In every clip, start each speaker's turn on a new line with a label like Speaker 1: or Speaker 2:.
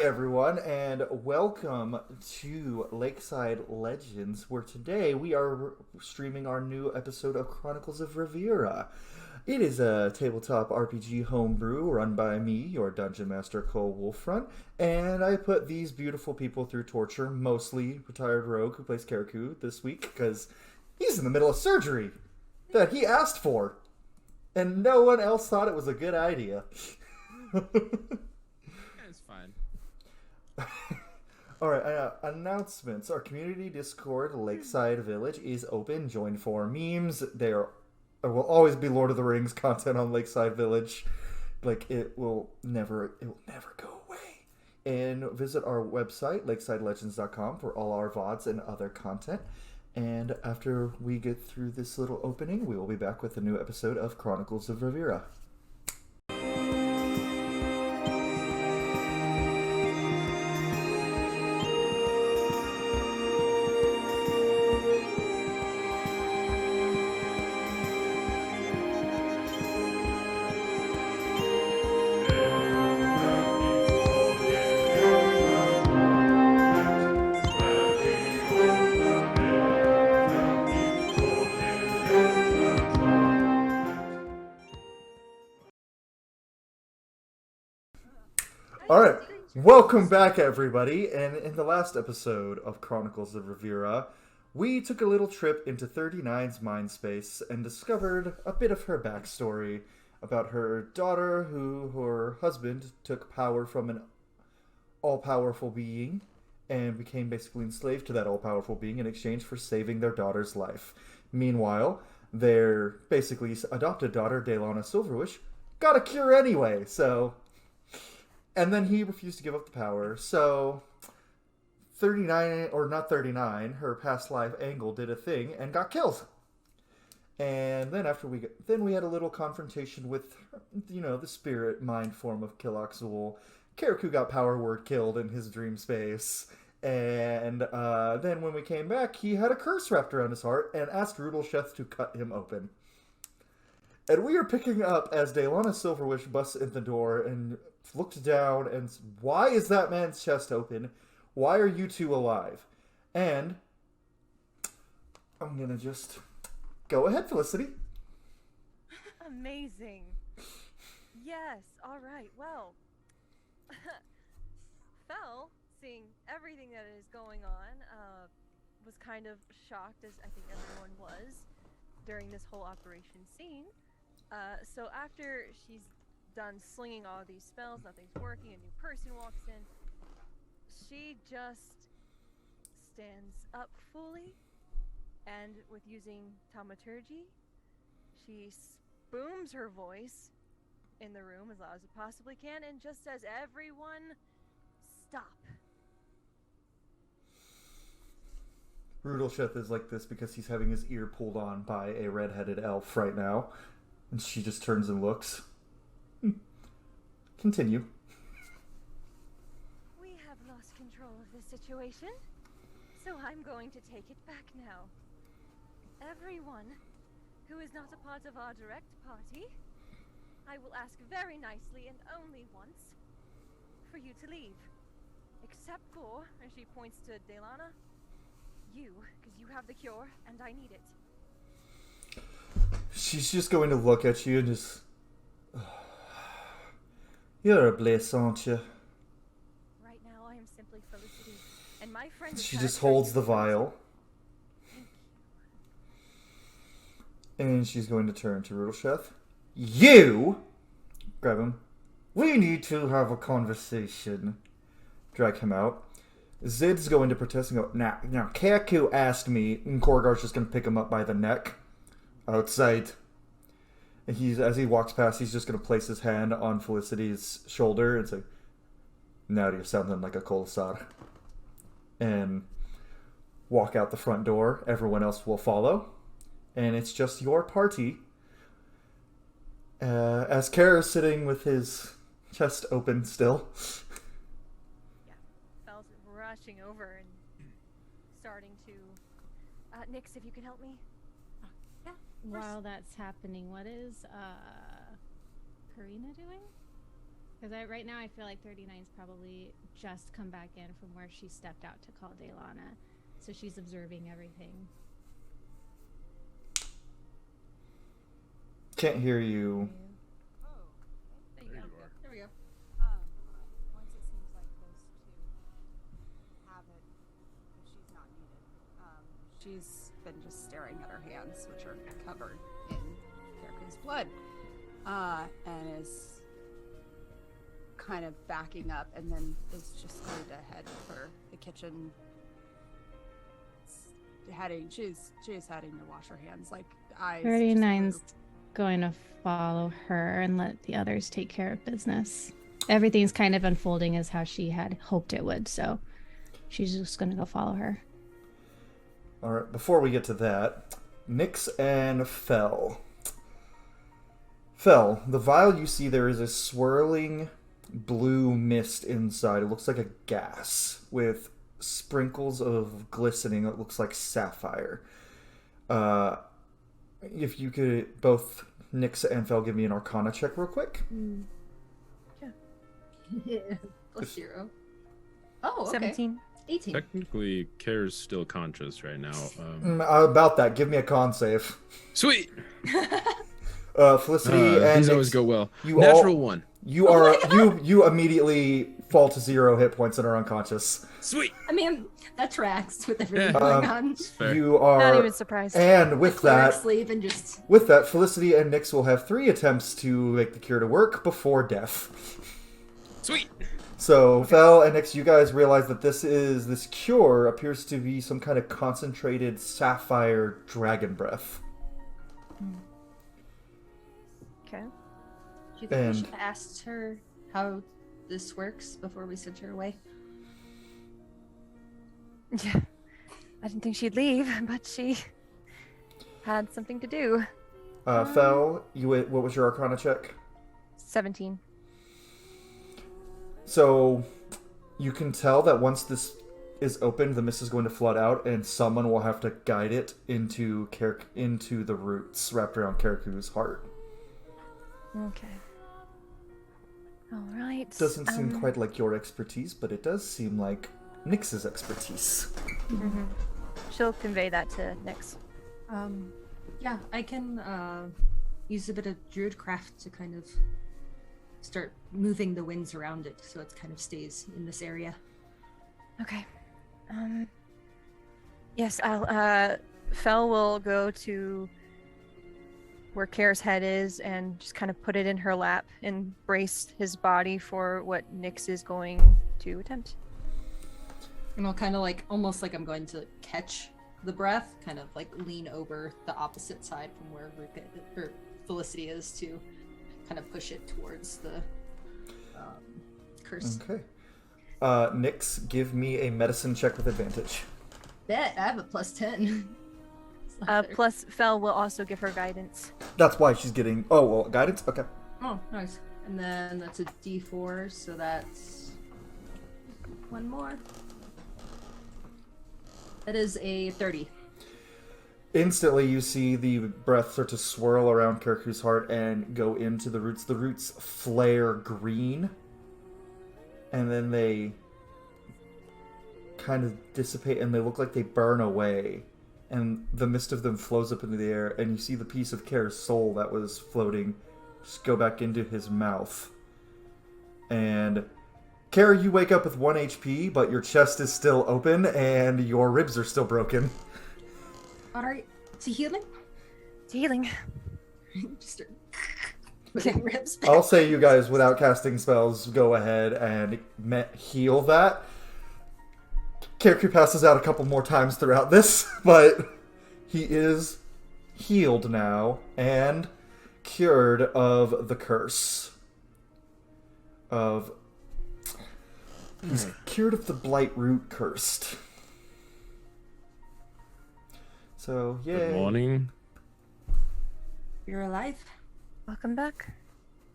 Speaker 1: everyone, and welcome to Lakeside Legendz, where today we are streaming our new episode of Chronicles of Ravira. It is a tabletop RPG homebrew run by me, your Dungeon Master Cole Wolfront, and I put these beautiful people through torture, mostly retired rogue who plays Karaku this week, because he's in the middle of surgery that he asked for, and no one else thought it was a good idea.
Speaker 2: It's fine.
Speaker 1: Alright, announcements. Our community Discord, Lakeside Village, is open. Join for memes. There will always be Lord of the Rings content on Lakeside Village. It will never go away. And visit our website, lakesidelegends.com, for all our VODs and other content. And after we get through this little opening, we will be back with a new episode of Chronicles of Ravira. Alright, welcome back everybody, and in the last episode of Chronicles of Ravira, we took a little trip into 39's mind space and discovered a bit of her backstory about her daughter who her husband took power from an all-powerful being and became basically enslaved to that all-powerful being in exchange for saving their daughter's life. Meanwhile, their basically adopted daughter, Daylana Silverwish, got a cure anyway, and then he refused to give up the power, so 39, or not 39, her past life Angle did a thing and got killed. And then we had a little confrontation with, the spirit mind form of Kiloxul. Karaku got power word killed in his dream space. And then when we came back, he had a curse wrapped around his heart and asked Rudolsheth to cut him open. And we are picking up as Daylana Silverwish busts in the door and looked down and why is that man's chest open? Why are you two alive? And I'm gonna just go ahead, Felicity.
Speaker 3: Amazing. Yes, alright, well. Fel, seeing everything that is going on, was kind of shocked, as I think everyone was, during this whole operation scene. So after she's done slinging all of these spells, nothing's working, a new person walks in, she just stands up fully, and with using thaumaturgy, she booms her voice in the room as loud as it possibly can and just says, "Everyone, stop."
Speaker 1: Rudolsheth is like this because he's having his ear pulled on by a red-headed elf right now. And she just turns and looks. Continue.
Speaker 3: We have lost control of this situation, so I'm going to take it back now. Everyone who is not a part of our direct party, I will ask very nicely and only once for you to leave. Except for, and she points to Daylana, you, because you have the cure and I need it.
Speaker 1: She's just going to look at you and just... You're a bliss, aren't you?
Speaker 3: Right now I am simply Felicity, and my friend...
Speaker 1: She just holds the vial. And she's going to turn to Rudolsheth. You! Grab him. We need to have a conversation. Drag him out. Zid's going to protest and go, now, Kaku asked me, and Korgar's just going to pick him up by the neck. Outside. And as he walks past, he's just going to place his hand on Felicity's shoulder and say, "Now you're sounding like a Kolosar." And walk out the front door. Everyone else will follow. And it's just your party. As Kara's sitting with his chest open still.
Speaker 3: Yeah, Fel's rushing over and starting to... Nix, if you can help me. Yeah.
Speaker 4: While that's happening, what is Karina doing?
Speaker 2: Because right now I feel like 39's probably just come back in from where she stepped out to call Daylana. So she's observing everything.
Speaker 1: Can't hear you.
Speaker 4: Oh,
Speaker 3: There you go.
Speaker 4: there we go. Once it seems like close to have it, if she's not needed, she's been just staring at her hands, which are covered in Kirku's blood, and is kind of backing up, and then is just going to head for the kitchen. She's heading to wash her hands, like eyes.
Speaker 2: 39's going to follow her and let the others take care of business. Everything's kind of unfolding as how she had hoped it would, so she's just going to go follow her.
Speaker 1: All right, before we get to that, Nyx and Fel. Fel, the vial you see there is a swirling blue mist inside. It looks like a gas with sprinkles of glistening that looks like sapphire. If you could, both Nyx and Fel, give me an Arcana check real quick.
Speaker 5: Yeah. Plus 0. Oh, okay.
Speaker 3: 17.
Speaker 5: 18.
Speaker 6: Technically, Kare's still conscious right now.
Speaker 1: About that, give me a con save.
Speaker 6: Sweet!
Speaker 1: Felicity and
Speaker 6: these
Speaker 1: Nyx,
Speaker 6: always go well.
Speaker 1: you
Speaker 6: Natural
Speaker 1: all-
Speaker 6: 1.
Speaker 1: You are you immediately fall to 0 hit points and are unconscious.
Speaker 6: Sweet!
Speaker 5: I mean, that tracks with everything
Speaker 6: Yeah.
Speaker 5: going on.
Speaker 6: Fair.
Speaker 1: You are
Speaker 3: Not even surprised.
Speaker 1: And with
Speaker 5: Cleric
Speaker 1: that,
Speaker 5: sleeve and just
Speaker 1: Felicity and Nyx will have 3 attempts to make the cure to work before death.
Speaker 6: Sweet!
Speaker 1: So, Fel and Nyx, you guys realize that this cure appears to be some kind of concentrated sapphire dragon breath.
Speaker 3: Okay.
Speaker 5: Do you think
Speaker 1: And-
Speaker 5: we should have asked her how this works before we sent her away?
Speaker 3: Yeah. I didn't think she'd leave, but she had something to do.
Speaker 1: Fel, what was your Arcana check?
Speaker 3: 17.
Speaker 1: So, you can tell that once this is opened, the mist is going to flood out, and someone will have to guide it into the roots wrapped around Karaku's heart.
Speaker 3: Okay. All right.
Speaker 1: Doesn't seem quite like your expertise, but it does seem like Nyx's expertise.
Speaker 3: Mm-hmm. She'll convey that to Nyx.
Speaker 5: Yeah, I can use a bit of druidcraft to kind of start moving the winds around it so it kind of stays in this area.
Speaker 3: Okay. Yes, Fel will go to where Kare's head is and just kind of put it in her lap and brace his body for what Nyx is going to attempt.
Speaker 5: And I'll kind of like, almost like I'm going to catch the breath, kind of like lean over the opposite side from where Felicity is to kind of push it towards the curse.
Speaker 1: Okay. Nyx, give me a medicine check with advantage.
Speaker 5: Bet, I have a plus 10. It's not better.
Speaker 3: Plus, Fel will also give her guidance.
Speaker 1: That's why she's getting... Oh, well, guidance? Okay.
Speaker 5: Oh, nice. And then that's a d4, so that's one more. That is a 30.
Speaker 1: Instantly, you see the breath start to swirl around Karaku's heart and go into the roots. The roots flare green, and then they kind of dissipate, and they look like they burn away. And the mist of them flows up into the air, and you see the piece of Kare's soul that was floating just go back into his mouth. And Kara, you wake up with 1 HP, but your chest is still open, and your ribs are still broken.
Speaker 5: Alright, is he healing?
Speaker 3: It's healing.
Speaker 5: Just start putting ribs back.
Speaker 1: I'll say you guys, without casting spells, go ahead and heal that. Karaku passes out a couple more times throughout this, but he is healed now and cured of the curse. He's cured of the blight root cursed. So, yay.
Speaker 6: Good morning.
Speaker 5: You're alive?
Speaker 3: Welcome back.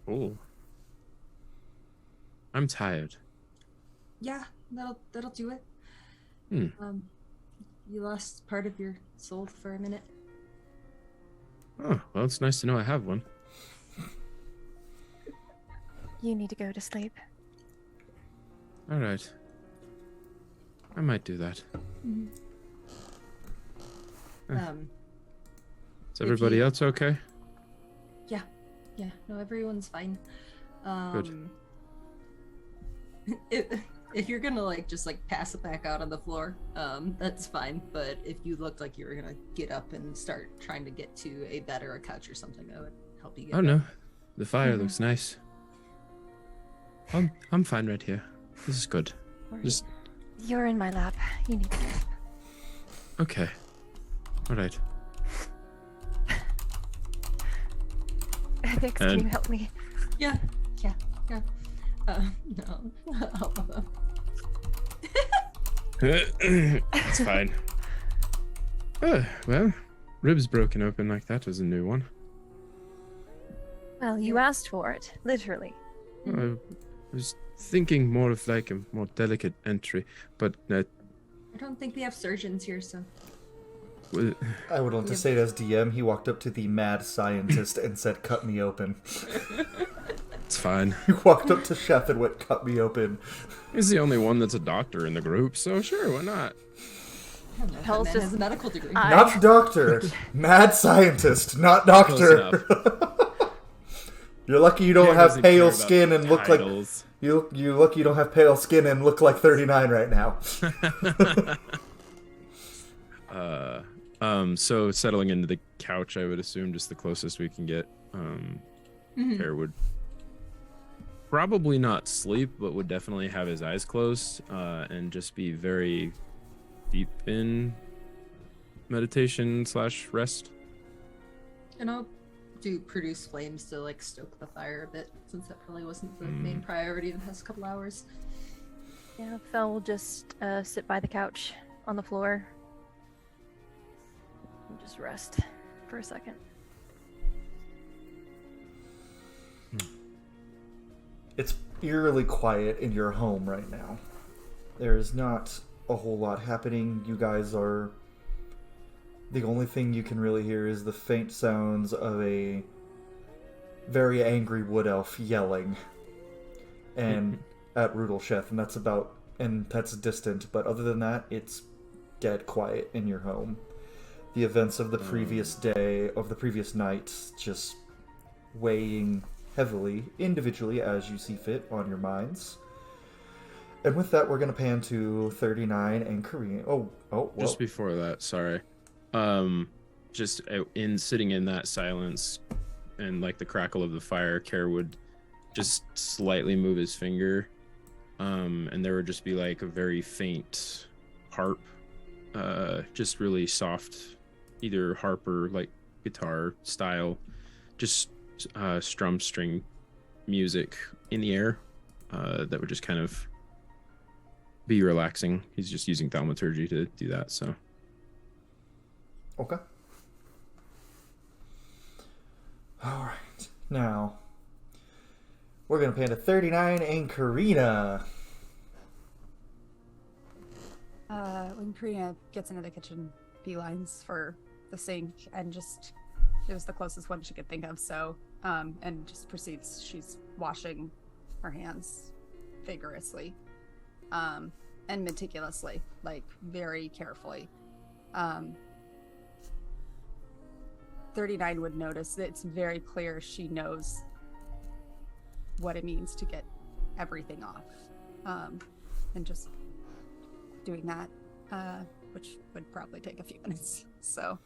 Speaker 6: Oh. I'm tired.
Speaker 5: Yeah, that'll do it.
Speaker 6: Hmm.
Speaker 5: You lost part of your soul for a minute.
Speaker 6: Oh, well, it's nice to know I have one.
Speaker 7: You need to go to sleep.
Speaker 6: All right. I might do that. Is everybody else okay?
Speaker 5: Yeah, no, everyone's fine.
Speaker 6: Good.
Speaker 5: If you're gonna like just like pass it back out on the floor, that's fine. But if you looked like you were gonna get up and start trying to get to a bed or a couch or something, I would help you get
Speaker 6: Oh
Speaker 5: up.
Speaker 6: no, the fire looks nice. I'm fine right here. This is good. Just
Speaker 7: You're in my lap. You need to go.
Speaker 6: okay. All right.
Speaker 7: Vix, can
Speaker 6: And-
Speaker 7: you help me?
Speaker 5: Yeah. No.
Speaker 6: It's fine. Well, ribs broken open like that was a new one.
Speaker 7: Well, you asked for it, literally.
Speaker 6: I was thinking more of like a more delicate entry, but
Speaker 5: I don't think we have surgeons here, so.
Speaker 6: well,
Speaker 1: I would want to say it as DM. He walked up to the mad scientist and said, "Cut me open."
Speaker 6: it's fine.
Speaker 1: He walked up to Chef and went, "Cut me open."
Speaker 6: He's the only one that's a doctor in the group, so sure, why not?
Speaker 5: I don't know if
Speaker 7: Hell's
Speaker 5: that man
Speaker 7: just-
Speaker 5: has a medical degree.
Speaker 1: Not doctor. Mad scientist, not
Speaker 6: Close
Speaker 1: doctor. You're lucky you don't
Speaker 6: Pierre
Speaker 1: have
Speaker 6: doesn't care
Speaker 1: pale
Speaker 6: about
Speaker 1: skin and look like
Speaker 6: titles.
Speaker 1: you lucky you don't have pale skin and look like 39 right now.
Speaker 6: So settling into the couch, I would assume just the closest we can get. Pierre would probably not sleep, but would definitely have his eyes closed, and just be very deep in meditation / rest.
Speaker 5: And I'll produce flames to like stoke the fire a bit, since that probably wasn't the main priority the past couple hours.
Speaker 7: Yeah, Fel will just sit by the couch on the floor. And just rest for a second.
Speaker 1: It's eerily quiet in your home right now. There is not a whole lot happening. You guys are... The only thing you can really hear is the faint sounds of a very angry wood elf yelling and at Rudolchef, and that's distant, but other than that, it's dead quiet in your home. The events of the previous day, of the previous night, just weighing heavily, individually as you see fit on your minds. And with that, we're going to pan to 39 and Korean. Oh,
Speaker 6: Just before that, sorry. Just in sitting in that silence and like the crackle of the fire, Care would just slightly move his finger, and there would just be like a very faint harp, just really soft, either harp or like guitar style, just strum string music in the air, that would just kind of be relaxing. He's just using thaumaturgy to do that, so.
Speaker 1: Okay. Alright. Now, we're going to pan to 39 and Karina.
Speaker 4: When Karina gets into the kitchen, beelines for the sink, and just it was the closest one she could think of, so and just proceeds. She's washing her hands vigorously, and meticulously, like very carefully. 39 would notice that it's very clear she knows what it means to get everything off, and just doing that, which would probably take a few minutes. So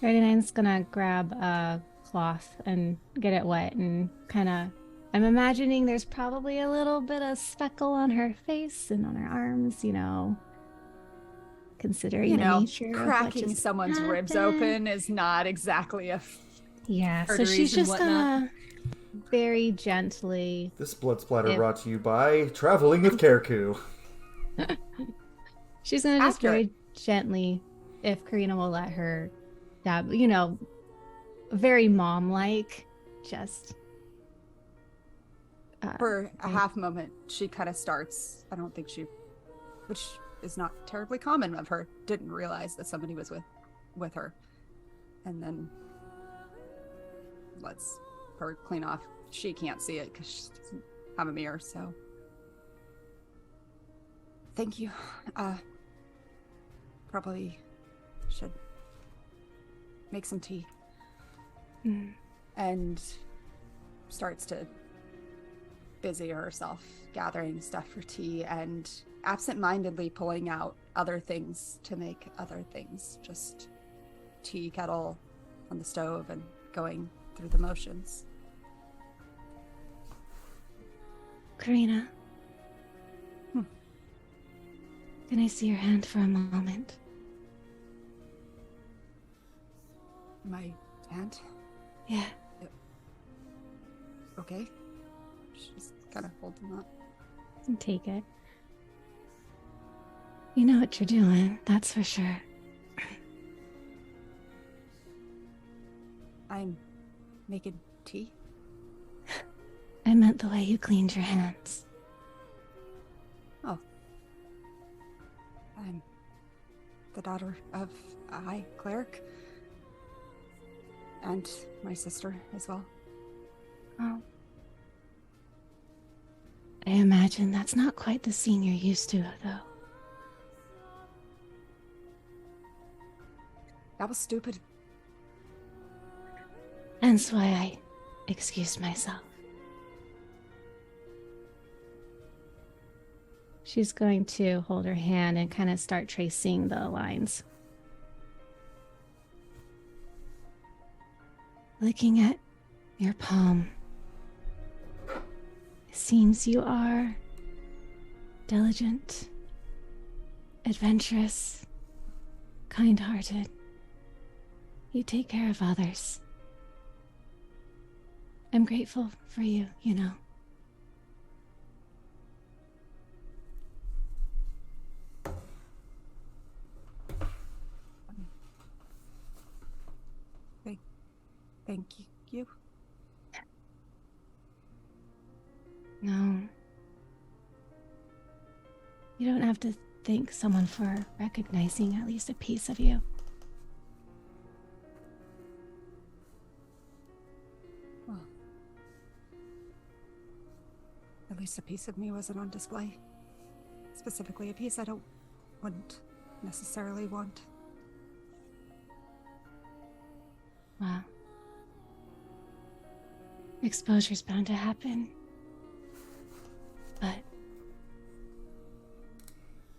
Speaker 2: 39's gonna grab a cloth and get it wet and kind of, I'm imagining there's probably a little bit of speckle on her face and on her arms, considering the nature of what
Speaker 4: cracking
Speaker 2: just
Speaker 4: someone's ribs
Speaker 2: happened.
Speaker 4: open is not exactly a
Speaker 2: Yeah, so
Speaker 5: arteries
Speaker 2: she's
Speaker 5: and
Speaker 2: just
Speaker 5: whatnot.
Speaker 2: gonna very gently.
Speaker 1: This blood splatter
Speaker 2: If-
Speaker 1: brought to you by Traveling with Karaku.
Speaker 2: She's gonna just
Speaker 4: Accurate.
Speaker 2: very gently, if Karina will let her dab, very mom-like, just.
Speaker 4: for a half moment. She kind of starts. I don't think she, which is not terribly common of her, didn't realize that somebody was with her, and then lets her clean off. She can't see it because have a mirror, so thank you. Probably should make some tea. And starts to busy herself gathering stuff for tea and absent-mindedly pulling out other things to make other things. Just tea kettle on the stove and going through the motions.
Speaker 2: Karina. Can I see your hand for a moment?
Speaker 4: My hand?
Speaker 2: Yeah.
Speaker 4: Okay. She's kind of holding that.
Speaker 2: Take it. You know what you're doing, that's for sure.
Speaker 4: I'm making tea.
Speaker 2: I meant the way you cleaned your hands.
Speaker 4: Oh. I'm the daughter of a high cleric. And my sister as well.
Speaker 2: Oh. I imagine that's not quite the scene you're used to, though.
Speaker 4: That was stupid.
Speaker 2: Hence why I excused myself. She's going to hold her hand and kind of start tracing the lines. Looking at your palm, it seems you are diligent, adventurous, kind-hearted. You take care of others. I'm grateful for you, you know.
Speaker 4: Thank you.
Speaker 2: No. You don't have to thank someone for recognizing at least a piece of you.
Speaker 4: Well, at least a piece of me wasn't on display. Specifically, a piece wouldn't necessarily want.
Speaker 2: Wow. Exposure's bound to happen. But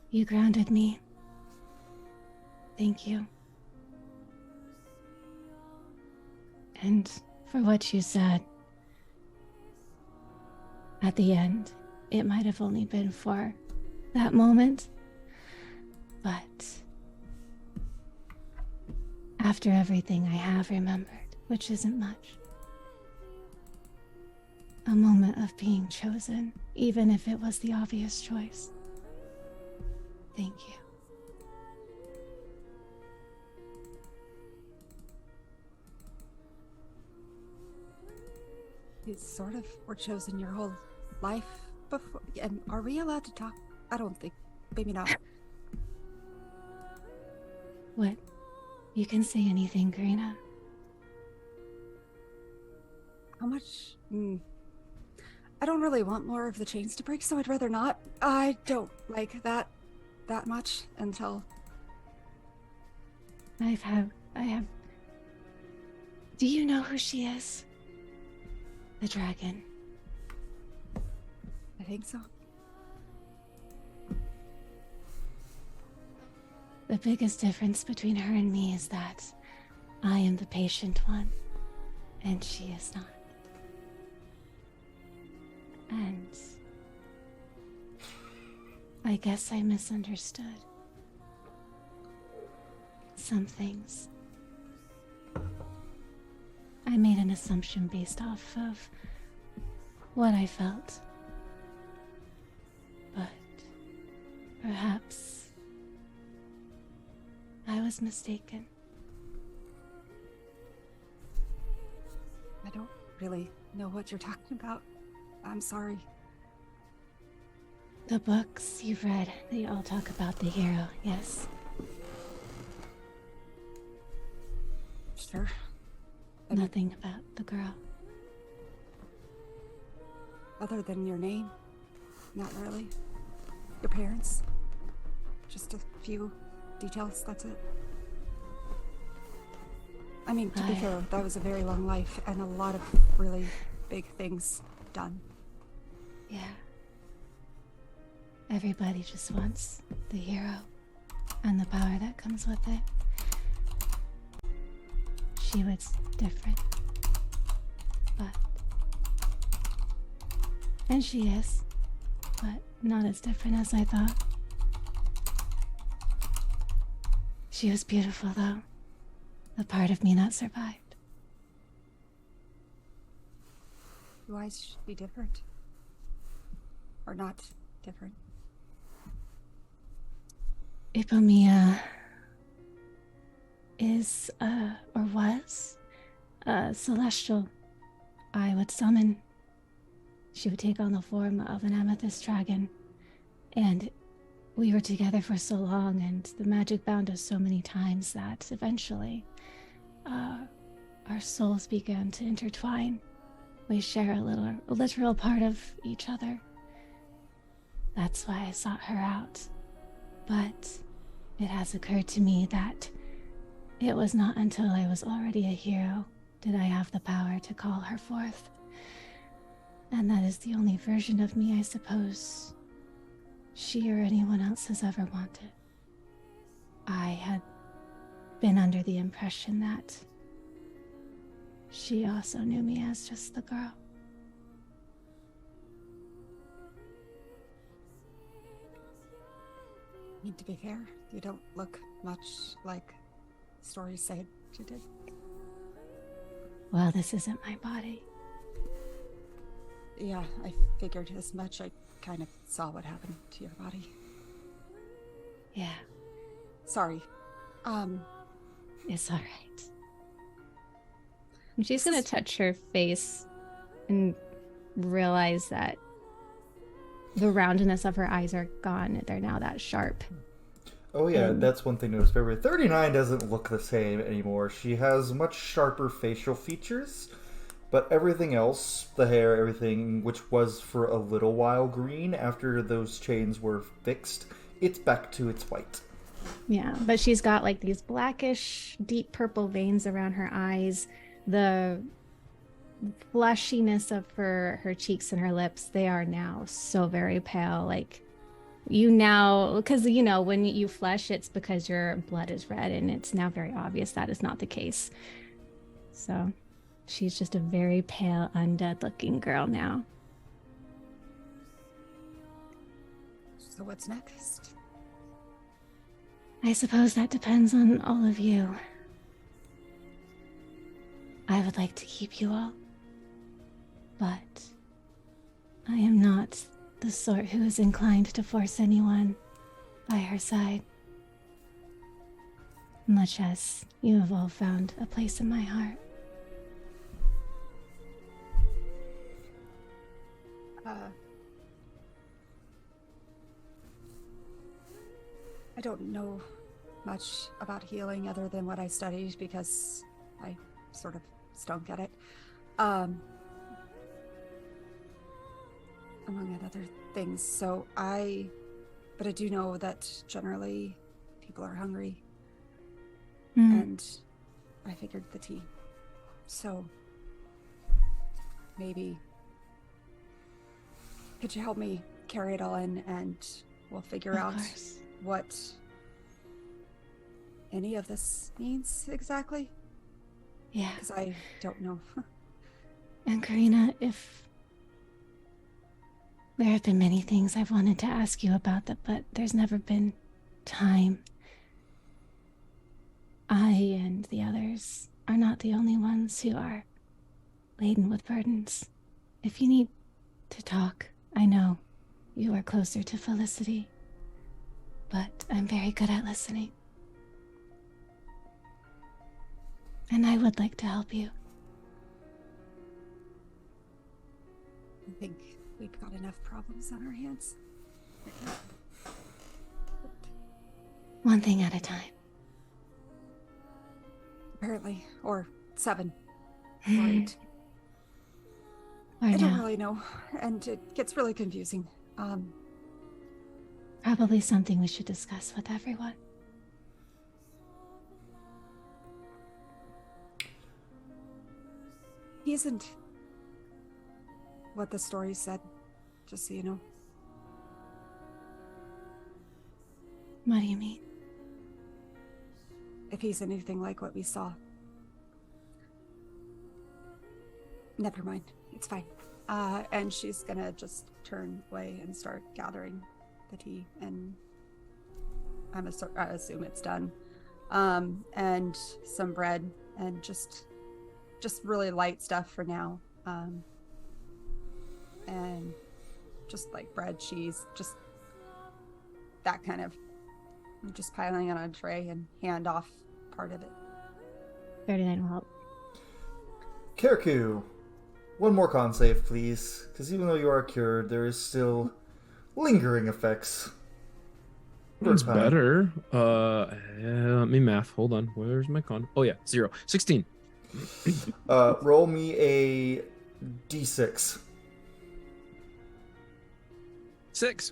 Speaker 2: you grounded me. Thank you. And for what you said. At the end, it might have only been for that moment. But after everything I have remembered, which isn't much. A moment of being chosen, even if it was the obvious choice. Thank you.
Speaker 4: You sort of were chosen your whole life before. And are we allowed to talk? I don't think. Maybe not.
Speaker 2: What? You can say anything, Karina.
Speaker 4: How much? I don't really want more of the chains to break, so I'd rather not. I don't like that much until...
Speaker 2: I have... Do you know who she is? The dragon.
Speaker 4: I think so.
Speaker 2: The biggest difference between her and me is that I am the patient one, and she is not. And I guess I misunderstood some things. I made an assumption based off of what I felt. But perhaps I was mistaken.
Speaker 4: I don't really know what you're talking about. I'm sorry.
Speaker 2: The books you've read, they all talk about the hero, yes?
Speaker 4: Sure.
Speaker 2: Nothing about the girl.
Speaker 4: other than your name? Not really. Your parents? Just a few details, that's it. I mean, to be fair, that was a very long life and a lot of really big things done.
Speaker 2: Yeah. Everybody just wants the hero and the power that comes with it. She was different. But... And she is. But not as different as I thought. She was beautiful, though. The part of me that survived.
Speaker 4: Why should she be different? Or not different?
Speaker 2: Ipomia is, or was, a celestial I would summon. She would take on the form of an amethyst dragon. And we were together for so long, and the magic bound us so many times that eventually, our souls began to intertwine. We share a literal part of each other. That's why I sought her out. But it has occurred to me that it was not until I was already a hero did I have the power to call her forth. And that is the only version of me, I suppose, she or anyone else has ever wanted. I had been under the impression that she also knew me as just the girl.
Speaker 4: I mean, to be fair, you don't look much like stories say you did.
Speaker 2: Well, this isn't my body.
Speaker 4: Yeah, I figured as much. I kind of saw what happened to your body.
Speaker 2: Yeah.
Speaker 4: Sorry.
Speaker 2: It's all right. And she's gonna touch her face and realize that the roundness of her eyes are gone. They're now that sharp.
Speaker 1: Oh yeah, that's one thing to notice. February 39 doesn't look the same anymore. She has much sharper facial features, but everything else, the hair, everything, which was for a little while green, after those chains were fixed, it's back to its white.
Speaker 2: Yeah, but she's got like these blackish, deep purple veins around her eyes. The fleshiness of her cheeks and her lips, they are now so very pale. Like, you now, because, you know, when you flesh, it's because your blood is red, and it's now very obvious that is not the case. So she's just a very pale, undead looking girl now.
Speaker 4: So what's next?
Speaker 2: I suppose that depends on all of you. I would like to keep you all, but I am not the sort who is inclined to force anyone by her side. Much as you have all found a place in my heart.
Speaker 4: I don't know much about healing other than what I studied because I sort of stunk at it. Among other things. But I do know that generally people are hungry. And I figured the tea. So maybe could you help me carry it all in, and we'll figure out what any of this means exactly?
Speaker 2: Yeah.
Speaker 4: Because I don't know.
Speaker 2: And Karina, if there have been many things I've wanted to ask you about that, but there's never been time. I and the others are not the only ones who are laden with burdens. If you need to talk, I know you are closer to Felicity, but I'm very good at listening. And I would like to help you.
Speaker 4: I think we've got enough problems on our hands.
Speaker 2: One thing at a time.
Speaker 4: Apparently. Or 7. Or 8.
Speaker 2: Or
Speaker 4: I don't
Speaker 2: no?
Speaker 4: really know, and it gets really confusing.
Speaker 2: Probably something we should discuss with everyone.
Speaker 4: He isn't what the story said, just so you know.
Speaker 2: What do you mean?
Speaker 4: If he's anything like what we saw. Never mind. It's fine. And she's gonna just turn away and start gathering the tea, and I assume it's done. And some bread, and just really light stuff for now. And just like bread, cheese, just that kind of, just piling it on a tray and hand off part of it.
Speaker 2: 39 will help.
Speaker 1: Kirikou, one more con save, please. Because even though you are cured, there is still lingering effects.
Speaker 6: It's
Speaker 1: Over time.
Speaker 6: better. Let me math. Hold on. Where's my con? Oh yeah, 0. 16.
Speaker 1: Roll me a d6.
Speaker 6: 6.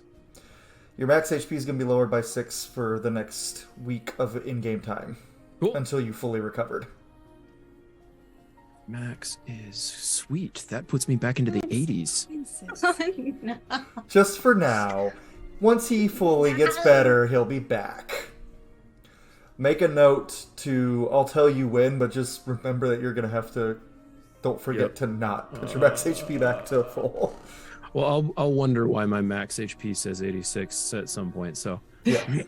Speaker 1: Your max HP is going to be lowered by 6 for the next week of in-game time.
Speaker 6: Cool.
Speaker 1: Until you fully recovered.
Speaker 6: Max is sweet. That puts me back into the 80s.
Speaker 5: No.
Speaker 1: Just for now. Once he fully gets better, he'll be back. Make a note to, I'll tell you when, but just remember that you're going to have to, don't forget to not put your max HP back to full.
Speaker 6: Well, I'll wonder why my max HP says 86 at some point, so.
Speaker 1: Yeah.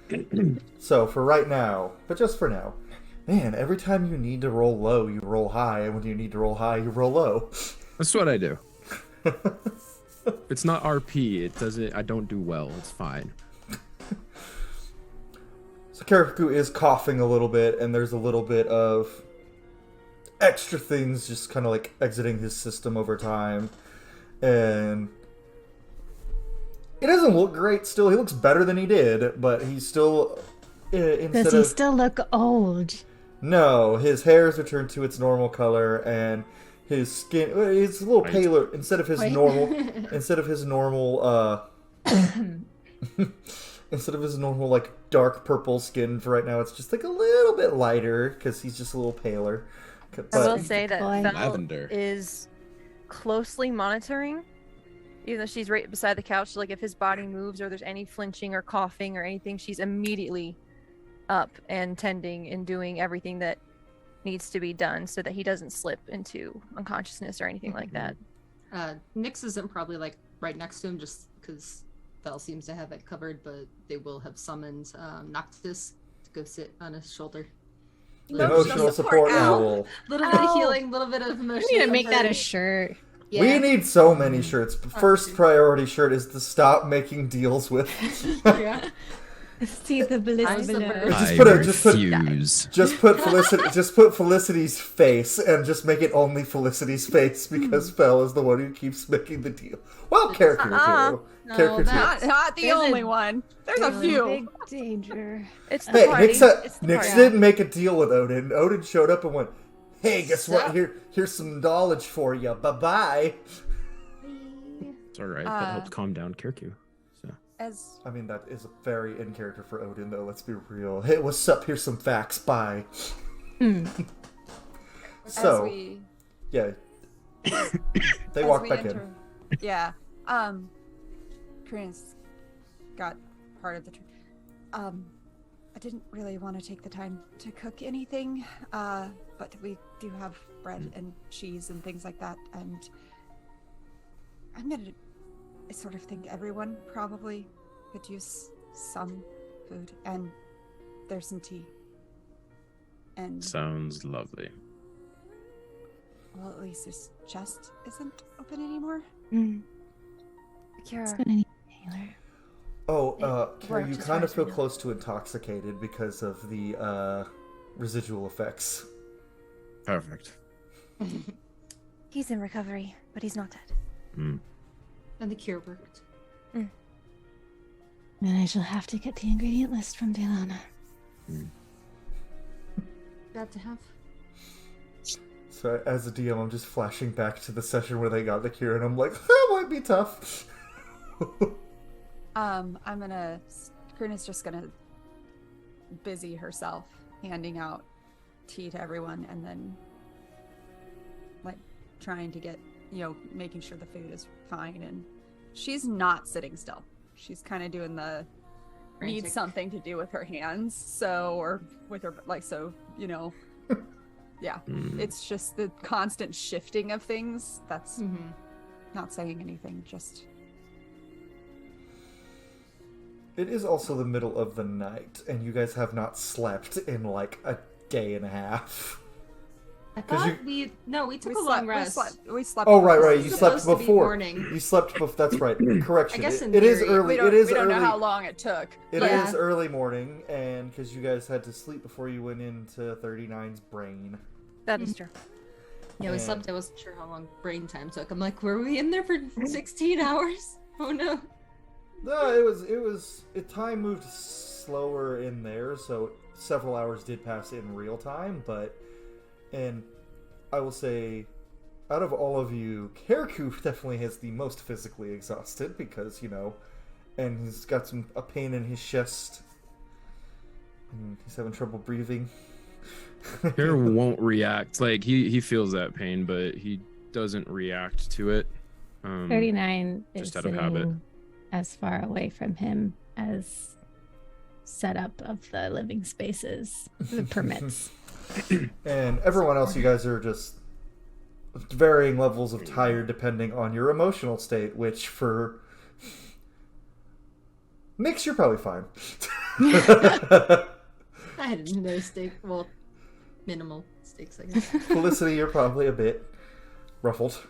Speaker 1: So, for right now, but just for now, man, every time you need to roll low, you roll high, and when you need to roll high, you roll low.
Speaker 6: That's what I do. If it's not RP, I don't do well. It's fine.
Speaker 1: So Kirikou is coughing a little bit, and there's a little bit of extra things just kind of like exiting his system over time. And he doesn't look great still. He looks better than he did, but he's still...
Speaker 2: Does he still look old?
Speaker 1: No, his hair's returned to its normal color, and his skin is a little paler instead of his normal instead of his normal like dark purple skin for right now. It's just like a little bit lighter because he's just a little paler.
Speaker 3: I will say that
Speaker 2: Boy.
Speaker 3: Fel
Speaker 6: Lavender.
Speaker 3: is closely monitoring, even though she's right beside the couch. Like if his body moves or there's any flinching or coughing or anything, she's immediately up and tending and doing everything that needs to be done so that he doesn't slip into unconsciousness or anything like that.
Speaker 5: Nyx isn't probably like right next to him just because Fel seems to have it covered, but they will have summoned Noctis to go sit on his shoulder.
Speaker 1: Emotional support owl.
Speaker 5: Little bit of healing, little bit of emotion.
Speaker 2: We need to make that a shirt.
Speaker 5: Yeah.
Speaker 1: We need so many shirts. First priority shirt is to stop making deals with.
Speaker 5: Yeah.
Speaker 2: See the bliss below.
Speaker 6: Refuse.
Speaker 1: Just put Felicity's face and just make it only Felicity's face because Fel is the one who keeps making the deal. Well, character too.
Speaker 5: No,
Speaker 1: Character too.
Speaker 4: Not the only one. There's a few.
Speaker 2: Big danger.
Speaker 3: It's the
Speaker 1: Hey,
Speaker 3: party.
Speaker 1: Nyx
Speaker 3: party.
Speaker 1: didn't make a deal with Odin. Odin showed up and went, "Hey, guess what? Here's some knowledge for you. Bye bye."
Speaker 6: It's alright. That helped calm down Kirikou. So.
Speaker 1: I mean, that is a very in character for Odin, though. Let's be real. Hey, what's up? Here's some facts. Bye. So, yeah, they walk back in.
Speaker 4: Yeah. Korean's got part of the I didn't really want to take the time to cook anything, but we do have bread and cheese and things like that, and I'm gonna sort of think everyone probably could use some food, and there's some tea. And
Speaker 6: Sounds lovely.
Speaker 4: well, at least his chest isn't open anymore.
Speaker 2: It's
Speaker 3: Kira,
Speaker 2: gonna need a healer.
Speaker 1: Oh, Kira,
Speaker 3: worked
Speaker 1: you
Speaker 3: as far
Speaker 1: kind of
Speaker 3: as we
Speaker 1: feel
Speaker 3: know.
Speaker 1: close to intoxicated because of the residual effects.
Speaker 6: Perfect.
Speaker 7: He's in recovery, but he's not dead.
Speaker 6: Mm.
Speaker 5: And the cure worked.
Speaker 2: Then I shall have to get the ingredient list from Delana.
Speaker 5: Glad to have.
Speaker 1: So as a DM, I'm just flashing back to the session where they got the cure, and I'm like, that might be tough.
Speaker 4: Karina's just gonna busy herself handing out tea to everyone, and then like trying to get, making sure the food is fine. And she's not sitting still. She's kind of doing the needs something to do with her hands, or with her, yeah. It's just the constant shifting of things that's not saying anything, just...
Speaker 1: It is also the middle of the night, and you guys have not slept in like a day and a half.
Speaker 5: I thought we took a long rest.
Speaker 4: We slept.
Speaker 1: Oh, right. You
Speaker 5: It's
Speaker 1: slept
Speaker 5: supposed to be
Speaker 1: before.
Speaker 5: morning.
Speaker 1: You slept before. That's right. Correction.
Speaker 5: I guess in
Speaker 1: it is
Speaker 5: theory,
Speaker 1: early.
Speaker 4: We
Speaker 1: It
Speaker 4: don't
Speaker 1: early.
Speaker 4: know how long it took.
Speaker 1: It
Speaker 5: Yeah.
Speaker 1: is early morning, and because you guys had to sleep before you went into 39's brain.
Speaker 7: That is true.
Speaker 5: Yeah, we
Speaker 1: And-
Speaker 5: slept. I wasn't sure how long brain time took. I'm like, were we in there for 16 hours? Oh no.
Speaker 1: No, time moved slower in there, so several hours did pass in real time, and I will say, out of all of you, Keriku definitely is the most physically exhausted because, and he's got a pain in his chest, and he's having trouble breathing.
Speaker 6: Hair won't react. Like he feels that pain, but he doesn't react to it.
Speaker 2: 39 is
Speaker 6: just out of
Speaker 2: sitting
Speaker 6: habit.
Speaker 2: as far away from him as setup of the living spaces permits.
Speaker 1: And everyone else, you guys are just varying levels of tired depending on your emotional state, which for Nix, you're probably fine.
Speaker 5: I had no stake. Well, minimal stakes, I guess.
Speaker 1: Felicity, you're probably a bit ruffled.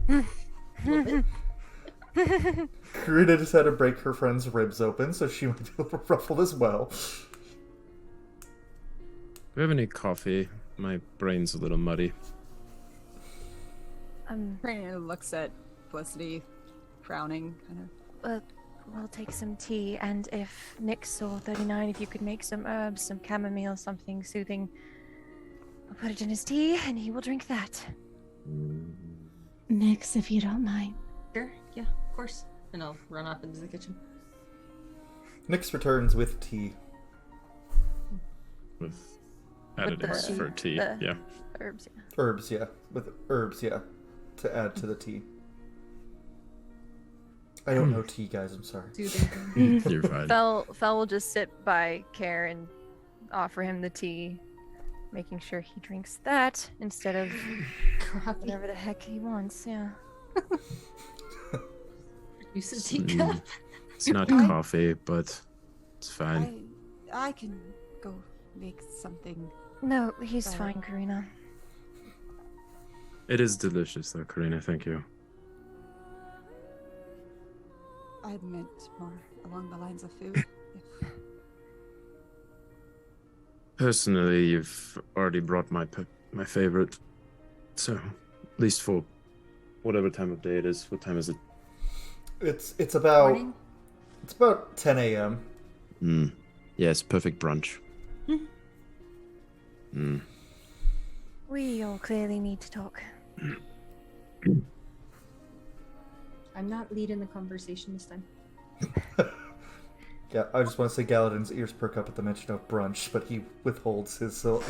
Speaker 5: A little bit.
Speaker 1: Karina just had to break her friend's ribs open, so she might be a little ruffled as well.
Speaker 6: Do we have any coffee? My brain's a little muddy.
Speaker 4: Karina looks at Felicity, frowning, kind of.
Speaker 7: We'll take some tea, and if Nyx or 39, if you could make some herbs, some chamomile, something soothing, I'll put it in his tea, and he will drink that.
Speaker 2: Nix, if you don't mind.
Speaker 5: Sure, yeah, of course. And I'll run off into the kitchen.
Speaker 1: Nix returns with tea.
Speaker 6: With
Speaker 7: With the-
Speaker 6: additives for tea.
Speaker 7: the-
Speaker 6: Yeah.
Speaker 7: Herbs, yeah.
Speaker 1: Herbs, yeah. With herbs, yeah. To add to the tea. I don't know tea, guys, I'm sorry.
Speaker 5: Soothing.
Speaker 6: You're fine.
Speaker 7: Fel will just sit by Care and offer him the tea, making sure he drinks that instead of
Speaker 5: Coffee.
Speaker 7: whatever the heck he wants, yeah.
Speaker 5: Use a teacup.
Speaker 6: It's not coffee, but it's fine.
Speaker 4: I can go make something.
Speaker 7: No, he's fine, Karina.
Speaker 6: It is delicious, though, Karina. Thank you.
Speaker 4: I meant more along the lines of food.
Speaker 6: Personally, you've already brought my favorite. So, at least for whatever time of day it is. What time is it?
Speaker 1: It's about
Speaker 5: Morning?
Speaker 1: it's about 10 a.m.
Speaker 6: Yes, perfect brunch.
Speaker 7: We all clearly need to talk.
Speaker 5: I'm not leading the conversation this time.
Speaker 1: Yeah, I just want to say Galadin's ears perk up at the mention of brunch, but he withholds himself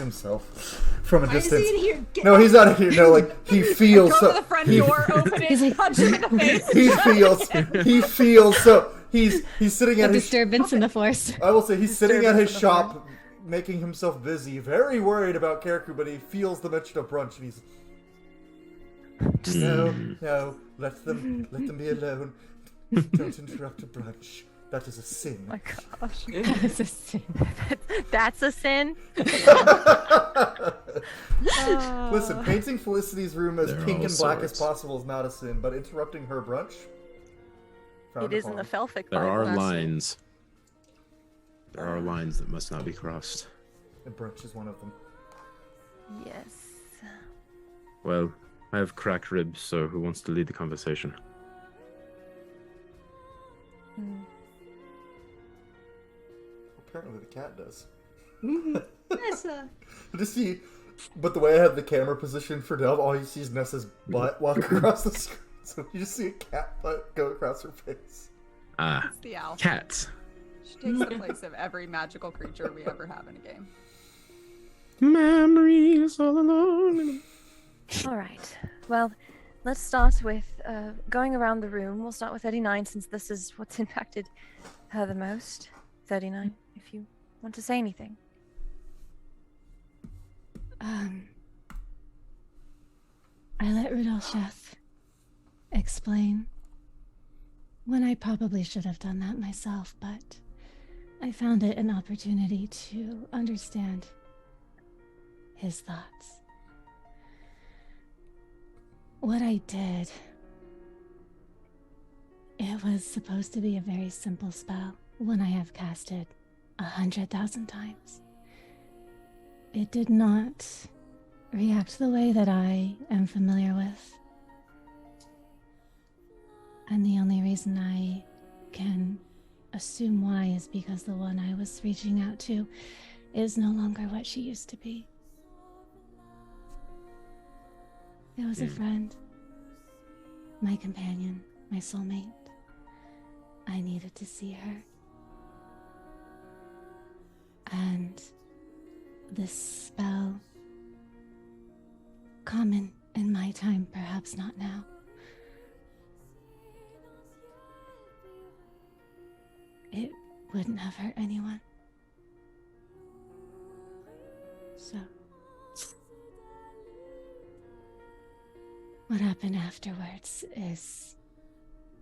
Speaker 1: from a
Speaker 5: Why is
Speaker 1: distance.
Speaker 5: he in here? Get
Speaker 1: No,
Speaker 5: out.
Speaker 1: he's not here. No, like he feels
Speaker 4: Go
Speaker 1: so.
Speaker 4: to the front
Speaker 1: he,
Speaker 4: door, open it,
Speaker 2: He's like-
Speaker 4: punch him in the face.
Speaker 1: he feels so. He's sitting
Speaker 2: A
Speaker 1: at his.
Speaker 2: disturbance in the force.
Speaker 1: I will say he's sitting at his
Speaker 7: Disturbance in the
Speaker 1: shop, making himself busy, very worried about Keriku, but he feels the mention of brunch, and he's. No, let them be alone. Don't interrupt a brunch. That is a sin.
Speaker 7: Oh my gosh.
Speaker 2: That is a sin.
Speaker 7: That's a sin?
Speaker 1: Listen, painting Felicity's room as
Speaker 6: There are
Speaker 1: pink
Speaker 6: all
Speaker 1: and black as
Speaker 6: sorts.
Speaker 1: possible is not a sin, but interrupting her brunch? Frowned
Speaker 7: It is in
Speaker 1: upon.
Speaker 7: the Felfic
Speaker 6: There are
Speaker 7: Bible.
Speaker 6: lines. There are lines that must not be crossed.
Speaker 1: And brunch is one of them.
Speaker 7: Yes.
Speaker 6: Well, I have cracked ribs, so who wants to lead the conversation?
Speaker 7: Mm.
Speaker 1: Apparently the cat does.
Speaker 5: Yes,
Speaker 1: Just see, But the way I have the camera positioned for Dove, all you see is Nessa's butt walk across the screen. So you just see a cat butt go across her face.
Speaker 6: Ah,
Speaker 4: It's the owl.
Speaker 6: cats.
Speaker 4: She takes the place of every magical creature we ever have in a game.
Speaker 6: Memories all alone.
Speaker 7: All right. Well, let's start with going around the room. We'll start with 39 since this is what's impacted her the most. 39, if you want to say anything.
Speaker 2: I let Rudolph Chef explain when I probably should have done that myself, but I found it an opportunity to understand his thoughts. What I did, it was supposed to be a very simple spell when I have cast it 100,000 times. It did not react the way that I am familiar with. And the only reason I can assume why is because the one I was reaching out to is no longer what she used to be. It was a friend, my companion, my soulmate. I needed to see her. And this spell, common in my time, perhaps not now. It wouldn't have hurt anyone. So, what happened afterwards is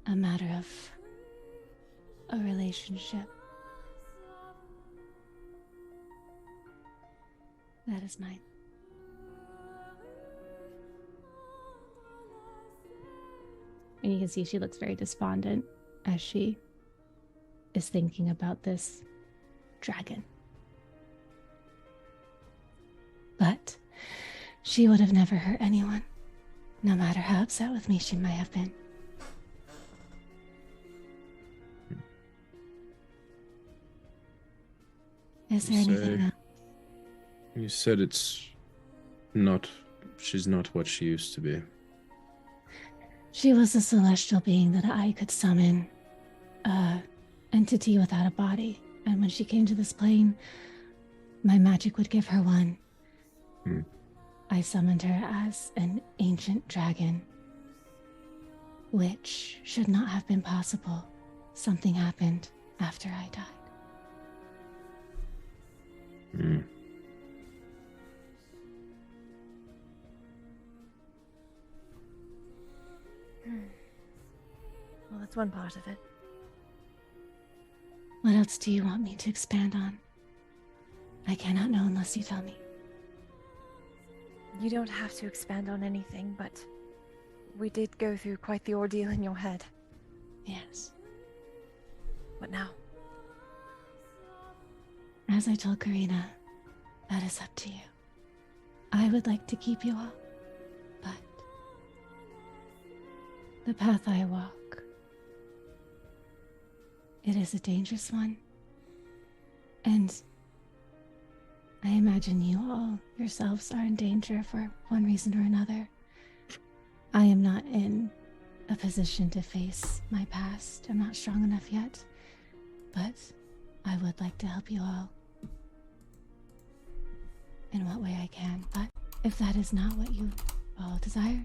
Speaker 2: a matter of a relationship. That is mine. And you can see she looks very despondent as she is thinking about this dragon. But she would have never hurt anyone, no matter how upset with me she might have been. Is there anything else?
Speaker 6: You said she's not what she used to be.
Speaker 2: She was a celestial being that I could summon, entity without a body. And when she came to this plane, my magic would give her one. I summoned her as an ancient dragon, which should not have been possible. Something happened after I died.
Speaker 7: Well, that's one part of it.
Speaker 2: What else do you want me to expand on? I cannot know unless you tell me.
Speaker 7: You don't have to expand on anything, but we did go through quite the ordeal in your head.
Speaker 2: Yes.
Speaker 7: What now?
Speaker 2: As I told Karina, that is up to you. I would like to keep you all, but the path I walk, it is a dangerous one. And I imagine you all yourselves are in danger for one reason or another. I am not in a position to face my past. I'm not strong enough yet, but I would like to help you all in what way I can. But if that is not what you all desire,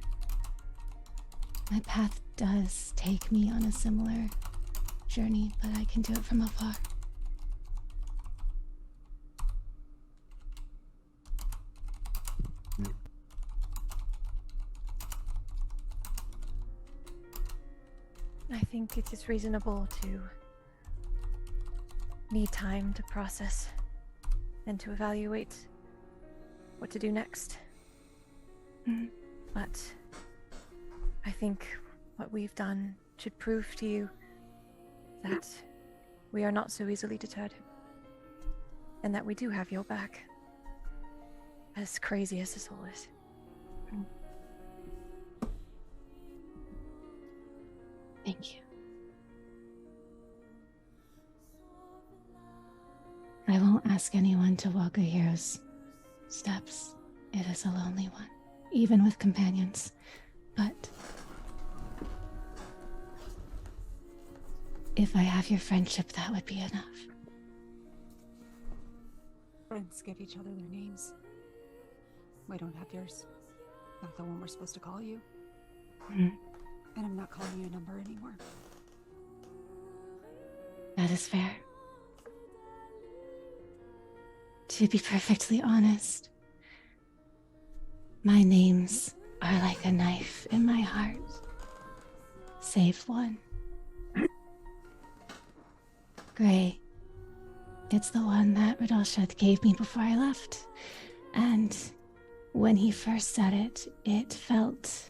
Speaker 2: my path does take me on a similar journey, but I can do it from afar.
Speaker 7: I think it is reasonable to need time to process and to evaluate what to do next. But I think what we've done should prove to you that we are not so easily deterred, and that we do have your back, as crazy as this all is.
Speaker 2: Thank you. I won't ask anyone to walk a hero's steps. it is a lonely one, even with companions. But if I have your friendship, that would be enough.
Speaker 4: Friends give each other their names. We don't have yours. Not the one we're supposed to call you.
Speaker 2: Hmm.
Speaker 4: And I'm not calling you a number anymore.
Speaker 2: That is fair. To be perfectly honest, my names are like a knife in my heart. Save one. Gray. It's the one that Radalshad gave me before I left. And when he first said it, it felt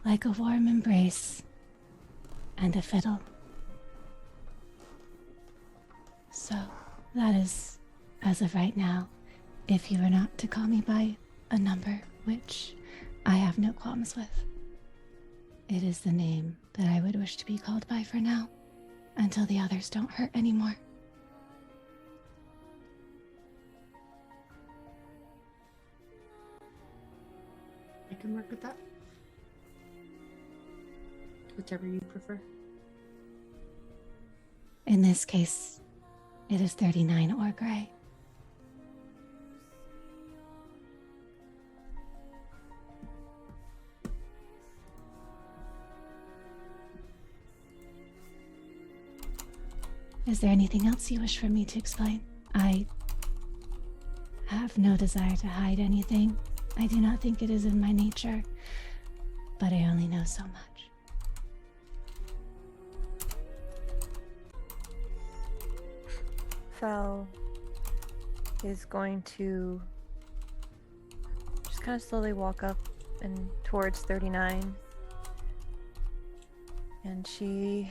Speaker 2: like a warm embrace and a fiddle. So, that is, as of right now, if you were not to call me by a number, which I have no qualms with. It is the name that I would wish to be called by for now, until the others don't hurt anymore.
Speaker 5: I can work with that. Whichever you prefer.
Speaker 2: In this case, it is 39 or Gray. Is there anything else you wish for me to explain? I have no desire to hide anything. I do not think it is in my nature, but I only know so much.
Speaker 7: Fel is going to just kind of slowly walk up and towards 39. And she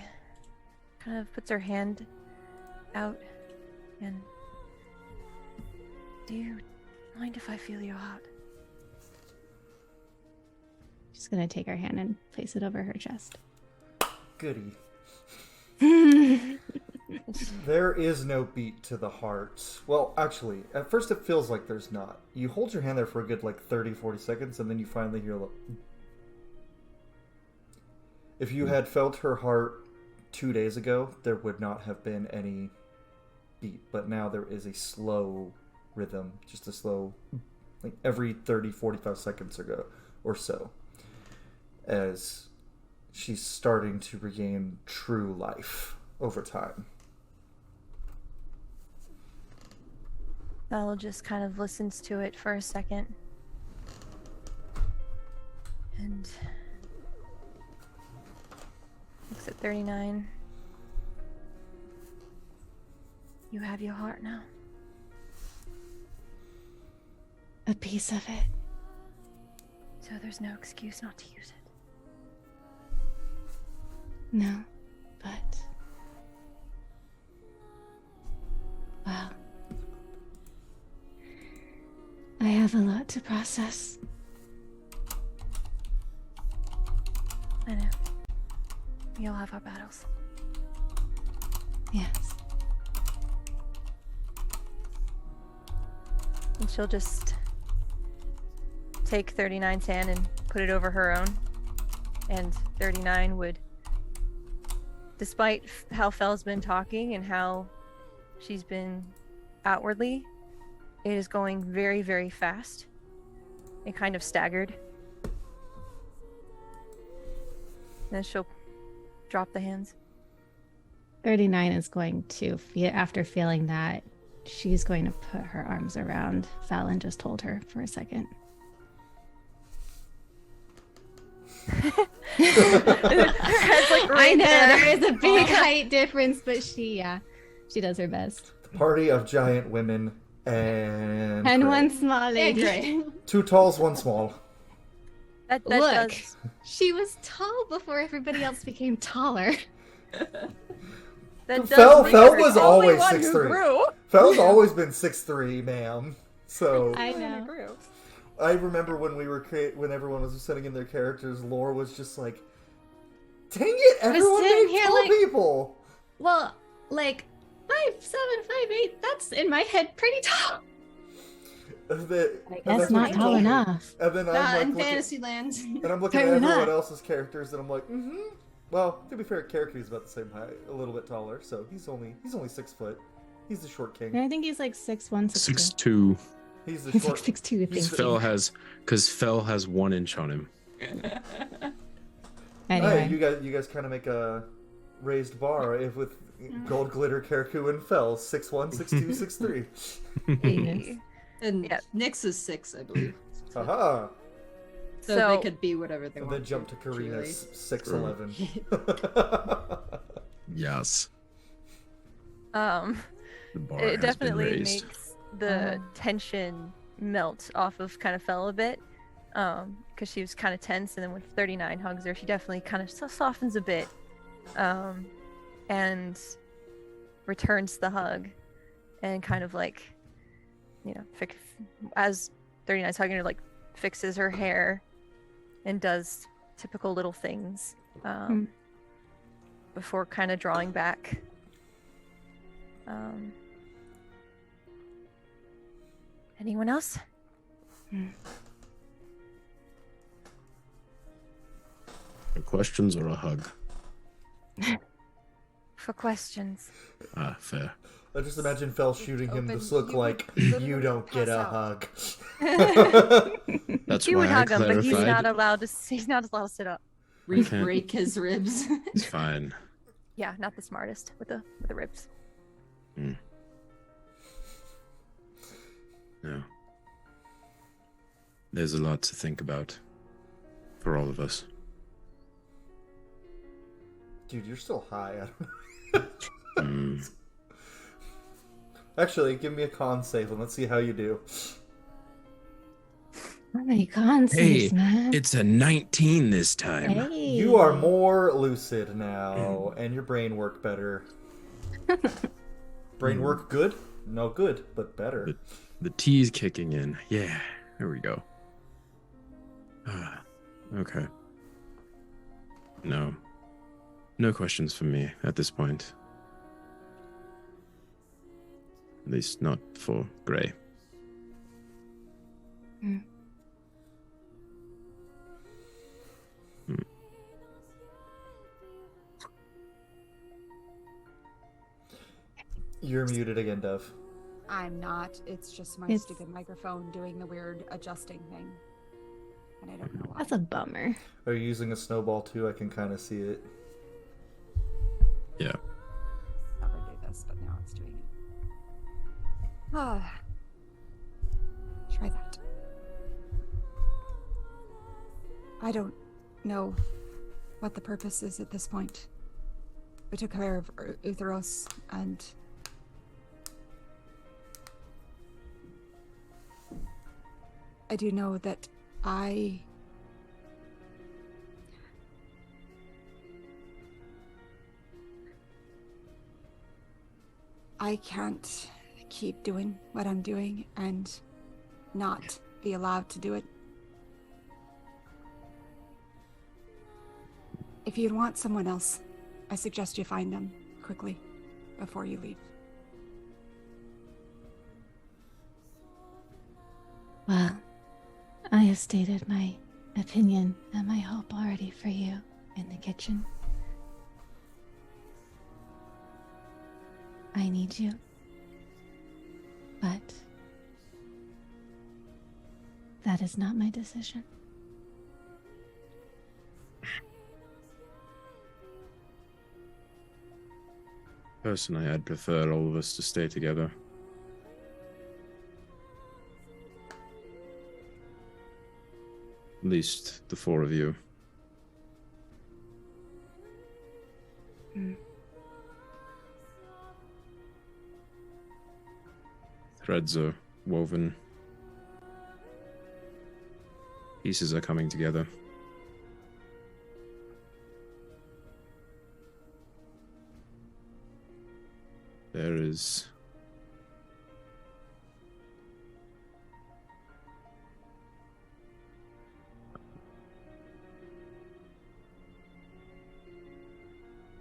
Speaker 7: kind of puts her hand out and, do you mind if I feel you out?
Speaker 2: She's gonna take her hand and place it over her chest.
Speaker 1: Goody. There is no beat to the heart. Well, actually, at first it feels like there's not. You hold your hand there for a good 30, 40 seconds, and then you finally hear If you had felt her heart 2 days ago, there would not have been any beat. But now there is a slow rhythm, just a slow, every 30, 45 seconds ago or so, as she's starting to regain true life over time.
Speaker 7: Fel just kind of listens to it for a second. And looks at 39. You have your heart now.
Speaker 2: A piece of it.
Speaker 7: So there's no excuse not to use it.
Speaker 2: No, but... Well... I have a lot to process.
Speaker 7: I know. We all have our battles.
Speaker 2: Yes.
Speaker 7: And she'll just take 39's hand and put it over her own. And 39 would, despite how Fel's been talking and how she's been outwardly, it is going very, very fast and kind of staggered. Then she'll drop the hands.
Speaker 2: 39 is going to, after feeling that, she's going to put her arms around Fel and just hold her for a second. I know, there is a big height difference, but she does her best.
Speaker 1: The party of giant women and
Speaker 2: And
Speaker 1: Gray.
Speaker 2: one small lady.
Speaker 1: 2 talls, 1 small.
Speaker 7: That
Speaker 2: Look,
Speaker 7: does.
Speaker 2: she was tall before everybody else became taller.
Speaker 7: That
Speaker 1: Fel
Speaker 7: does make her
Speaker 1: was
Speaker 7: the only
Speaker 1: always
Speaker 7: one who
Speaker 1: 6'3".
Speaker 7: grew.
Speaker 1: Fel's always been 6'3", ma'am. So
Speaker 2: I
Speaker 7: Only one who
Speaker 2: know.
Speaker 7: grew.
Speaker 1: I remember when when everyone was setting in their characters, Laura was just like, "Dang it, everyone
Speaker 2: sitting
Speaker 1: made
Speaker 2: here
Speaker 1: tall
Speaker 2: like-
Speaker 1: people."
Speaker 2: Well, 5'7", 5'8", that's in my head pretty tall. That's not tall enough.
Speaker 1: And then I'm
Speaker 5: Not
Speaker 1: like
Speaker 5: in
Speaker 1: looking,
Speaker 5: Fantasyland.
Speaker 1: and I'm looking at
Speaker 2: Fair
Speaker 1: everyone
Speaker 2: enough.
Speaker 1: else's characters, and I'm like, Well, to be fair, Karaku's about the same height, a little bit taller, so he's only 6 foot. He's the short king.
Speaker 2: And I think he's like 6'1",
Speaker 6: 6'2".
Speaker 1: He's the
Speaker 2: He's
Speaker 1: short.
Speaker 2: like 6'2",
Speaker 1: he's
Speaker 2: thank you.
Speaker 6: Because Fel has 1 inch on him.
Speaker 2: Anyway.
Speaker 1: Hey, you guys kind of make a raised bar if with gold glitter, Karaku, and Fel, 6'1", 6'2", 6'3".
Speaker 2: Yes.
Speaker 5: And
Speaker 3: Yep.
Speaker 5: Nyx is 6, I believe.
Speaker 1: Haha!
Speaker 5: So,
Speaker 3: So-
Speaker 5: they could be whatever they
Speaker 1: And
Speaker 5: want.
Speaker 1: then jump to
Speaker 5: truly.
Speaker 1: Karina's 6'11".
Speaker 6: Yes.
Speaker 3: Um,
Speaker 6: The bar
Speaker 3: it
Speaker 6: has been
Speaker 3: definitely
Speaker 6: raised.
Speaker 3: makes the tension melt off of kind of Fel a bit. Because she was kind of tense, and then when 39 hugs her, she definitely kind of softens a bit. And returns the hug, and kind of like, as 39's hugging her, like fixes her hair, and does typical little things, before kind of drawing back. Anyone else?
Speaker 6: Questions or a hug?
Speaker 3: For questions.
Speaker 6: Ah, fair.
Speaker 1: I just imagine Fel shooting him
Speaker 4: Open-
Speaker 1: this look
Speaker 4: you
Speaker 1: like,
Speaker 4: would literally
Speaker 1: you don't get
Speaker 4: pass
Speaker 1: a
Speaker 4: out.
Speaker 1: hug.
Speaker 6: That's
Speaker 3: He
Speaker 6: why
Speaker 3: would
Speaker 6: I
Speaker 3: hug him, but he's
Speaker 6: clarified.
Speaker 3: not allowed to. He's not allowed to sit up.
Speaker 5: Break his ribs.
Speaker 6: It's fine.
Speaker 3: Yeah, not the smartest with the ribs.
Speaker 6: No. There's a lot to think about for all of us.
Speaker 1: Dude, you're still high. I don't know.
Speaker 6: Mm.
Speaker 1: Actually, give me a con save and let's see how you do.
Speaker 2: How many con saves, man?
Speaker 6: It's a 19 this time.
Speaker 2: Hey.
Speaker 1: You are more lucid now, and your brain work better. Brain work good? No good, but better.
Speaker 6: The T's kicking in. Yeah, there we go. Okay. No. No questions from me at this point. At least not for Gray.
Speaker 1: You're muted again, Dev.
Speaker 4: I'm not. It's just my
Speaker 2: It's-
Speaker 4: stupid microphone doing the weird adjusting thing. And I don't know why.
Speaker 2: That's a bummer.
Speaker 1: Are you using a snowball too? I can kind of see it.
Speaker 6: Yeah.
Speaker 4: Never do this, but now it's doing it. Try that. I don't know what the purpose is at this point. We took care of Utheros, and I do know that I can't keep doing what I'm doing and not be allowed to do it. If you'd want someone else, I suggest you find them quickly before you leave.
Speaker 2: Well, I have stated my opinion and my hope already for you in the kitchen. I need you. But that is not my decision.
Speaker 6: Personally, I'd prefer all of us to stay together. At least the 4 of you. Threads are woven. Pieces are coming together. There is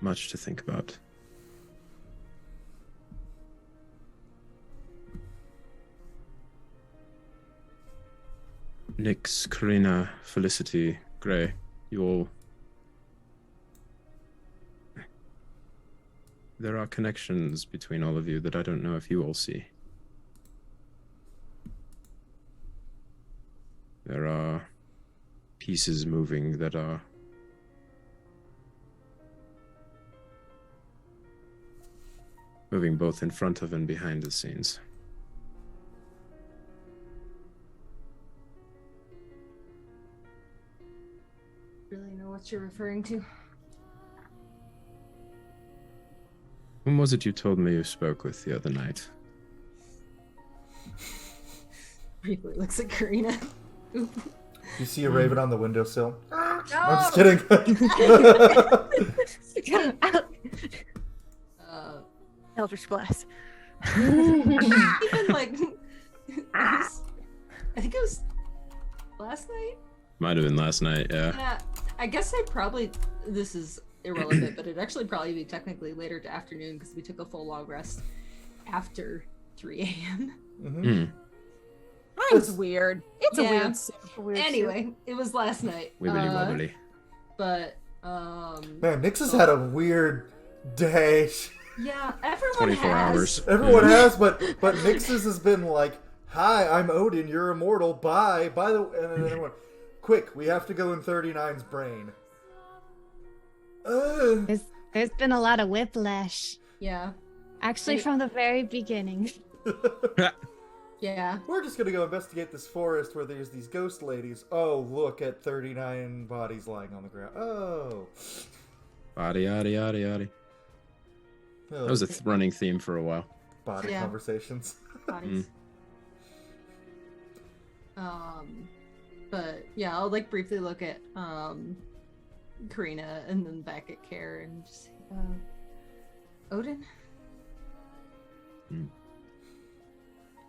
Speaker 6: much to think about. Nyx, Karina, Felicity, Gray, you all... There are connections between all of you that I don't know if you all see. There are pieces moving that are moving both in front of and behind the scenes.
Speaker 5: Really know what you're referring to?
Speaker 6: Whom was it you told me you spoke with the other night?
Speaker 5: Briefly looks at Karina.
Speaker 1: You see a raven on the windowsill?
Speaker 3: No!
Speaker 1: I'm just kidding.
Speaker 7: Eldritch Blast.
Speaker 5: Even like, I think it was last night.
Speaker 6: Might have been last night, yeah.
Speaker 5: Yeah, I guess I probably. This is irrelevant, but it'd actually probably be technically later to afternoon because we took a full long rest after 3 a.m.
Speaker 1: Mm-hmm.
Speaker 4: Mine's weird. It's
Speaker 5: Yeah.
Speaker 4: a weird soup.
Speaker 5: Anyway, it was last night.
Speaker 6: Wibbly wobbly.
Speaker 5: But
Speaker 1: Man, Nyx has had a weird day.
Speaker 5: yeah, everyone
Speaker 6: 24
Speaker 5: has.
Speaker 6: hours.
Speaker 1: Everyone has, but Nyx's has been like, "Hi, I'm Odin. You're immortal. Bye." By the way, and then everyone, quick, we have to go in 39's brain.
Speaker 2: There's been a lot of whiplash.
Speaker 5: Yeah,
Speaker 2: Actually, from the very beginning.
Speaker 5: yeah.
Speaker 1: We're just gonna go investigate this forest where there's these ghost ladies. Oh, look at 39 bodies lying on the ground. Oh.
Speaker 6: Yada yada yada yada.
Speaker 1: Oh,
Speaker 6: That was a running theme for a while.
Speaker 1: body
Speaker 5: Yeah.
Speaker 1: conversations.
Speaker 5: Bodies. But yeah, I'll like briefly look at Karina and then back at Care and just Odin.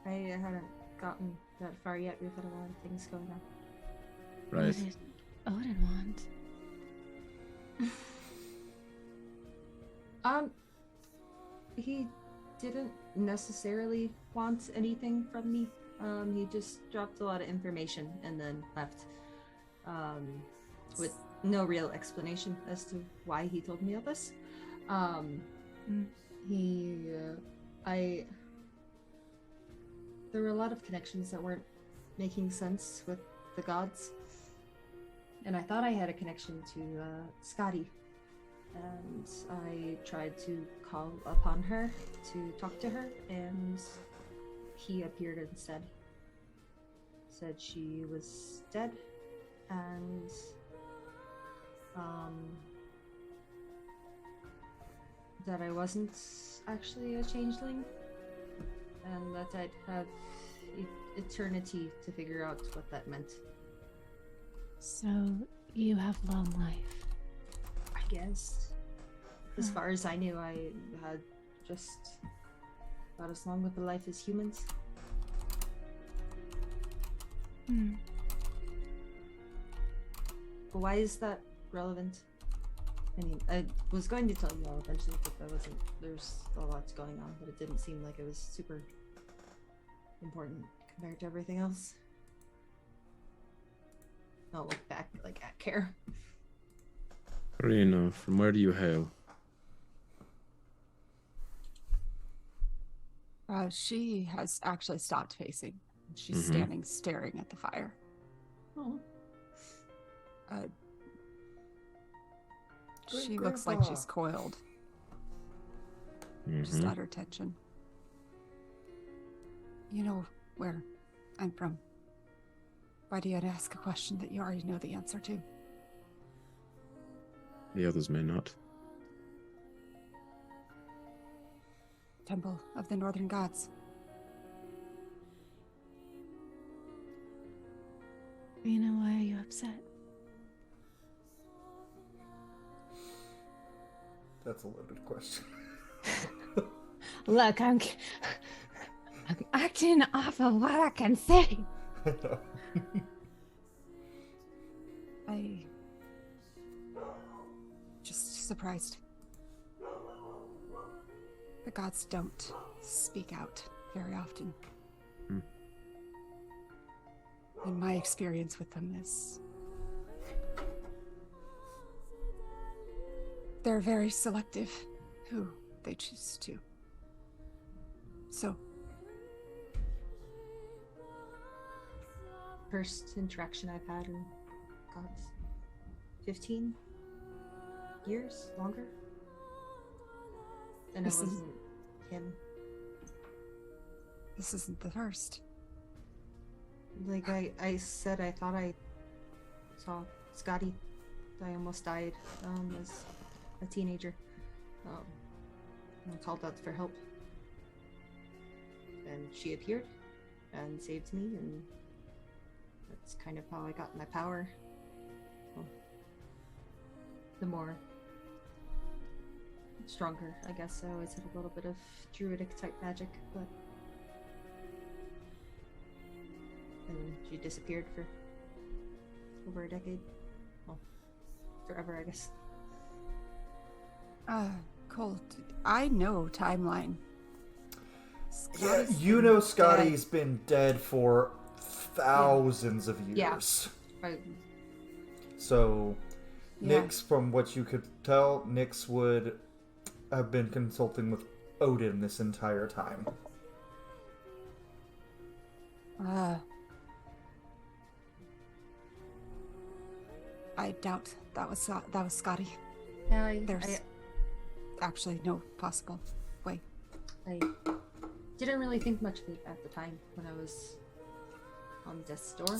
Speaker 5: I haven't gotten that far yet. We've had a lot of things going on.
Speaker 6: Right.
Speaker 2: What did Odin want?
Speaker 5: He didn't necessarily want anything from me. He just dropped a lot of information and then left. With no real explanation as to why he told me all this. There were a lot of connections that weren't making sense with the gods. And I thought I had a connection to Scotty. And I tried to call upon her to talk to her, and he appeared instead. Said she was dead, and that I wasn't actually a changeling, and that I'd have eternity to figure out what that meant.
Speaker 2: So you have long life.
Speaker 5: I guess. As far as I knew, I had just about as long of a life as humans. But why is that relevant? I mean, I was going to tell you all eventually, but there's a lot going on, but it didn't seem like it was super important compared to everything else. I'll look back, like, at Care.
Speaker 6: Karina, from where do you hail?
Speaker 4: She has actually stopped facing. She's standing staring at the fire.
Speaker 5: Oh.
Speaker 4: She looks like she's coiled. Just at her tension. You know where I'm from. Why do you ask a question that you already know the answer to?
Speaker 6: The others may not.
Speaker 4: Temple of the Northern Gods.
Speaker 2: Why are you upset?
Speaker 1: That's a loaded question.
Speaker 2: Look, I'm acting off of what I can say.
Speaker 4: I just surprised. The gods don't speak out very often. And my experience with them is they're very selective who they choose to. So,
Speaker 5: First interaction I've had in, God, 15 years? Longer? And it
Speaker 4: This is-
Speaker 5: wasn't him.
Speaker 4: this isn't the first.
Speaker 5: Like I said, I thought I saw Scotty. I almost died as a teenager. I called out for help. And she appeared and saved me, and that's kind of how I got my power. So, the more stronger, I guess. I always had a little bit of druidic type magic, but and she disappeared for over a decade. Well, forever, I guess.
Speaker 4: Colt, I know timeline.
Speaker 1: Yeah,
Speaker 4: Scotty's
Speaker 1: you
Speaker 4: been
Speaker 1: know
Speaker 4: dead.
Speaker 1: Scotty's been dead for thousands of
Speaker 5: Yeah.
Speaker 1: years.
Speaker 5: I,
Speaker 1: So,
Speaker 4: Yeah.
Speaker 1: Nyx, from what you could tell, Nyx would have been consulting with Odin this entire time.
Speaker 4: I doubt that was Scotty.
Speaker 5: yeah,
Speaker 4: There's actually no possible way.
Speaker 5: I didn't really think much of it at the time when I was on death's door,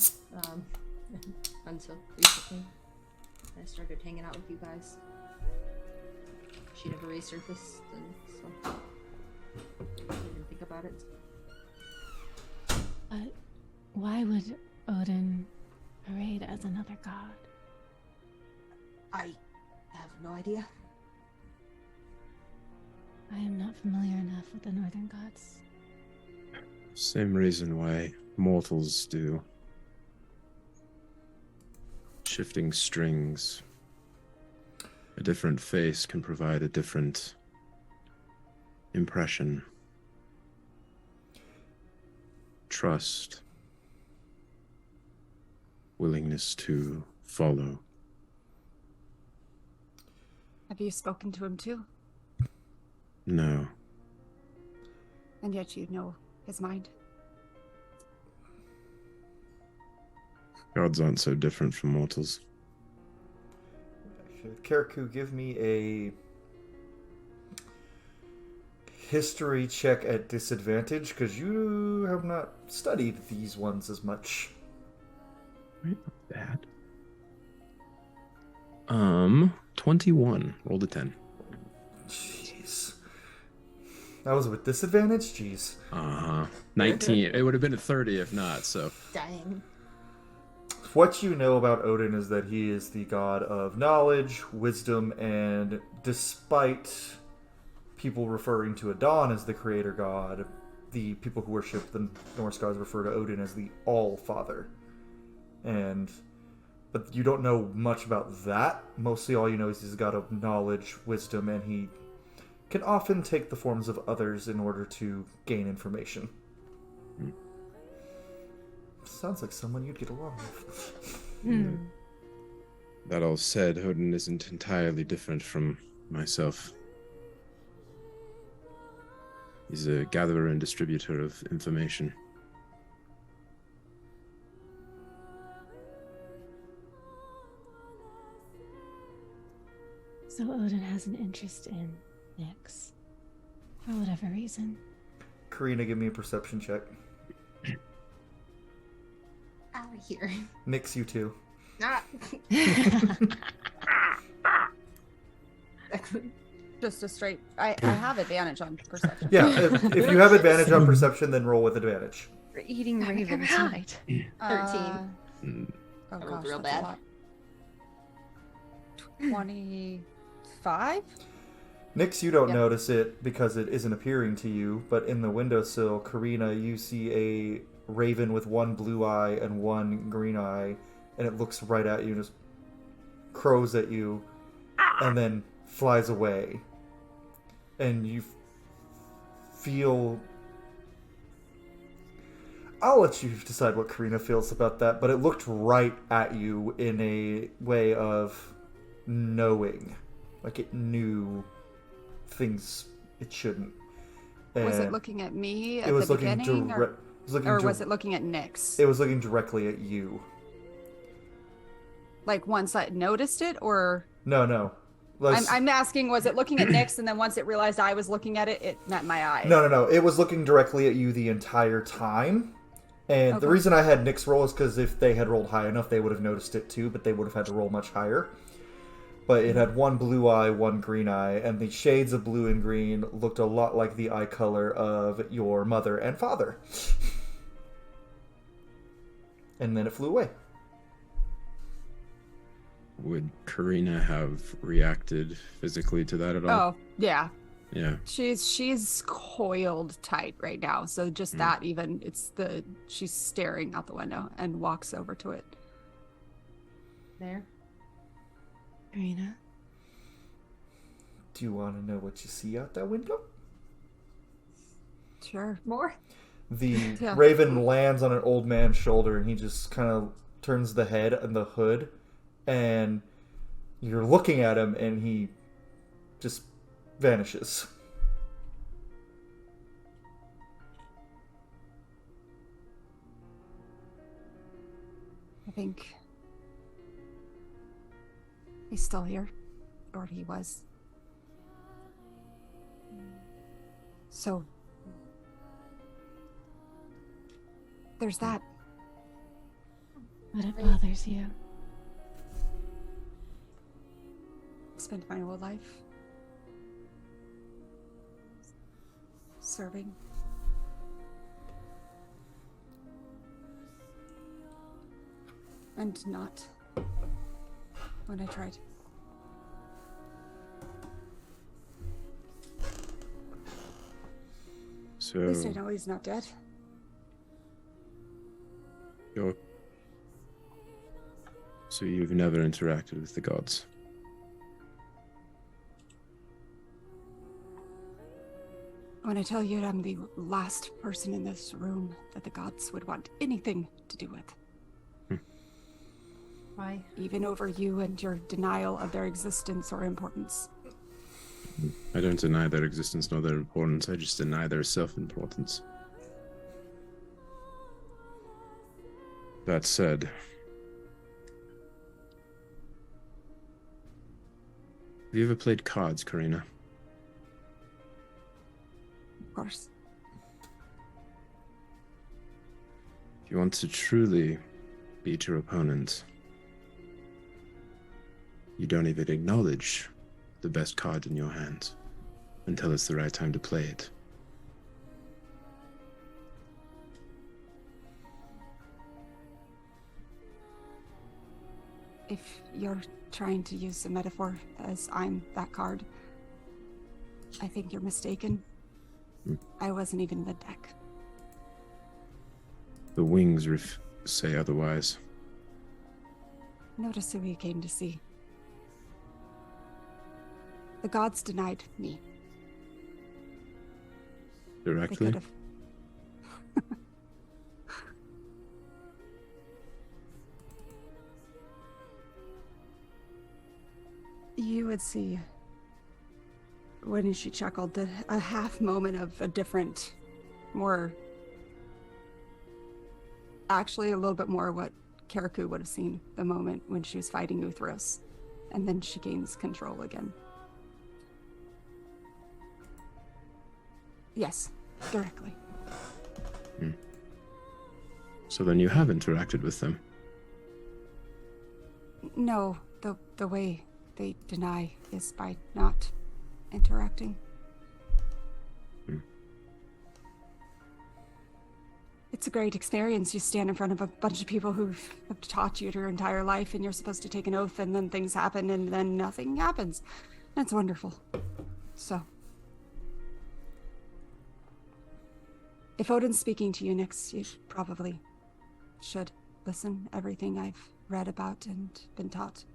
Speaker 5: until recently. I started hanging out with you guys. She never resurfaced, and so I didn't think about it.
Speaker 2: Why would Odin parade as another god?
Speaker 5: I have no idea.
Speaker 2: I am not familiar enough with the northern gods.
Speaker 6: Same reason why mortals do. Shifting strings. A different face can provide a different impression. Trust. Willingness to follow.
Speaker 4: Have you spoken to him too?
Speaker 6: No.
Speaker 4: And yet you know his mind.
Speaker 6: Gods aren't so different from mortals.
Speaker 1: Karaku, give me a history check at disadvantage, because you have not studied these ones as much.
Speaker 6: Not bad. 21. Rolled a 10.
Speaker 1: Jeez. That was with disadvantage? Jeez.
Speaker 6: 19. It would have been a 30 if not, so.
Speaker 5: Dang.
Speaker 1: What you know about Odin is that he is the god of knowledge, wisdom, and despite people referring to Adon as the creator god, the people who worship the Norse gods refer to Odin as the All-Father. But you don't know much about that. Mostly all you know is he's a god of knowledge, wisdom, and he can often take the forms of others in order to gain information. Sounds like someone you'd get along with.
Speaker 6: That all said, Odin isn't entirely different from myself. He's a gatherer and distributor of information.
Speaker 2: So Odin has an interest in Nyx. For whatever reason.
Speaker 1: Karina, give me a perception check.
Speaker 5: Out of here.
Speaker 1: Nyx, you too.
Speaker 5: Ah.
Speaker 4: Just a straight. I have advantage on perception.
Speaker 1: Yeah, if you have advantage on perception, then roll with advantage.
Speaker 7: For eating ravens.
Speaker 2: Right.
Speaker 5: 13.
Speaker 4: Oh
Speaker 5: I rolled
Speaker 4: gosh,
Speaker 5: real
Speaker 4: that's a
Speaker 5: bad.
Speaker 4: lot. 25?
Speaker 1: Nyx, you don't
Speaker 4: Yep.
Speaker 1: notice it because it isn't appearing to you, but in the windowsill, Karina, you see a raven with one blue eye and one green eye, and it looks right at you and just crows at you, and then flies away. And you feel... I'll let you decide what Karina feels about that, but it looked right at you in a way of knowing. Like it knew things it shouldn't.
Speaker 4: Was it
Speaker 1: And
Speaker 4: looking at me at
Speaker 1: it was
Speaker 4: the
Speaker 1: looking
Speaker 4: beginning, or was it looking at Nyx?
Speaker 1: It was looking directly at you.
Speaker 4: Like once I noticed it, or
Speaker 1: No.
Speaker 4: I'm asking, was it looking at Nyx, and then once it realized I was looking at it, it met my eye?
Speaker 1: No. It was looking directly at you the entire time. And the
Speaker 4: Okay.
Speaker 1: reason I had Nyx roll is because if they had rolled high enough, they would have noticed it too, but they would have had to roll much higher. But it had one blue eye, one green eye, and the shades of blue and green looked a lot like the eye color of your mother and father. And then it flew away.
Speaker 6: Would Karina have reacted physically to that at all?
Speaker 4: Oh, yeah.
Speaker 6: Yeah.
Speaker 4: She's coiled tight right now. So just that, even she's staring out the window and walks over to it.
Speaker 5: There.
Speaker 2: Karina.
Speaker 1: Do you want to know what you see out that window?
Speaker 4: Sure.
Speaker 5: More?
Speaker 1: The
Speaker 4: Yeah.
Speaker 1: raven lands on an old man's shoulder, and he just kind of turns the head and the hood, and you're looking at him, and he just vanishes.
Speaker 4: I think he's still here, or he was. So there's that.
Speaker 2: But it bothers you.
Speaker 4: Spent my whole life serving. And not when I tried.
Speaker 6: So
Speaker 4: At least I know he's not dead.
Speaker 6: So you've never interacted with the gods?
Speaker 4: When I tell you I'm the last person in this room that the gods would want anything to do with.
Speaker 5: Why?
Speaker 4: Even over you and your denial of their existence or importance.
Speaker 6: I don't deny their existence nor their importance. I just deny their self-importance. That said, have you ever played cards, Karina?
Speaker 4: Of course.
Speaker 6: If you want to truly beat your opponent, you don't even acknowledge the best card in your hand until it's the right time to play it.
Speaker 4: If you're trying to use a metaphor as I'm that card, I think you're mistaken. I wasn't even the deck.
Speaker 6: The wings say otherwise.
Speaker 4: Notice who you came to see. The gods denied me. They
Speaker 6: Directly?
Speaker 4: could have. You would see, when she chuckled, a half moment of a different, more, actually a little bit more what Karaku would have seen the moment when she was fighting Uthros. And then she gains control again. Yes, directly.
Speaker 6: So then you have interacted with them.
Speaker 4: No, the way they deny is by not interacting. It's a great experience. You stand in front of a bunch of people who have taught you your entire life, and you're supposed to take an oath, and then things happen, and then nothing happens. That's wonderful. So, if Odin's speaking to you next, you probably should listen. Everything I've read about and been taught.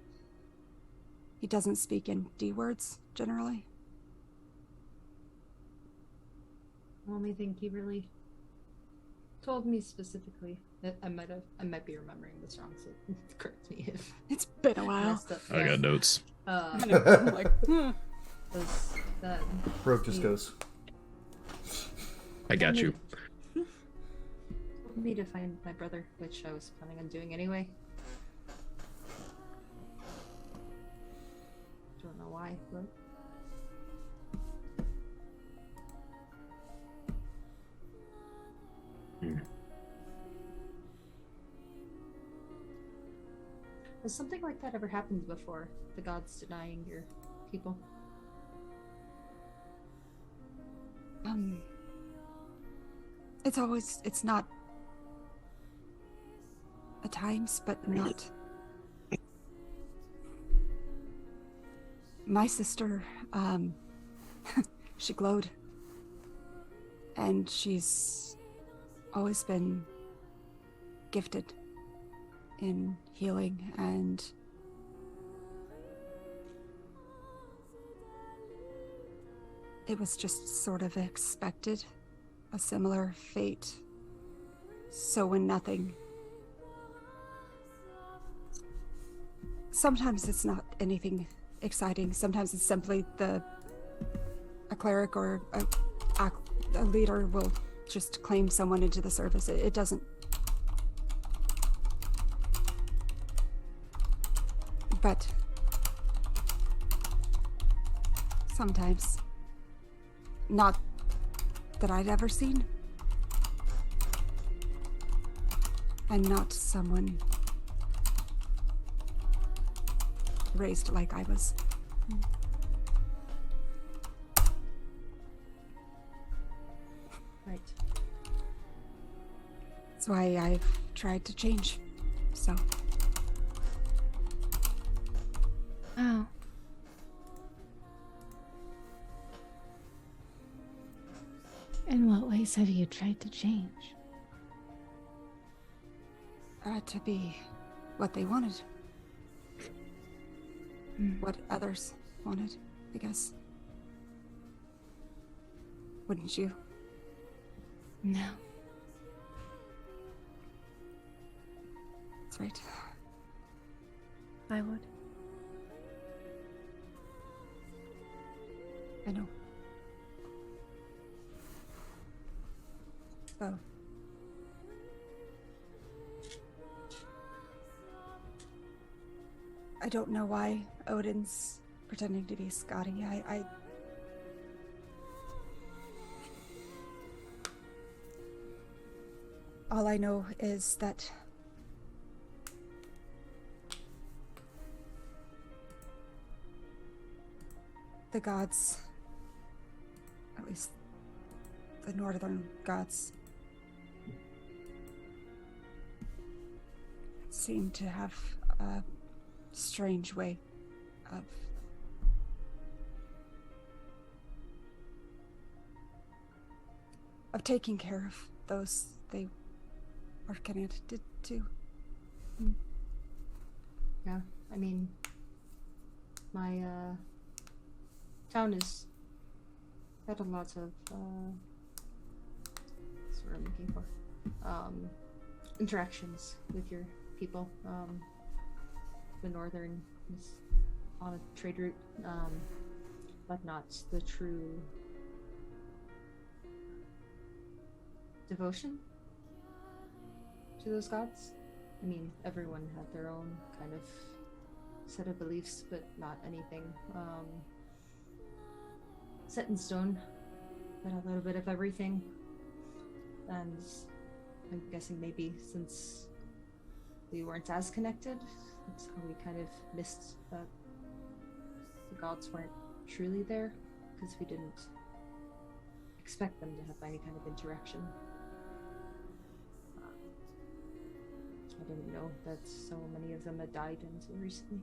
Speaker 4: He doesn't speak in D words, generally.
Speaker 5: I only think he really told me specifically that I might be remembering this wrong, so correct me if
Speaker 4: It's been a while.
Speaker 5: messed up.
Speaker 6: I got notes.
Speaker 4: I know, I'm like,
Speaker 5: Was that
Speaker 1: Rogue just goes.
Speaker 6: I got you.
Speaker 5: told me to find my brother, which I was planning on doing anyway. Don't know why, but has something like that ever happened before? The gods denying your people?
Speaker 4: it's not at times, but not. My sister, she glowed. And she's always been gifted in healing, and it was just sort of expected, a similar fate. So when nothing... Sometimes it's not anything exciting. Sometimes it's simply a cleric or a leader will just claim someone into the service. It doesn't... But sometimes, not that I'd ever seen, and not someone raised like I was.
Speaker 5: right.
Speaker 4: That's why I've tried to change, so...
Speaker 2: Wow. In what ways have you tried to change?
Speaker 4: To be what they wanted. What others wanted, I guess. Wouldn't you?
Speaker 2: No.
Speaker 4: That's right.
Speaker 7: I would.
Speaker 4: I know. So... I don't know why Odin's pretending to be Scotty. All I know is that the gods, at least the northern gods, seem to have a strange way of taking care of those they are connected to.
Speaker 5: Yeah, I mean, my town is got a lot of that's what I'm looking for. Interactions with your people. The northern is on a trade route, but not the true devotion to those gods. I mean, everyone had their own kind of set of beliefs, but not anything set in stone, but a little bit of everything. And I'm guessing maybe since we weren't as connected, that's how we kind of missed that the gods weren't truly there, because we didn't expect them to have any kind of interaction. I didn't know that so many of them had died until recently.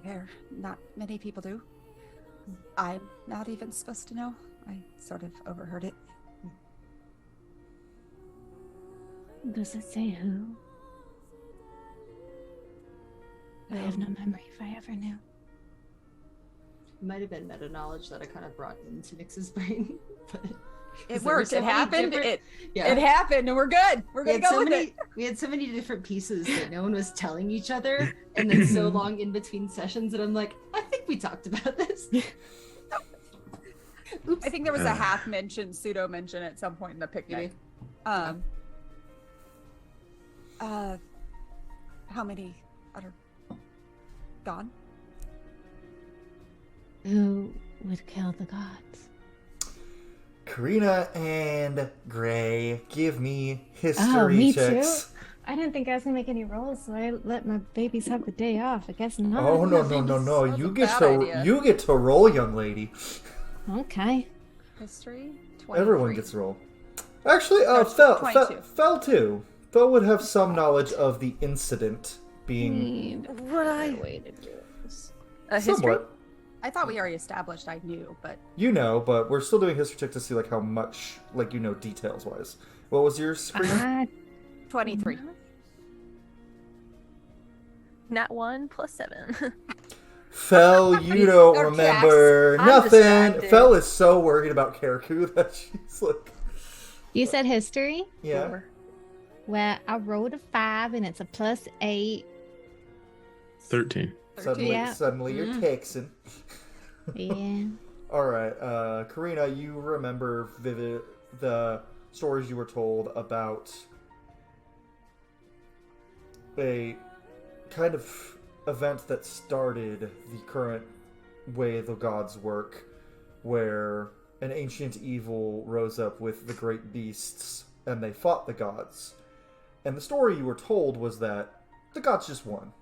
Speaker 4: Fair. Not many people do. I'm not even supposed to know. I sort of overheard it.
Speaker 2: Does it say who? I have no memory if I ever knew.
Speaker 5: It might have been meta knowledge that I kind of brought into Nyx's brain, but
Speaker 4: It
Speaker 5: There were
Speaker 4: worked.
Speaker 5: so
Speaker 4: It
Speaker 5: many
Speaker 4: happened.
Speaker 5: different-
Speaker 4: It happened, and we're good. We're
Speaker 5: We
Speaker 4: gonna
Speaker 5: had,
Speaker 4: go
Speaker 5: so
Speaker 4: with
Speaker 5: many,
Speaker 4: it.
Speaker 5: we had so many different pieces that no one was telling each other, and then so long in between sessions that I'm like, I think we talked about this. Oops.
Speaker 4: I think there was a half mention, pseudo mention at some point in the picnic.
Speaker 5: Maybe.
Speaker 4: How many are gone?
Speaker 2: Who would kill the gods?
Speaker 1: Karina and Gray, give me history
Speaker 2: Oh, me
Speaker 1: checks.
Speaker 2: too. I didn't think I was gonna make any rolls, so I let my babies have the day off. I guess not.
Speaker 1: Oh no.
Speaker 4: That's
Speaker 1: You
Speaker 4: a
Speaker 1: get
Speaker 4: bad
Speaker 1: to
Speaker 4: idea.
Speaker 1: you get to roll, young lady.
Speaker 2: Okay.
Speaker 4: History? 23.
Speaker 1: Everyone gets to roll. Actually,
Speaker 4: That's
Speaker 1: Fel
Speaker 4: 22.
Speaker 1: Fel too. Fel would have some knowledge of the incident being
Speaker 3: Would I?
Speaker 2: Way to do this.
Speaker 3: History?
Speaker 1: somewhat.
Speaker 4: I thought we already established I knew, but
Speaker 1: You know, but we're still doing history check to see like how much like you know details wise. What was yours, Karina?
Speaker 4: 23.
Speaker 3: Nat 1 plus 7.
Speaker 1: Fel, you don't
Speaker 4: Or
Speaker 1: remember
Speaker 3: I'm
Speaker 1: nothing.
Speaker 3: distracted.
Speaker 1: Fel is so worried about Karaku that she's like,
Speaker 2: You said history?
Speaker 1: yeah.
Speaker 2: Well, I rolled a 5 and it's a +8.
Speaker 6: 13.
Speaker 1: Suddenly,
Speaker 2: Yeah.
Speaker 1: suddenly you're Texan.
Speaker 2: Yeah.
Speaker 1: All right, Karina, you remember vivid the stories you were told about a kind of event that started the current way the gods work, where an ancient evil rose up with the great beasts and they fought the gods. And the story you were told was that the gods just won.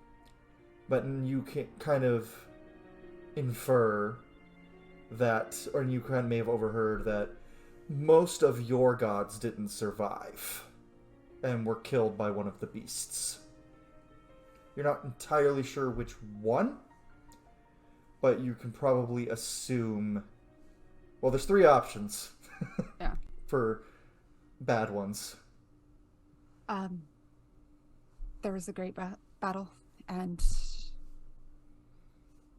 Speaker 1: But you can kind of infer that, or you kind of may have overheard that most of your gods didn't survive and were killed by one of the beasts. You're not entirely sure which one, but you can probably assume. Well, there's 3 options.
Speaker 4: Yeah.
Speaker 1: For bad ones.
Speaker 4: There was a great battle, and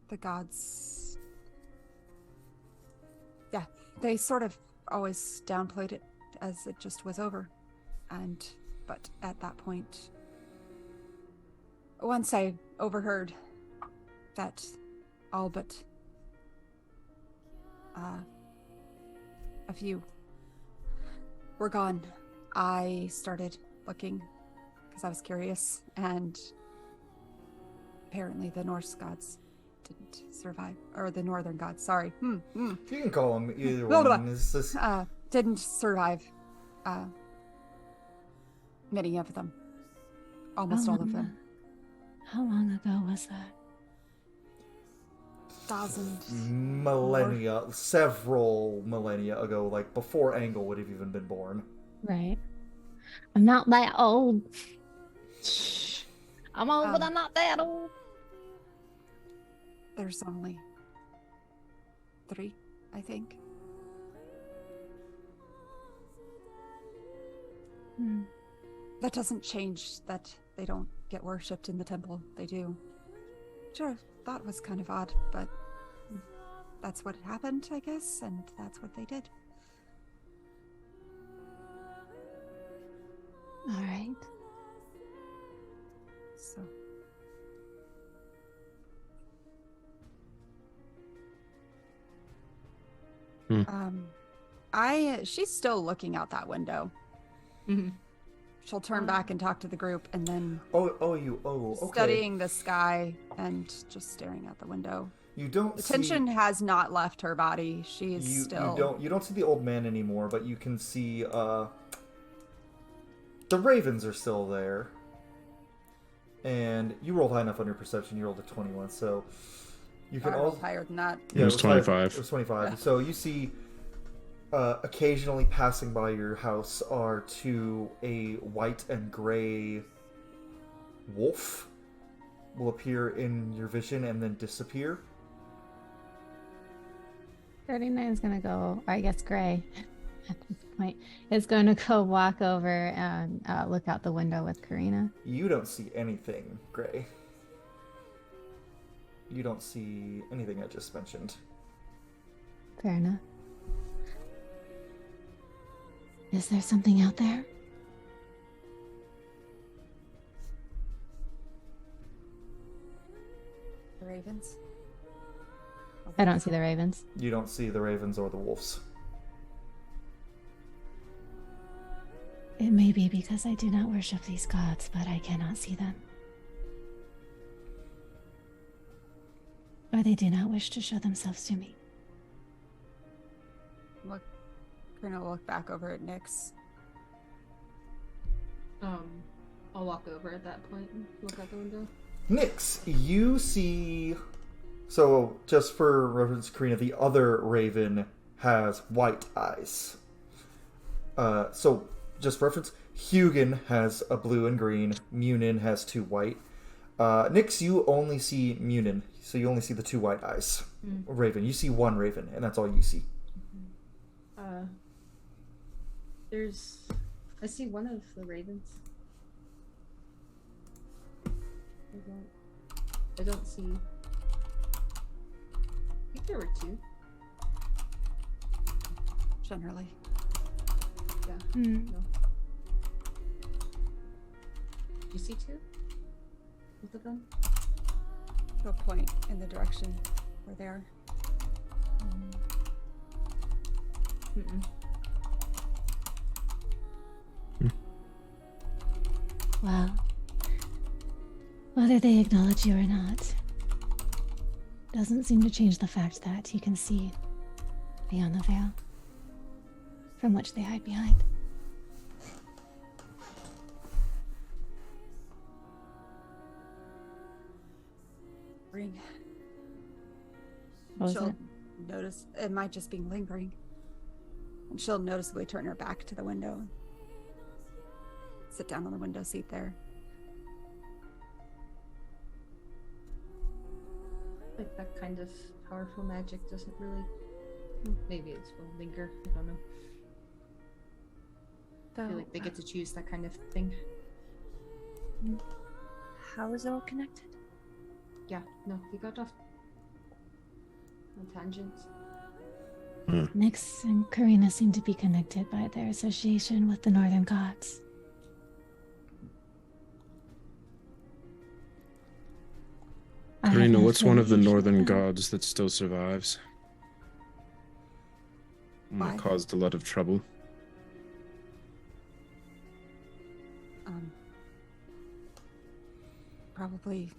Speaker 4: the gods, yeah, they sort of always downplayed it as it just was over. But at that point, once I overheard that all but a few were gone, I started looking because I was curious, and apparently the Norse gods didn't survive, or the northern gods, sorry.
Speaker 1: You can call them either
Speaker 4: Blah, blah.
Speaker 1: one. It's just,
Speaker 4: Didn't survive. Many of them. Almost all of them.
Speaker 2: How long ago was that?
Speaker 4: Thousands.
Speaker 1: millennia, several millennia ago, like before Angle would have even been born.
Speaker 2: Right. I'm not that old. I'm old, but I'm not that old.
Speaker 4: There's only 3, I think. That doesn't change that they don't get worshipped in the temple. They do. Sure, that was kind of odd, but that's what happened, I guess, and that's what they did.
Speaker 2: All right.
Speaker 4: So. She's still looking out that window.
Speaker 5: Mm-hmm.
Speaker 4: She'll turn back and talk to the group, and then
Speaker 1: Okay.
Speaker 4: studying the sky and just staring out the window.
Speaker 1: You don't
Speaker 4: The
Speaker 1: see,
Speaker 4: tension has not left her body. She's still.
Speaker 1: you don't see the old man anymore, but you can see the ravens are still there. And you rolled high enough on your perception. You rolled a 21, so you can
Speaker 4: I
Speaker 1: also
Speaker 4: rolled higher than that.
Speaker 6: It was 25.
Speaker 1: It was 25.
Speaker 4: Yeah.
Speaker 1: So you see, occasionally passing by your house are a white and gray wolf will appear in your vision and then disappear.
Speaker 2: 39 is gonna go, or I guess Gray at this point is going to go walk over and look out the window with Karina.
Speaker 1: You don't see anything, Gray. You don't see anything I just mentioned.
Speaker 2: Fair enough. Is there something out there?
Speaker 4: The ravens?
Speaker 2: I don't see the ravens.
Speaker 1: You don't see the ravens or the wolves.
Speaker 2: It may be because I do not worship these gods, but I cannot see them. Or they do not wish to show themselves to me.
Speaker 4: Look, Karina will look back over at Nyx.
Speaker 5: I'll walk over at that point and look out the window.
Speaker 1: Nyx, you see... So, just for reference, Karina, the other raven has white eyes. So, just for reference, Hugin has a blue and green. Munin has 2 white. Nyx, you only see Munin, so you only see the 2 white eyes. Raven, you see 1 raven, and that's all you see.
Speaker 5: I see one of the ravens. I don't see. I think there were 2.
Speaker 4: Generally.
Speaker 5: Yeah.
Speaker 2: Hmm.
Speaker 5: No. Do you see 2? Both of them?
Speaker 4: She'll point in the direction where they are.
Speaker 5: Mm-mm.
Speaker 2: Well, whether they acknowledge you or not, doesn't seem to change the fact that you can see beyond the veil from which they hide behind.
Speaker 4: Ring.
Speaker 2: What was
Speaker 4: She'll
Speaker 2: it?
Speaker 4: notice it might just be lingering. And she'll noticeably turn her back to the window. Sit down on the window seat there.
Speaker 5: Like that kind of powerful magic doesn't really. Maybe it's will linger. I don't know. I feel like they get to choose that kind of thing.
Speaker 7: How is it all connected?
Speaker 5: Yeah, no, we got off on tangents.
Speaker 2: Nyx and Karina seem to be connected by their association with the northern gods. I have
Speaker 6: Karina,
Speaker 2: no
Speaker 6: what's one of the
Speaker 2: affiliation
Speaker 6: northern
Speaker 2: with them.
Speaker 6: gods that still survives? One that
Speaker 4: Why?
Speaker 6: caused a lot of trouble.
Speaker 4: Probably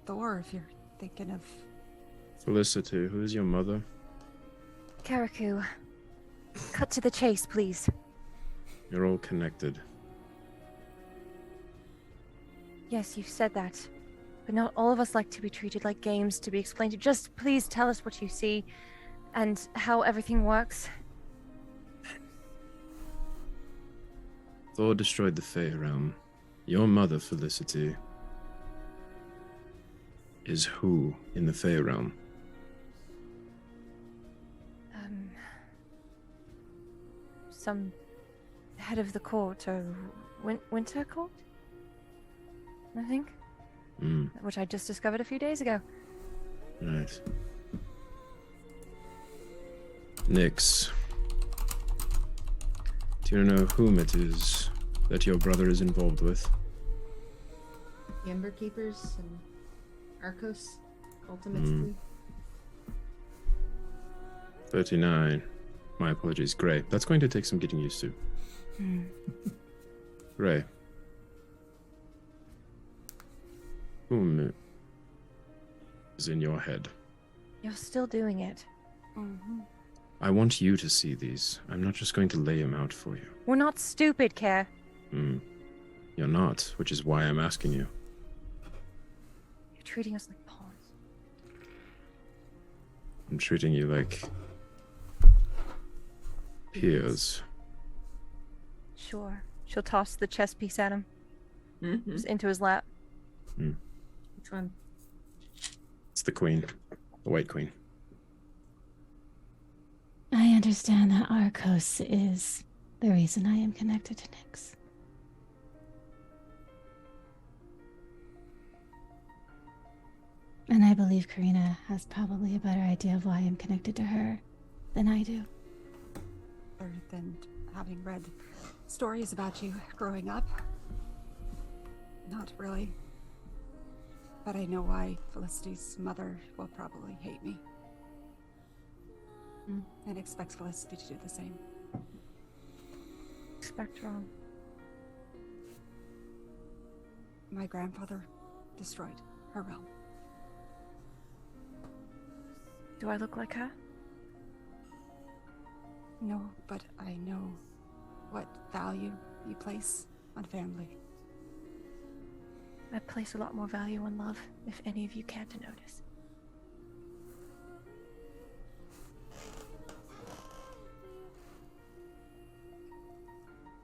Speaker 4: Thor if you're thinking of.
Speaker 6: Felicity, who is your mother?
Speaker 7: Karaku, cut to the chase, please.
Speaker 6: You're all connected.
Speaker 7: Yes, you've said that. But not all of us like to be treated like games to be explained to. Just please tell us what you see and how everything works.
Speaker 6: Thor destroyed the Fey realm. Your mother, Felicity, is who in the Fey realm?
Speaker 7: Some head of the court or winter court? I think. Which I just discovered a few days ago.
Speaker 6: Right. Nyx, do you know whom it is that your brother is involved with?
Speaker 5: The Ember Keepers and Arcos, ultimately.
Speaker 6: 39. My apologies. Gray. That's going to take some getting used to. Gray. Whom is in your head?
Speaker 7: You're still doing it.
Speaker 6: I want you to see these. I'm not just going to lay them out for you.
Speaker 7: We're not stupid, Care.
Speaker 6: You're not, which is why I'm asking you.
Speaker 7: You're treating us like pawns.
Speaker 6: I'm treating you like peers.
Speaker 7: Sure. She'll toss the chess piece at him. Just into his lap.
Speaker 5: Which one?
Speaker 6: It's the queen. The White Queen.
Speaker 2: I understand that Arcos is the reason I am connected to Nyx. And I believe Karina has probably a better idea of why I'm connected to her than I do.
Speaker 4: Or then having read stories about you growing up. Not really. But I know why Felicity's mother will probably hate me. And expects Felicity to do the same.
Speaker 7: Expect wrong.
Speaker 4: My grandfather destroyed her realm.
Speaker 7: Do I look like her?
Speaker 4: No, but I know what value you place on family.
Speaker 7: I place a lot more value on love, if any of you care to notice.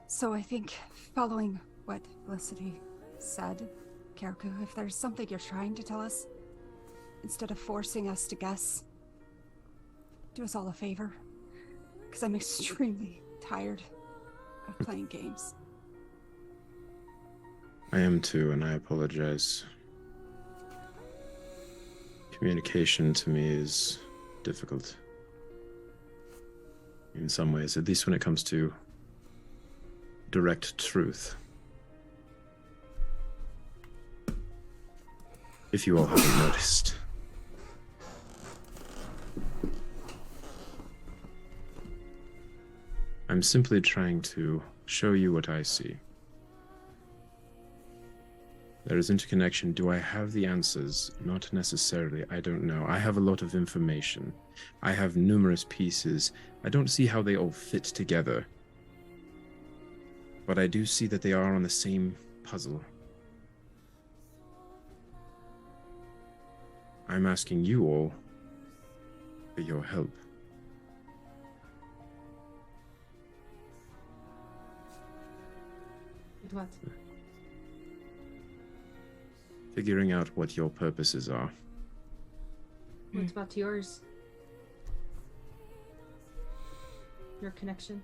Speaker 4: So I think, following what Felicity said, Karaku, if there's something you're trying to tell us, instead of forcing us to guess, do us all a favor. Because I'm extremely tired of playing games.
Speaker 6: I am too, and I apologize. Communication to me is difficult. In some ways, at least when it comes to direct truth. If you all haven't noticed. I'm simply trying to show you what I see. There is interconnection. Do I have the answers? Not necessarily. I don't know. I have a lot of information. I have numerous pieces. I don't see how they all fit together. But I do see that they are on the same puzzle. I'm asking you all for your help.
Speaker 5: With what?
Speaker 6: Figuring out what your purposes are.
Speaker 5: What about yours? Your connection?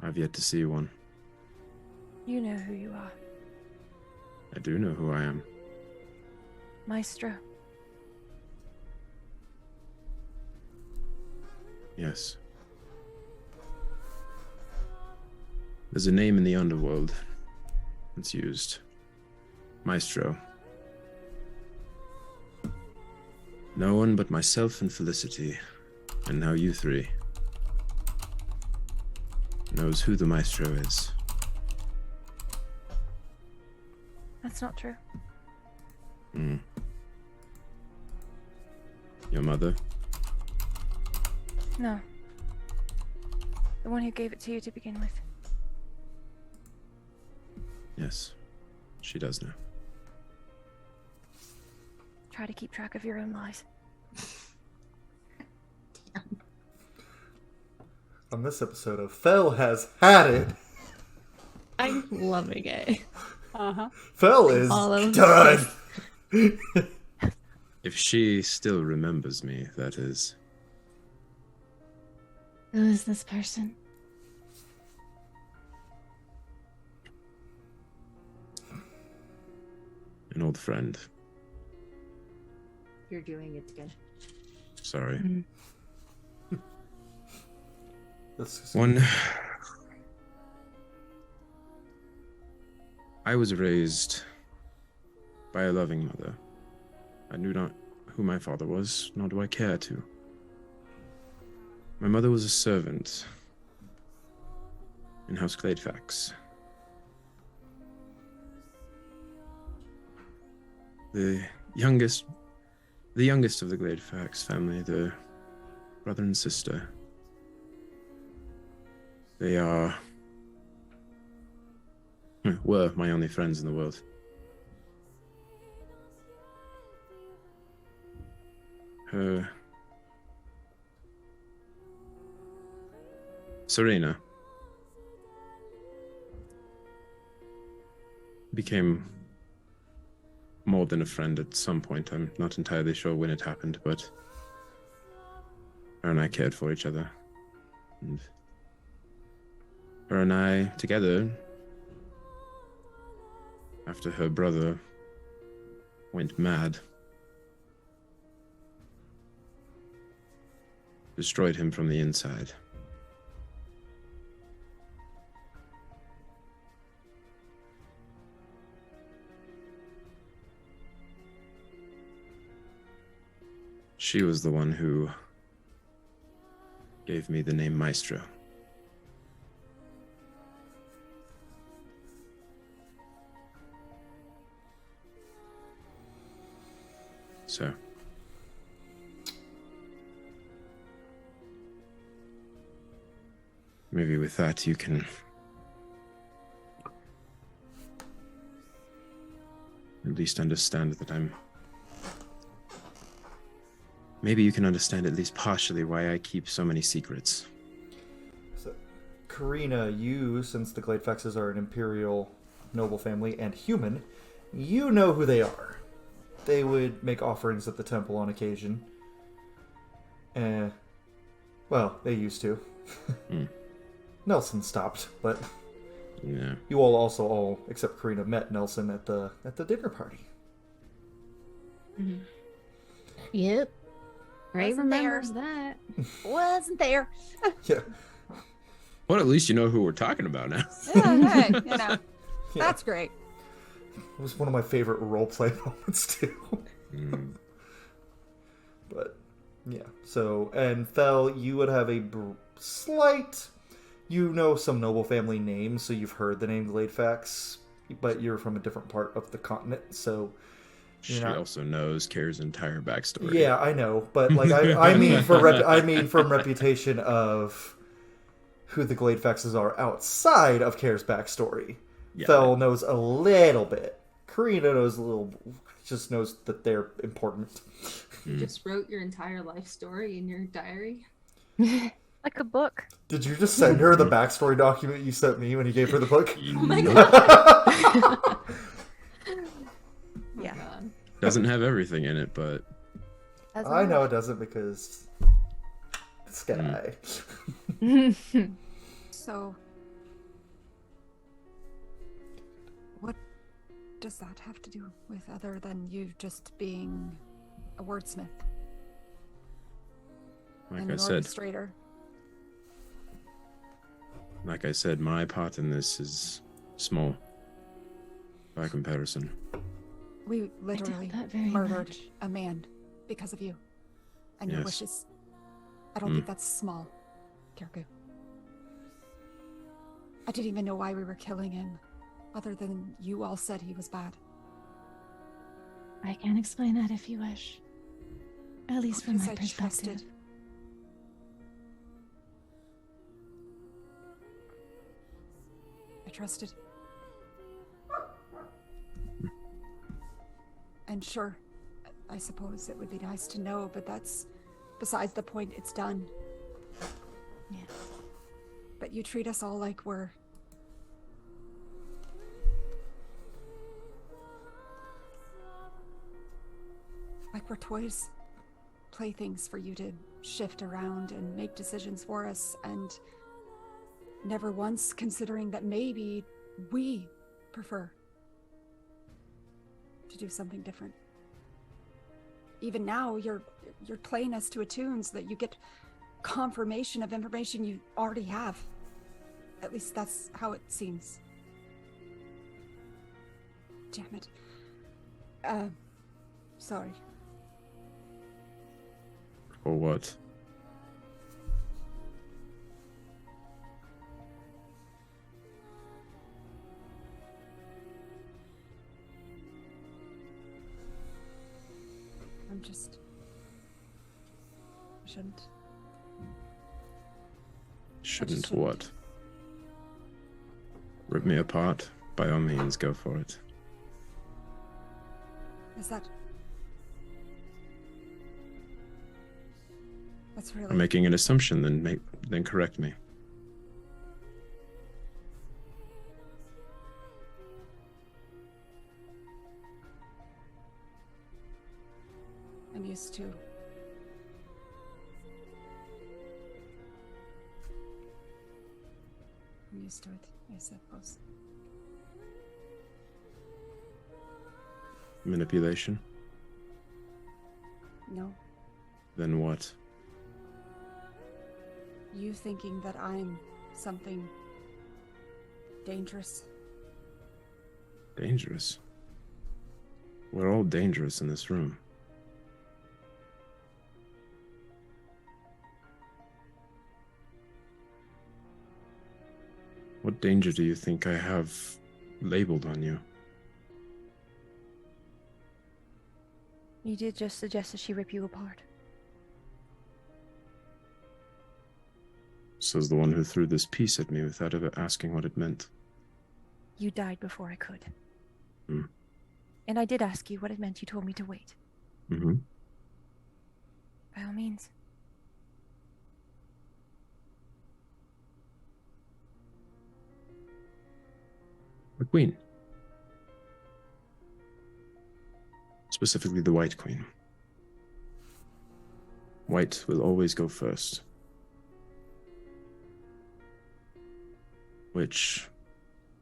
Speaker 6: I've yet to see one.
Speaker 7: You know who you are.
Speaker 6: I do know who I am.
Speaker 7: Maestro.
Speaker 6: Yes. There's a name in the underworld that's used. Maestro. No one but myself and Felicity, and now you three, knows who the Maestro is.
Speaker 7: That's not true.
Speaker 6: Your mother?
Speaker 7: No. The one who gave it to you to begin with.
Speaker 6: Yes, she does know.
Speaker 7: Try to keep track of your own lives.
Speaker 1: On this episode of Fel Has Had It,
Speaker 2: I'm loving it.
Speaker 1: Fel is
Speaker 2: All of
Speaker 1: done.
Speaker 6: If she still remembers me, that is.
Speaker 2: Who is this person?
Speaker 6: An old friend.
Speaker 5: You're doing it again.
Speaker 6: Sorry.
Speaker 1: That's
Speaker 6: One. I was raised by a loving mother. I knew not who my father was, nor do I care to. My mother was a servant in House Gladefax. The youngest of the Gladefax family, the brother and sister. They were my only friends in the world. Serena became more than a friend at some point. I'm not entirely sure when it happened, but her and I cared for each other. And her and I together, after her brother went mad, destroyed him from the inside. She was the one who gave me the name Maestro. So, maybe with that you can at least understand that maybe you can understand at least partially why I keep so many secrets.
Speaker 1: So, Karina, you, since the Gladefaxes are an imperial noble family and human, you know who they are. They would make offerings at the temple on occasion. Well, they used to. Nelson stopped, but
Speaker 6: Yeah.
Speaker 1: you all, except Karina, met Nelson at the dinner party.
Speaker 2: Yep. Ray
Speaker 4: Wasn't there.
Speaker 2: remembers that.
Speaker 4: Wasn't there.
Speaker 1: Yeah.
Speaker 6: Well, at least you know who we're talking about now.
Speaker 4: Yeah, hey, you know,
Speaker 1: Yeah.
Speaker 4: that's great.
Speaker 1: It was one of my favorite roleplay moments, too. But, yeah. So, and Fel, you would have a slight... You know some noble family names, so you've heard the name Gladefax, but you're from a different part of the continent, so...
Speaker 6: She also knows Kair's entire backstory.
Speaker 1: Yeah, I know, but like I mean from reputation of who the Gladefaxes are outside of Kair's backstory.
Speaker 6: Yeah.
Speaker 1: Fel knows a little bit. Karina knows a little, just knows that they're important.
Speaker 5: You just wrote your entire life story in your diary.
Speaker 7: Like a book.
Speaker 1: Did you just send her the backstory document you sent me when you gave her the book?
Speaker 5: Oh my god.
Speaker 7: Yeah.
Speaker 5: God.
Speaker 6: Doesn't have everything in it, but
Speaker 1: I know it doesn't because this guy.
Speaker 4: So, what does that have to do with other than you just being a wordsmith
Speaker 6: like
Speaker 4: and
Speaker 6: I
Speaker 4: an
Speaker 6: said,
Speaker 4: orchestrator?
Speaker 6: my part in this is small by comparison.
Speaker 4: We literally
Speaker 2: that very
Speaker 4: murdered
Speaker 2: much.
Speaker 4: a man because of you and your
Speaker 6: Yes.
Speaker 4: wishes. I don't think that's small, Kirku. I didn't even know why we were killing him, other than you all said he was bad.
Speaker 2: I can explain that if you wish. At least from
Speaker 4: Because
Speaker 2: my
Speaker 4: I
Speaker 2: perspective.
Speaker 4: trusted. I trusted. And sure, I suppose it would be nice to know, but that's besides the point. It's done.
Speaker 2: Yeah.
Speaker 4: But you treat us all like we're... like we're toys. Playthings for you to shift around and make decisions for us, and never once considering that maybe we prefer to do something different. Even now, you're playing us to a tune so that you get confirmation of information you already have. At least that's how it seems. Damn it. Sorry.
Speaker 6: For what?
Speaker 4: I'm just... shouldn't.
Speaker 6: Shouldn't what? Rip me apart? By all means, go for it.
Speaker 4: Is that... that's really...
Speaker 6: I'm making an assumption, then correct me.
Speaker 4: I'm used to... I'm used to it, I suppose.
Speaker 6: Manipulation?
Speaker 4: No.
Speaker 6: Then what?
Speaker 4: You thinking that I'm something dangerous.
Speaker 6: Dangerous? We're all dangerous in this room. What danger do you think I have labeled on you?
Speaker 7: You did just suggest that she rip you apart.
Speaker 6: Says the one who threw this piece at me without ever asking what it meant.
Speaker 7: You died before I could.
Speaker 6: Hmm.
Speaker 7: And I did ask you what it meant. You told me to wait.
Speaker 6: Mm-hmm.
Speaker 7: By all means.
Speaker 6: The Queen. Specifically the White Queen. White will always go first. Which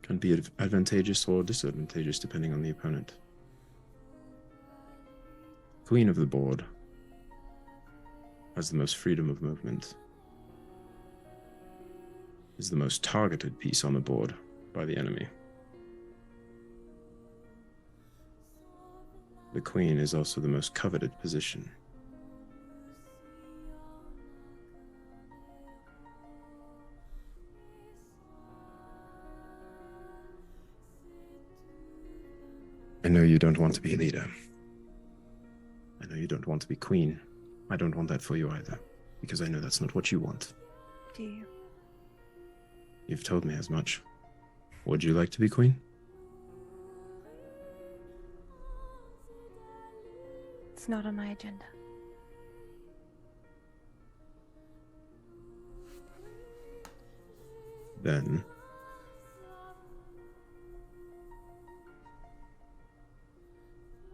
Speaker 6: can be advantageous or disadvantageous depending on the opponent. Queen of the board has the most freedom of movement, is the most targeted piece on the board by the enemy. The queen is also the most coveted position. I know you don't want to be leader. I know you don't want to be queen. I don't want that for you either, because I know that's not what you want.
Speaker 7: Do you?
Speaker 6: You've told me as much. Would you like to be queen?
Speaker 7: It's not on my agenda.
Speaker 6: Then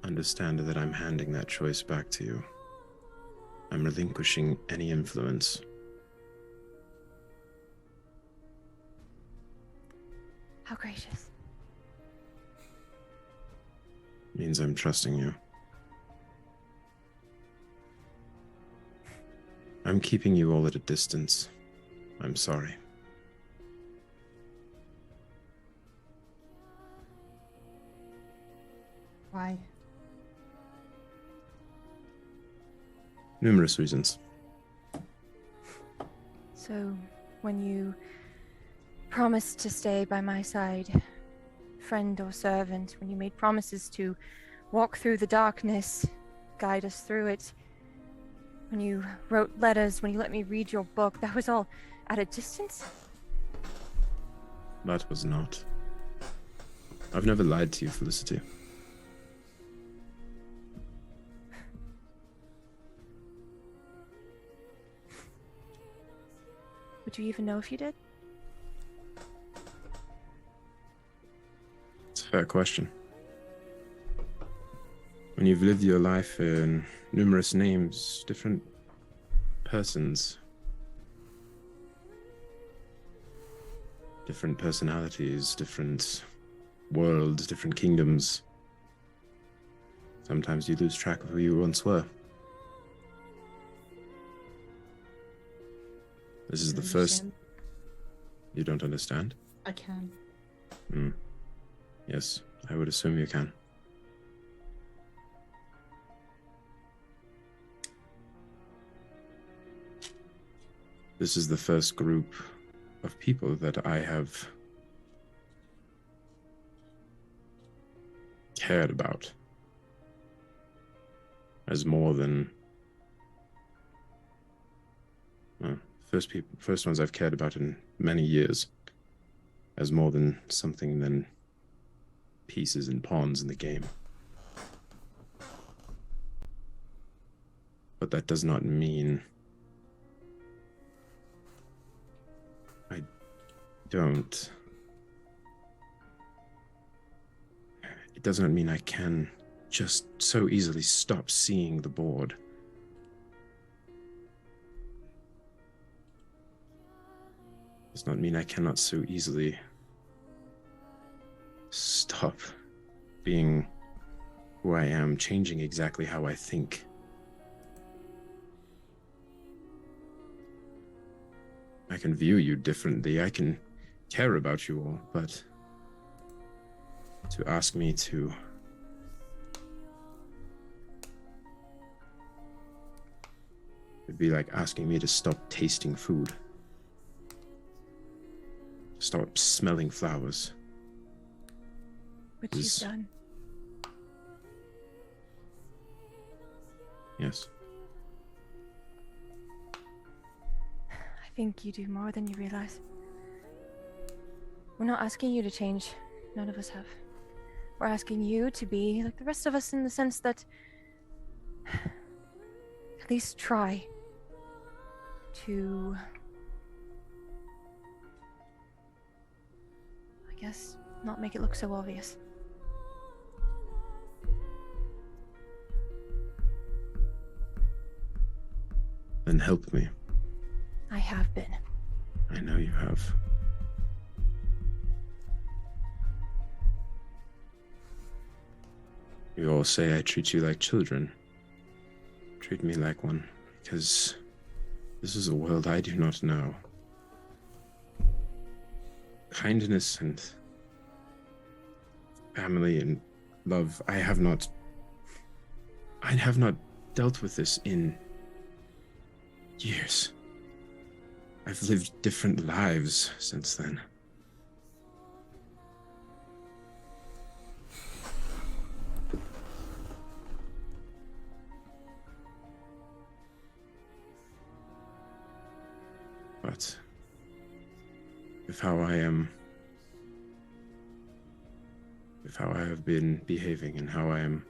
Speaker 6: understand that I'm handing that choice back to you. I'm relinquishing any influence.
Speaker 7: How gracious.
Speaker 6: Means I'm trusting you. I'm keeping you all at a distance. I'm sorry.
Speaker 5: Why?
Speaker 6: Numerous reasons.
Speaker 7: So, when you promised to stay by my side, friend or servant, when you made promises to walk through the darkness, guide us through it, when you wrote letters, when you let me read your book, that was all at a distance?
Speaker 6: That was not. I've never lied to you, Felicity.
Speaker 7: Would you even know if you did?
Speaker 6: It's a fair question. When you've lived your life in numerous names, different persons, different personalities, different worlds, different kingdoms, sometimes you lose track of who you once were. This is the first... You don't understand?
Speaker 5: I can.
Speaker 6: Yes, I would assume you can. This is the first group of people that I have cared about as more than first ones I've cared about in many years as more than something than pieces and pawns in the game. But that does not mean I don't. It does not mean I can just so easily stop seeing the board. It does not mean I cannot so easily stop being who I am, changing exactly how I think. I can view you differently, I can care about you all, but to ask me to it'd be like asking me to stop tasting food. stop smelling flowers.
Speaker 7: Which you've done.
Speaker 6: Yes.
Speaker 7: I think you do more than you realize. We're not asking you to change. None of us have. We're asking you to be like the rest of us in the sense that at least try to, I guess, not make it look so obvious.
Speaker 6: Then help me.
Speaker 7: I have been.
Speaker 6: I know you have. You all say I treat you like children. Treat me like one, because this is a world I do not know. Kindness and family and love, I have not dealt with this in years. I've lived different lives since then. But with how I have been behaving and how I am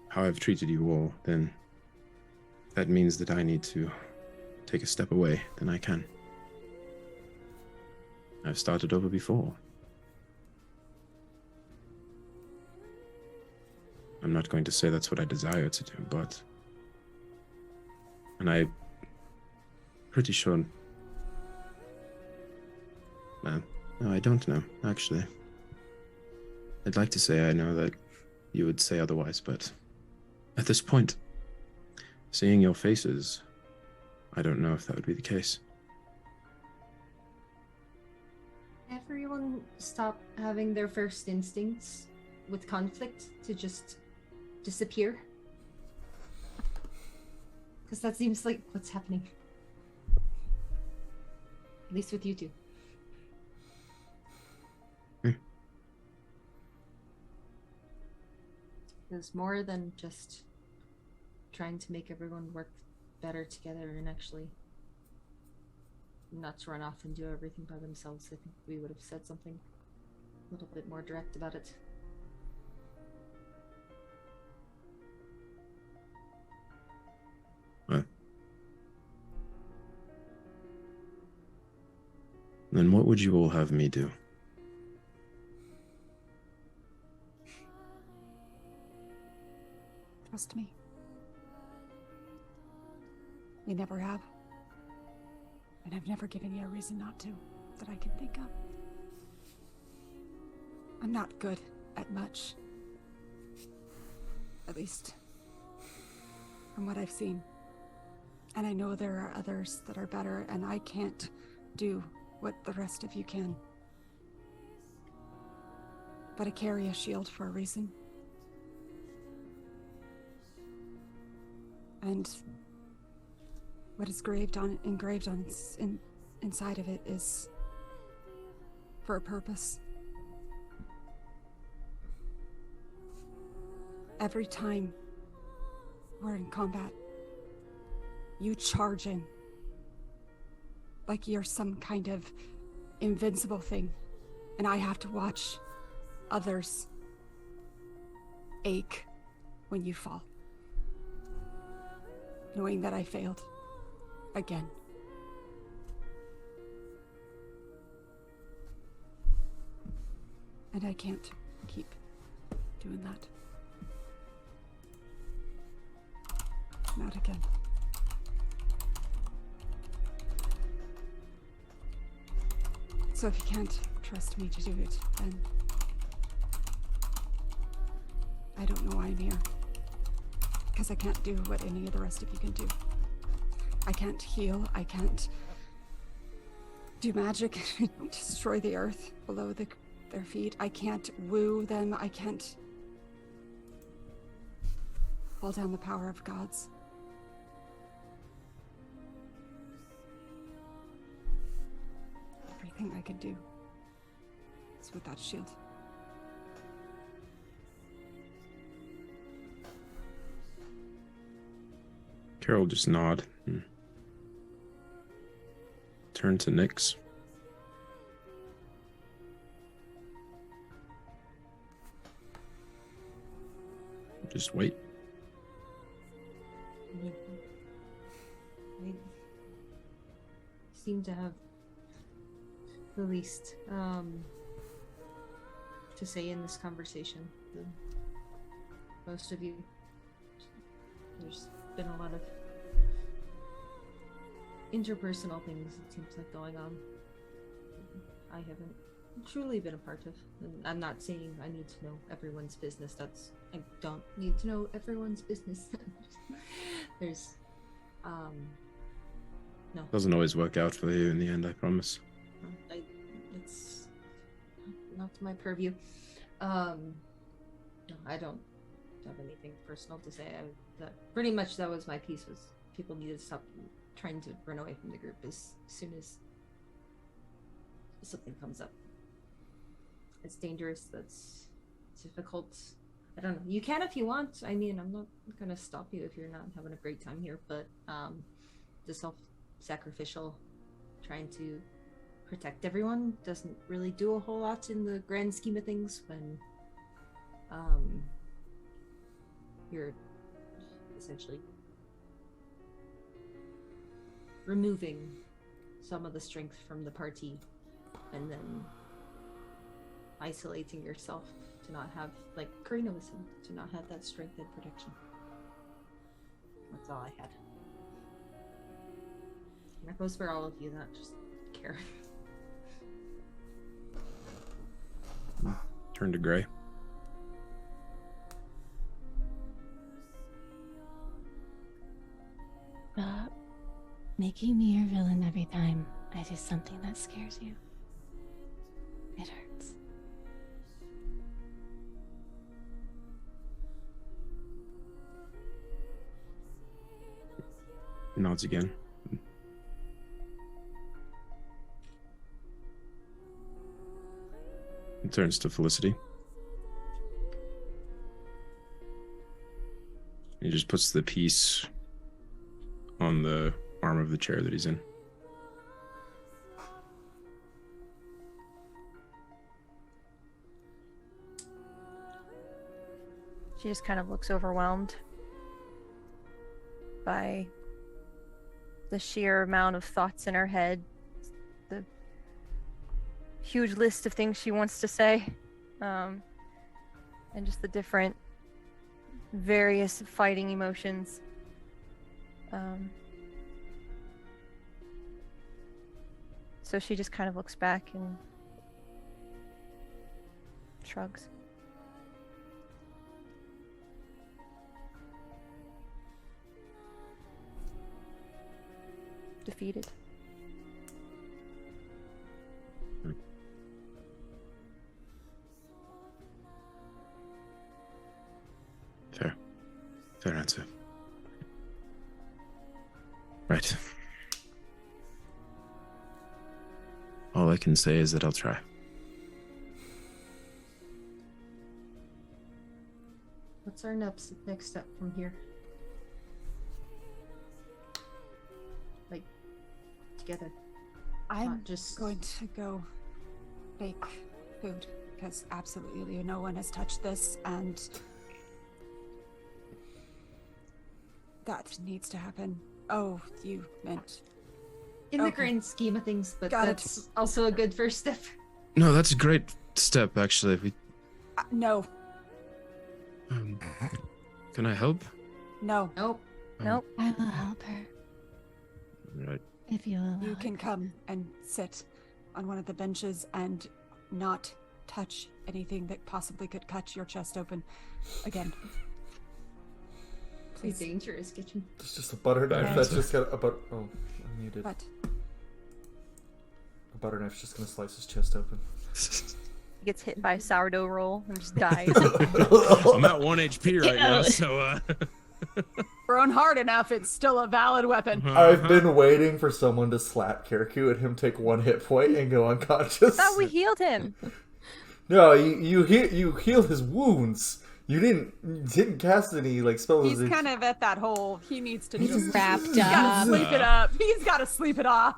Speaker 6: how I've treated you all, then that means that I need to take a step away, then I can. I've started over before. I'm not going to say that's what I desire to do, but... And I'm pretty sure... No, I don't know, actually. I'd like to say I know that you would say otherwise, but... At this point, seeing your faces, I don't know if that would be the case.
Speaker 5: Everyone stop having their first instincts with conflict to just disappear. Because that seems like what's happening. At least with you two. There's more than just trying to make everyone work better together and actually not run off and do everything by themselves. I think we would have said something a little bit more direct about it.
Speaker 6: Well, then what would you all have me do?
Speaker 4: Trust me. You never have. And I've never given you a reason not to, that I can think of. I'm not good at much. At least, from what I've seen. And I know there are others that are better, and I can't do what the rest of you can. But I carry a shield for a reason. And what is engraved on inside of it is for a purpose. Every time we're in combat, you charge in like you're some kind of invincible thing, and I have to watch others ache when you fall, knowing that I failed again. And I can't keep doing that. Not again. So if you can't trust me to do it, then I don't know why I'm here. Because I can't do what any of the rest of you can do. I can't heal, I can't do magic and destroy the earth below their feet. I can't woo them, I can't pull down the power of gods. thing I could do is with that shield.
Speaker 6: Carol just nod. Turn to Nyx. Just wait.
Speaker 5: I seem to have the least to say in this conversation than most of you. There's been a lot of interpersonal things, it seems like, going on. I haven't truly been a part of. And I'm not saying I need to know everyone's business. I don't need to know everyone's business. There's no.
Speaker 6: Doesn't always work out for you in the end, I promise.
Speaker 5: It's not my purview. No, I don't have anything personal to say. Pretty much that was my piece, was people needed to stop trying to run away from the group as soon as something comes up. It's dangerous, that's difficult. I don't know. You can if you want. I mean, I'm not gonna stop you if you're not having a great time here, but the self-sacrificial trying to protect everyone doesn't really do a whole lot in the grand scheme of things when you're essentially removing some of the strength from the party and then isolating yourself to not have, like Karina was saying, to not have that strength and protection. That's all I had. And that goes for all of you, not just Karen.
Speaker 6: Turn to Gray.
Speaker 2: Stop making me your villain every time I do something that scares you. It hurts.
Speaker 6: Nods again. He turns to Felicity. He just puts the piece on the arm of the chair that he's in.
Speaker 7: She just kind of looks overwhelmed by the sheer amount of thoughts in her head, the huge list of things she wants to say, and just the different various fighting emotions. So she just kind of looks back and shrugs. Defeated.
Speaker 6: Fair answer. Right. All I can say is that I'll try.
Speaker 5: What's our next step from here? Like, together.
Speaker 4: I'm
Speaker 5: Not just
Speaker 4: going to go bake food because absolutely no one has touched this, and that needs to happen. Oh, you meant
Speaker 5: in the
Speaker 4: okay.
Speaker 5: grand scheme of things, but
Speaker 4: Got it.
Speaker 5: that's also a good first step.
Speaker 6: No, that's a great step, actually.
Speaker 4: no,
Speaker 6: Can I help?
Speaker 4: no.
Speaker 5: Nope.
Speaker 7: Nope.
Speaker 2: I will help her
Speaker 6: Right.
Speaker 2: if you allow
Speaker 4: You
Speaker 2: it.
Speaker 4: can come and sit on one of the benches and not touch anything that possibly could cut your chest open again.
Speaker 5: Please.
Speaker 4: Please.
Speaker 5: Dangerous kitchen.
Speaker 1: It's just a butter knife
Speaker 6: Bad
Speaker 1: that's
Speaker 6: answer.
Speaker 1: just got a but. Oh, I muted.
Speaker 4: But
Speaker 1: A butter knife's just gonna slice his chest open.
Speaker 7: He gets hit by a sourdough roll and just dies.
Speaker 6: I'm at 1 HP right now, so
Speaker 4: Thrown hard enough, it's still a valid weapon.
Speaker 1: I've been waiting for someone to slap Kirikou and him take 1 hit point and go unconscious.
Speaker 3: Thought we healed him.
Speaker 1: No, you healed his wounds. You didn't cast any like spells.
Speaker 4: He's kind of at that hole. He needs to
Speaker 2: He's
Speaker 4: just
Speaker 2: wrapped
Speaker 4: He's gotta
Speaker 2: up.
Speaker 4: sleep it up. He's got to sleep it off.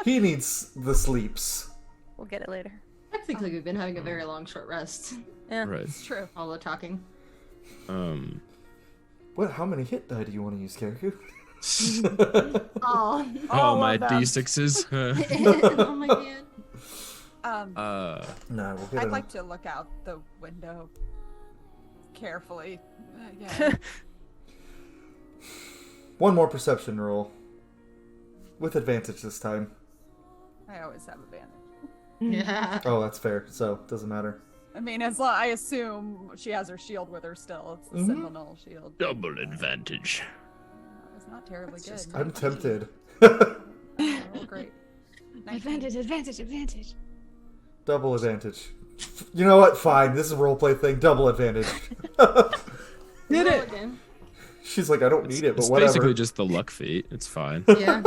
Speaker 1: He needs the sleeps.
Speaker 3: We'll get it later.
Speaker 5: I think like we've been having a very long short rest.
Speaker 3: Yeah.
Speaker 6: Right.
Speaker 4: It's true.
Speaker 5: All the talking.
Speaker 1: What? How many hit die do you want to use, Kirikou?
Speaker 5: Oh.
Speaker 6: Oh, my
Speaker 4: of them.
Speaker 6: D6s.
Speaker 5: Oh my god.
Speaker 1: No, we'll get
Speaker 4: I'd
Speaker 1: him.
Speaker 4: like to look out the window carefully. Again.
Speaker 1: One more perception roll. With advantage this time.
Speaker 4: I always have advantage.
Speaker 5: Yeah.
Speaker 1: Oh, that's fair. So, doesn't matter.
Speaker 4: I mean, I assume she has her shield with her still. It's the Sentinel shield.
Speaker 6: Double advantage.
Speaker 4: It's not terribly
Speaker 5: That's
Speaker 4: good.
Speaker 5: just
Speaker 1: I'm tempted.
Speaker 4: Oh, great. 19.
Speaker 2: Advantage.
Speaker 1: Double advantage. You know what? Fine. This is a roleplay thing. Double advantage.
Speaker 5: Did it again.
Speaker 1: She's like, I don't need it, but
Speaker 6: It's
Speaker 1: whatever.
Speaker 6: basically just the luck feat. It's fine.
Speaker 5: Yeah.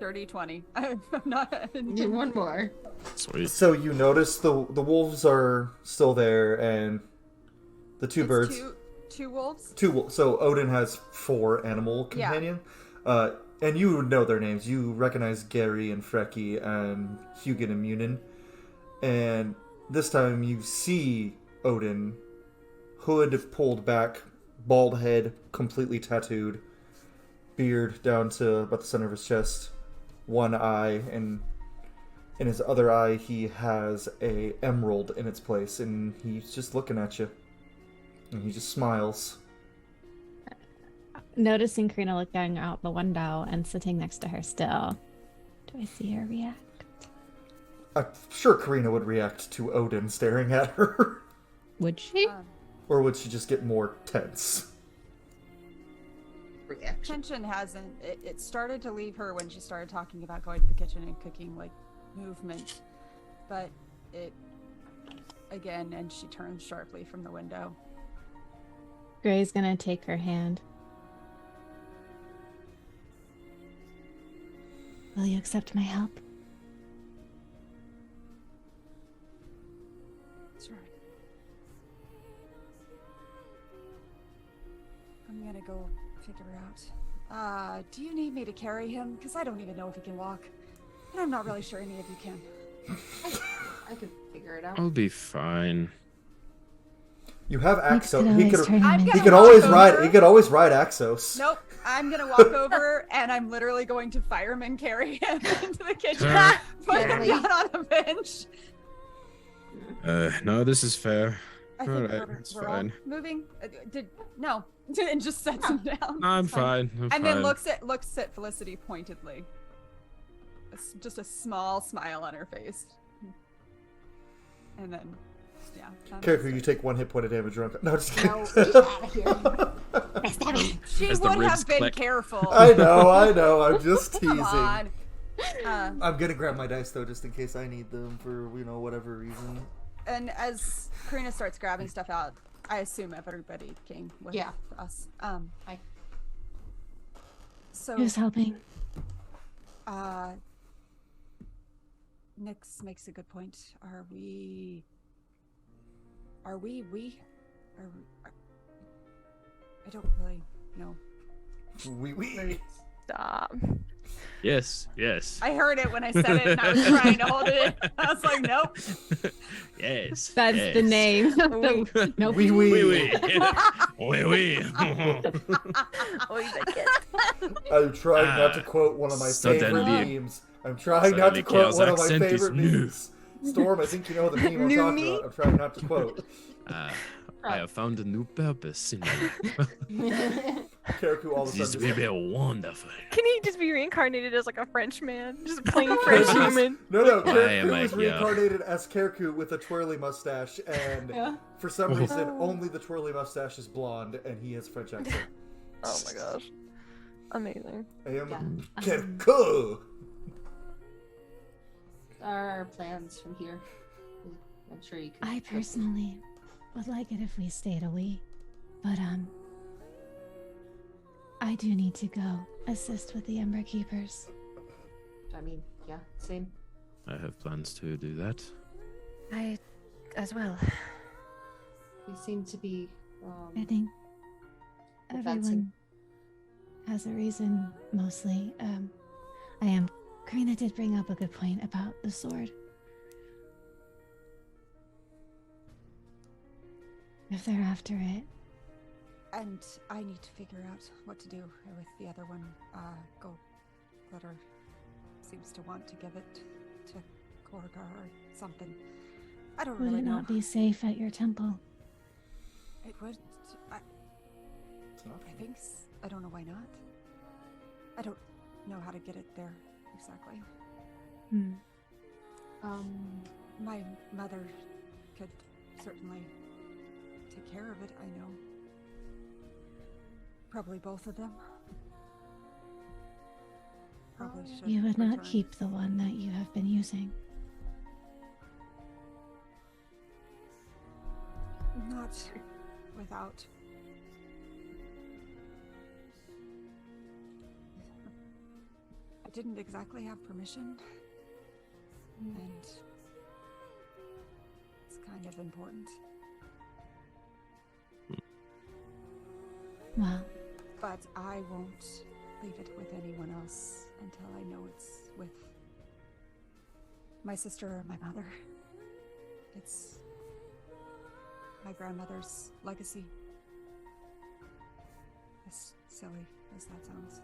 Speaker 4: 30, 20. I'm not.
Speaker 5: Do one more.
Speaker 6: Sweet.
Speaker 1: So you notice the wolves are still there, and the two birds.
Speaker 4: Two wolves?
Speaker 1: So Odin has 4 animal
Speaker 4: Yeah.
Speaker 1: companion. And you know their names. You recognize Gary and Frecky and Hugin and Munin. And this time you see Odin, hood pulled back, bald head, completely tattooed, beard down to about the center of his chest, 1 eye, and in his other eye he has a emerald in its place, and he's just looking at you. And he just smiles.
Speaker 2: Noticing Karina looking out the window and sitting next to her still. Do I see her react?
Speaker 1: I'm sure Karina would react to Odin staring at her.
Speaker 2: Would she?
Speaker 1: Or would she just get more tense?
Speaker 5: Reaction.
Speaker 4: Tension hasn't. It started to leave her when she started talking about going to the kitchen and cooking, like, movement. But it. Again, and she turns sharply from the window.
Speaker 2: Gray's gonna take her hand. Will you accept my help?
Speaker 4: That's right. I'm gonna go figure out. Do you need me to carry him? Because I don't even know if he can walk. And I'm not really sure any of you can.
Speaker 5: I could figure it out.
Speaker 6: I'll be fine.
Speaker 1: You have
Speaker 2: Max
Speaker 1: Axos.
Speaker 2: could
Speaker 1: He
Speaker 2: always
Speaker 1: could.
Speaker 2: turn him
Speaker 4: I'm
Speaker 2: into-
Speaker 1: He
Speaker 4: gonna
Speaker 1: could
Speaker 4: walk
Speaker 1: always
Speaker 4: over.
Speaker 1: ride. He could always ride Axos.
Speaker 4: Nope. I'm gonna walk over and I'm literally going to fireman carry him into the kitchen. Put him
Speaker 5: Really?
Speaker 4: down on a bench.
Speaker 6: No, this is fair.
Speaker 4: I think
Speaker 6: Alright,
Speaker 4: we're
Speaker 6: it's
Speaker 4: all
Speaker 6: fine.
Speaker 4: moving. No. And just sets him down.
Speaker 6: I'm
Speaker 4: It's
Speaker 6: fine. I'm
Speaker 4: And
Speaker 6: fine.
Speaker 4: then looks at Felicity pointedly. Just a small smile on her face. And then, yeah.
Speaker 1: Kirikou, you take 1 hit point of damage. You're no, just kidding.
Speaker 5: No, get out of here.
Speaker 4: She
Speaker 6: As the
Speaker 4: would
Speaker 6: ribs
Speaker 4: have been
Speaker 6: click.
Speaker 4: careful.
Speaker 1: I know. I'm just teasing.
Speaker 4: Come on.
Speaker 1: I'm gonna grab my dice though, just in case I need them for whatever reason.
Speaker 4: And as Karina starts grabbing stuff out, I assume everybody came with
Speaker 5: Yeah.
Speaker 4: us. So
Speaker 2: Who's helping?
Speaker 4: Nix makes a good point. Are we I don't really know.
Speaker 1: We.
Speaker 3: Stop.
Speaker 6: Yes.
Speaker 4: I heard it when I said it and I was trying to hold it in. I was like, nope.
Speaker 6: Yes.
Speaker 2: That's
Speaker 6: yes.
Speaker 2: the name. Nope.
Speaker 1: Oui.
Speaker 6: Oui, oui. Oui, oui.
Speaker 3: Oh, he's a kid.
Speaker 1: I'm trying not to quote one of my favorite
Speaker 6: Suddenly-
Speaker 1: memes. I'm trying not to quote
Speaker 6: Suddenly
Speaker 1: one of my
Speaker 6: Chaos accent is
Speaker 1: favorite
Speaker 6: new.
Speaker 1: memes. Storm, I think you know the meme I'm
Speaker 3: New
Speaker 1: talking
Speaker 3: me?
Speaker 1: about. I'm trying not to quote.
Speaker 6: I have found a new purpose in life.
Speaker 1: Kirikou all of a
Speaker 6: This
Speaker 1: sudden.
Speaker 6: will be wonderful.
Speaker 3: Can he just be reincarnated as like a French man? Just plain French human?
Speaker 1: No,
Speaker 6: Why am
Speaker 1: Kirikou
Speaker 6: I
Speaker 1: was
Speaker 6: here?
Speaker 1: reincarnated as Kirikou with a twirly mustache, and
Speaker 5: Yeah.
Speaker 1: for some reason, only the twirly mustache is blonde, and he has French accent.
Speaker 3: Oh my gosh. Amazing.
Speaker 1: I am
Speaker 5: Yeah.
Speaker 1: Kirikou.
Speaker 5: Our plans from here. I'm sure you could.
Speaker 2: I personally would like it if we stayed away, but I do need to go assist with the Ember Keepers.
Speaker 5: I mean, yeah, same.
Speaker 6: I have plans to do that.
Speaker 7: I as well.
Speaker 5: We seem to be.
Speaker 2: I think
Speaker 5: advancing.
Speaker 2: everyone has a reason, mostly. Karina did bring up a good point about the sword. If they're after it,
Speaker 4: And I need to figure out what to do with the other one. Gold Glitter seems to want to give it to Korga or something. I don't
Speaker 2: would
Speaker 4: really
Speaker 2: it
Speaker 4: know.
Speaker 2: not be safe at your temple?
Speaker 4: It would. I think. I don't know why not. I don't know how to get it there exactly. My mother could certainly take care of it, I know. Probably both of them. Probably should.
Speaker 2: You would not
Speaker 4: return.
Speaker 2: keep the one that you have been using.
Speaker 4: Not without. I didn't exactly have permission. And it's kind of important.
Speaker 2: Well,
Speaker 4: But I won't leave it with anyone else until I know it's with my sister or my mother. It's my grandmother's legacy. As silly as that sounds.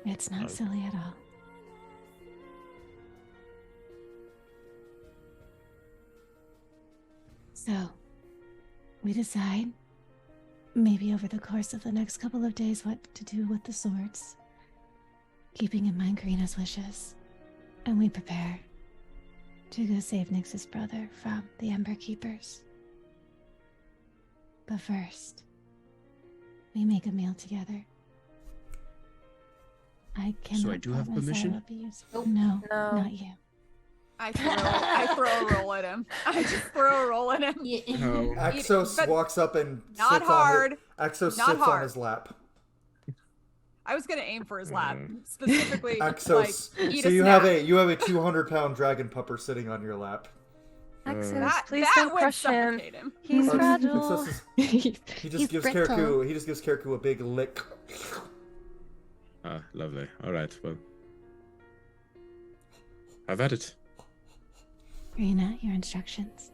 Speaker 2: it's not silly at all. So, we decide, maybe over the course of the next couple of days, what to do with the swords, keeping in mind Karina's wishes, and we prepare to go save Nyx's brother from the Ember Keepers. But first, we make a meal together. I cannot
Speaker 6: I do have
Speaker 2: promise
Speaker 6: permission?
Speaker 2: I will be useful. No,
Speaker 7: No.
Speaker 2: not you.
Speaker 4: I throw a roll at him. I just throw a roll at him.
Speaker 6: No.
Speaker 1: Axos
Speaker 4: but
Speaker 1: walks up and
Speaker 4: not
Speaker 1: sits
Speaker 4: hard.
Speaker 1: on his, Axos
Speaker 4: Not
Speaker 1: sits on
Speaker 4: hard.
Speaker 1: his lap.
Speaker 4: I was gonna aim for his lap specifically.
Speaker 1: Axos,
Speaker 4: like, eat
Speaker 1: so
Speaker 4: a
Speaker 1: you
Speaker 4: snack.
Speaker 1: have a 200-pound dragon pupper sitting on your lap.
Speaker 7: Axos,
Speaker 4: That,
Speaker 7: please
Speaker 4: that
Speaker 7: don't
Speaker 4: would
Speaker 7: crush him.
Speaker 4: suffocate him.
Speaker 7: He's
Speaker 1: Axos
Speaker 7: fragile.
Speaker 1: is- He just
Speaker 2: He's
Speaker 1: gives
Speaker 2: brittle.
Speaker 1: Karaku a big lick.
Speaker 6: Ah, lovely. All right, well. Have at it.
Speaker 2: Karina, your instructions.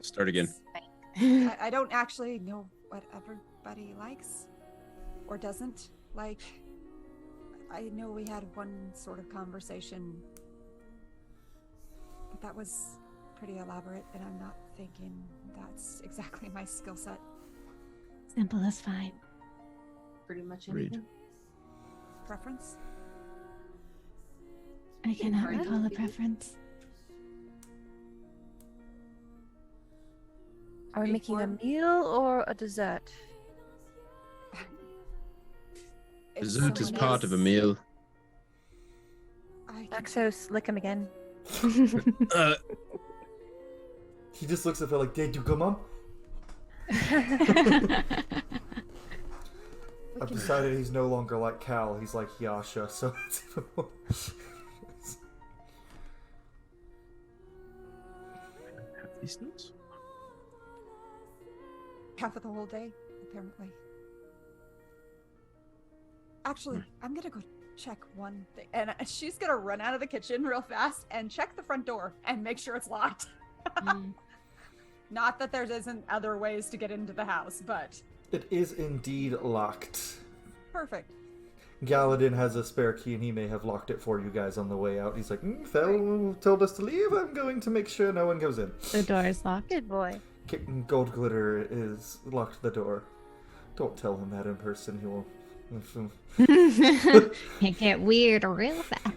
Speaker 6: Start again.
Speaker 4: I don't actually know what everybody likes or doesn't like. I know we had one sort of conversation, but that was pretty elaborate, and I'm not thinking that's exactly my skill set.
Speaker 2: Simple is fine.
Speaker 5: Pretty much
Speaker 6: Read.
Speaker 5: anything.
Speaker 4: Preference?
Speaker 2: I cannot
Speaker 5: Karina,
Speaker 2: recall a
Speaker 5: you-
Speaker 2: preference.
Speaker 7: Are we
Speaker 5: Big
Speaker 7: making a
Speaker 5: one.
Speaker 7: meal or a dessert?
Speaker 4: If
Speaker 6: Dessert is
Speaker 4: someone
Speaker 6: part of a
Speaker 4: else-
Speaker 6: meal.
Speaker 4: I can-
Speaker 7: Axos, lick him again.
Speaker 1: He just looks at her like, "Did you come on?" I've decided he's no longer like Cal. He's like Yasha. So it's even more.
Speaker 6: Have these notes?
Speaker 4: half of the whole day, apparently. Actually, I'm gonna go check one thing. And she's gonna run out of the kitchen real fast and check the front door and make sure it's locked. Not that there isn't other ways to get into the house, but
Speaker 1: It is indeed locked.
Speaker 4: perfect.
Speaker 1: Galadin has a spare key, and he may have locked it for you guys on the way out. He's like, Fel told us to leave. I'm going to make sure no one goes in.
Speaker 2: The door is locked.
Speaker 7: Good boy.
Speaker 1: Gold Glitter is locked the door. Don't tell him that in person. He will.
Speaker 2: It get weird real fast.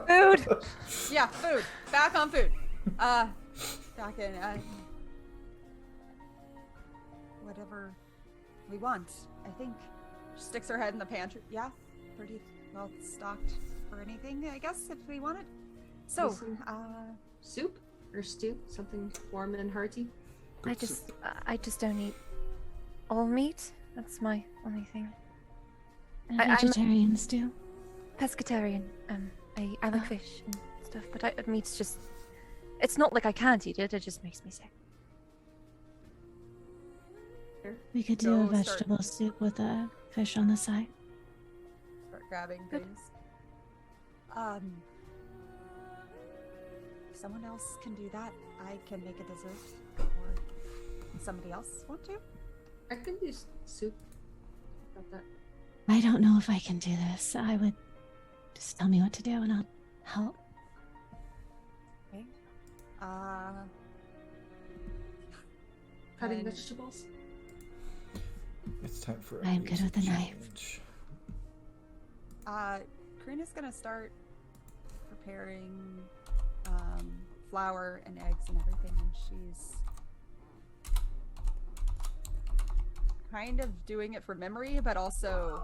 Speaker 7: Food!
Speaker 4: Yeah, food. Back on food. Back in. Whatever we want, I think. She sticks her head in the pantry. Yeah, pretty well stocked for anything, I guess, if we want it. So,
Speaker 5: Listen. Soup? or stew? Something warm and hearty?
Speaker 7: I just don't eat all meat. That's my only thing.
Speaker 2: And
Speaker 7: I'm-
Speaker 2: vegetarians do.
Speaker 7: Pescatarian. I like fish and stuff, but meat's just. It's not like I can't eat it. It just makes me sick.
Speaker 2: We could do a
Speaker 4: Go start-
Speaker 2: vegetable soup with a fish on the side.
Speaker 4: Start grabbing
Speaker 7: Good.
Speaker 4: things. If someone else can do that, I can make a dessert. Or somebody else want to?
Speaker 5: I could use soup. Got that.
Speaker 2: I don't know if I can do this. I would just tell me what to do and I'll help.
Speaker 4: Okay.
Speaker 5: Cutting
Speaker 4: And-
Speaker 5: vegetables.
Speaker 1: It's time for a
Speaker 2: I am good
Speaker 1: music
Speaker 2: with a knife.
Speaker 1: challenge.
Speaker 4: Karina's gonna start preparing flour and eggs and everything, and she's kind of doing it from memory, but also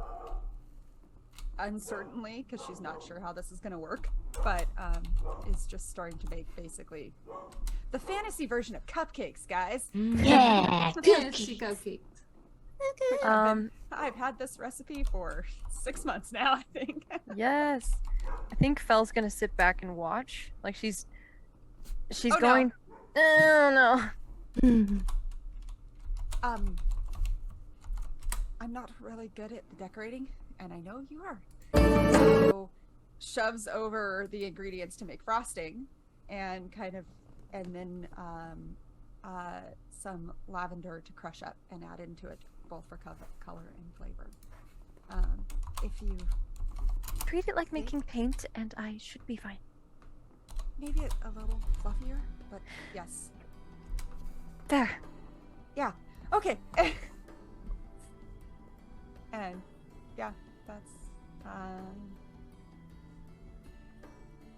Speaker 4: uncertainly because she's not sure how this is gonna work. But is just starting to make basically the fantasy version of cupcakes, guys.
Speaker 2: Yeah,
Speaker 5: Fancy cupcakes.
Speaker 4: I've had this recipe for 6 months now, I think.
Speaker 7: Yes. I think Fel's gonna sit back and watch. Like she's
Speaker 4: Oh, no.
Speaker 7: going. Oh no.
Speaker 4: I'm not really good at the decorating, and I know you are. So shoves over the ingredients to make frosting, and then some lavender to crush up and add into it, both for color and flavor. If you
Speaker 7: Treat it like making paint, and I should be fine.
Speaker 4: maybe a little fluffier, but yes.
Speaker 7: There.
Speaker 4: Yeah. Okay. And yeah, that's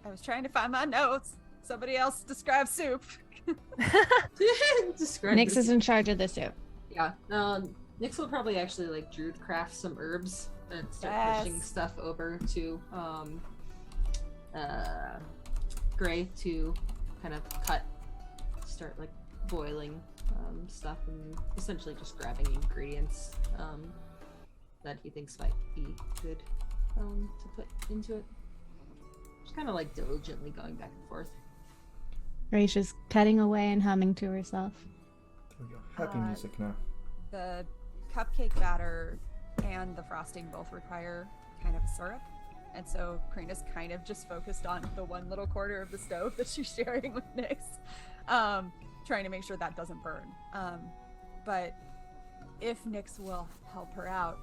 Speaker 4: I was trying to find my notes. Somebody else describe soup.
Speaker 5: Describe
Speaker 2: Nix
Speaker 5: this.
Speaker 2: is in charge of the soup.
Speaker 5: Yeah. Nix will probably actually like druid craft some herbs and start pushing
Speaker 4: Yes.
Speaker 5: stuff over to Gray to kind of start like boiling stuff and essentially just grabbing ingredients that he thinks might be good to put into it. Just kind of like diligently going back and forth.
Speaker 2: Ray's just cutting away and humming to herself.
Speaker 1: There we go. Happy music now.
Speaker 4: The cupcake batter and the frosting both require kind of a syrup. And so Karina's kind of just focused on the one little corner of the stove that she's sharing with Nyx, trying to make sure that doesn't burn. But if Nyx will help her out,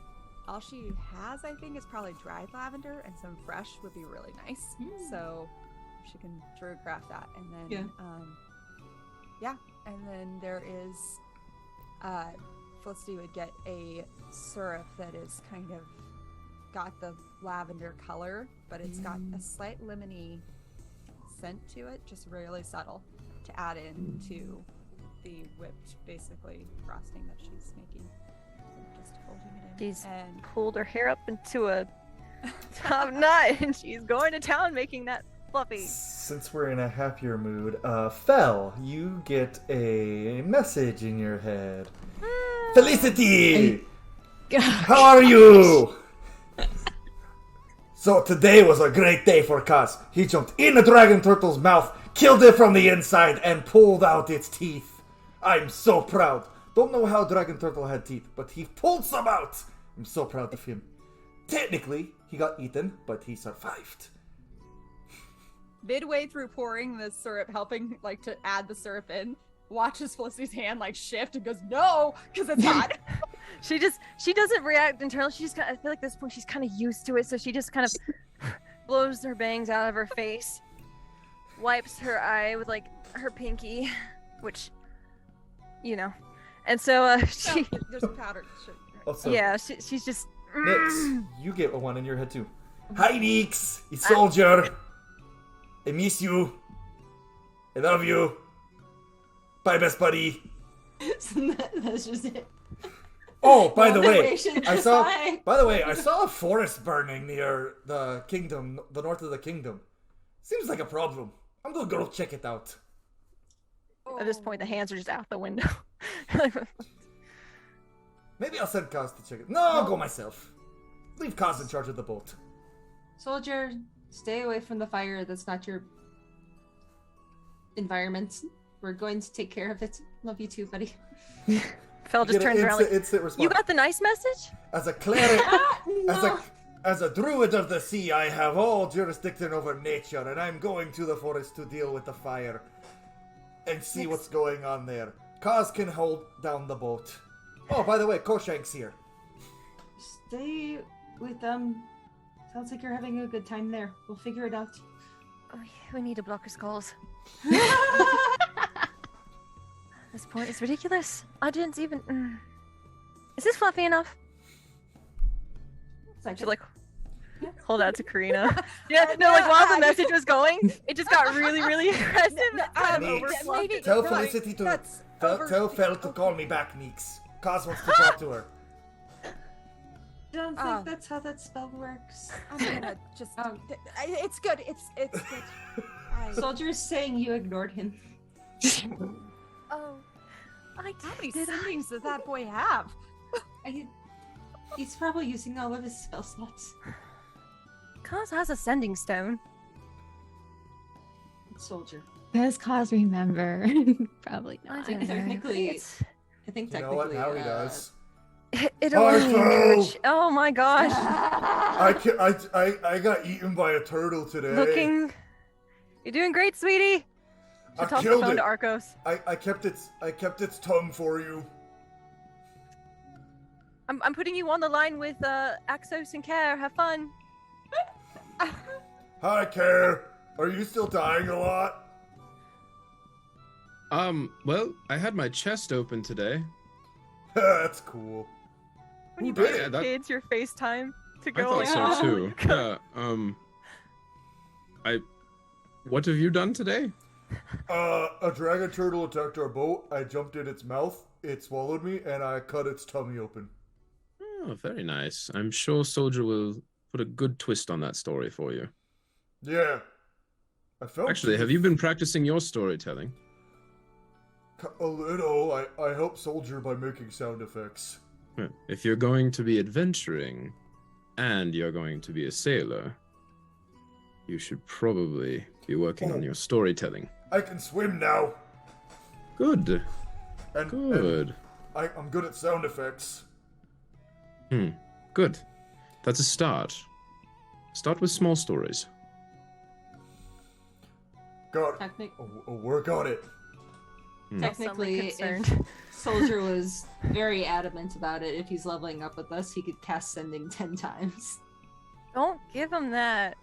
Speaker 4: all she has, I think, is probably dried lavender, and some fresh would be really nice. So she can druid craft that, and then and then there is Felicity would get a syrup that is kind of got the lavender color, but it's got a slight lemony scent to it, just really subtle, to add in to the whipped, basically, frosting that she's making. So just holding it in.
Speaker 7: She's
Speaker 4: And
Speaker 7: pulled her hair up into a top knot, and she's going to town making that fluffy.
Speaker 1: Since we're in a happier mood, Fel, you get a message in your head. Felicity! How are you? So today was a great day for Kaz. He jumped in the dragon turtle's mouth, killed it from the inside, and pulled out its teeth. I'm so proud. Don't know how dragon turtle had teeth, but he pulled some out. I'm so proud of him. Technically, he got eaten, but he survived.
Speaker 4: midway through pouring the syrup, helping like to add the syrup in, watches Felicity's hand like shift and goes, no, because it's hot.
Speaker 7: She doesn't react internally. She just I feel like at this point she's kind of used to it, so she just kind of blows her bangs out of her face, wipes her eye with like her pinky, which, you know, and so she
Speaker 4: Well, there's powdered shit.
Speaker 1: Also,
Speaker 7: yeah she's just
Speaker 1: Nix, you get a one in your head too. Hi, Nix. It's Soldier. I miss you. I love you. Bye, best buddy.
Speaker 5: So that's just it.
Speaker 1: Oh, by the way,
Speaker 5: Motivation
Speaker 1: I
Speaker 5: to
Speaker 1: saw.
Speaker 5: die.
Speaker 1: By the way, I saw a forest burning near the kingdom, the north of the kingdom. Seems like a problem. I'm gonna go check it out.
Speaker 7: At this point, the hands are just out the window.
Speaker 1: Maybe I'll send Kaz to check it. No, I'll go myself. Leave Kaz in charge of the boat.
Speaker 5: Soldier, stay away from the fire. That's not your environment. We're going to take care of it. Love you too, buddy.
Speaker 7: Fel just turns around like,
Speaker 1: instant response.
Speaker 7: you got the nice message?
Speaker 1: As a cleric,
Speaker 5: No.
Speaker 1: as a druid of the sea, I have all jurisdiction over nature, and I'm going to the forest to deal with the fire and see what's going on there. Kaz can hold down the boat. Oh, by the way, Koshank's here.
Speaker 5: Stay with them. Sounds like you're having a good time there. We'll figure it out.
Speaker 7: We need to block his calls. This point is ridiculous. I didn't even... Is this fluffy enough? She like hold out to Karina. Yeah, no, like while the message was going, it just got really, really aggressive.
Speaker 1: Neeks, tell Felicity to... Tell Fel to call me back, Neeks. Kaz wants to talk to her.
Speaker 5: Don't think that's how that spell works.
Speaker 4: I'm gonna just. It's good. It's good.
Speaker 5: Soldier is saying you ignored him.
Speaker 7: Oh, I
Speaker 4: How many
Speaker 7: did.
Speaker 4: sendings does that boy have?
Speaker 5: He's probably using all of his spell slots.
Speaker 7: Kaz has a sending stone.
Speaker 5: Soldier.
Speaker 2: Does Cause remember? Probably
Speaker 7: I
Speaker 2: not.
Speaker 7: don't know.
Speaker 5: Technically, I think
Speaker 1: You know what?
Speaker 5: technically.
Speaker 1: Now he does.
Speaker 7: It
Speaker 1: Hi,
Speaker 7: only
Speaker 1: Fel.
Speaker 7: encouraged. Oh my gosh.
Speaker 1: I got eaten by a turtle today.
Speaker 7: Looking. You're doing great, sweetie.
Speaker 1: I
Speaker 7: She tossed the
Speaker 1: killed
Speaker 7: phone
Speaker 1: it.
Speaker 7: to Arcos.
Speaker 1: I kept its tongue for you.
Speaker 7: I'm putting you on the line with Axos and Care. Have fun.
Speaker 1: Hi, Care. Are you still dying a lot?
Speaker 6: Well, I had my chest open today.
Speaker 1: That's cool.
Speaker 7: When you
Speaker 1: Who did
Speaker 7: bring
Speaker 1: it?
Speaker 7: your kids your FaceTime to
Speaker 6: I
Speaker 7: go.
Speaker 6: thought so too. Yeah, what have you done today?
Speaker 1: A dragon turtle attacked our boat. I jumped in its mouth. It swallowed me, and I cut its tummy open.
Speaker 6: Oh, very nice. I'm sure Soldier will put a good twist on that story for you.
Speaker 1: Yeah. I felt
Speaker 6: Actually, have you been practicing your storytelling?
Speaker 1: a little. I help Soldier by making sound effects.
Speaker 6: Well, if you're going to be adventuring, and you're going to be a sailor, you should probably be working on your storytelling.
Speaker 1: I can swim now.
Speaker 6: Good.
Speaker 1: And
Speaker 6: Good.
Speaker 1: I'm good at sound effects.
Speaker 6: Good. That's a start. Start with small stories.
Speaker 1: Got work on it.
Speaker 5: Technically,
Speaker 7: concerned.
Speaker 5: if Soldier was very adamant about it, if he's leveling up with us, he could cast Sending 10 times.
Speaker 7: Don't give him that.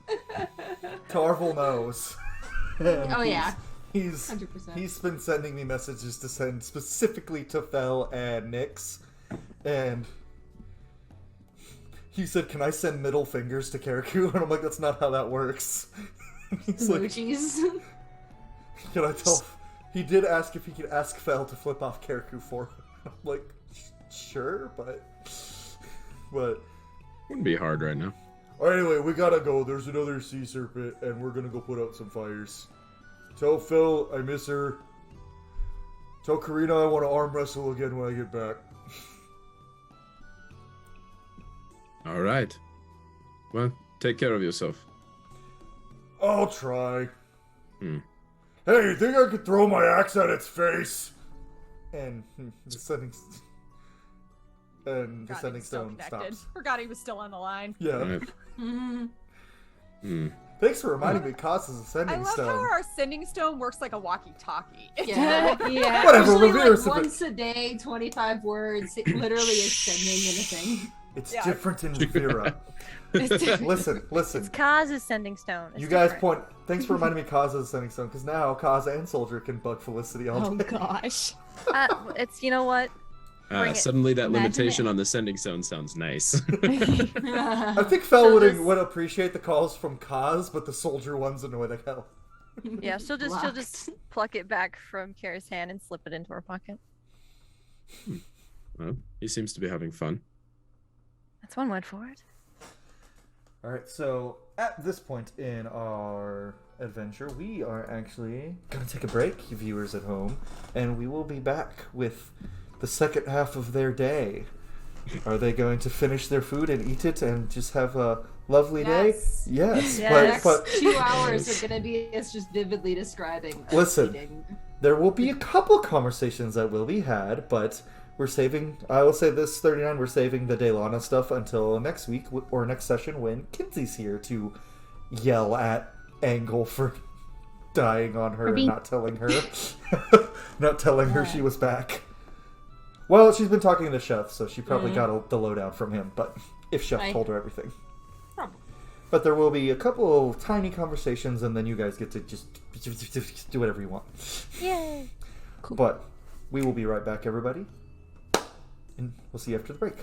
Speaker 1: Tarvel knows.
Speaker 5: Oh yeah,
Speaker 1: He's
Speaker 5: 100%.
Speaker 1: he's been sending me messages to send specifically to Fel and Nyx, and he said, "Can I send middle fingers to Karaku?" And I'm like, "That's not how that works." He's like,
Speaker 5: Emojis.
Speaker 1: "Can I tell?" He did ask if he could ask Fel to flip off Karaku for him. I'm like, "Sure, but."
Speaker 6: Wouldn't be hard right now.
Speaker 1: Anyway, we gotta go. There's another sea serpent, and we're gonna go put out some fires. Tell Phil I miss her. Tell Karina I want to arm wrestle again when I get back.
Speaker 6: All right. Well, take care of yourself.
Speaker 1: I'll try. Hey, you think I could throw my axe at its face? And the sending
Speaker 4: God, he was still
Speaker 1: stone
Speaker 4: connected.
Speaker 1: stops.
Speaker 4: Forgot he was still on the line.
Speaker 1: Yeah.
Speaker 6: All right.
Speaker 1: Thanks for reminding me. Kaz is a
Speaker 4: I
Speaker 1: sending
Speaker 4: love
Speaker 1: stone.
Speaker 4: how our sending stone works like a walkie-talkie.
Speaker 5: Yeah.
Speaker 2: Yeah.
Speaker 1: Whatever.
Speaker 5: Usually,
Speaker 1: Ravira's
Speaker 5: like
Speaker 1: a bit-
Speaker 5: once a day, 25 words. It literally is sending anything.
Speaker 1: It's
Speaker 4: Yeah.
Speaker 1: different in Ravira. Listen.
Speaker 7: It's Kaz's sending stone. It's
Speaker 1: You guys
Speaker 7: different.
Speaker 1: Thanks for reminding me Kaz is a sending stone, because now Kaz and Soldier can bug Felicity all
Speaker 2: Oh
Speaker 1: day.
Speaker 2: gosh.
Speaker 7: It's, you know what? Bring it.
Speaker 6: Suddenly that
Speaker 2: Imagine
Speaker 6: limitation
Speaker 2: it.
Speaker 6: on the sending stone sounds nice.
Speaker 1: I think Fel would appreciate the calls from Kaz, but the Soldier ones annoy the hell.
Speaker 7: Yeah, she'll just pluck it back from Kara's hand and slip it into her pocket.
Speaker 6: Well, he seems to be having fun.
Speaker 7: That's one word for it.
Speaker 1: Alright, so at this point in our adventure, we are actually going to take a break, you viewers at home, and we will be back with the second half of their day. Are they going to finish their food and eat it and just have a lovely
Speaker 4: Yes.
Speaker 1: day? Yes.
Speaker 5: The
Speaker 1: But
Speaker 5: next 2 hours are gonna be us just vividly describing us
Speaker 1: Listen.
Speaker 5: eating.
Speaker 1: there will be a couple conversations that will be had, but we're saving, I will say this, 39, we're saving the Daylana stuff until next week or next session when Kinsey's here to yell at Angle for dying on her and not telling her. Not telling her she was back. Well, she's been talking to Chef, so she probably got the lowdown from him, but if Chef told her everything.
Speaker 5: Probably.
Speaker 1: But there will be a couple of tiny conversations, and then you guys get to just do whatever you want.
Speaker 7: Yay!
Speaker 2: Cool.
Speaker 1: But we will be right back, everybody. And we'll see you after the break.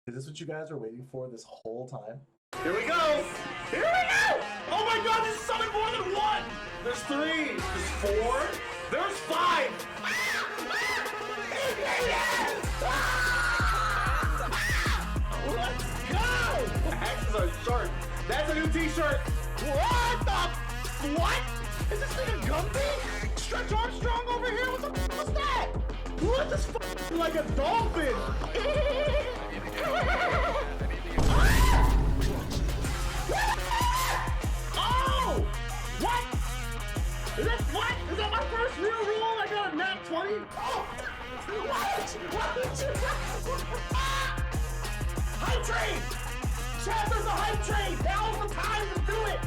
Speaker 8: Is this what you guys are waiting for this whole time?
Speaker 9: Here we go! Here we go! Oh my god, there's so many more than one! There's 3, there's 4, there's 5! Let's go! Axes are sharp. That's a new t-shirt! What the? What? Is this thing a Gumby? Stretch Armstrong over here? What the f was that? What this f like a dolphin? Oh! What? Is that what? Is that my first real roll? I got a nat 20? Oh! What? Hype train! Chad, there's a hype train! Now's the time to do it!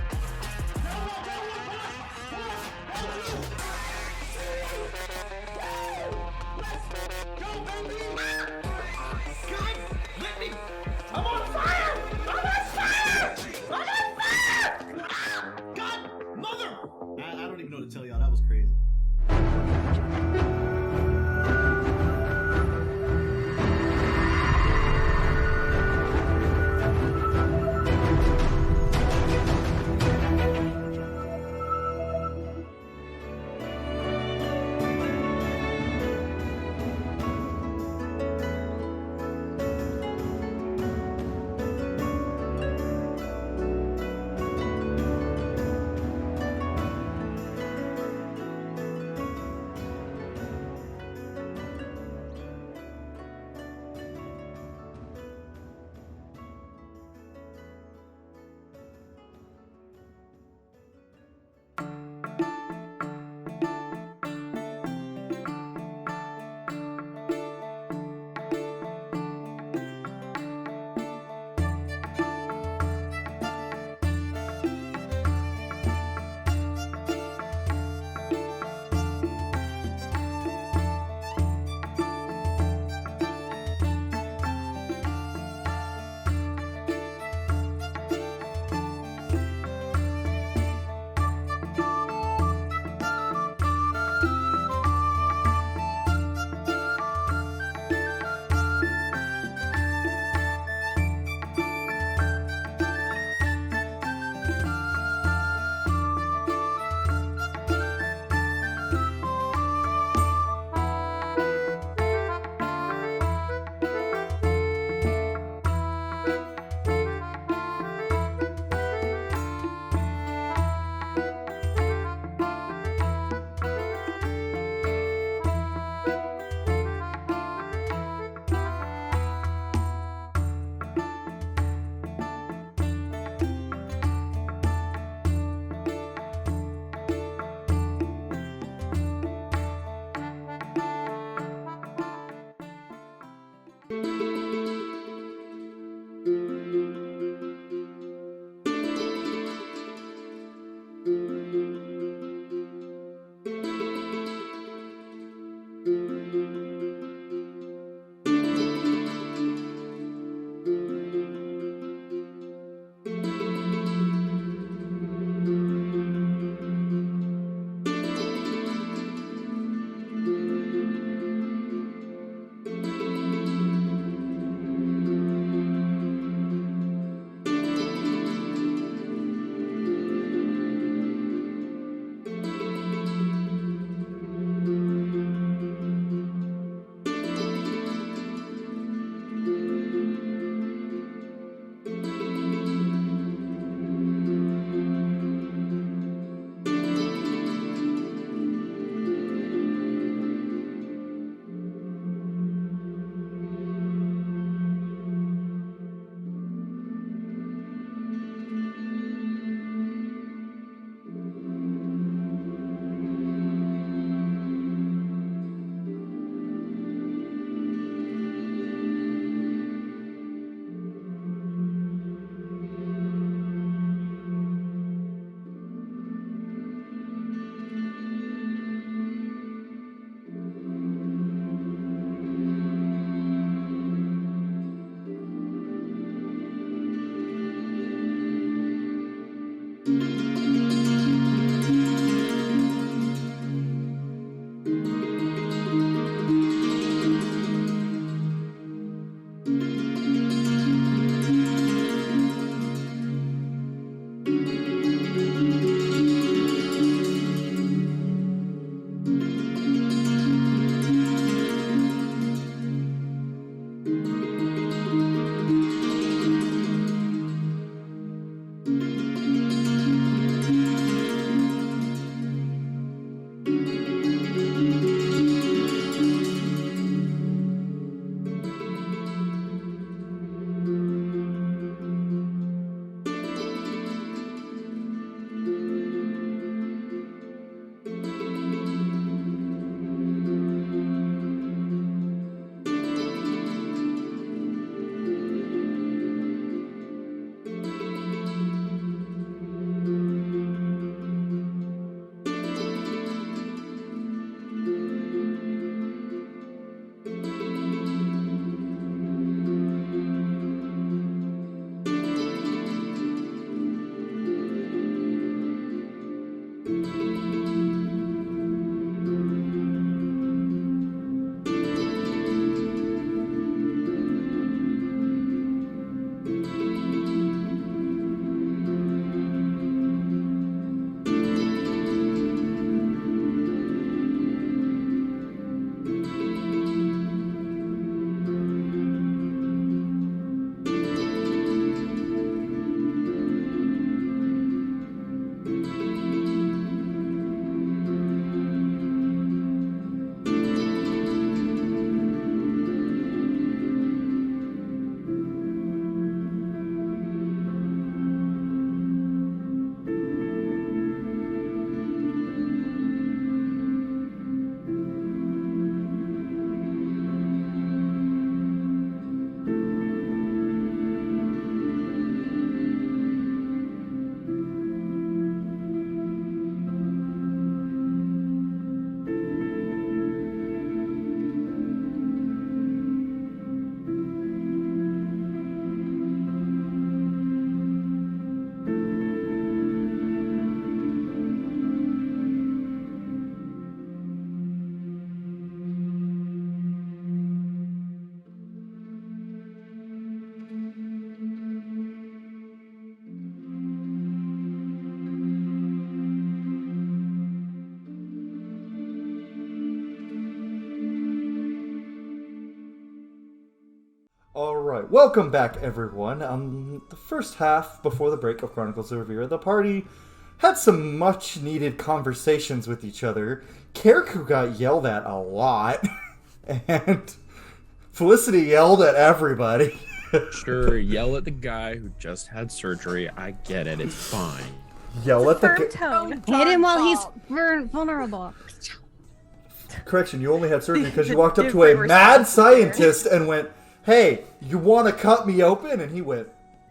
Speaker 9: Let's go, baby! God, let me... I'm on fire! I'm on fire! I'm on fire! God, mother! I don't even know what to tell y'all. That was crazy.
Speaker 1: Alright, welcome back everyone. The first half, before the break of Chronicles of Ravira, the party had some much needed conversations with each other. Keriku got yelled at a lot, and Felicity yelled at everybody.
Speaker 6: Sure, yell at the guy who just had surgery. I get it. It's fine.
Speaker 1: Yell at
Speaker 3: Firm
Speaker 1: the...
Speaker 3: tone.
Speaker 2: Hit him while he's vulnerable.
Speaker 1: Correction, you only had surgery because you walked up to
Speaker 3: Different
Speaker 1: a mad
Speaker 3: response there.
Speaker 1: scientist and went, "Hey, you want to cut me open?" And he went,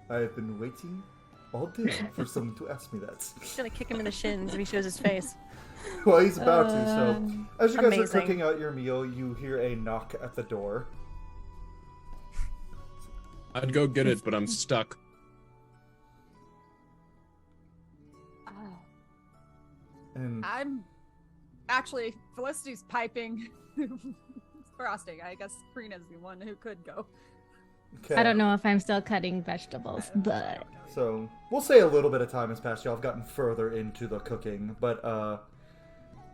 Speaker 1: "I have been waiting all day for someone to ask me that."
Speaker 3: He's gonna kick him in the shins if he shows his face.
Speaker 1: Well, he's about to, so... As you guys are
Speaker 3: Amazing.
Speaker 1: cooking out your meal, you hear a knock at the door.
Speaker 6: I'd go get it, but I'm stuck.
Speaker 1: And
Speaker 4: I'm actually Felicity's piping frosting. I guess Karina's the one who could go.
Speaker 1: okay,
Speaker 2: I don't know if I'm still cutting vegetables, but
Speaker 1: So, we'll say a little bit of time has passed. Y'all have gotten further into the cooking, but,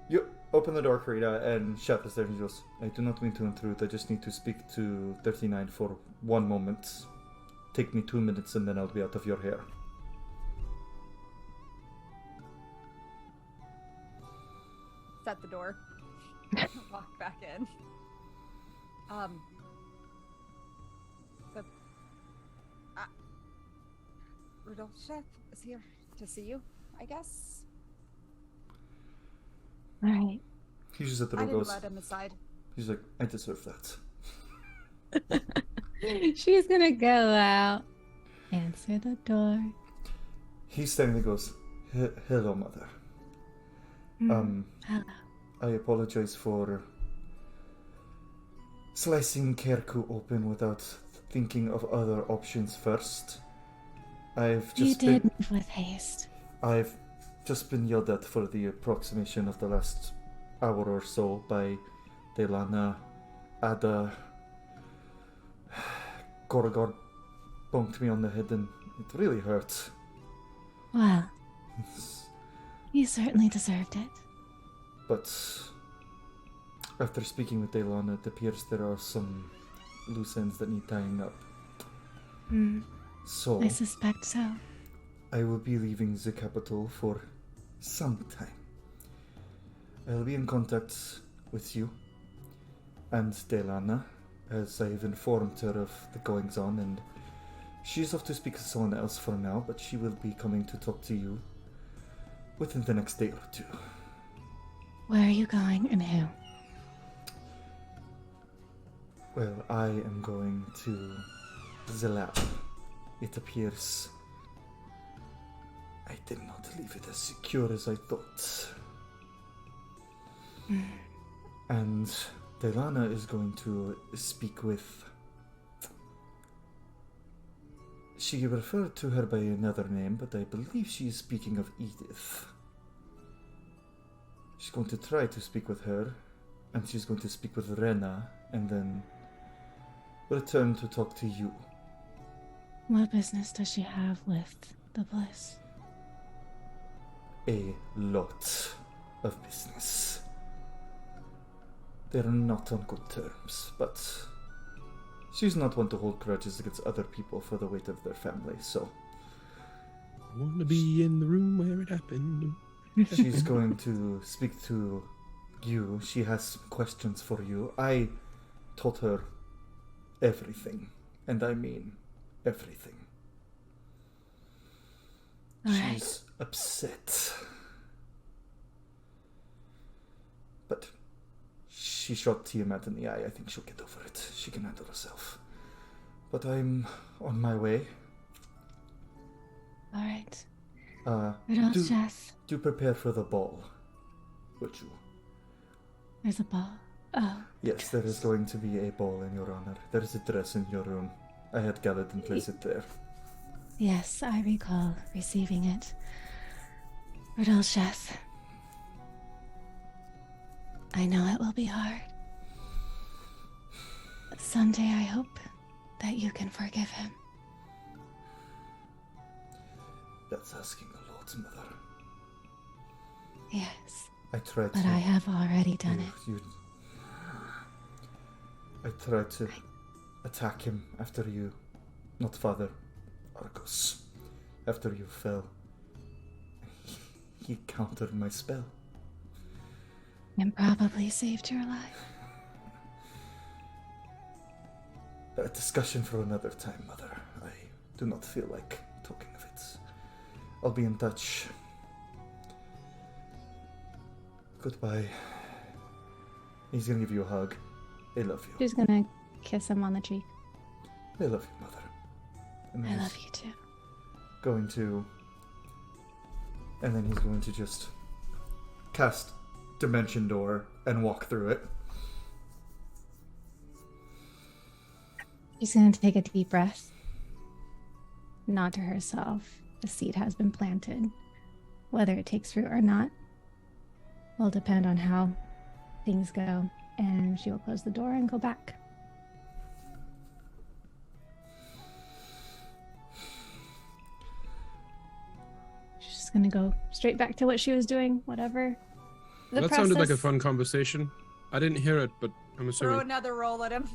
Speaker 1: you open the door, Karina, and Chef is there, and he goes, "I do not mean to intrude. I just need to speak to 39 for 1 moment. Take me 2 minutes, and then I'll be out of your hair."
Speaker 4: Shut the door. Walk back in. The Rudolph Chef is here to see you, I guess.
Speaker 2: all right.
Speaker 1: He's just at the
Speaker 4: I
Speaker 1: door,
Speaker 4: didn't
Speaker 1: goes,
Speaker 4: let him aside.
Speaker 1: he's like, "I deserve that."
Speaker 2: She's gonna go out, answer the door.
Speaker 1: He's standing there, goes, "Hello, mother.
Speaker 2: Hello.
Speaker 1: I apologize for slicing Kerku open without thinking of other options first. I've
Speaker 2: You
Speaker 1: just
Speaker 2: did
Speaker 1: been
Speaker 2: move with haste.
Speaker 1: I've just been yelled at for the approximation of the last hour or so by Delana. Ada Gorgor bonked me on the head and it really hurt.
Speaker 2: Well, you certainly deserved it.
Speaker 1: But after speaking with Delana, it appears there are some loose ends that need tying up. So
Speaker 2: I suspect so.
Speaker 1: I will be leaving the capital for some time. I'll be in contact with you and Delana, as I've informed her of the goings on, and she's off to speak to someone else for now, but she will be coming to talk to you within the next day or two.
Speaker 2: Where are you going and who?
Speaker 1: Well, I am going to the lab. It appears I did not leave it as secure as I thought. And Delana is going to speak with... She referred to her by another name, but I believe she is speaking of Edith. She's going to try to speak with her, and she's going to speak with Rena, and then return to talk to you.
Speaker 2: What business does she have with the Bliss?
Speaker 1: A lot of business. They're not on good terms, but she's not one to hold grudges against other people for the weight of their family, so
Speaker 6: I want to be in the room where it happened.
Speaker 1: she's going to speak to you. She has some questions for you. I told her everything, and I mean everything.
Speaker 2: All right.
Speaker 1: She's upset. But she shot Tiamat in the eye. I think she'll get over it. She can handle herself. But I'm on my way.
Speaker 2: All right.
Speaker 1: Do,
Speaker 2: Jess.
Speaker 1: do prepare for the ball, would you?
Speaker 2: There's a ball. Oh.
Speaker 1: Yes, there is going to be a ball in your honor. There is a dress in your room. I had Galadin place it there.
Speaker 2: Yes, I recall receiving it. Jess. I know it will be hard. But someday I hope that you can forgive him.
Speaker 1: That's asking a lot, Mother.
Speaker 2: Yes,
Speaker 1: I tried
Speaker 2: but
Speaker 1: to...
Speaker 2: I have already done it.
Speaker 1: I tried to attack him after you, not Father Argos, after you fell. He countered my spell.
Speaker 2: And probably saved your life.
Speaker 1: A discussion for another time, Mother. I do not feel like talking of it. I'll be in touch. Goodbye. He's gonna give you a hug. I love you.
Speaker 2: She's gonna kiss him on the cheek.
Speaker 1: I love you, Mother. And
Speaker 2: I
Speaker 1: he's
Speaker 2: love you too.
Speaker 1: going to... And then he's going to just cast Dimension Door and walk through it.
Speaker 2: She's gonna take a deep breath. Nod to herself. The seed has been planted. Whether it takes root or not will depend on how things go. And she will close the door and go back. She's just gonna go straight back to what she was doing, whatever. The
Speaker 6: That sounded like a
Speaker 2: process-
Speaker 6: fun conversation. I didn't hear it, but I'm
Speaker 4: Throw
Speaker 6: assuming.
Speaker 4: another roll at him.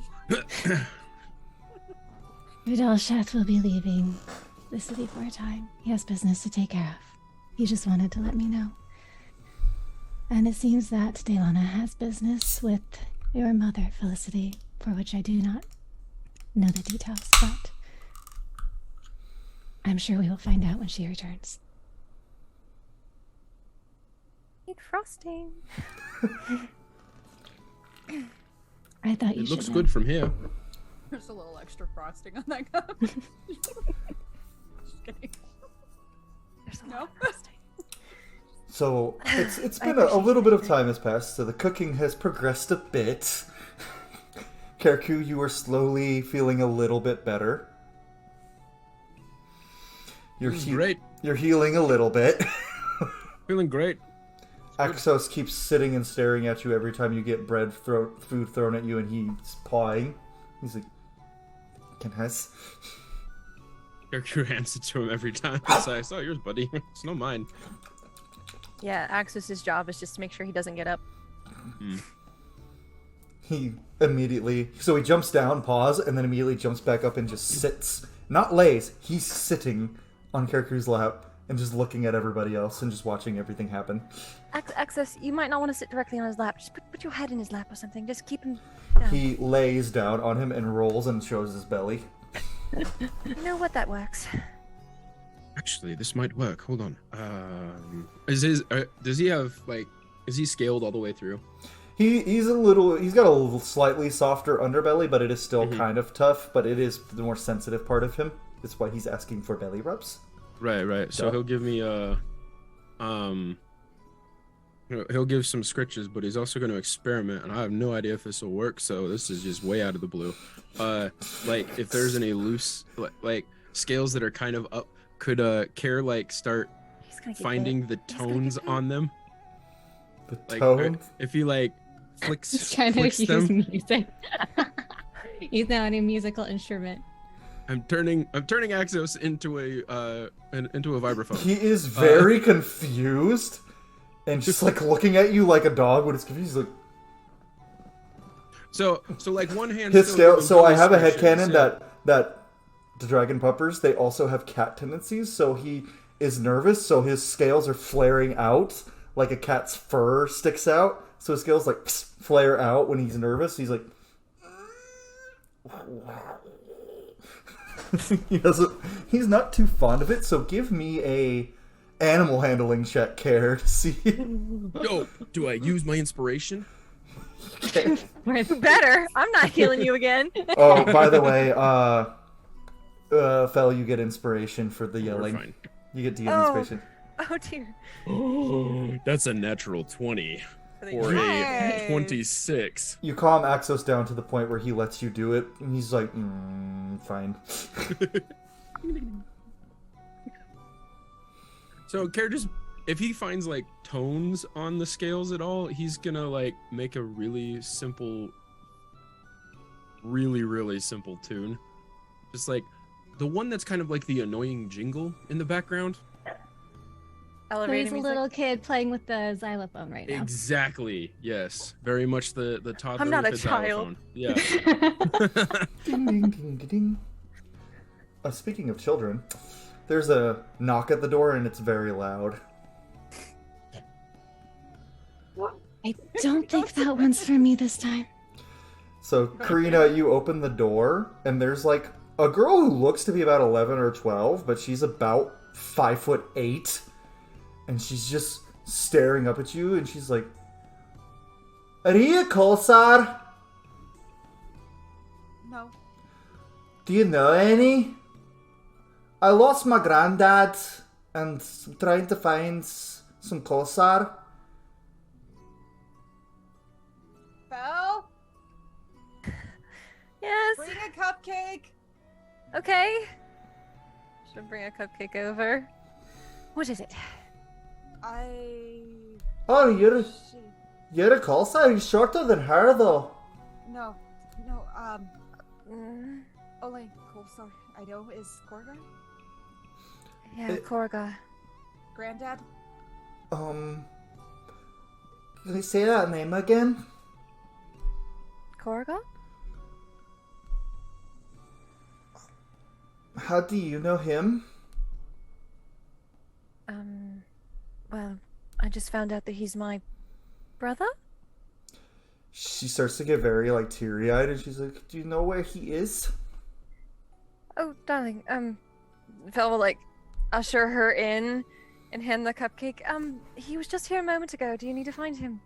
Speaker 2: Vidalshath will be leaving the city for a time. He has business to take care of. He just wanted to let me know. And it seems that Delana has business with your mother, Felicity, for which I do not know the details, but I'm sure we will find out when she returns.
Speaker 7: Eat frosting.
Speaker 2: I thought you
Speaker 6: It
Speaker 2: should
Speaker 6: looks
Speaker 2: know.
Speaker 6: good from here.
Speaker 4: There's a little extra frosting on that cup. Just kidding.
Speaker 7: There's a
Speaker 4: No?
Speaker 7: lot of frosting.
Speaker 1: So it's
Speaker 7: I
Speaker 1: been a little bit of
Speaker 7: appreciate
Speaker 1: time has passed, so the cooking has progressed a bit. Kerku, you are slowly feeling a little bit better. You're
Speaker 6: Great.
Speaker 1: You're healing a little bit.
Speaker 6: Feeling great.
Speaker 1: Axos keeps sitting and staring at you every time you get food thrown at you, and he's pawing. He's like, "Can has."
Speaker 6: Kirku hands it to him every time. It's like, I saw yours, buddy. It's not mine.
Speaker 7: Yeah, Axis's job is just to make sure he doesn't get up.
Speaker 1: He immediately, so he jumps down, paws, and then immediately jumps back up and just sits. Not lays, he's sitting on Kerku's lap and just looking at everybody else and just watching everything happen.
Speaker 7: Axis, you might not want to sit directly on his lap. Just put your head in his lap or something. Just keep him down.
Speaker 1: He lays down on him and rolls and shows his belly.
Speaker 7: You know what? That works.
Speaker 6: Actually, this might work. Hold on. Does he have like? Is he scaled all the way through?
Speaker 1: He's got a little slightly softer underbelly, but it is still kind of tough, but it is the more sensitive part of him. That's why he's asking for belly rubs.
Speaker 6: Right. So he'll give me he'll give some scritches, but he's also going to experiment, and I have no idea if this will work. So this is just way out of the blue. Like if there's any loose like scales that are kind of up, could Care like start
Speaker 7: He's gonna get
Speaker 6: finding
Speaker 7: bit.
Speaker 6: the
Speaker 7: He's gonna get
Speaker 6: tones
Speaker 7: bit.
Speaker 6: on them?
Speaker 1: The
Speaker 6: Like
Speaker 1: tone.
Speaker 6: if he like
Speaker 2: He's trying to
Speaker 6: flicks
Speaker 2: use
Speaker 6: them.
Speaker 2: music. He's now on a musical instrument.
Speaker 6: I'm turning Axos into a vibraphone.
Speaker 1: He is very confused and just like looking at you like a dog when it's confused. He's like,
Speaker 6: So like one hand.
Speaker 1: his
Speaker 6: still
Speaker 1: scale.
Speaker 6: giving
Speaker 1: So I have a
Speaker 6: illustrations,
Speaker 1: headcanon that the dragon puppers, they also have cat tendencies. So he is nervous. So his scales are flaring out like a cat's fur sticks out. So his scales like flare out when he's nervous. He's like. He's not too fond of it. So give me a animal handling check, Care, to see.
Speaker 6: Yo, do I use my inspiration?
Speaker 7: Better. I'm not healing you again.
Speaker 1: Oh, by the way, Fel, you get inspiration for the
Speaker 6: We're
Speaker 1: yelling.
Speaker 6: fine.
Speaker 1: You get DM
Speaker 7: Oh.
Speaker 1: inspiration.
Speaker 7: Oh dear.
Speaker 6: Oh, that's a natural 20
Speaker 7: For the-
Speaker 6: or a
Speaker 4: Nice.
Speaker 6: 26.
Speaker 1: You calm Axos down to the point where he lets you do it, and he's like, fine.
Speaker 6: So, Care just if he finds like tones on the scales at all, he's gonna like make a really simple tune. Just like the one that's kind of like the annoying jingle in the background.
Speaker 7: elevator
Speaker 2: He's a
Speaker 7: music.
Speaker 2: little kid playing with the xylophone right now.
Speaker 6: Exactly. Yes. Very much the toddler
Speaker 7: I'm not
Speaker 6: with
Speaker 7: a
Speaker 6: the
Speaker 7: child.
Speaker 6: xylophone. Yeah.
Speaker 1: Ding, ding, ding, ding, ding. Speaking of children, there's a knock at the door and it's very loud.
Speaker 2: I don't think that one's for me this time.
Speaker 1: So, Karina, you open the door, and there's like a girl who looks to be about 11 or 12, but she's about 5'8", and she's just staring up at you, and she's like, "Are you a Coulsar?
Speaker 4: No.
Speaker 1: Do you know any? I lost my granddad, and I'm trying to find some Coulsar."
Speaker 4: Belle,
Speaker 3: Yes.
Speaker 4: bring a cupcake.
Speaker 3: Okay. Should bring a cupcake over.
Speaker 7: What is it?
Speaker 1: Oh, you're
Speaker 4: She.
Speaker 1: a Coulsar? You're shorter than her, though.
Speaker 4: No.
Speaker 7: Mm,
Speaker 4: Ole Coulsar, I know, is Korga?
Speaker 7: yeah, Korga.
Speaker 4: Granddad?
Speaker 1: Can you say that name again?
Speaker 7: Korga?
Speaker 1: How do you know him?
Speaker 7: Well, I just found out that he's my brother?
Speaker 1: She starts to get very, like, teary-eyed, and she's like, "Do you know where he is?"
Speaker 3: Oh, darling. Phil will like usher her in and hand the cupcake. He was just here a moment ago. Do you need to find him?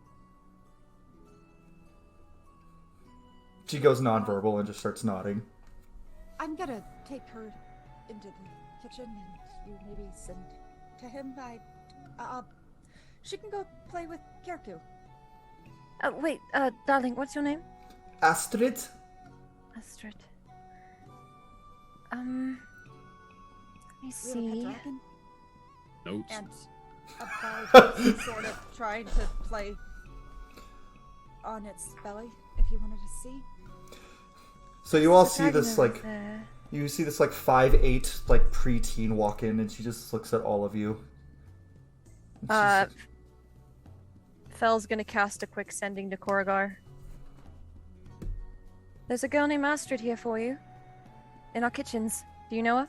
Speaker 1: She goes nonverbal and just starts nodding.
Speaker 4: I'm gonna take her into the kitchen and you maybe send to him. She can go play with Kerku.
Speaker 7: Wait, darling, what's your name?
Speaker 1: Astrid?
Speaker 7: Astrid. Let me
Speaker 4: We have a pet
Speaker 7: see.
Speaker 4: dragon,
Speaker 6: Notes.
Speaker 4: and a bard is sort of trying to play on its belly, if you wanted to see.
Speaker 1: So you all
Speaker 7: The
Speaker 1: see
Speaker 7: dragon
Speaker 1: this,
Speaker 7: over
Speaker 1: like,
Speaker 7: there.
Speaker 1: you see this, like, 5'8", like, preteen walk in, and she just looks at all of you. And she's like,
Speaker 3: Fel's gonna cast a quick sending to Korgar. There's a girl named Astrid here for you. In our kitchens. Do you know her?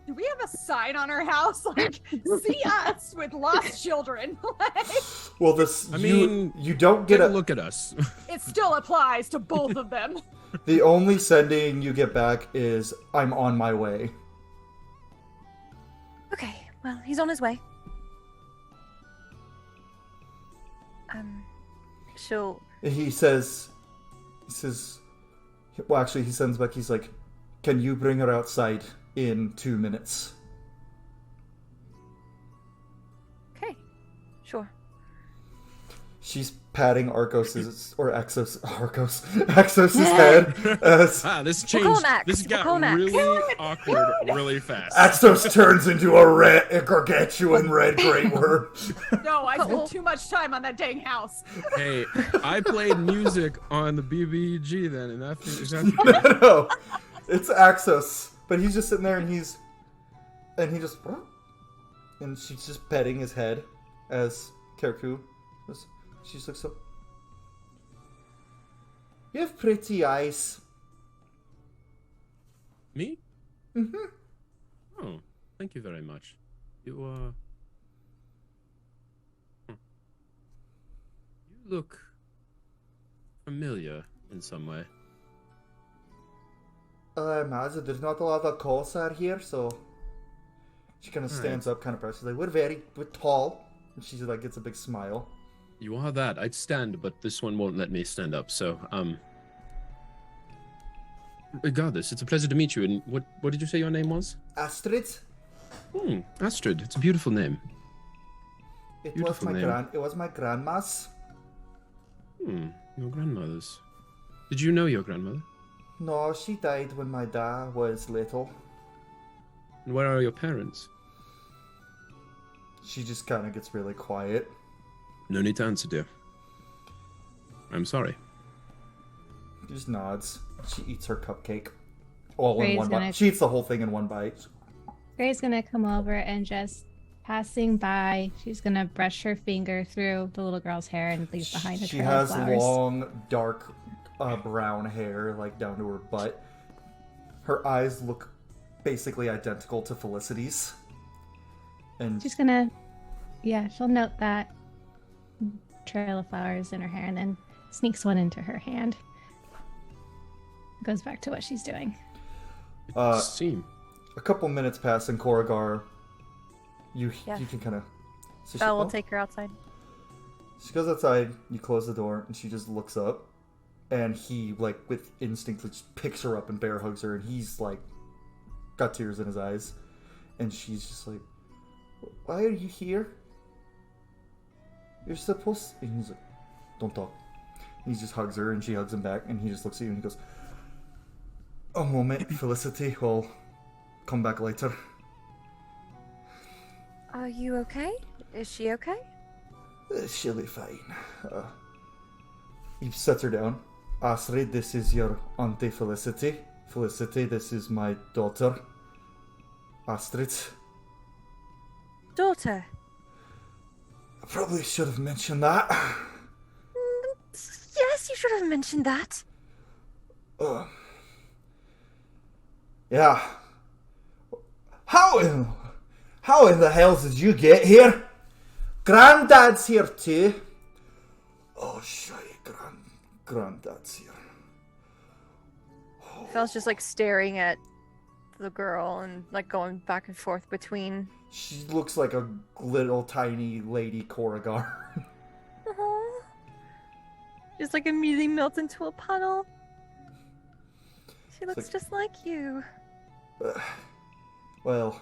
Speaker 4: Do we have a sign on our house like "See us" with lost children? Like,
Speaker 1: well, this,
Speaker 6: I mean,
Speaker 1: you don't
Speaker 6: Get
Speaker 1: get
Speaker 6: a look at us.
Speaker 4: it still applies to both of them.
Speaker 1: The only sending you get back is, "I'm on my way."
Speaker 7: Okay, well, he's on his way.
Speaker 3: She'll
Speaker 1: He says, well, actually, he sends back, he's like, "Can you bring her outside in 2 minutes?"
Speaker 3: Okay. Sure.
Speaker 1: She's patting Axos's head as
Speaker 6: This
Speaker 3: call
Speaker 6: changed.
Speaker 3: him Axe.
Speaker 6: This
Speaker 3: We'll
Speaker 6: got
Speaker 3: call him Axe.
Speaker 6: really awkward really fast.
Speaker 1: Axos turns into a gargantuan red great worm.
Speaker 4: No, I spent too much time on that dang house.
Speaker 6: Hey, I played music on the BBG then, and that is that.
Speaker 1: No, it's Axos, but he's just sitting there and she's just petting his head as Kerku. She just looks up. "You have pretty eyes."
Speaker 6: Me?
Speaker 1: Mm-hmm.
Speaker 6: Oh, thank you very much. You you look familiar in some way.
Speaker 1: Imagine there's not a lot of Coulsar here, so she kind of stands up, kind of proud. She's like, we're tall. And she like gets a big smile.
Speaker 6: You are that. I'd stand, but this one won't let me stand up. So, regardless, it's a pleasure to meet you. And what did you say your name was?
Speaker 1: Astrid?
Speaker 6: Astrid. It's a beautiful name.
Speaker 1: It
Speaker 6: Beautiful name.
Speaker 1: was my grandma's.
Speaker 6: Your grandmother's. Did you know your grandmother?
Speaker 1: No, she died when my dad was little.
Speaker 6: And where are your parents?
Speaker 1: She just kind of gets really quiet.
Speaker 6: No need to answer, dear. I'm sorry.
Speaker 1: She just nods. She eats her cupcake. All in
Speaker 2: Ray's
Speaker 1: one
Speaker 2: gonna-
Speaker 1: bite. She eats the whole thing in one bite.
Speaker 2: Gray's gonna come over and just Passing by, she's gonna brush her finger through the little girl's hair and leave behind a
Speaker 1: She
Speaker 2: trail of
Speaker 1: has
Speaker 2: flowers.
Speaker 1: long, dark, brown hair, like down to her butt. Her eyes look basically identical to Felicity's. And
Speaker 2: She's gonna, she'll note that trail of flowers in her hair and then sneaks one into her hand. Goes back to what she's doing.
Speaker 6: Seam.
Speaker 1: a couple minutes pass and Koragar, you
Speaker 7: Yeah.
Speaker 1: can kind of... So
Speaker 7: Belle will take her outside.
Speaker 1: She goes outside, you close the door, and she just looks up. And he, like, with instinct, just picks her up and bear hugs her, and he's, like, got tears in his eyes. And she's just like, why are you here? You're supposed... And he's like, don't talk. And he just hugs her, and she hugs him back, and he just looks at you, and he goes, a moment, Felicity, we'll come back later.
Speaker 7: Are you okay? Is she okay?
Speaker 1: She'll be fine. He sets her down. Astrid, this is your auntie Felicity. Felicity, this is my daughter. Astrid.
Speaker 7: Daughter.
Speaker 1: I probably should have mentioned that.
Speaker 7: Yes, you should have mentioned that.
Speaker 1: Yeah. How in the hell did you get here? Granddad's here too. Oh, shy, Granddad's here.
Speaker 7: Fel's just like staring at the girl and like going back and forth between.
Speaker 1: She looks like a little tiny lady Koragar.
Speaker 7: Aww. Just like immediately melts into a puddle. She looks
Speaker 1: like-
Speaker 7: just like you.
Speaker 1: Well,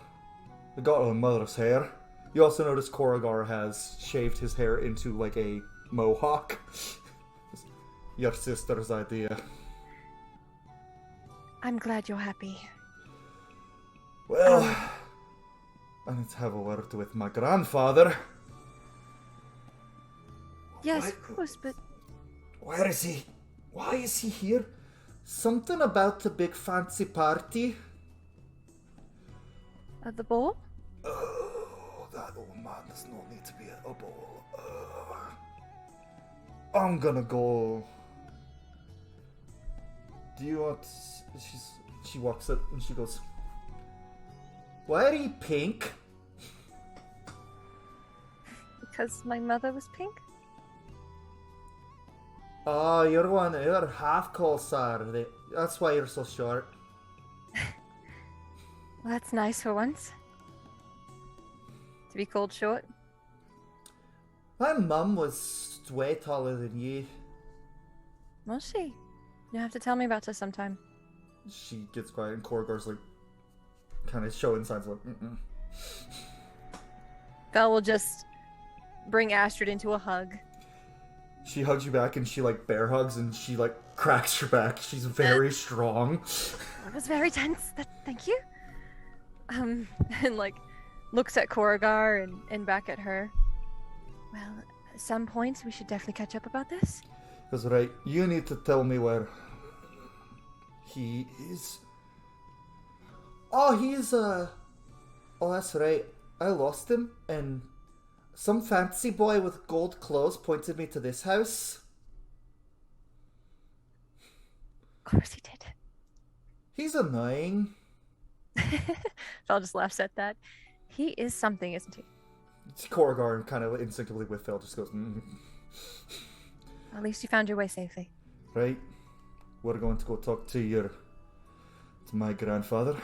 Speaker 1: we got her mother's hair. You also notice Koragar has shaved his hair into like a mohawk. Your sister's idea.
Speaker 7: I'm glad you're happy.
Speaker 1: Well, I need to have a word with my grandfather.
Speaker 7: Yes,
Speaker 1: Why-
Speaker 7: of course, but
Speaker 1: Where is he? Why is he here? Something about the big fancy party?
Speaker 7: at the ball?
Speaker 1: Oh, that old man does not need to be at a ball. I'm gonna go. Do you want... She walks up and she goes, why are you pink?
Speaker 7: Because my mother was pink?
Speaker 1: Oh, you're half Corsar. That's why you're so short.
Speaker 7: Well, that's nice for once. To be called short.
Speaker 1: My mum was way taller than you.
Speaker 7: Was she? You have to tell me about her sometime.
Speaker 1: She gets quiet and Koragar's like, kind of showing signs of like, mm-mm.
Speaker 7: Belle will just bring Astrid into a hug.
Speaker 1: She hugs you back and she like bear hugs and she like cracks your back. She's very strong.
Speaker 7: That was very tense. Thank you. And like looks at Koragar and back at her. Well, at some point we should definitely catch up about this.
Speaker 1: That's right. You need to tell me where he is. Oh, oh, that's right. I lost him and some fancy boy with gold clothes pointed me to this house.
Speaker 7: Of course he did.
Speaker 1: He's annoying.
Speaker 7: Fel just laughs at that. He is something, isn't he?
Speaker 1: Koragar kind of instinctively with Fel just goes,
Speaker 7: At least you found your way safely.
Speaker 1: Right, we're going to go talk to my grandfather.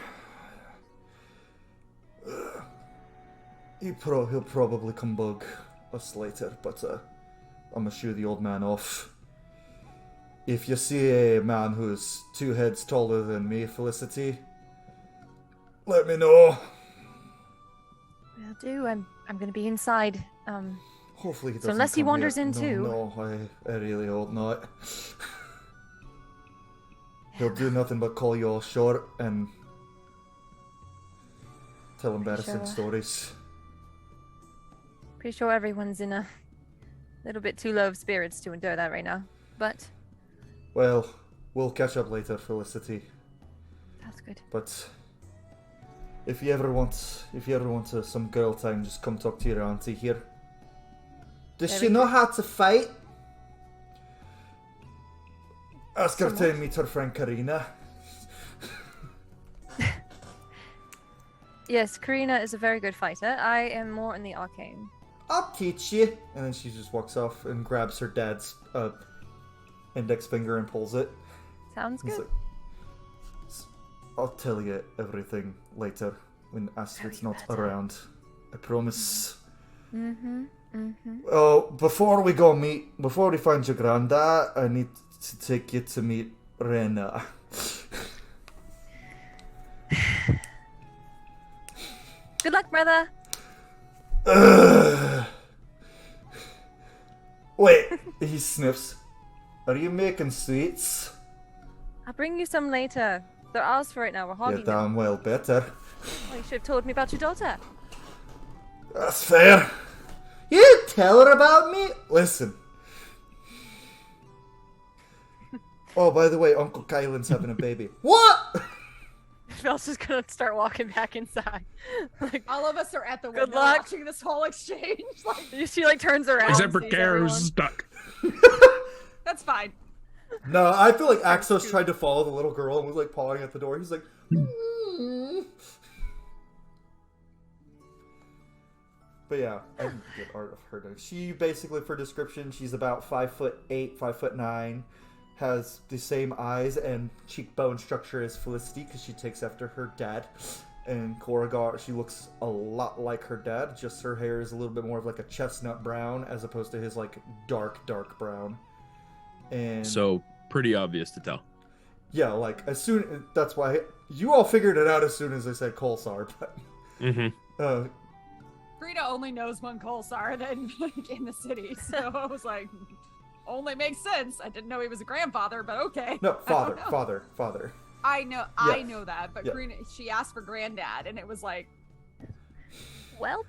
Speaker 1: He'll probably come bug us later, but I'm gonna shoo the old man off. If you see a man who's 2 heads taller than me, Felicity, let me know.
Speaker 7: Will do. I'm gonna be inside.
Speaker 1: Hopefully he
Speaker 7: So
Speaker 1: doesn't
Speaker 7: unless he
Speaker 1: come
Speaker 7: wanders
Speaker 1: here.
Speaker 7: in too.
Speaker 1: No, I really hope not. He'll do nothing but call you all short and tell embarrassing
Speaker 7: Sure.
Speaker 1: stories.
Speaker 7: Pretty sure everyone's in a little bit too low of spirits to endure that right now. But
Speaker 1: Well, we'll catch up later, Felicity.
Speaker 7: that's good.
Speaker 1: But If you ever want some girl time, just come talk to your auntie here. Does she know how to fight? Ask her to meet her friend Karina.
Speaker 7: Yes, Karina is a very good fighter. I am more in the arcane.
Speaker 1: I'll teach you. And then she just walks off and grabs her dad's index finger and pulls it.
Speaker 7: Sounds good.
Speaker 1: Like, I'll tell you everything later when Astrid's not around. I promise. Oh, before we find your granddad, I need to take you to meet Rena.
Speaker 7: Good luck, brother.
Speaker 1: Wait, he sniffs. Are you making sweets?
Speaker 7: I'll bring you some later. They're ours for right now. We're hogging
Speaker 1: Yeah,
Speaker 7: them.
Speaker 1: damn well better.
Speaker 7: Well, you should have told me about your daughter.
Speaker 1: That's fair. You didn't tell her about me? Listen. Oh, by the way, Uncle Kylan's having a baby. What?
Speaker 7: Phil's just gonna start walking back inside. Like,
Speaker 4: All of us are at the
Speaker 7: Good
Speaker 4: window
Speaker 7: luck.
Speaker 4: watching this whole exchange. Like,
Speaker 7: she like turns around.
Speaker 6: Except for
Speaker 7: sees
Speaker 6: Kara,
Speaker 7: everyone.
Speaker 6: who's stuck.
Speaker 4: that's fine.
Speaker 1: No, I feel like Axos tried to follow the little girl and was like pawing at the door. He's like, But yeah, I need to get art of her. She basically, for description, she's about 5'8", 5'9", has the same eyes and cheekbone structure as Felicity because she takes after her dad. And Koragar, she looks a lot like her dad, just her hair is a little bit more of like a chestnut brown as opposed to his like dark brown. And
Speaker 6: So pretty obvious to tell.
Speaker 1: yeah, like that's why you all figured it out as soon as I said Kolsar, but
Speaker 4: Rita only knows one Kolsar then in the city, so I was like, only makes sense. I didn't know he was a grandfather, but okay.
Speaker 1: no,
Speaker 4: I don't know.
Speaker 1: father.
Speaker 4: I know that, but
Speaker 1: Yeah.
Speaker 4: Karina, she asked for granddad, and it was like,
Speaker 7: Well,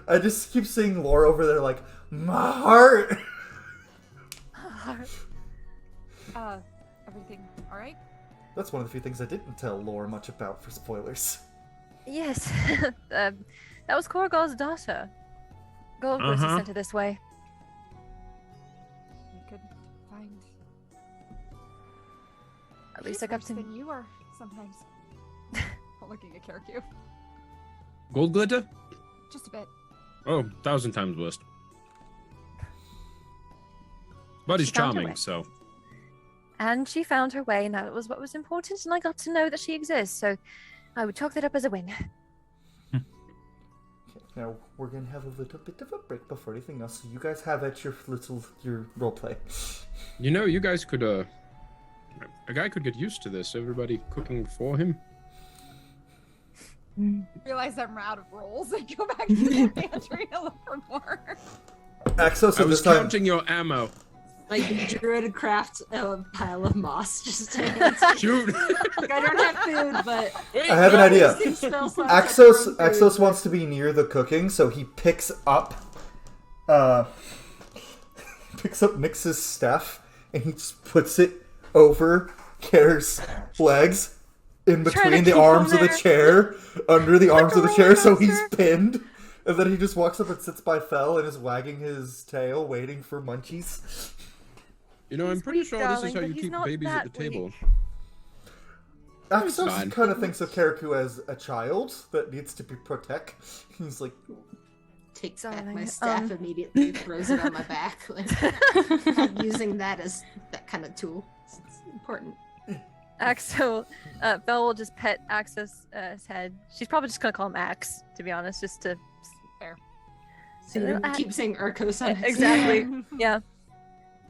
Speaker 1: I just keep seeing Laura over there like, my heart.
Speaker 4: everything all right?
Speaker 1: That's one of the few things I didn't tell Laura much about for spoilers.
Speaker 7: yes. That was Korgol's daughter. Goldwood sent her this way.
Speaker 4: We could find
Speaker 7: At least I got to.
Speaker 4: than you are sometimes. Looking at Karaku.
Speaker 6: Gold glitter?
Speaker 4: Just a bit.
Speaker 6: Oh, 1,000 times worse. But he's
Speaker 7: She found her way.
Speaker 6: charming, so.
Speaker 7: And she found her way, and that was what was important, and I got to know that she exists, so I would chalk that up as a win.
Speaker 1: Now we're gonna have a little bit of a break before anything else, so you guys have at your roleplay.
Speaker 6: You know, you guys could, a guy could get used to this. Everybody cooking for him.
Speaker 4: Realize I'm out of rolls and go back to the pantry to look for more.
Speaker 1: Axos
Speaker 6: I
Speaker 1: at
Speaker 6: was
Speaker 1: this time.
Speaker 6: counting your ammo.
Speaker 5: Like the druid crafts a pile of moss just to hand.
Speaker 6: Shoot!
Speaker 5: Like, I don't have food, but
Speaker 1: I have an idea.
Speaker 5: these spell slots have grown food.
Speaker 1: Axos wants to be near the cooking, so he picks up Nyx's staff and he just puts it over Kare's legs in
Speaker 7: Trying to
Speaker 1: between the
Speaker 7: keep
Speaker 1: arms
Speaker 7: him
Speaker 1: of the
Speaker 7: there.
Speaker 1: chair, under the arms of the
Speaker 7: roller
Speaker 1: chair, so he's
Speaker 7: coaster.
Speaker 1: pinned. And then he just walks up and sits by Fel and is wagging his tail, waiting for munchies.
Speaker 6: You know, I'm
Speaker 7: He's
Speaker 6: pretty
Speaker 7: weak,
Speaker 6: sure this
Speaker 7: darling,
Speaker 6: is how
Speaker 7: but
Speaker 6: you
Speaker 7: he's
Speaker 6: keep
Speaker 7: not
Speaker 6: babies at
Speaker 7: that
Speaker 6: the table.
Speaker 7: weak.
Speaker 1: Axos
Speaker 6: fine.
Speaker 1: kind of thinks of Karaku as a child that needs to be protect. He's like,
Speaker 5: Takes back
Speaker 7: Darling,
Speaker 5: my staff immediately, throws it on my back. Like, not using that as that kind of tool. It's important.
Speaker 7: Axel, Belle will just pet Axel's head. She's probably just gonna call him Axe, to be honest, just to.
Speaker 4: Fair.
Speaker 5: And then keep saying Urkos on it.
Speaker 7: Exactly. Yeah.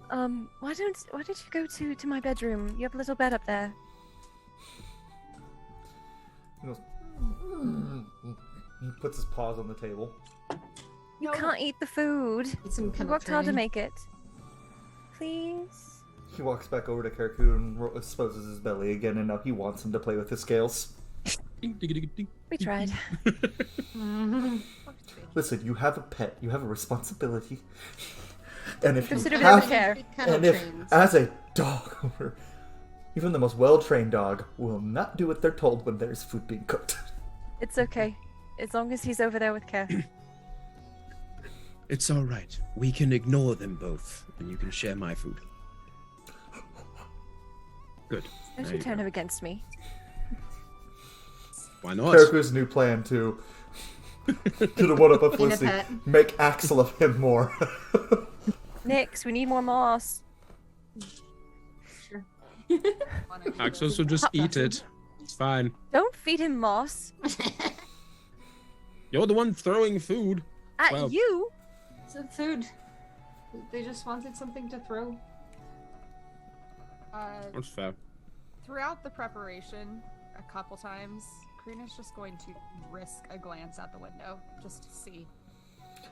Speaker 7: Why don't you go to my bedroom? You have a little bed up there.
Speaker 1: he goes, he puts his paws on the table.
Speaker 7: You can't eat the food.
Speaker 5: Get some
Speaker 7: You
Speaker 5: kind of
Speaker 7: worked hard to
Speaker 5: training.
Speaker 7: make it. Please.
Speaker 1: He walks back over to Karaku and exposes his belly again, and now he wants him to play with his scales.
Speaker 6: Ding, ding, ding, ding.
Speaker 7: We tried.
Speaker 1: Listen, you have a pet, you have a responsibility. And if you
Speaker 7: Consider it as a
Speaker 1: have,
Speaker 7: care.
Speaker 5: It kind of
Speaker 1: and if,
Speaker 5: trains.
Speaker 1: as a dog owner, even the most well-trained dog will not do what they're told when there's food being cooked.
Speaker 7: It's okay. As long as he's over there with Care.
Speaker 6: It's all right. We can ignore them both, and you can share my food. Good.
Speaker 7: Don't
Speaker 6: There
Speaker 7: you
Speaker 6: you
Speaker 7: turn
Speaker 6: go.
Speaker 7: him against me.
Speaker 6: Why not?
Speaker 1: Perico's new plan to the one up Felicity.
Speaker 5: pet.
Speaker 1: Make Axel of him more.
Speaker 7: Nix, we need more moss.
Speaker 5: Sure.
Speaker 6: Axos will just eat it. It's fine.
Speaker 7: Don't feed him moss.
Speaker 6: You're the one throwing food.
Speaker 7: At
Speaker 6: Well-
Speaker 7: you?
Speaker 5: It's food. They just wanted something to throw.
Speaker 6: That's fair.
Speaker 4: Throughout the preparation, a couple times, Karina's just going to risk a glance at the window just to see.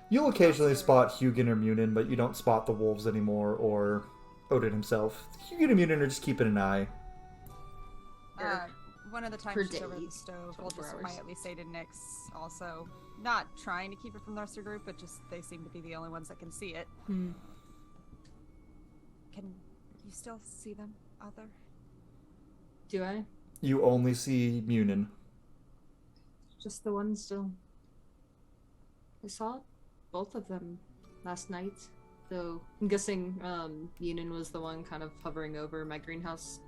Speaker 1: You'll occasionally spot Hugin or Munin, but you don't spot the wolves anymore, or Odin himself. Hugin and Munin are just keeping an eye.
Speaker 4: One of the times
Speaker 5: Per
Speaker 4: she's over
Speaker 5: day,
Speaker 4: the stove, we'll
Speaker 5: 24
Speaker 4: just
Speaker 5: hours.
Speaker 4: quietly say to Nyx also, not trying to keep it from the rest of the group, but just they seem to be the only ones that can see it.
Speaker 5: Hmm.
Speaker 4: Can you still see them out there?
Speaker 5: Do I?
Speaker 1: You only see Munin.
Speaker 5: Just the one still. I saw both of them last night, though I'm guessing Yunin was the one kind of hovering over my greenhouse.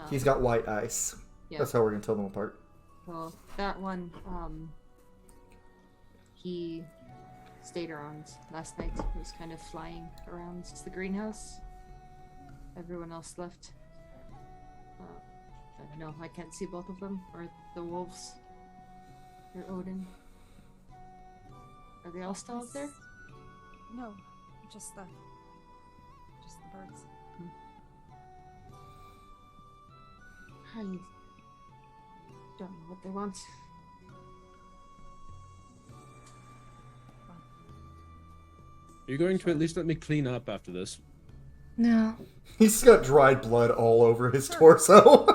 Speaker 1: He's got white eyes.
Speaker 5: Yeah.
Speaker 1: That's how we're gonna tell them apart.
Speaker 5: Well, that one, he stayed around last night. He was kind of flying around the greenhouse. Everyone else left. I don't know, I can't see both of them, or the wolves, or Odin. Are they all still out there?
Speaker 4: No, just the birds.
Speaker 5: I don't know what they want.
Speaker 6: Are you going to at least let me clean up after this?
Speaker 2: No.
Speaker 1: He's got dried blood all over his torso.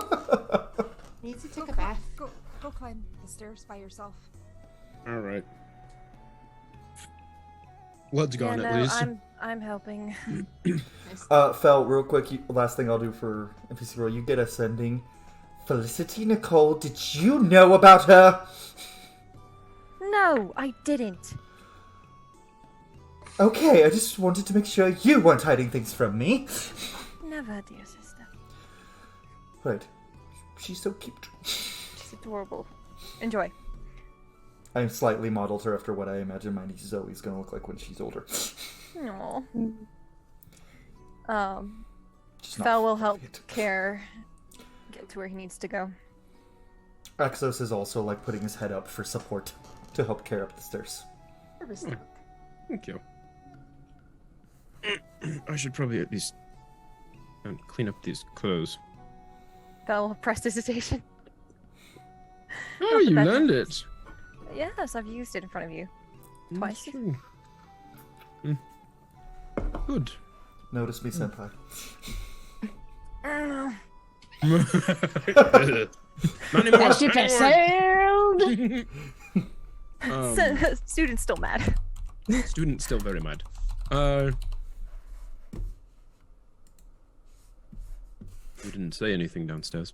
Speaker 5: Need to take a bath.
Speaker 4: Go climb the stairs by yourself.
Speaker 6: All right. Blood's gone
Speaker 7: yeah,
Speaker 6: at
Speaker 7: no,
Speaker 6: least.
Speaker 7: I'm helping.
Speaker 1: Fel, real quick, last thing I'll do for NPC roll, you get ascending. Felicity Nicole, did you know about her?
Speaker 7: No, I didn't.
Speaker 1: Okay, I just wanted to make sure you weren't hiding things from me.
Speaker 7: Never, dear sister.
Speaker 1: Right. She's so cute.
Speaker 7: She's adorable. Enjoy.
Speaker 1: I slightly modeled her after what I imagine my niece Zoe's gonna look like when she's older.
Speaker 7: No.
Speaker 1: Just not
Speaker 7: Fel will help
Speaker 1: it.
Speaker 7: Care get to where he needs to go.
Speaker 1: Axos is also like putting his head up for support to help Care up the stairs.
Speaker 6: Thank you. I should probably at least clean up these clothes.
Speaker 7: Fel will press hesitation.
Speaker 6: Oh, you learned it.
Speaker 7: Yes, I've used it in front of you. Twice.
Speaker 6: That's true. Good.
Speaker 1: Notice me, senpai.
Speaker 6: Not anymore.
Speaker 2: That ship has sailed!
Speaker 7: Student's still mad.
Speaker 6: Student still very mad. You didn't say anything downstairs.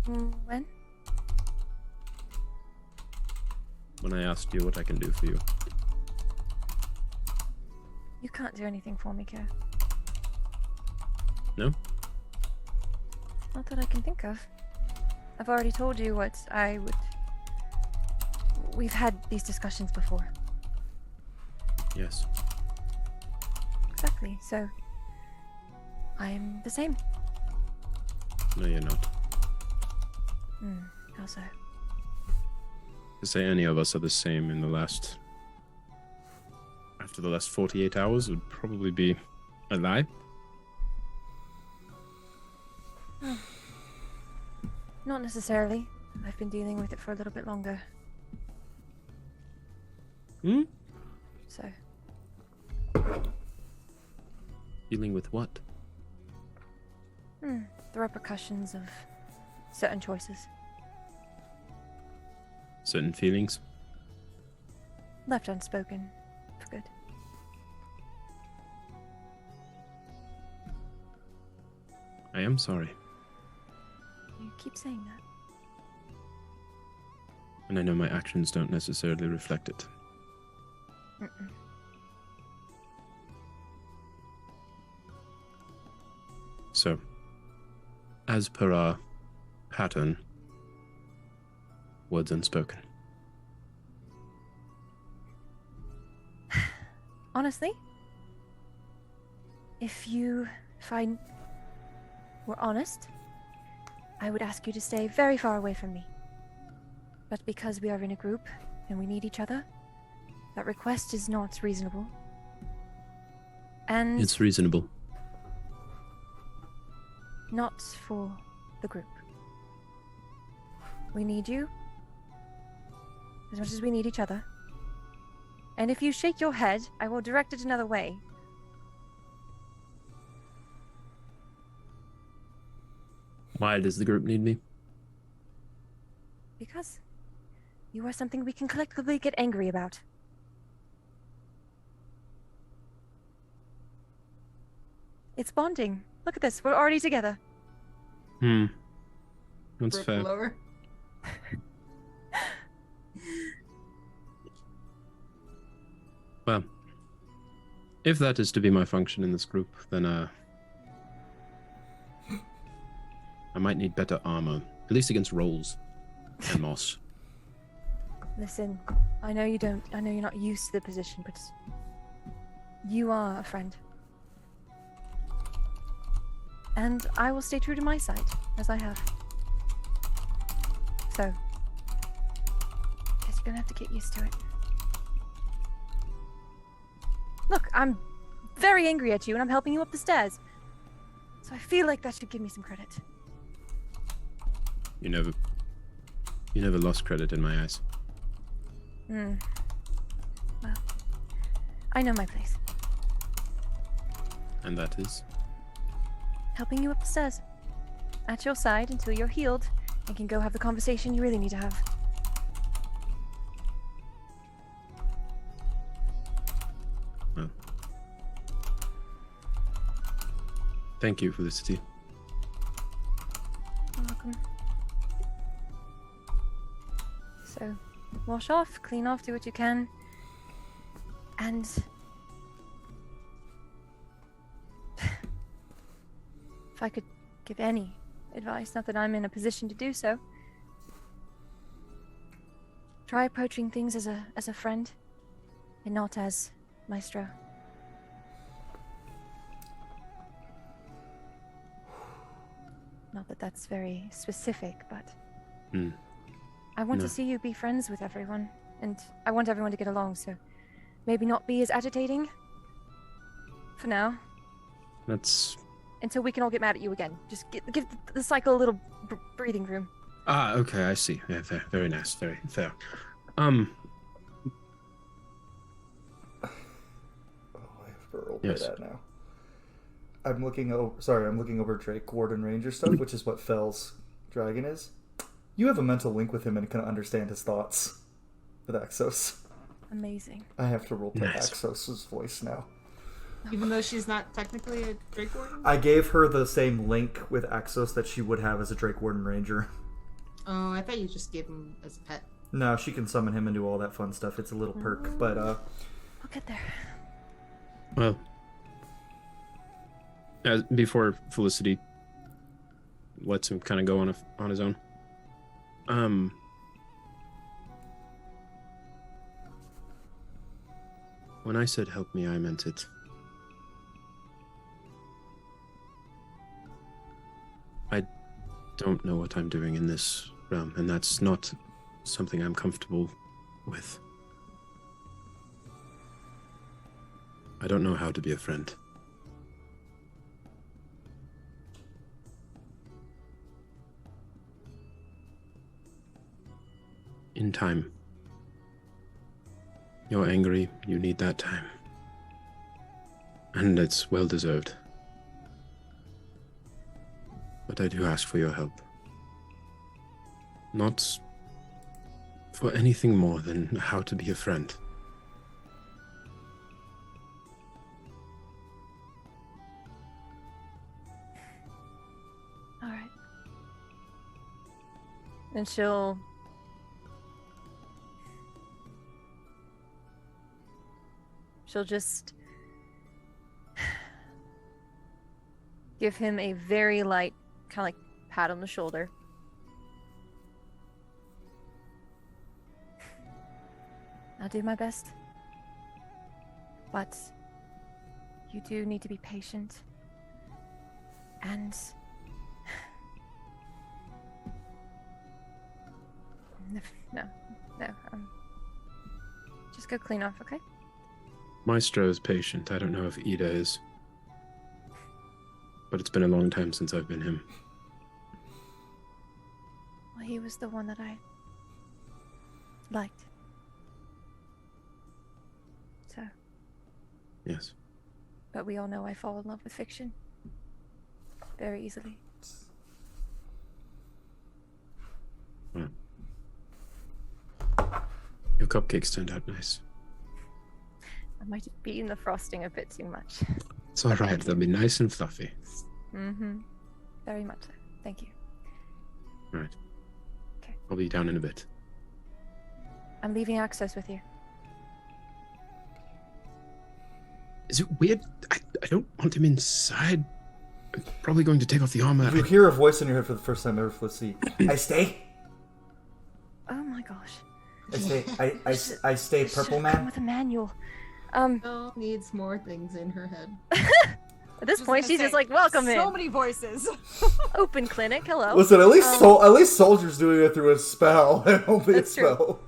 Speaker 7: When?
Speaker 6: When I asked you what I can do for you.
Speaker 7: You can't do anything for me, Care.
Speaker 6: No?
Speaker 7: Not that I can think of. I've already told you what I would... We've had these discussions before.
Speaker 6: Yes.
Speaker 7: Exactly, so... I'm the same.
Speaker 6: No, you're not.
Speaker 7: How so?
Speaker 6: To say any of us are the same in the last... After the last 48 hours would probably be a lie.
Speaker 7: Not necessarily. I've been dealing with it for a little bit longer. So,
Speaker 6: Dealing with what?
Speaker 7: the repercussions of certain choices.
Speaker 6: Certain feelings?
Speaker 7: Left unspoken. For good.
Speaker 6: I am sorry.
Speaker 7: You keep saying that.
Speaker 6: And I know my actions don't necessarily reflect it.
Speaker 7: Mm-mm.
Speaker 6: So, as per our pattern, words unspoken.
Speaker 7: Honestly, if I were honest, I would ask you to stay very far away from me. But because we are in a group and we need each other, that request is not reasonable. And
Speaker 6: It's reasonable.
Speaker 7: not for the group. We need you as much as we need each other. And if you shake your head, I will direct it another way.
Speaker 6: Why does the group need me?
Speaker 7: Because you are something we can collectively get angry about. It's bonding. Look at this. We're already together.
Speaker 6: That's
Speaker 5: Brooke
Speaker 6: fair.
Speaker 5: lower.
Speaker 6: Well, if that is to be my function in this group, then I might need better armor, at least against rolls and moss.
Speaker 7: Listen, I know you're not used to the position, but you are a friend. And I will stay true to my side, as I have. So, guess you're gonna have to get used to it. Look, I'm very angry at you and I'm helping you up the stairs. So I feel like that should give me some credit.
Speaker 6: You never lost credit in my eyes.
Speaker 7: Well, I know my place.
Speaker 6: And that is?
Speaker 7: Helping you up the stairs. At your side until you're healed and can go have the conversation you really need to have.
Speaker 6: Well. Thank you, Felicity.
Speaker 7: You're welcome. So, wash off, clean off, do what you can. And if I could give any advice, not that I'm in a position to do so, try approaching things as a friend and not as Maestro. Not that that's very specific, but I want to see you be friends with everyone, and I want everyone to get along, so maybe not be as agitating for now.
Speaker 6: That's...
Speaker 7: Until we can all get mad at you again. Just give the cycle a little breathing room.
Speaker 6: Ah, okay, I see. Yeah, fair. Very nice. Very fair.
Speaker 1: Oh, I have to roleplay
Speaker 6: Yes.
Speaker 1: that now. I'm looking over Drake Warden Ranger stuff, which is what Fell's dragon is. You have a mental link with him and can understand his thoughts with Axos.
Speaker 7: Amazing.
Speaker 1: I have to roleplay
Speaker 6: Nice.
Speaker 1: Axos' voice now.
Speaker 5: Even though she's not technically a Drake Warden?
Speaker 1: I gave her the same link with Axos that she would have as a Drake Warden Ranger.
Speaker 5: Oh, I thought you just gave him as a pet.
Speaker 1: No, she can summon him and do all that fun stuff. It's a little perk, but
Speaker 7: I'll get there.
Speaker 6: Well, before Felicity lets him kind of go on his own. When I said help me, I meant it. I don't know what I'm doing in this realm, and that's not something I'm comfortable with. I don't know how to be a friend. In time. You're angry, you need that time. And it's well deserved. But I do ask for your help. Not for anything more than how to be a friend.
Speaker 7: All right. And she'll just give him a very light kind of like pat on the shoulder. I'll do my best. But you do need to be patient. And no. Just go clean off, okay?
Speaker 6: Maestro is patient. I don't know if Ida is. But it's been a long time since I've been him.
Speaker 7: Well, he was the one that I liked. So.
Speaker 6: Yes.
Speaker 7: But we all know I fall in love with fiction. Very easily.
Speaker 6: Well, your cupcakes turned out nice.
Speaker 7: I might have beaten the frosting a bit too much.
Speaker 6: It's all right. They'll be nice and fluffy.
Speaker 7: Mm-hmm. Very much so. Thank you.
Speaker 6: All right.
Speaker 7: Okay.
Speaker 6: I'll be down in a bit.
Speaker 7: I'm leaving access with you.
Speaker 6: Is it weird? I don't want him inside. I'm probably going to take off the armor.
Speaker 1: You hear a voice in your head for the first time ever, Felicity. I stay.
Speaker 7: Oh my gosh.
Speaker 1: I stay. I stay, Purple
Speaker 7: Come
Speaker 1: Man.
Speaker 7: with a manual.
Speaker 5: Belle needs more things in her head.
Speaker 7: At this
Speaker 4: Just
Speaker 7: point,
Speaker 4: gonna
Speaker 7: she's
Speaker 4: say,
Speaker 7: just like, welcome in.
Speaker 4: So many voices.
Speaker 7: Open clinic, hello.
Speaker 1: Listen, at least Soldier's doing it through a spell, and only
Speaker 7: That's
Speaker 1: a
Speaker 7: true.
Speaker 1: spell.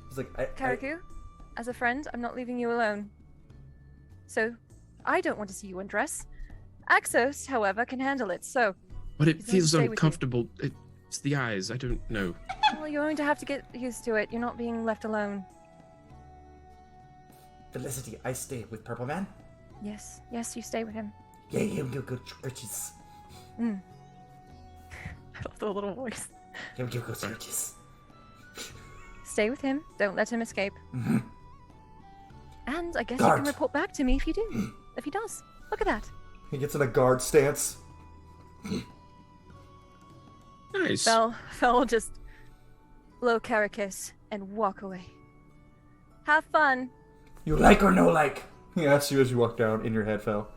Speaker 1: He's like,
Speaker 7: Karaku, as a friend, I'm not leaving you alone. So, I don't want to see you undress. Axos, however, can handle it, so...
Speaker 6: But it
Speaker 7: he's going to
Speaker 6: feels
Speaker 7: stay with you.
Speaker 6: uncomfortable. It's the eyes. I don't know.
Speaker 7: Well, you're going to have to get used to it. You're not being left alone.
Speaker 1: Felicity, I stay with Purple Man.
Speaker 7: Yes, you stay with him.
Speaker 1: Yeah, he'll give good riches.
Speaker 7: I love the little voice.
Speaker 1: He'll give good riches.
Speaker 7: Stay with him. Don't let him escape.
Speaker 1: Mm-hmm.
Speaker 7: And I guess
Speaker 1: Guard.
Speaker 7: you can report back to me if you do. If he does. Look at that.
Speaker 1: He gets in a guard stance.
Speaker 6: Nice.
Speaker 7: Fel will just blow Karakis and walk away. Have fun.
Speaker 1: You like or no like? He asks you as you walk down in your head, Fel.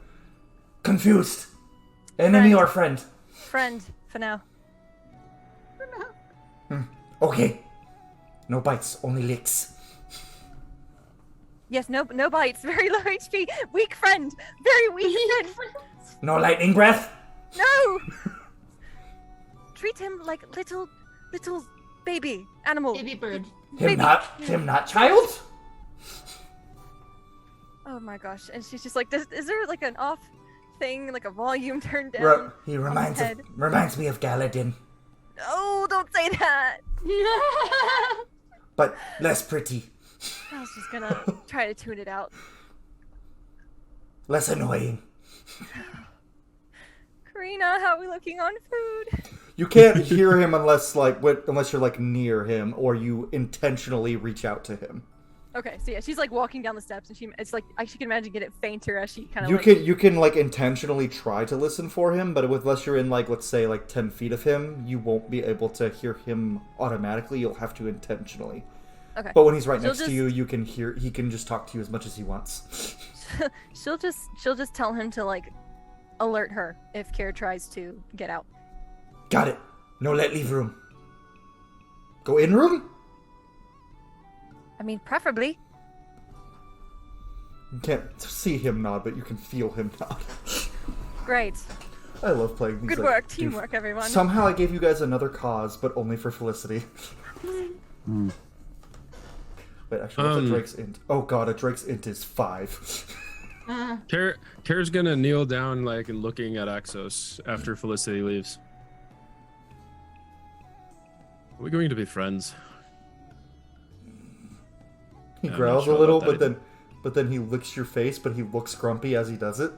Speaker 1: Confused. Enemy
Speaker 7: Friend.
Speaker 1: or friend?
Speaker 7: Friend, for now.
Speaker 1: Okay. No bites, only licks.
Speaker 7: Yes, no bites. Very low HP. Weak friend. Very weak friend.
Speaker 1: No lightning breath?
Speaker 7: No! Treat him like little baby animal.
Speaker 5: Baby bird.
Speaker 1: Him not child?
Speaker 7: Oh my gosh. And she's just like, is there like an off thing, like a volume turned down?
Speaker 1: He
Speaker 7: on his head?
Speaker 1: reminds me of Galadin,
Speaker 7: No, don't say that.
Speaker 1: but less pretty,
Speaker 7: I was just gonna try to tune it out.
Speaker 1: less annoying.
Speaker 7: Karina, how are we looking on food?
Speaker 1: You can't hear him unless you're like near him or you intentionally reach out to him.
Speaker 7: Okay, so yeah, she's like walking down the steps, and it's like she can imagine get it fainter as she kind of
Speaker 1: You can like intentionally try to listen for him, but unless you're in like let's say like 10 feet of him, you won't be able to hear him automatically. You'll have to intentionally.
Speaker 7: Okay.
Speaker 1: But when he's right
Speaker 7: She'll
Speaker 1: next to you, you can hear. He can just talk to you as much as he wants.
Speaker 7: she'll just tell him to like alert her if Kier tries to get out.
Speaker 1: Got it. No let leave room. Go in room?
Speaker 7: I mean, preferably.
Speaker 1: You can't see him nod, but you can feel him nod.
Speaker 7: Great.
Speaker 1: I love playing these.
Speaker 7: Good
Speaker 1: like,
Speaker 7: work, teamwork, everyone.
Speaker 1: Somehow I gave you guys another cause, but only for Felicity. Wait, actually, what's a Drake's int? Oh god, a Drake's int is 5.
Speaker 6: Kara's gonna kneel down like and looking at Axos after Felicity leaves. Are we going to be friends?
Speaker 1: He
Speaker 6: I'm
Speaker 1: growls
Speaker 6: not sure
Speaker 1: a little,
Speaker 6: about that
Speaker 1: but then he licks your face, but he looks grumpy as he does it.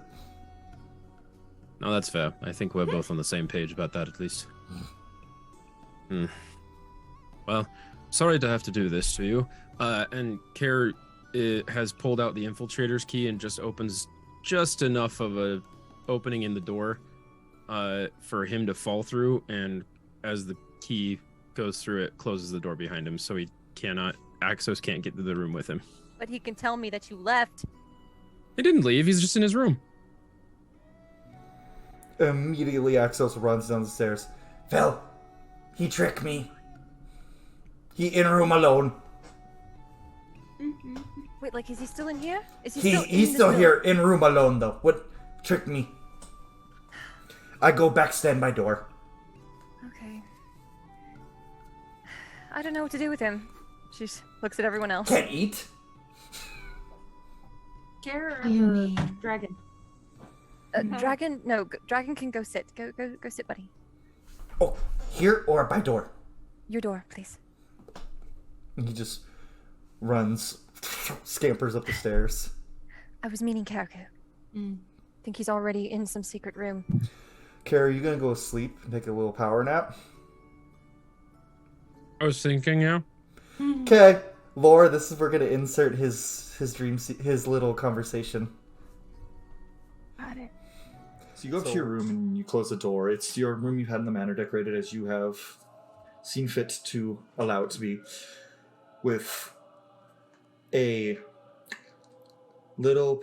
Speaker 6: No, that's fair. I think we're both on the same page about that, at least. Well, sorry to have to do this to you. And Kara has pulled out the infiltrator's key and just opens just enough of a opening in the door for him to fall through. And as the key goes through it, closes the door behind him, so Axos can't get to the room with him.
Speaker 3: But he can tell me that you left.
Speaker 6: He didn't leave, he's just in his room.
Speaker 1: Immediately, Axos runs down the stairs. Phil, he tricked me. He in room alone.
Speaker 3: Wait, like, is he still in here? Is
Speaker 1: He's still here, in room alone, though. What tricked me? I go back, stand by door.
Speaker 3: Okay. I don't know what to do with him. She looks at everyone else.
Speaker 1: Can't eat?
Speaker 5: Care
Speaker 2: What do you
Speaker 5: or
Speaker 2: mean?
Speaker 5: dragon?
Speaker 3: Dragon, no, Dragon can go sit. Go sit, buddy.
Speaker 1: Oh, here or by door?
Speaker 3: Your door, please.
Speaker 1: And he just runs, scampers up the stairs.
Speaker 3: I was meaning Karaku. Think he's already in some secret room.
Speaker 1: Kara, you gonna go to sleep and take a little power nap?
Speaker 6: I was thinking, yeah.
Speaker 1: Okay, Laura, this is where we're gonna insert his his little conversation.
Speaker 2: Got it.
Speaker 1: So you go up to your room and you close the door. It's your room you've had in the manor, decorated as you have seen fit to allow it to be, with a little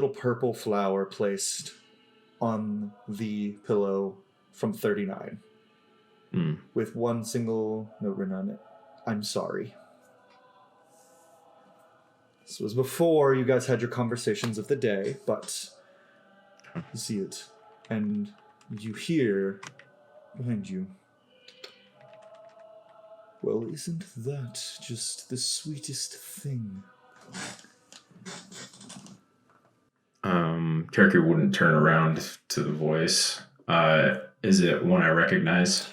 Speaker 1: purple flower placed on the pillow from 39, with one single note written on it. I'm sorry. This was before you guys had your conversations of the day, but you see it, and you hear behind you. Well, isn't that just the sweetest thing?
Speaker 6: Karaku wouldn't turn around to the voice. Is it one I recognize?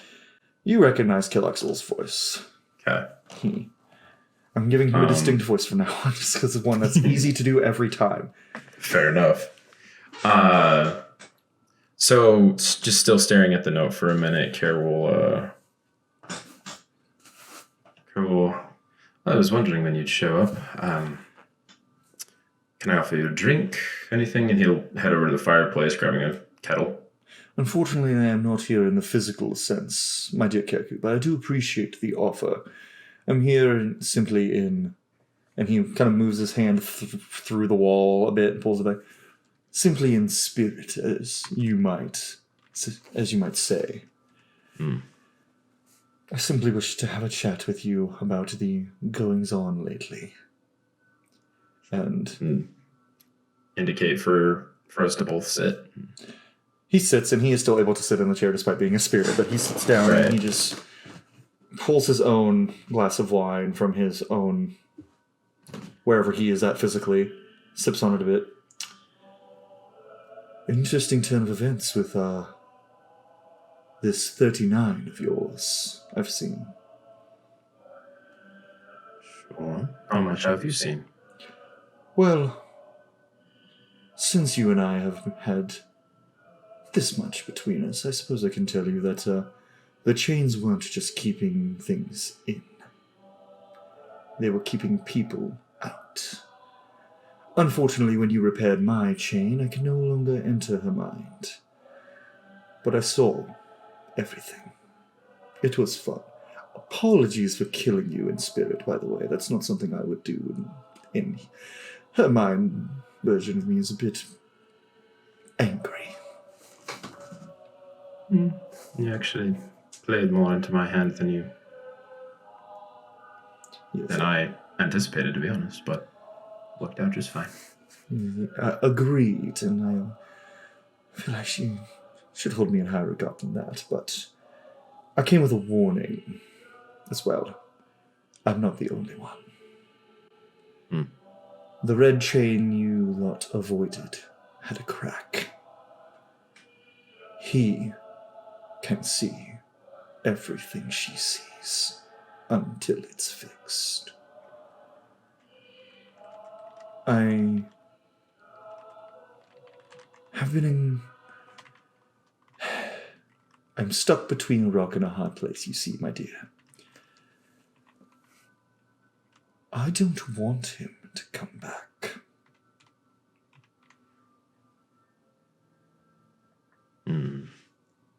Speaker 1: You recognize Kilaxel's voice.
Speaker 6: Okay.
Speaker 1: I'm giving him a distinct voice from now on, just because of one that's easy to do every time.
Speaker 6: Fair enough. So just still staring at the note for a minute, Kara will. I was wondering when you'd show up. Can I offer you a drink? Anything? And he'll head over to the fireplace, grabbing a kettle.
Speaker 1: Unfortunately, I am not here in the physical sense, my dear Karaku, but I do appreciate the offer. I'm here simply in... And he kind of moves his hand through the wall a bit and pulls it back. Simply in spirit, as you might say. I simply wish to have a chat with you about the goings-on lately. And...
Speaker 6: Indicate for us to both sit.
Speaker 1: He sits, and he is still able to sit in the chair despite being a spirit, but he sits down and he just pulls his own glass of wine from his own... wherever he is at physically, sips on it a bit. An interesting turn of events with, this 39 of yours, I've seen.
Speaker 6: Sure. How much have you seen?
Speaker 1: Well, since you and I have had this much between us, I suppose I can tell you that, the chains weren't just keeping things in. They were keeping people out. Unfortunately, when you repaired my chain, I can no longer enter her mind. But I saw everything. It was fun. Apologies for killing you in spirit, by the way. That's not something I would do in her mind. Version of me is a bit angry.
Speaker 6: You actually played more into my hand than I anticipated, to be honest, but worked out just fine.
Speaker 1: Agreed, and I feel like you should hold me in higher regard than that, but I came with a warning as well. I'm not the only one. The red chain you lot avoided had a crack. He can see everything she sees until it's fixed. I have been I'm stuck between a rock and a hard place, you see, my dear. I don't want him to come back.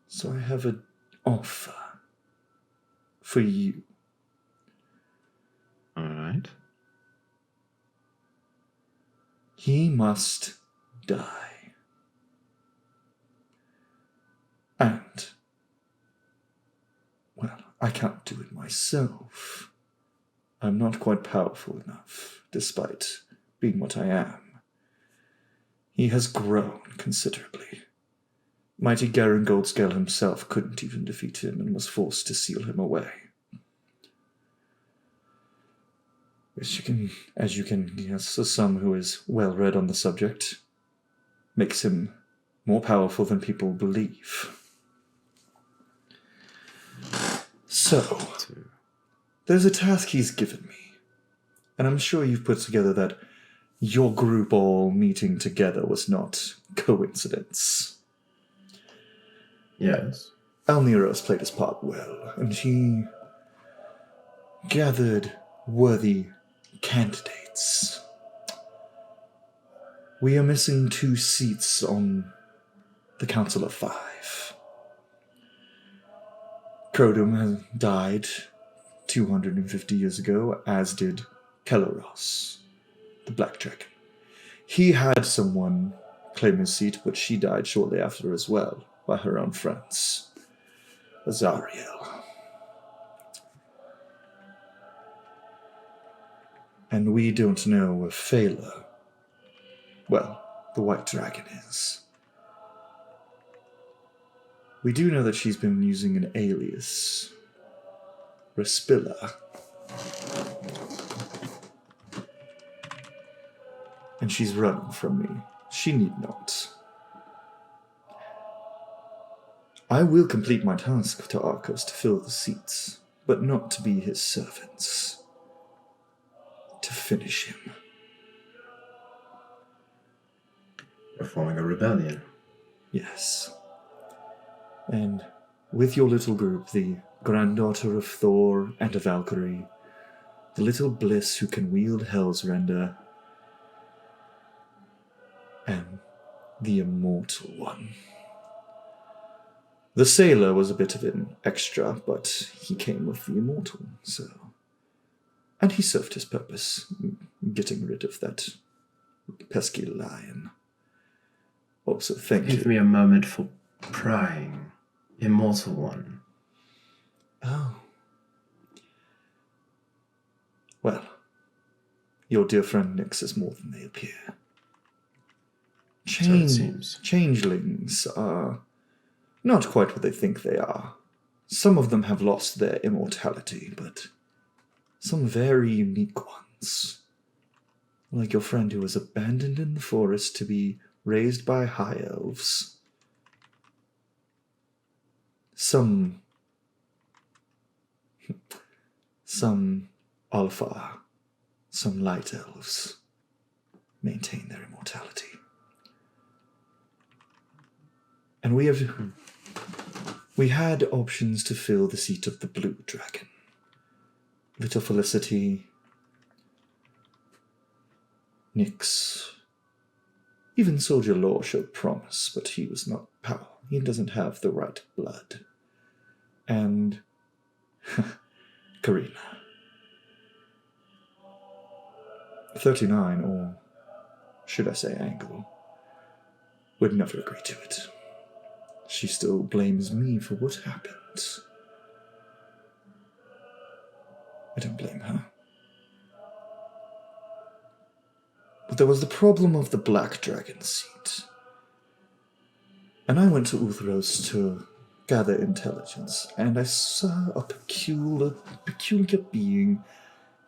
Speaker 1: So I have an offer for you.
Speaker 6: All right.
Speaker 1: He must die. And, well, I can't do it myself. I'm not quite powerful enough, despite being what I am. He has grown considerably. Mighty Garen Goldscale himself couldn't even defeat him and was forced to seal him away. As you can guess, as someone who is well read on the subject, makes him more powerful than people believe. So, there's a task he's given me, and I'm sure you've put together that your group all meeting together was not coincidence.
Speaker 6: Yes.
Speaker 1: Almiros played his part well, and he gathered worthy candidates. We are missing 2 seats on the Council of 5. Crodum has died 250 years ago, as did Kelleros, the Black Dragon. He had someone claim his seat, but she died shortly after as well, by her own friends. Azariel. And we don't know where Phala, well, the White Dragon is. We do know that she's been using an alias, Respilla. And she's running from me. She need not. I will complete my task to Arcos to fill the seats, but not to be his servants. To finish him.
Speaker 6: You're forming a rebellion.
Speaker 1: Yes. And with your little group, the granddaughter of Thor and a Valkyrie, the little Bliss who can wield Hell's Render, and the Immortal One. The Sailor was a bit of an extra, but he came with the Immortal, so... And he served his purpose, getting rid of that pesky lion. Also, thank you.
Speaker 6: Give me a moment for prying, Immortal One.
Speaker 1: Oh. Well, your dear friend Nyx is more than they appear.
Speaker 6: So it seems.
Speaker 1: Changelings are not quite what they think they are. Some of them have lost their immortality, but some very unique ones. Like your friend who was abandoned in the forest to be raised by high elves. Some alpha, some light elves maintain their immortality. And we had options to fill the seat of the Blue Dragon. Little Felicity, Nyx, even Soldier Law showed promise, but he was not powerful. He doesn't have the right blood. And Karina. 39, or should I say Angle, would never agree to it. She still blames me for what happened. I don't blame her. But there was the problem of the Black Dragon seat. And I went to Uthros to gather intelligence, and I saw a peculiar being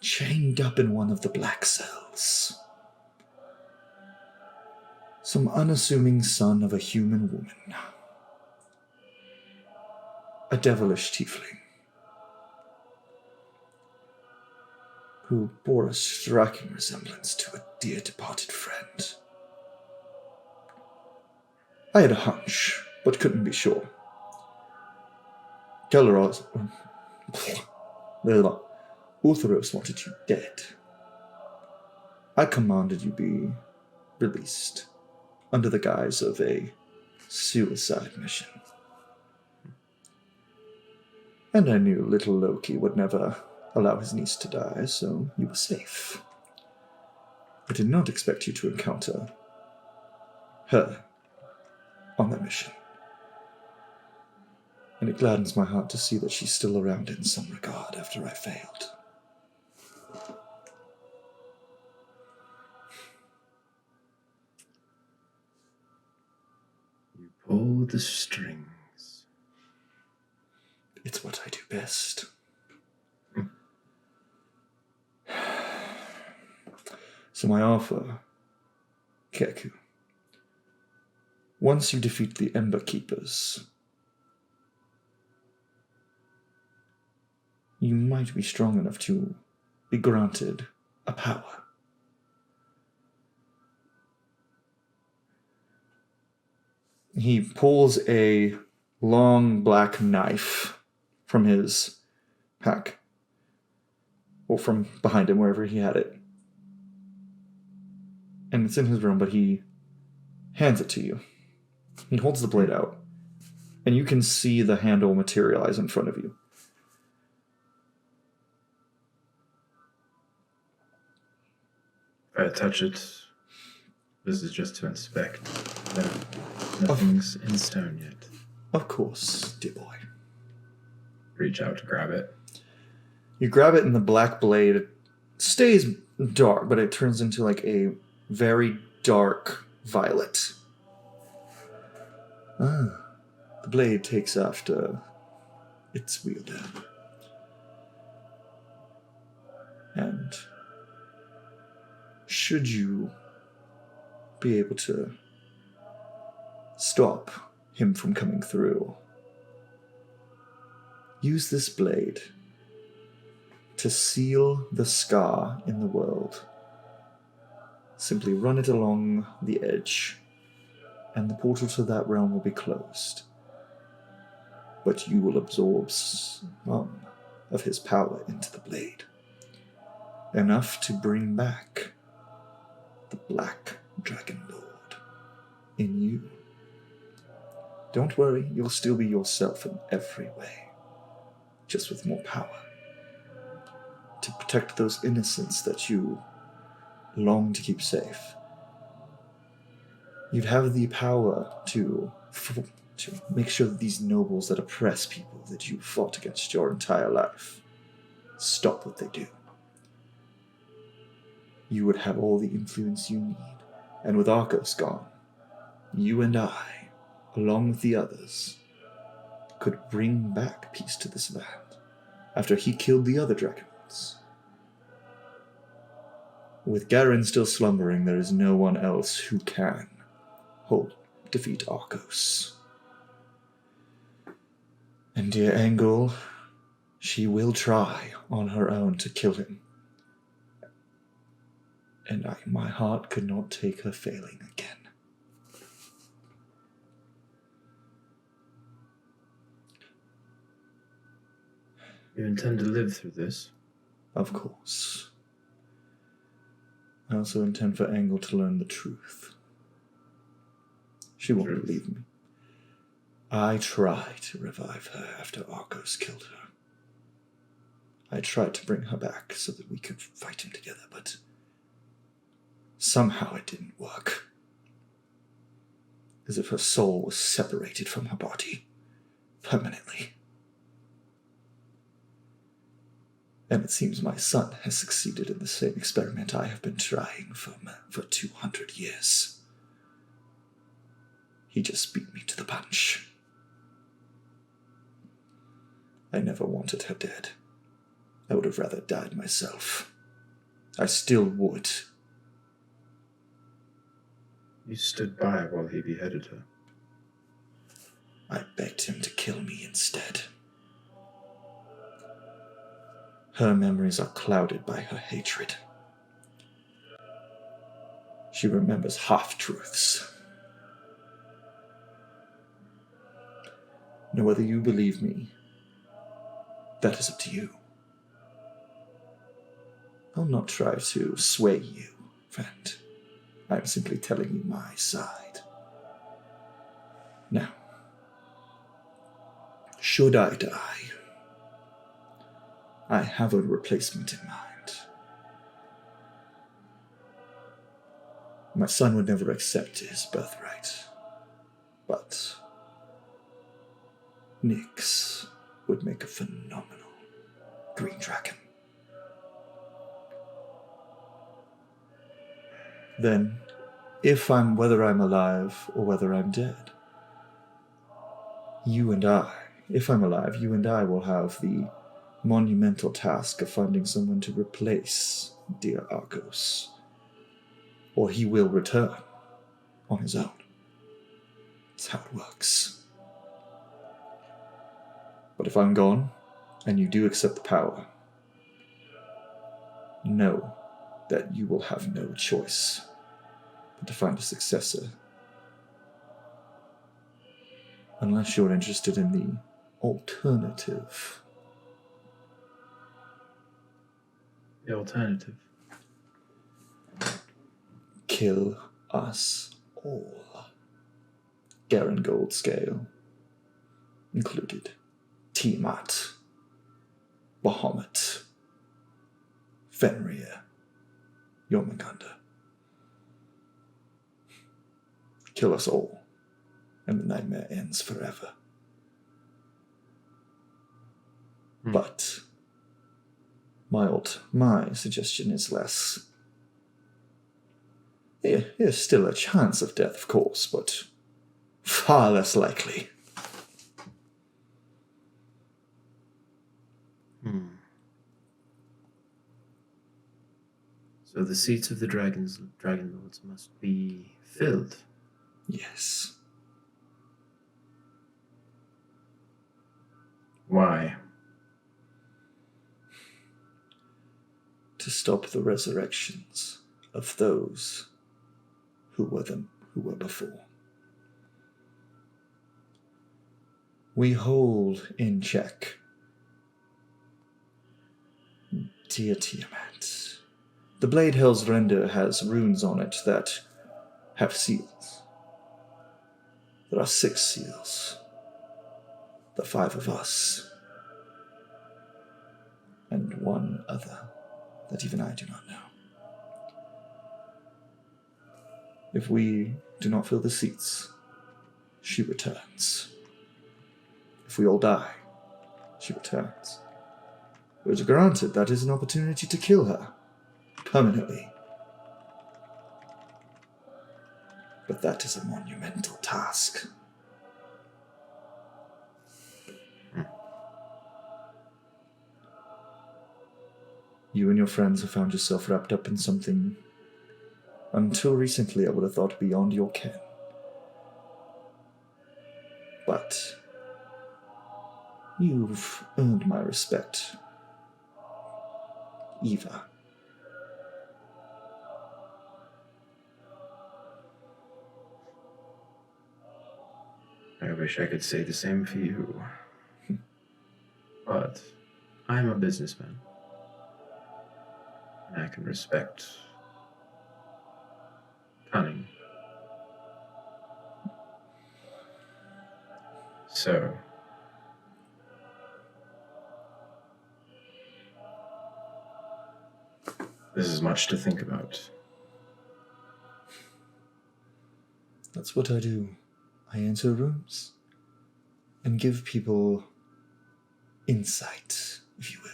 Speaker 1: chained up in one of the black cells. Some unassuming son of a human woman. A devilish tiefling. Who bore a striking resemblance to a dear departed friend. I had a hunch, but couldn't be sure. Uthros wanted you dead. I commanded you be released under the guise of a suicide mission. And I knew little Loki would never allow his niece to die, so you were safe. I did not expect you to encounter her on that mission. And it gladdens my heart to see that she's still around in some regard after I failed.
Speaker 6: You pull the strings.
Speaker 1: It's what I do best. So my offer, Keku. Once you defeat the Ember Keepers, you might be strong enough to be granted a power. He pulls a long black knife from his pack, or from behind him, wherever he had it. And it's in his room, but he hands it to you. He holds the blade out, and you can see the handle materialize in front of you.
Speaker 6: If I touch it, this is just to inspect. Nothing's in stone yet.
Speaker 1: Of course, dear boy.
Speaker 6: Reach out to grab it.
Speaker 1: You grab it, and the black blade stays dark, but it turns into like a very dark violet. The blade takes after its wielder. And should you be able to stop him from coming through, use this blade to seal the scar in the world. Simply run it along the edge, and the portal to that realm will be closed. But you will absorb some of his power into the blade. Enough to bring back the Black Dragon Lord in you. Don't worry, you'll still be yourself in every way, just with more power. To protect those innocents that you long to keep safe. You'd have the power to make sure that these nobles that oppress people that you fought against your entire life stop what they do. You would have all the influence you need, and with Arcos gone, you and I, along with the others, could bring back peace to this land after he killed the other dragons. With Garen still slumbering, there is no one else who can defeat Arcos. And dear Angel, she will try on her own to kill him. And my heart could not take her failing again.
Speaker 6: You intend to live through this?
Speaker 1: Of course. I also intend for Angel to learn the truth. She won't believe me. I tried to revive her after Arcos killed her. I tried to bring her back so that we could fight him together, but somehow it didn't work. As if her soul was separated from her body permanently. And it seems my son has succeeded in the same experiment I have been trying for 200 years. He just beat me to the punch. I never wanted her dead. I would have rather died myself. I still would.
Speaker 6: You stood by while he beheaded her.
Speaker 1: I begged him to kill me instead. Her memories are clouded by her hatred. She remembers half-truths. Now, whether you believe me, that is up to you. I'll not try to sway you, friend. I'm simply telling you my side. Now, should I die, I have a replacement in mind. My son would never accept his birthright, but Nyx would make a phenomenal green dragon. Then, whether I'm alive or whether I'm dead, you and I, if I'm alive, you and I will have the monumental task of finding someone to replace dear Argos, or he will return on his own. That's how it works. But if I'm gone, and you do accept the power, know that you will have no choice but to find a successor. Unless you're interested in the alternative.
Speaker 6: The alternative.
Speaker 1: Kill us all. Garen Goldscale included. Tiamat. Bahamut. Fenrir. Jormungandr. Kill us all, and the nightmare ends forever. But my suggestion is less. There's still a chance of death, of course, but far less likely.
Speaker 6: So the seats of the Dragon Lords must be filled.
Speaker 1: Yes.
Speaker 6: Why?
Speaker 1: To stop the resurrections of those who were before. We hold in check dear Tiamat. The Blade Hell's Render has runes on it that have seals. There are 6 seals. The 5 of us. And one other that even I do not know. If we do not fill the seats, she returns. If we all die, she returns. But granted, that is an opportunity to kill her. Permanently. But that is a monumental task. You and your friends have found yourself wrapped up in something until recently I would have thought beyond your ken. But you've earned my respect, Eva.
Speaker 6: I wish I could say the same for you. But I'm a businessman. And I can respect cunning. So, this is much to think about.
Speaker 1: That's what I do. I enter rooms and give people insight, if you will.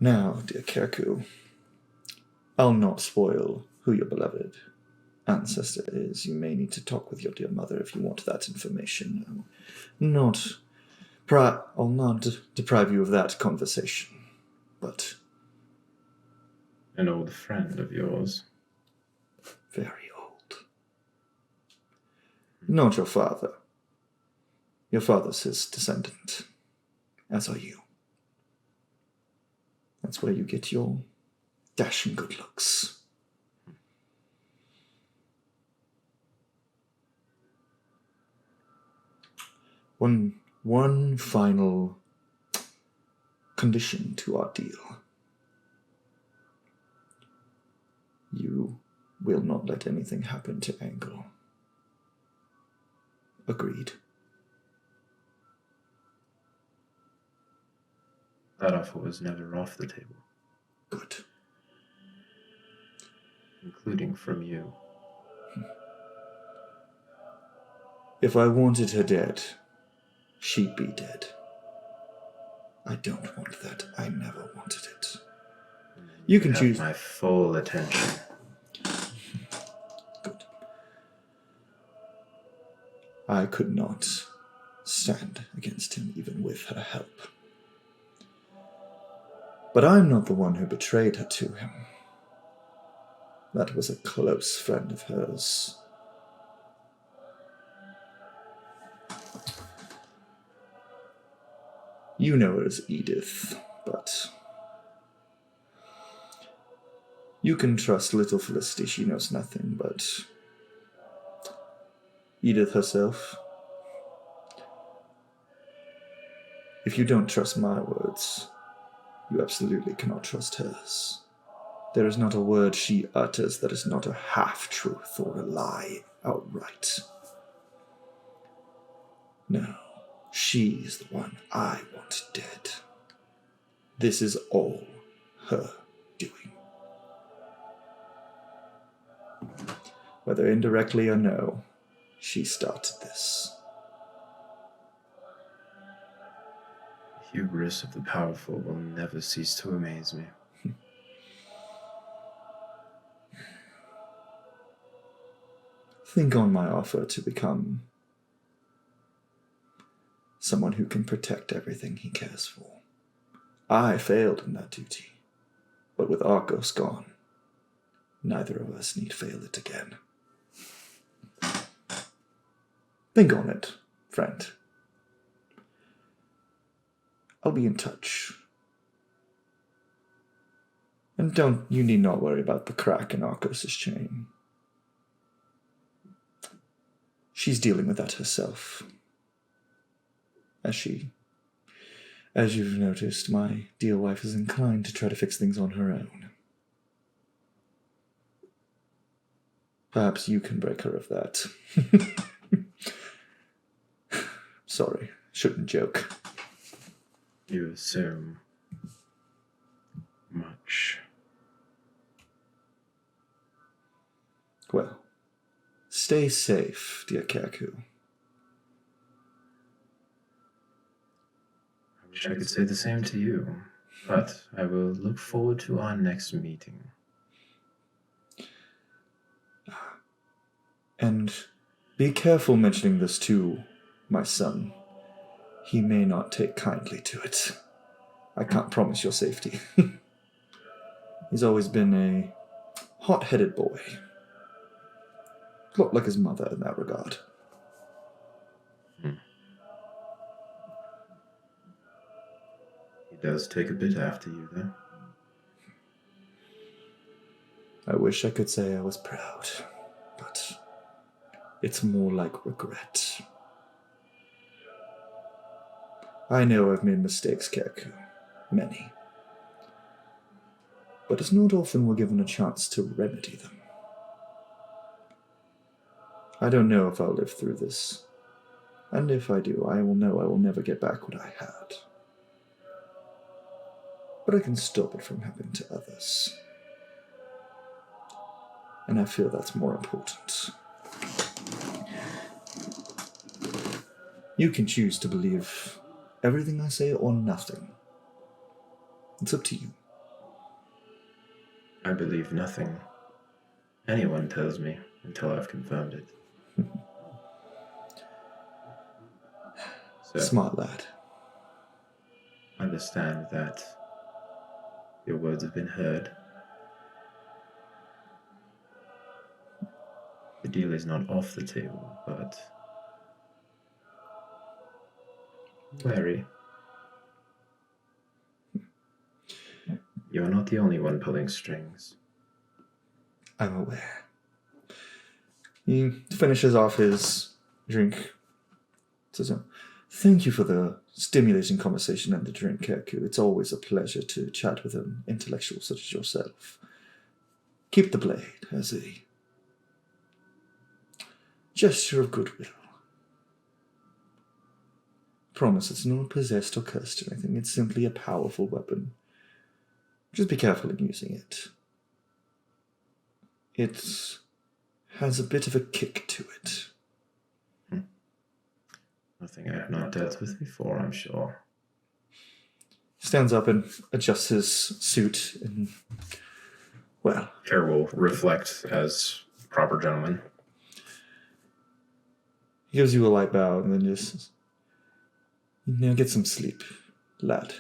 Speaker 1: Now, dear Kerku, I'll not spoil who your beloved ancestor is. You may need to talk with your dear mother if you want that information. I'll not deprive you of that conversation, but...
Speaker 6: An old friend of yours.
Speaker 1: Very old. Not your father. Your father's his descendant, as are you. That's where you get your dashing good looks. One final condition to our deal. You will not let anything happen to Angle. Agreed.
Speaker 6: That offer was never off the table,
Speaker 1: Good.
Speaker 6: including from you.
Speaker 1: If I wanted her dead, she'd be dead. I don't want that. I never wanted it. You can choose
Speaker 6: my full attention.
Speaker 1: Good. I could not stand against him even with her help. But I'm not the one who betrayed her to him. That was a close friend of hers. You know her as Edith, but you can trust little Felicity. She knows nothing, but Edith herself, if you don't trust my words, you absolutely cannot trust hers. There is not a word she utters that is not a half-truth or a lie outright. No, she's the one I want dead. This is all her doing. Whether indirectly or no, she started this.
Speaker 6: The hubris of the powerful will never cease to amaze me.
Speaker 1: Think on my offer to become someone who can protect everything he cares for. I failed in that duty, but with Arcos gone, neither of us need fail it again. Think on it, friend. I'll be in touch. And you need not worry about the crack in Arcos' chain. She's dealing with that herself. As you've noticed, my dear wife is inclined to try to fix things on her own. Perhaps you can break her of that. Sorry, shouldn't joke.
Speaker 6: You assume much.
Speaker 1: Well, stay safe, dear Kaku.
Speaker 6: I wish I could say the same to you, but I will look forward to our next meeting.
Speaker 1: And be careful mentioning this to my son. He may not take kindly to it. I can't promise your safety. He's always been a hot-headed boy. A lot like his mother in that regard.
Speaker 6: He does take a bit after you, though.
Speaker 1: I wish I could say I was proud, but it's more like regret. I know I've made mistakes, Kaku. Many. But it's not often we're given a chance to remedy them. I don't know if I'll live through this. And if I do, I will know I will never get back what I had. But I can stop it from happening to others. And I feel that's more important. You can choose to believe everything I say or nothing. It's up to you.
Speaker 6: I believe nothing anyone tells me until I've confirmed it. So,
Speaker 1: Smart lad.
Speaker 6: understand that your words have been heard. The deal is not off the table, but wary. You're not the only one pulling strings.
Speaker 1: I'm aware. He finishes off his drink. Says, thank you for the stimulating conversation and the drink, Kaku. It's always a pleasure to chat with an intellectual such as yourself. Keep the blade as a gesture of goodwill. Promise, it's not possessed or cursed or anything. It's simply a powerful weapon. Just be careful in using it. It has a bit of a kick to it.
Speaker 6: Nothing I have not dealt with before, I'm sure.
Speaker 1: He stands up and adjusts his suit and, well...
Speaker 6: Care will reflect as proper gentleman.
Speaker 1: He gives you a light bow and then just... Now get some sleep, lad.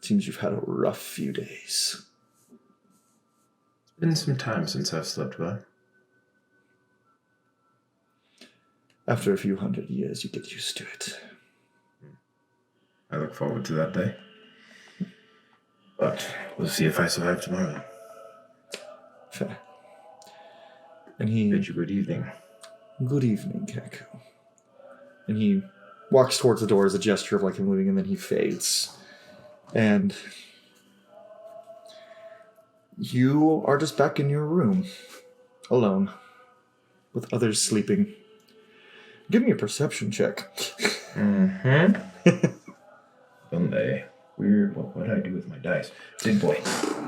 Speaker 1: Seems you've had a rough few days.
Speaker 6: It's been some time since I've slept well.
Speaker 1: After a few hundred years, you get used to it.
Speaker 6: I look forward to that day. But we'll see if I survive tomorrow.
Speaker 1: Fair. And he...
Speaker 6: Bid you good evening.
Speaker 1: Good evening, Kaku. And he walks towards the door as a gesture of like him leaving, and then he fades. And you are just back in your room, alone, with others sleeping. Give me a perception check.
Speaker 6: Sunday. Weird. What did I do with my dice? Big boy.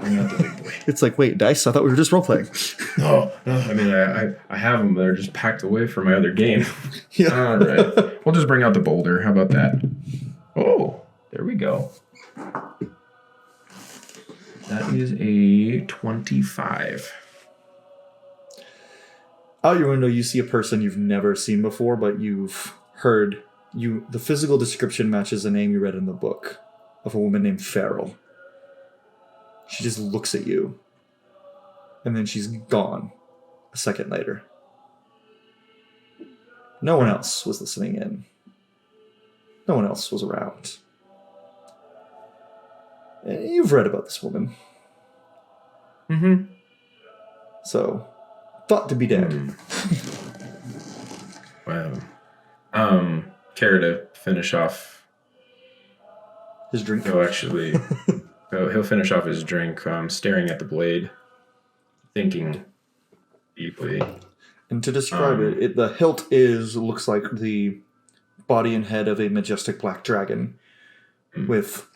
Speaker 6: Bring out the big boy.
Speaker 1: It's like, wait, dice? I thought we were just role-playing.
Speaker 6: No. I mean, I have them. They're just packed away for my other game.
Speaker 1: Yeah.
Speaker 6: All right. We'll just bring out the boulder. How about that? Oh, there we go. That is a 25.
Speaker 1: Out your window, you see a person you've never seen before, but you've heard. The physical description matches a name you read in the book of a woman named Farrell. She just looks at you, and then she's gone a second later. No one else was listening in. No one else was around. And you've read about this woman.
Speaker 6: Mm-hmm.
Speaker 1: So, thought to be dead.
Speaker 6: Wow. Care to finish off
Speaker 1: His drink?
Speaker 6: He'll finish off his drink, staring at the blade, thinking deeply.
Speaker 1: And to describe it, the hilt looks like the body and head of a majestic black dragon, with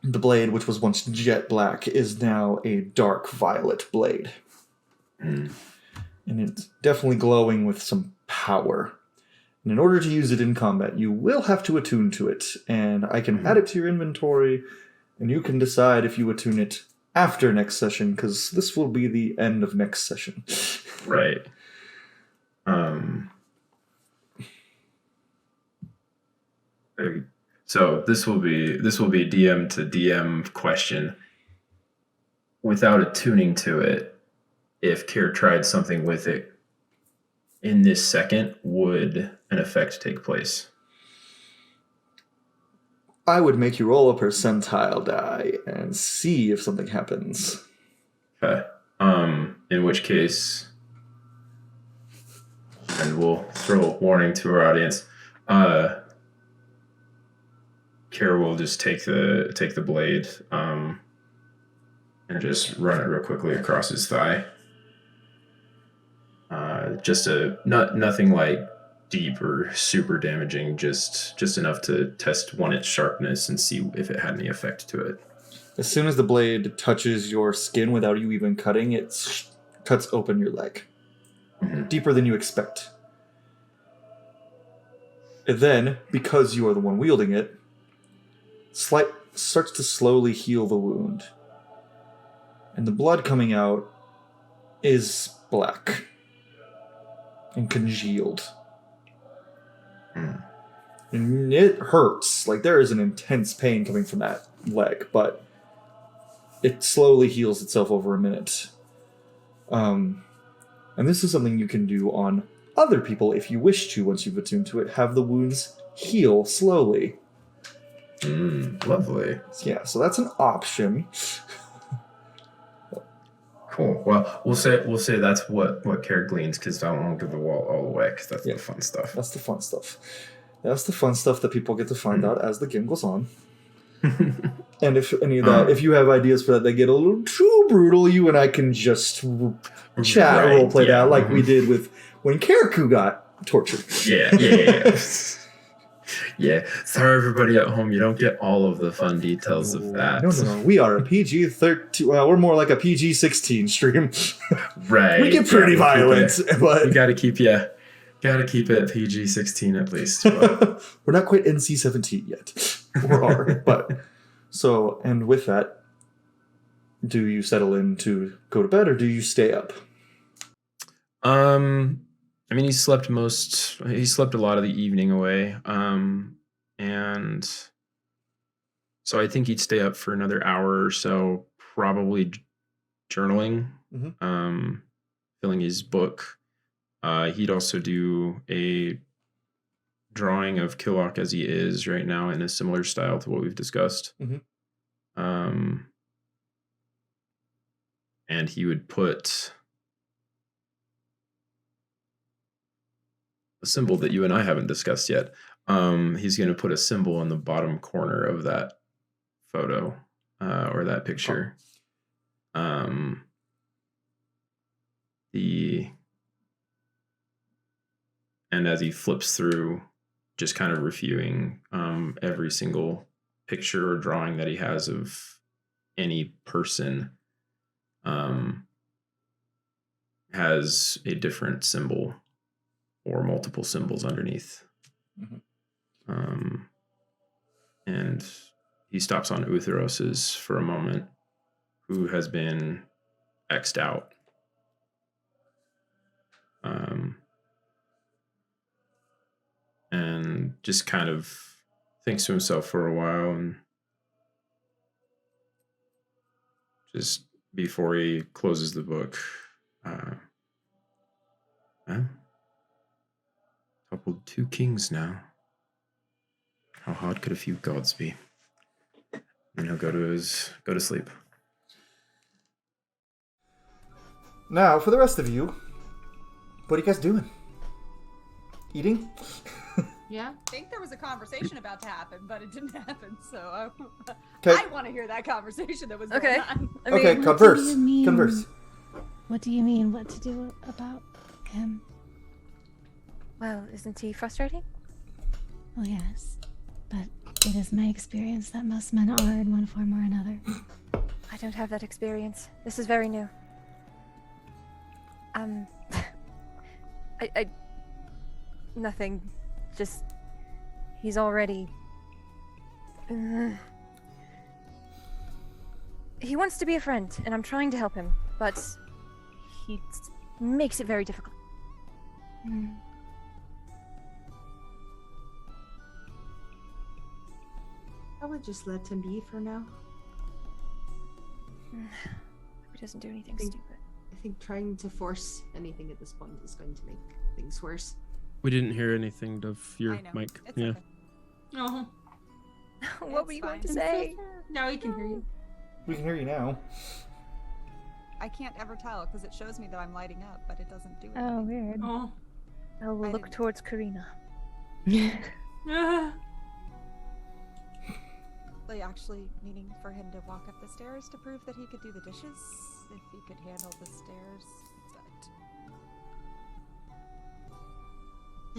Speaker 1: the blade, which was once jet black, is now a dark violet blade. And it's definitely glowing with some power. And in order to use it in combat, you will have to attune to it. And I can add it to your inventory, and you can decide if you attune it after next session, because this will be the end of next session.
Speaker 6: Right. So this will be DM to DM question. Without attuning to it, if Kier tried something with it in this second, would an effect take place?
Speaker 1: I would make you roll a percentile die and see if something happens.
Speaker 6: Okay. In which case, and we'll throw a warning to our audience. Kier will just take the blade, and just run it real quickly across his thigh. Nothing like deep or super damaging, just enough to test its sharpness and see if it had any effect to it.
Speaker 1: As soon as the blade touches your skin without you even cutting, it cuts open your leg. Deeper than you expect. And then, because you are the one wielding it, starts to slowly heal the wound. And the blood coming out is black and congealed. And it hurts. Like, there is an intense pain coming from that leg, but it slowly heals itself over a minute. And this is something you can do on other people if you wish to, once you've attuned to it. Have the wounds heal slowly.
Speaker 6: Lovely.
Speaker 1: Yeah, so that's an option.
Speaker 6: Cool. Well, we'll say that's what Care gleans, because I don't want to give the wall all away, because that's the fun stuff.
Speaker 1: That's the fun stuff. That's the fun stuff that people get to find out as the game goes on. And if any of that, if you have ideas for that, they get a little too brutal, you and I can just chat and roleplay that, like we did with when Karaku got tortured.
Speaker 6: Yeah. Yeah, sorry everybody at home, you don't get all of the fun details of that.
Speaker 1: No. We are a PG-13. Well, we're more like a PG-16 stream.
Speaker 6: Right.
Speaker 1: We get pretty violent, but
Speaker 6: we gotta keep it PG-16 at least.
Speaker 1: We're not quite NC-17 yet. Or are, but so, and with that, do you settle in to go to bed or do you stay up?
Speaker 6: I mean, he slept a lot of the evening away. And so I think he'd stay up for another hour or so, probably journaling, filling his book. He'd also do a drawing of Killock as he is right now in a similar style to what we've discussed. And he would put a symbol that you and I haven't discussed yet. He's going to put a symbol in the bottom corner of that photo or that picture. And as he flips through, just kind of reviewing every single picture or drawing that he has of any person, has a different symbol or multiple symbols underneath. And he stops on Utheros's for a moment, who has been X'd out. And just kind of thinks to himself for a while, and just before he closes the book, toppled 2 kings now. How hard could a few gods be? And he'll go to sleep.
Speaker 1: Now, for the rest of you, what are you guys doing? Eating?
Speaker 5: Yeah.
Speaker 4: I think there was a conversation about to happen, but it didn't happen. So
Speaker 1: Okay.
Speaker 4: I want to hear that conversation that was going on.
Speaker 1: Okay,
Speaker 2: what
Speaker 1: converse.
Speaker 2: do you mean?
Speaker 1: Converse.
Speaker 2: What do you mean? What to do about him?
Speaker 7: Well, isn't he frustrating?
Speaker 2: Well, yes, but it is my experience that most men are in one form or another.
Speaker 7: I don't have that experience. This is very new. Nothing. Just, he's already... He wants to be a friend, and I'm trying to help him, but he makes it very difficult.
Speaker 5: I would just let him be for now.
Speaker 7: He doesn't do anything stupid.
Speaker 5: I think trying to force anything at this point is going to make things worse.
Speaker 6: We didn't hear anything of your
Speaker 4: I know.
Speaker 6: mic.
Speaker 4: It's
Speaker 6: Yeah.
Speaker 4: okay.
Speaker 5: Oh,
Speaker 7: What were you going to say?
Speaker 5: now he can hear you.
Speaker 1: We can hear you now.
Speaker 4: I can't ever tell because it shows me that I'm lighting up, but it doesn't do it.
Speaker 2: Oh, weird.
Speaker 5: Oh.
Speaker 7: Oh, we'll
Speaker 4: I
Speaker 7: look
Speaker 4: didn't-
Speaker 7: towards Karina.
Speaker 4: Like actually needing for him to walk up the stairs to prove that he could do the dishes, if he could handle the stairs, but...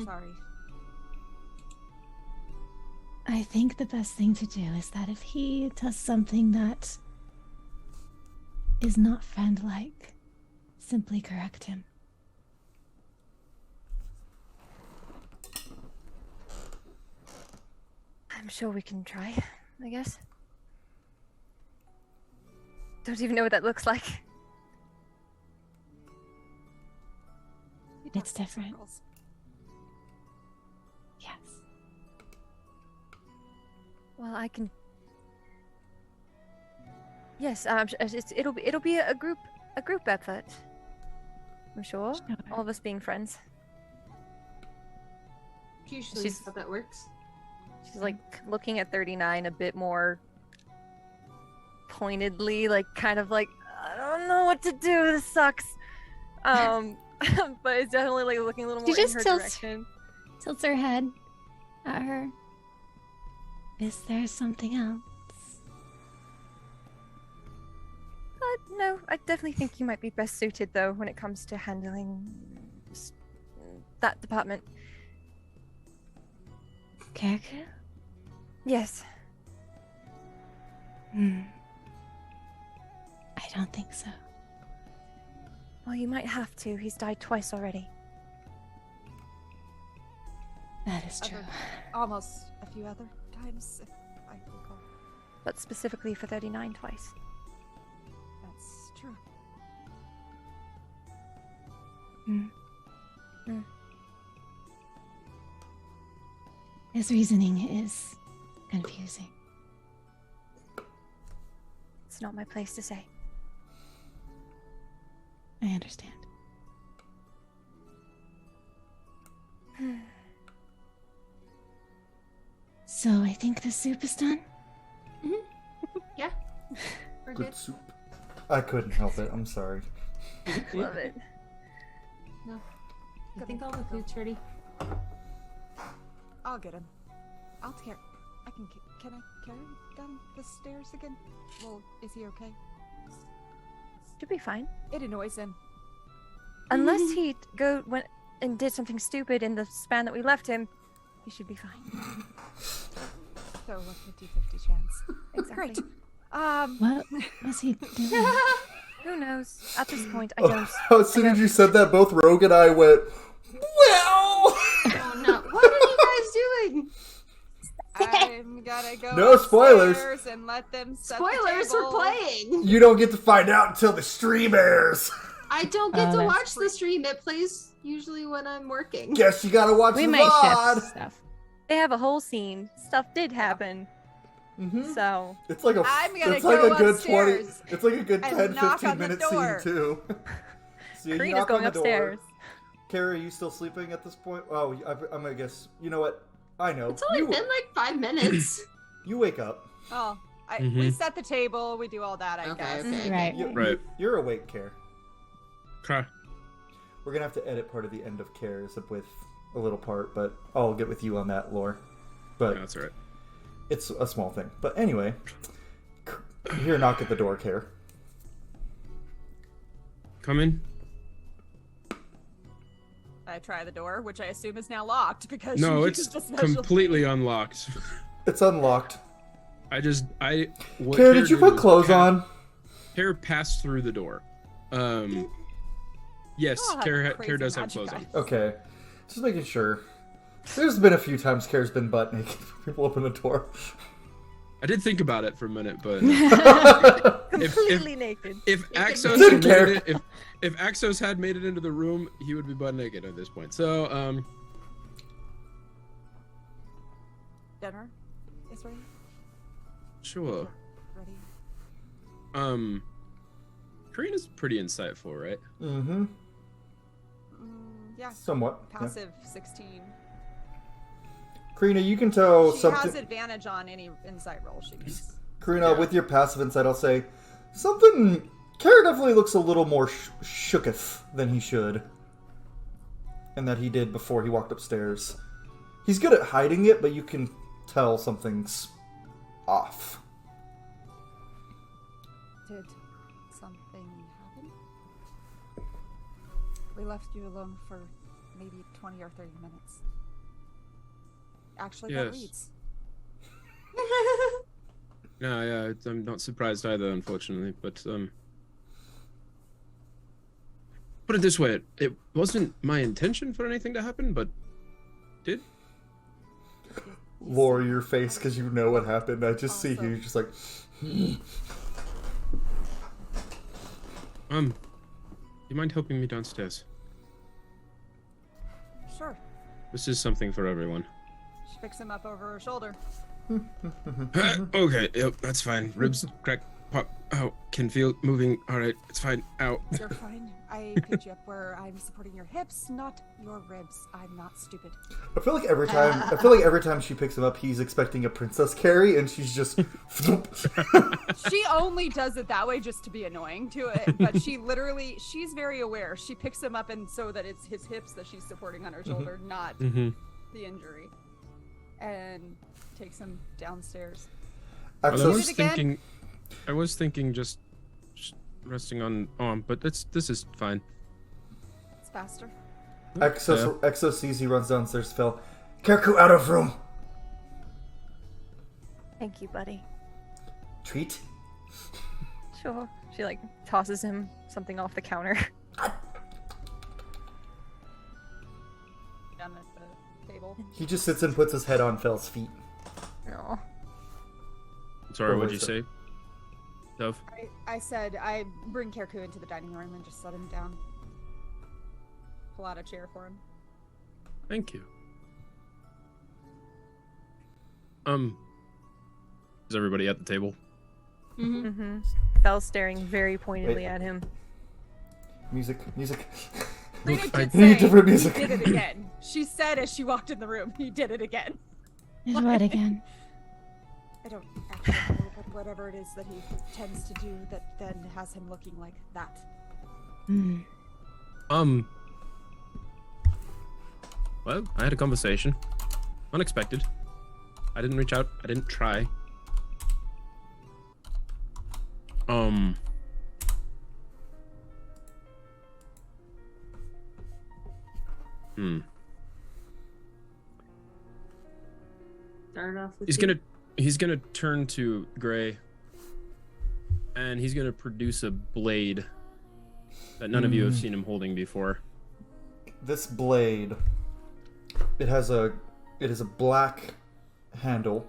Speaker 4: Sorry.
Speaker 2: I think the best thing to do is that if he does something that is not friend-like, simply correct him.
Speaker 7: I'm sure we can try, I guess. Don't even know what that looks like.
Speaker 4: He
Speaker 2: It's
Speaker 4: talks in
Speaker 2: different.
Speaker 4: circles.
Speaker 2: Yes.
Speaker 7: Well, I can. Yes, it'll be a group effort. I'm sure.
Speaker 2: Sure.
Speaker 7: All of us being friends.
Speaker 5: Usually
Speaker 7: She's-
Speaker 5: how that works.
Speaker 7: She's like looking at 39 a bit more pointedly, like kind of like, I don't know what to do. This sucks. But it's definitely like looking a little
Speaker 2: She
Speaker 7: more in
Speaker 2: just
Speaker 7: her
Speaker 2: tilts-
Speaker 7: direction.
Speaker 2: Tilts her head at her. Is there something else?
Speaker 7: No, I definitely think you might be best suited though when it comes to handling that department.
Speaker 2: Kaku?
Speaker 7: Yes.
Speaker 2: I don't think so.
Speaker 7: Well, you might have to. He's died twice already.
Speaker 2: That is true.
Speaker 4: Almost a few other times, if I recall.
Speaker 7: But specifically for 39 twice.
Speaker 4: That's true.
Speaker 2: His reasoning is confusing.
Speaker 7: It's not my place to say.
Speaker 2: I understand. So I think the soup is done?
Speaker 5: Yeah. We're
Speaker 1: Good
Speaker 5: good.
Speaker 1: soup. I couldn't help it. I'm sorry.
Speaker 7: Love it.
Speaker 5: No. I think all the food's ready.
Speaker 4: I'll get him. I'll tear. I can. Can I carry him down the stairs again? Well, is he okay?
Speaker 7: Should be fine.
Speaker 4: It annoys him.
Speaker 7: Unless he went and did something stupid in the span that we left him, he should be fine.
Speaker 4: So a 50-50 chance.
Speaker 7: Exactly.
Speaker 4: Great.
Speaker 2: What was he doing?
Speaker 7: Who knows? At this point, I don't.
Speaker 1: As soon as you said that, both Rogue and I went, well!
Speaker 5: Oh no! What are you guys doing?
Speaker 4: I'm gonna go
Speaker 1: No spoilers.
Speaker 4: upstairs and let them set the
Speaker 5: Spoilers for
Speaker 4: table.
Speaker 5: playing.
Speaker 1: You don't get to find out until the stream airs.
Speaker 5: I don't get
Speaker 2: Oh,
Speaker 5: to
Speaker 2: that's
Speaker 5: watch the stream. It plays usually when I'm working.
Speaker 1: Guess you gotta watch
Speaker 2: We
Speaker 1: the
Speaker 2: might
Speaker 1: VOD.
Speaker 2: shift stuff.
Speaker 7: They have a whole scene. Stuff did happen.
Speaker 1: Mm-hmm.
Speaker 7: So
Speaker 1: It's like a
Speaker 4: I'm gonna
Speaker 1: it's like
Speaker 4: go
Speaker 1: a good 20
Speaker 4: upstairs
Speaker 1: it's like a good
Speaker 4: and
Speaker 1: 10
Speaker 4: knock
Speaker 1: 15
Speaker 4: on the
Speaker 1: minute
Speaker 4: door.
Speaker 1: scene too. So you
Speaker 7: Karina's
Speaker 1: knock
Speaker 7: going
Speaker 1: on the
Speaker 7: upstairs.
Speaker 1: door. Carrie, are you still sleeping at this point? Oh, I'm gonna guess. You know what? I know.
Speaker 5: It's only
Speaker 1: you,
Speaker 5: been like 5 minutes.
Speaker 1: you wake up.
Speaker 4: Oh, we
Speaker 6: Mhm.
Speaker 4: set the table. We do all that. I
Speaker 5: Okay,
Speaker 4: guess.
Speaker 5: okay.
Speaker 2: Right.
Speaker 6: Right.
Speaker 1: You're awake, Care.
Speaker 6: Okay.
Speaker 1: We're gonna have to edit part of the end of Cares up with a little part, but I'll get with you on that, Lore. But
Speaker 6: Yeah, that's all right.
Speaker 1: it's a small thing. But anyway, you hear a knock at the door, Care.
Speaker 6: Come in.
Speaker 4: I try the door, which I assume is now locked because
Speaker 6: No,
Speaker 4: she
Speaker 6: it's
Speaker 4: used a special
Speaker 6: completely
Speaker 4: key.
Speaker 6: unlocked.
Speaker 1: It's unlocked.
Speaker 6: What
Speaker 1: Care, did you
Speaker 6: did
Speaker 1: put
Speaker 6: was
Speaker 1: clothes on?
Speaker 6: Care passed through the door. Yes,
Speaker 4: Oh,
Speaker 6: Care
Speaker 4: crazy
Speaker 6: does have
Speaker 4: magic
Speaker 6: clothes on.
Speaker 4: eyes.
Speaker 1: Okay. Just making sure. There's been a few times Care's been butt naked. People open the door.
Speaker 6: I did think about it for a minute, but
Speaker 7: completely naked.
Speaker 6: if Axos
Speaker 1: Didn't
Speaker 6: had
Speaker 1: care.
Speaker 6: made it, if Axos had made it into the room, he would be butt naked at this point. So
Speaker 4: Dinner is ready.
Speaker 6: sure.
Speaker 4: Ready.
Speaker 6: Karina's pretty insightful, right?
Speaker 1: Mm-hmm.
Speaker 4: Yeah.
Speaker 1: Somewhat. Yeah.
Speaker 4: Passive 16.
Speaker 1: Karina, you can tell
Speaker 4: She
Speaker 1: something.
Speaker 4: has advantage on any insight roll she makes.
Speaker 1: Karina,
Speaker 6: Yeah.
Speaker 1: with your passive insight, I'll say something. Care definitely looks a little more shooketh than he should, and that he did before he walked upstairs. He's good at hiding it, but you can tell something's off.
Speaker 4: Did something happen? We left you alone for maybe 20 or 30 minutes. Actually, that
Speaker 6: Yes.
Speaker 4: reads.
Speaker 6: No, yeah, I'm not surprised either, unfortunately. But put it this way: it wasn't my intention for anything to happen, but did.
Speaker 1: Lower your face because you know what happened. I just see
Speaker 4: Also-
Speaker 1: you just like.
Speaker 6: You mind helping me downstairs?
Speaker 4: Sure.
Speaker 6: This is something for everyone.
Speaker 4: She picks him up over her shoulder.
Speaker 6: Okay, yep, that's fine. Ribs crack, pop. Oh, can feel moving. All right, it's fine. Ow.
Speaker 4: You're fine. I picked you up where I'm supporting your hips, not your ribs. I'm not stupid.
Speaker 1: I feel like every time she picks him up, he's expecting a princess carry, and she's just.
Speaker 4: She only does it that way just to be annoying to it, but she's very aware. She picks him up and so that it's his hips that she's supporting on her shoulder, not the injury. And takes him downstairs.
Speaker 6: Well,
Speaker 1: Axos,
Speaker 6: I was thinking just resting on arm, but this is fine.
Speaker 4: It's faster.
Speaker 1: Exos sees he runs downstairs. Phil, Kerku out of room.
Speaker 7: Thank you, buddy.
Speaker 1: Treat?
Speaker 7: Sure. She like tosses him something off the counter.
Speaker 4: Down at the table.
Speaker 1: He just sits and puts his head on Fel's feet.
Speaker 7: No.
Speaker 6: Sorry,
Speaker 1: Or
Speaker 6: what'd you
Speaker 1: worse.
Speaker 6: say, Dove?
Speaker 4: I said I bring Kerku into the dining room and just set him down. Pull out a chair for him.
Speaker 6: Thank you. Is everybody at the table?
Speaker 7: Mm-hmm. Fell staring very pointedly
Speaker 1: Wait.
Speaker 7: at him.
Speaker 1: Music.
Speaker 4: Rita
Speaker 6: I
Speaker 4: did
Speaker 1: need
Speaker 4: say
Speaker 1: different music.
Speaker 4: he did it again. She said as she walked in the room, he did it again.
Speaker 2: Is what again?
Speaker 4: I don't actually know, but whatever it is that he tends to do that then has him looking like that.
Speaker 2: Hmm.
Speaker 6: Well, I had a conversation. Unexpected. I didn't reach out. I didn't try.
Speaker 5: Start off with
Speaker 6: He's gonna turn to Gray, and he's gonna produce a blade that none of you have seen him holding before.
Speaker 1: This blade, it is a black handle,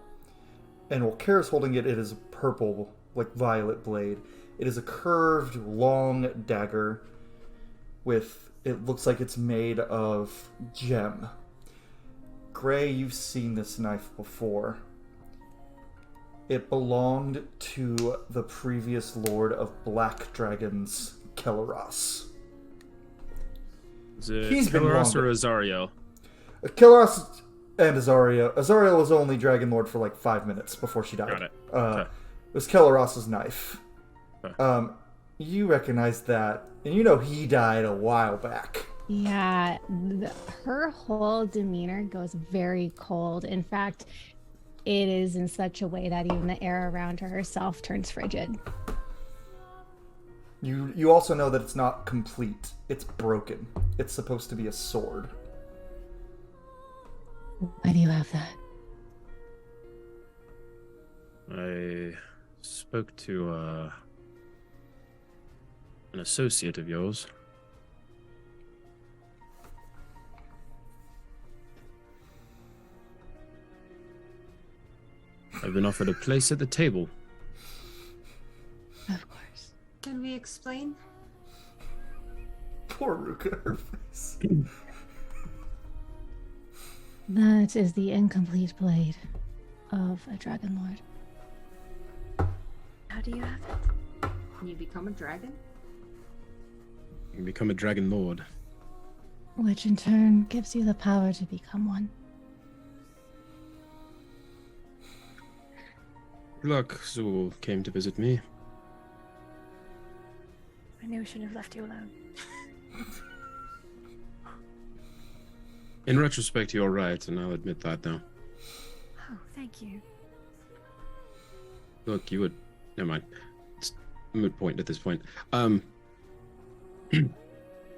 Speaker 1: and while Kara's holding it, it is a purple, like violet blade. It is a curved, long dagger with, it looks like it's made of gem. Gray, you've seen this knife before. It belonged to the previous Lord of Black Dragons, Kelleros.
Speaker 6: Is it
Speaker 1: He's been
Speaker 6: Kelleros
Speaker 1: longer.
Speaker 6: or Azariel?
Speaker 1: Kelleros and Azariel. Azariel was only Dragon Lord for like 5 minutes before she died.
Speaker 6: Got it.
Speaker 1: It
Speaker 6: Okay.
Speaker 1: was Kelleros's knife.
Speaker 6: Okay.
Speaker 1: You recognize that, and you know he died a while back.
Speaker 2: Yeah, her whole demeanor goes very cold. In fact, it is in such a way that even the air around her herself turns frigid.
Speaker 1: You also know that it's not complete. It's broken. It's supposed to be a sword.
Speaker 2: Why do you have that?
Speaker 6: I spoke to an associate of yours. I've been offered a place at the table.
Speaker 2: Of course.
Speaker 5: Can we explain?
Speaker 1: Poor Ruka, her face.
Speaker 2: That is the incomplete blade of a Dragon Lord.
Speaker 7: How do you have it?
Speaker 5: Can you become a dragon?
Speaker 6: You can become a dragon lord.
Speaker 2: Which in turn gives you the power to become one.
Speaker 6: Luck Zul came to visit me.
Speaker 7: I knew we shouldn't have left you alone.
Speaker 6: In retrospect, you're right, and I'll admit that now.
Speaker 7: Oh, thank you.
Speaker 6: Look, you would... Never mind. It's a moot point at this point. I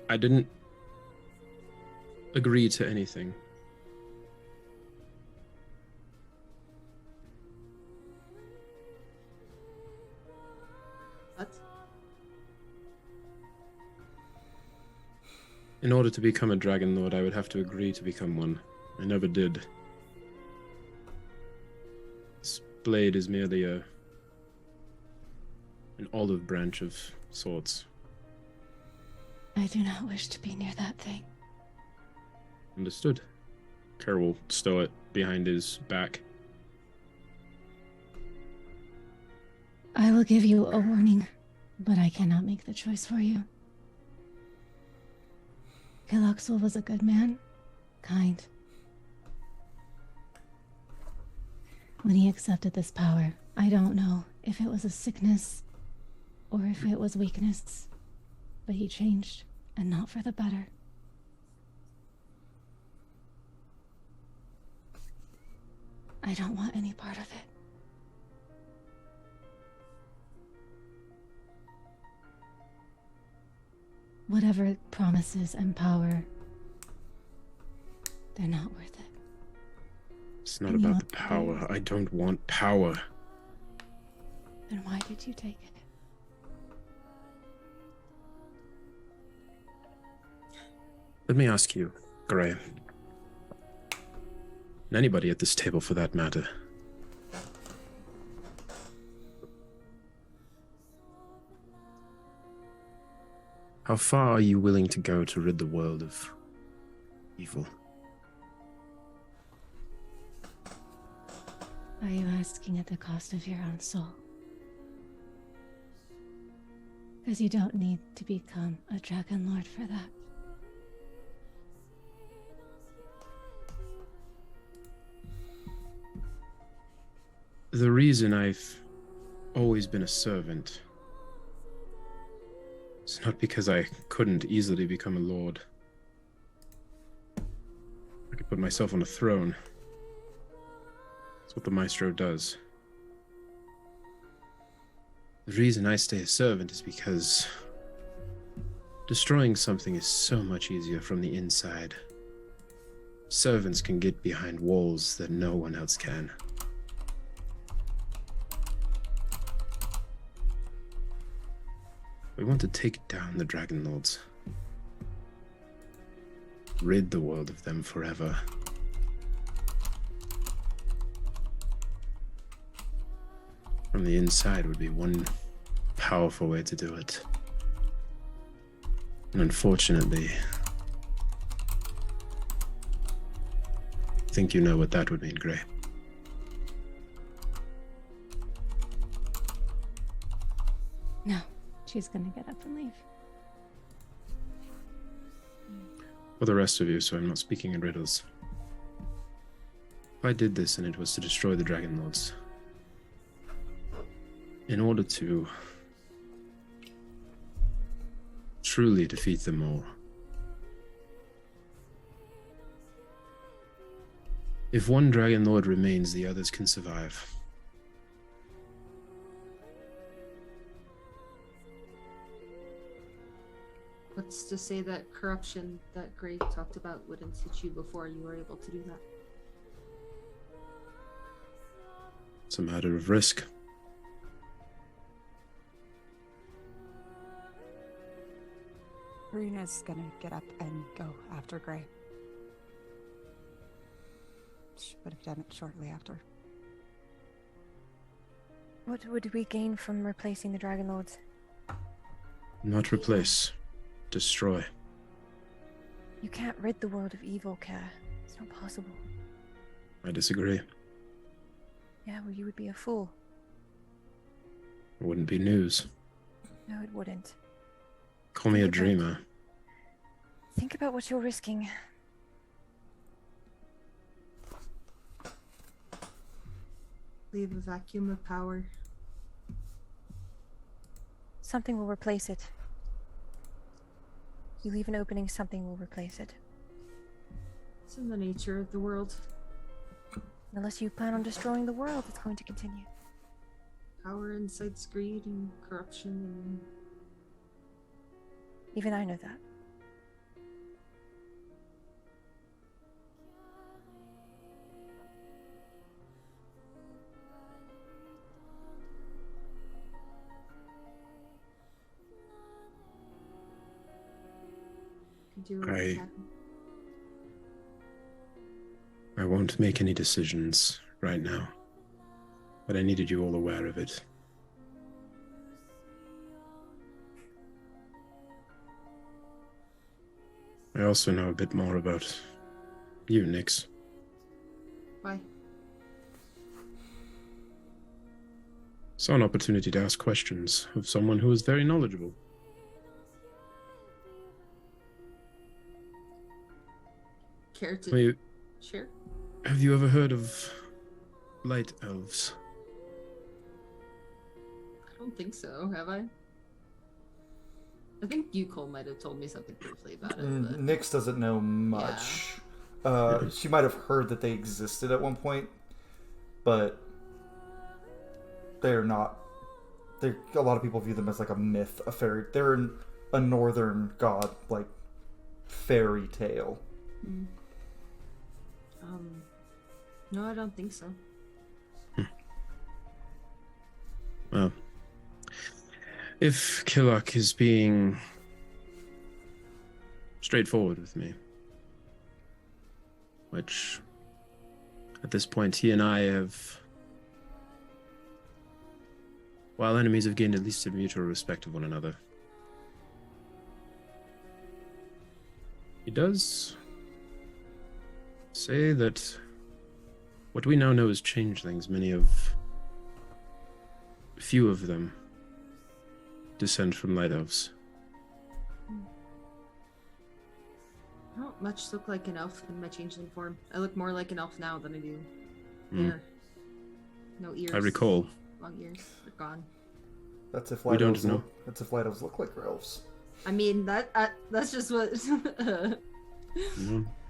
Speaker 6: didn't agree to anything.
Speaker 5: What?
Speaker 6: In order to become a Dragon Lord, I would have to agree to become one. I never did. This blade is merely an olive branch of sorts.
Speaker 2: I do not wish to be near that thing.
Speaker 6: Understood. Kerr will stow it behind his back.
Speaker 2: I will give you a warning, but I cannot make the choice for you. Kiloxul was a good man, kind. When he accepted this power, I don't know if it was a sickness or if it was weakness, but he changed, and not for the better. I don't want any part of it. Whatever promises and power, they're not worth it.
Speaker 6: It's not
Speaker 2: And you
Speaker 6: about the
Speaker 2: want
Speaker 6: power.
Speaker 2: theirs.
Speaker 6: I don't want power.
Speaker 2: Then why did you take it?
Speaker 6: Let me ask you, Gray. And anybody at this table for that matter. How far are you willing to go to rid the world of evil?
Speaker 2: Are you asking at the cost of your own soul? Because you don't need to become a Dragon Lord for that.
Speaker 6: The reason I've always been a servant is not because I couldn't easily become a lord. I could put myself on a throne. That's what the maestro does. The reason I stay a servant is because destroying something is so much easier from the inside. Servants can get behind walls that no one else can. We want to take down the Dragon Lords. Rid the world of them forever. From the inside would be one powerful way to do it. And unfortunately, I think you know what that would mean, Gray.
Speaker 2: No, she's gonna get up and leave.
Speaker 6: For the rest of you, so I'm not speaking in riddles. If I did this and it was to destroy the Dragon Lords, in order to truly defeat them all, if one Dragon Lord remains, the others can survive.
Speaker 5: What's to say that corruption that Gray talked about wouldn't hit you before you were able to do that?
Speaker 6: It's a matter of risk.
Speaker 4: Runa's gonna get up and go after Gray. She would have done it shortly after.
Speaker 7: What would we gain from replacing the Dragon Lords?
Speaker 6: Not replace, destroy.
Speaker 7: You can't rid the world of evil, Care. It's not possible.
Speaker 6: I disagree.
Speaker 7: Yeah, well, you would be a fool.
Speaker 6: It wouldn't be news.
Speaker 7: No, it wouldn't.
Speaker 6: Call me a
Speaker 7: Think about-
Speaker 6: dreamer.
Speaker 7: Think about what you're risking.
Speaker 5: Leave a vacuum of power.
Speaker 7: Something will replace it. You leave an opening, something will replace it.
Speaker 5: It's in the nature of the world.
Speaker 7: Unless you plan on destroying the world, it's going to continue.
Speaker 5: Power incites greed and corruption and
Speaker 7: Even I know that.
Speaker 5: could do what you can.
Speaker 6: I won't make any decisions right now, but I needed you all aware of it. I also know a bit more about you, Nyx.
Speaker 5: Why?
Speaker 6: Saw an opportunity to ask questions of someone who is very knowledgeable.
Speaker 5: Care to
Speaker 6: Wait,
Speaker 5: share?
Speaker 6: have you ever heard of light elves?
Speaker 5: I don't think so, have I? I think you, Cole, might have told me something briefly about it. But...
Speaker 1: Nyx doesn't know much. She might have heard that they existed at one point, but they're not. A lot of people view them as like a myth, a fairy. They're a northern god, like fairy tale.
Speaker 5: No, I don't think so.
Speaker 6: Well, if Killock is being straightforward with me, which at this point he and I have, while enemies, have gained at least a mutual respect of one another. He does say that what we now know as changelings, few of them descend from light elves.
Speaker 5: I don't much look like an elf in my changeling form. I look more like an elf now than I do hair. No ears.
Speaker 6: I recall.
Speaker 5: Long ears. They're gone.
Speaker 1: That's if
Speaker 6: We
Speaker 1: light
Speaker 6: don't
Speaker 1: elves
Speaker 6: know.
Speaker 1: look. That's if light elves look like elves.
Speaker 5: I mean, that's just what
Speaker 6: No,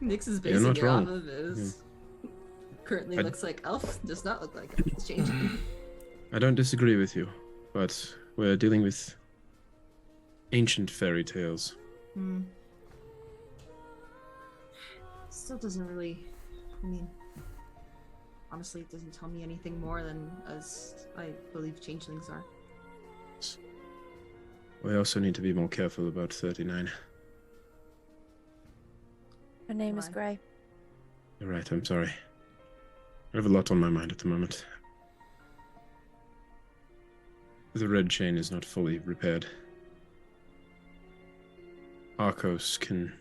Speaker 5: Nyx is
Speaker 6: You're
Speaker 5: basing
Speaker 6: not
Speaker 5: it
Speaker 6: wrong.
Speaker 5: off of is currently
Speaker 6: I-
Speaker 5: looks like elf, does not look like elf. It's changing.
Speaker 6: I don't disagree with you, but we're dealing with ancient fairy tales.
Speaker 5: Still doesn't really, I mean, honestly, it doesn't tell me anything more than as I believe changelings are.
Speaker 6: We also need to be more careful about 39.
Speaker 7: Her name is
Speaker 5: Why?
Speaker 7: Grey.
Speaker 6: You're right, I'm sorry. I have a lot on my mind at the moment. The red chain is not fully repaired. Arcos can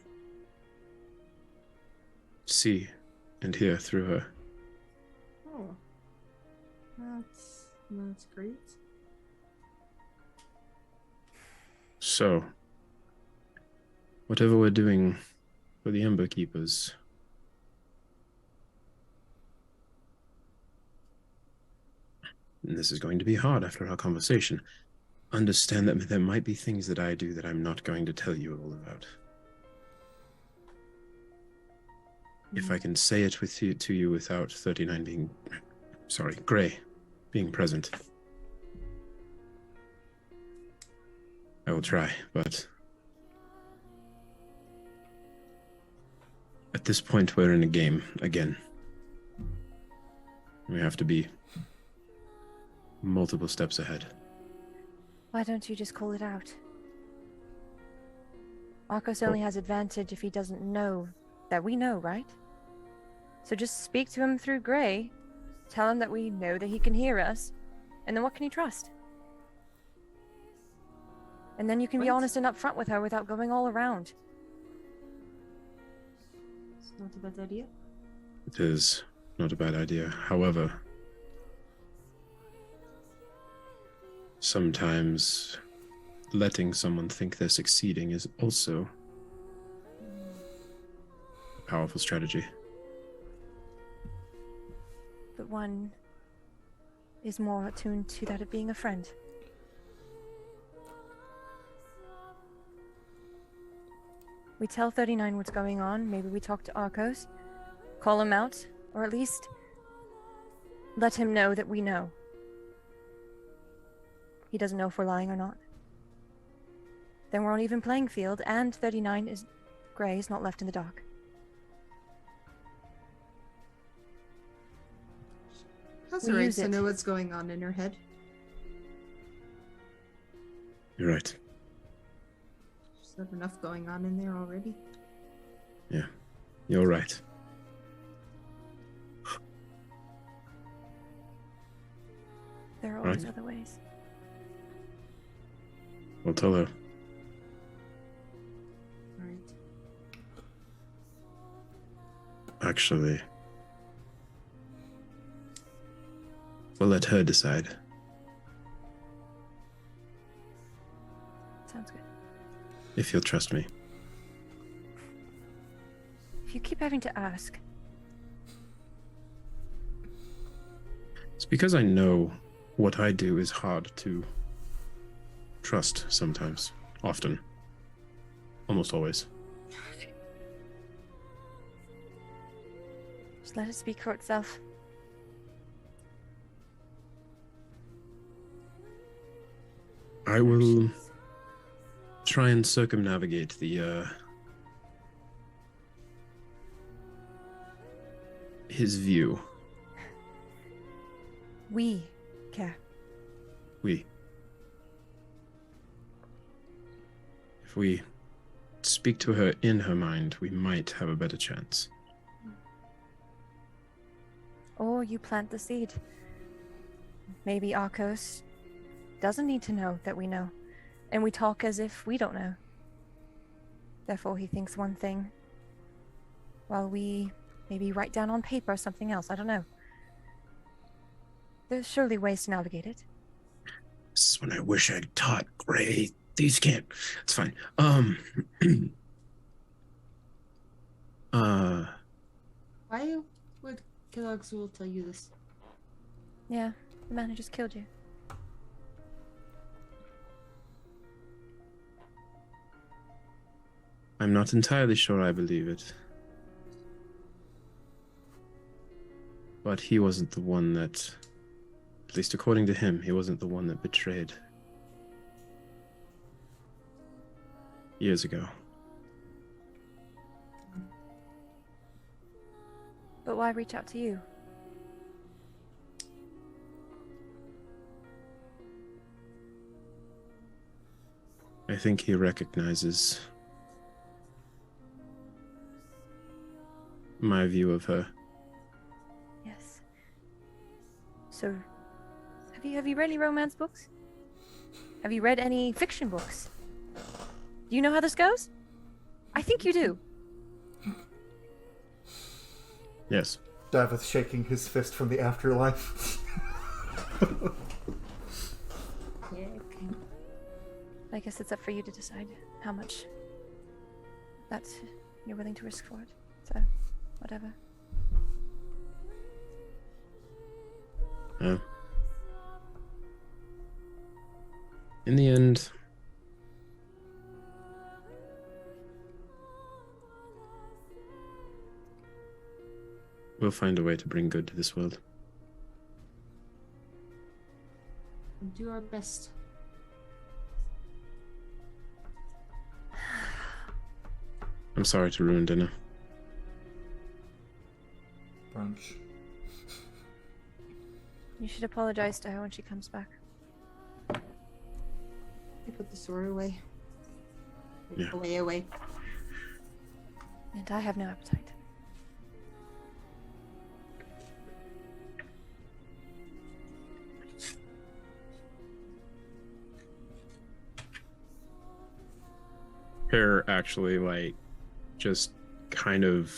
Speaker 6: see and hear through her.
Speaker 5: Oh, that's great.
Speaker 6: So, whatever we're doing for the Ember Keepers, and this is going to be hard after our conversation, understand that there might be things that I do that I'm not going to tell you all about. If I can say it to you without 39 being, Grey being present, I will try, but at this point we're in a game again. We have to be multiple steps ahead.
Speaker 7: Why don't you just call it out? Arcos only has advantage if he doesn't know that we know, right? So just speak to him through Grey, tell him that we know that he can hear us, and then what can he trust? And then you can be
Speaker 5: What?
Speaker 7: honest and upfront with her without going all around.
Speaker 5: It's not a bad idea.
Speaker 6: It is not a bad idea. However, sometimes letting someone think they're succeeding is also a powerful strategy.
Speaker 7: But one is more attuned to that of being a friend. We tell 39 what's going on, maybe we talk to Arcos, call him out, or at least let him know that we know. He doesn't know if we're lying or not. Then we're on even playing field, and 39 is Grey is not left in the dark.
Speaker 5: That's
Speaker 7: We
Speaker 5: alright
Speaker 7: use
Speaker 5: to
Speaker 7: it.
Speaker 5: know what's going on in her head.
Speaker 6: You're right.
Speaker 5: She's got enough going on in there already.
Speaker 6: Yeah, you're right.
Speaker 7: There are always
Speaker 6: Right.
Speaker 7: other ways.
Speaker 6: I'll tell her.
Speaker 5: Alright.
Speaker 6: Actually, we'll let her decide.
Speaker 7: Sounds good.
Speaker 6: If you'll trust me.
Speaker 7: If you keep having to ask,
Speaker 6: It's because I know what I do is hard to trust sometimes. Often. Almost always.
Speaker 7: just let it speak for itself.
Speaker 6: I will try and circumnavigate the his view
Speaker 7: We care.
Speaker 6: We. If we speak to her in her mind, we might have a better chance.
Speaker 7: Or you plant the seed. Maybe Arcos doesn't need to know that we know, and we talk as if we don't know. Therefore, he thinks one thing, while we maybe write down on paper something else. I don't know. There's surely ways to navigate it.
Speaker 6: This is when I wish I'd taught Gray. These can't. It's fine.
Speaker 5: Why would Kilogzul tell you this?
Speaker 7: Yeah, the man who just killed you.
Speaker 6: I'm not entirely sure I believe it. But he wasn't the one that, at least according to him, he wasn't the one that betrayed. Years ago.
Speaker 7: But why reach out to you?
Speaker 6: I think he recognizes my view of her.
Speaker 7: Yes. So, have you read any romance books? Have you read any fiction books? Do you know how this goes? I think you do.
Speaker 6: Yes.
Speaker 1: Davith shaking his fist from the afterlife.
Speaker 7: Yeah, okay. I guess it's up for you to decide how much that you're willing to risk for it. So, whatever.
Speaker 6: In the end, we'll find a way to bring good to this world.
Speaker 5: We'll do our best.
Speaker 6: I'm sorry to ruin dinner.
Speaker 1: Brunch.
Speaker 7: You should apologize to her when she comes back.
Speaker 5: I put the sword away.
Speaker 6: Yeah.
Speaker 5: Away.
Speaker 7: And I have no appetite.
Speaker 6: Pear actually, like, just kind of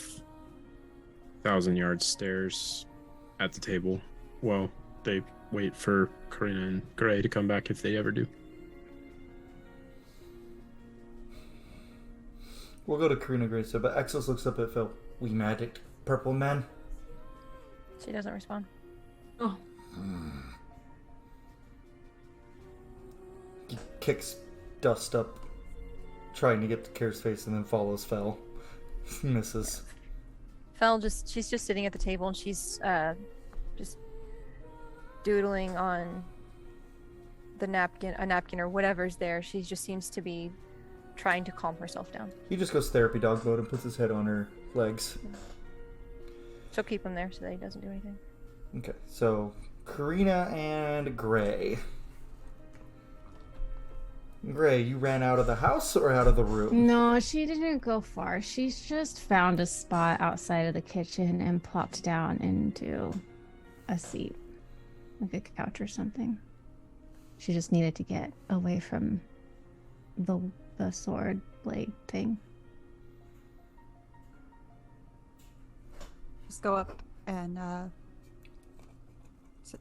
Speaker 6: 1,000-yard stares at the table while they wait for Karina and Gray to come back if they ever do.
Speaker 1: We'll go to Karina Gray, so, but Exos looks up at Phil. We magic purple man.
Speaker 7: She doesn't respond.
Speaker 5: Oh.
Speaker 1: He kicks dust up, trying to get to Kair's face, and then follows Fel. Misses.
Speaker 7: Fel she's just sitting at the table and she's just doodling on a napkin or whatever's there. She just seems to be trying to calm herself down.
Speaker 1: He just goes therapy dog mode and puts his head on her legs.
Speaker 7: She'll keep him there so that he doesn't do anything.
Speaker 1: Okay, so Karina and Gray. Gray, you ran out of the house or out of the room?
Speaker 2: No, she didn't go far. She's just found a spot outside of the kitchen and plopped down into a seat, like a couch or something. She just needed to get away from the sword blade thing.
Speaker 4: Just go up and sit.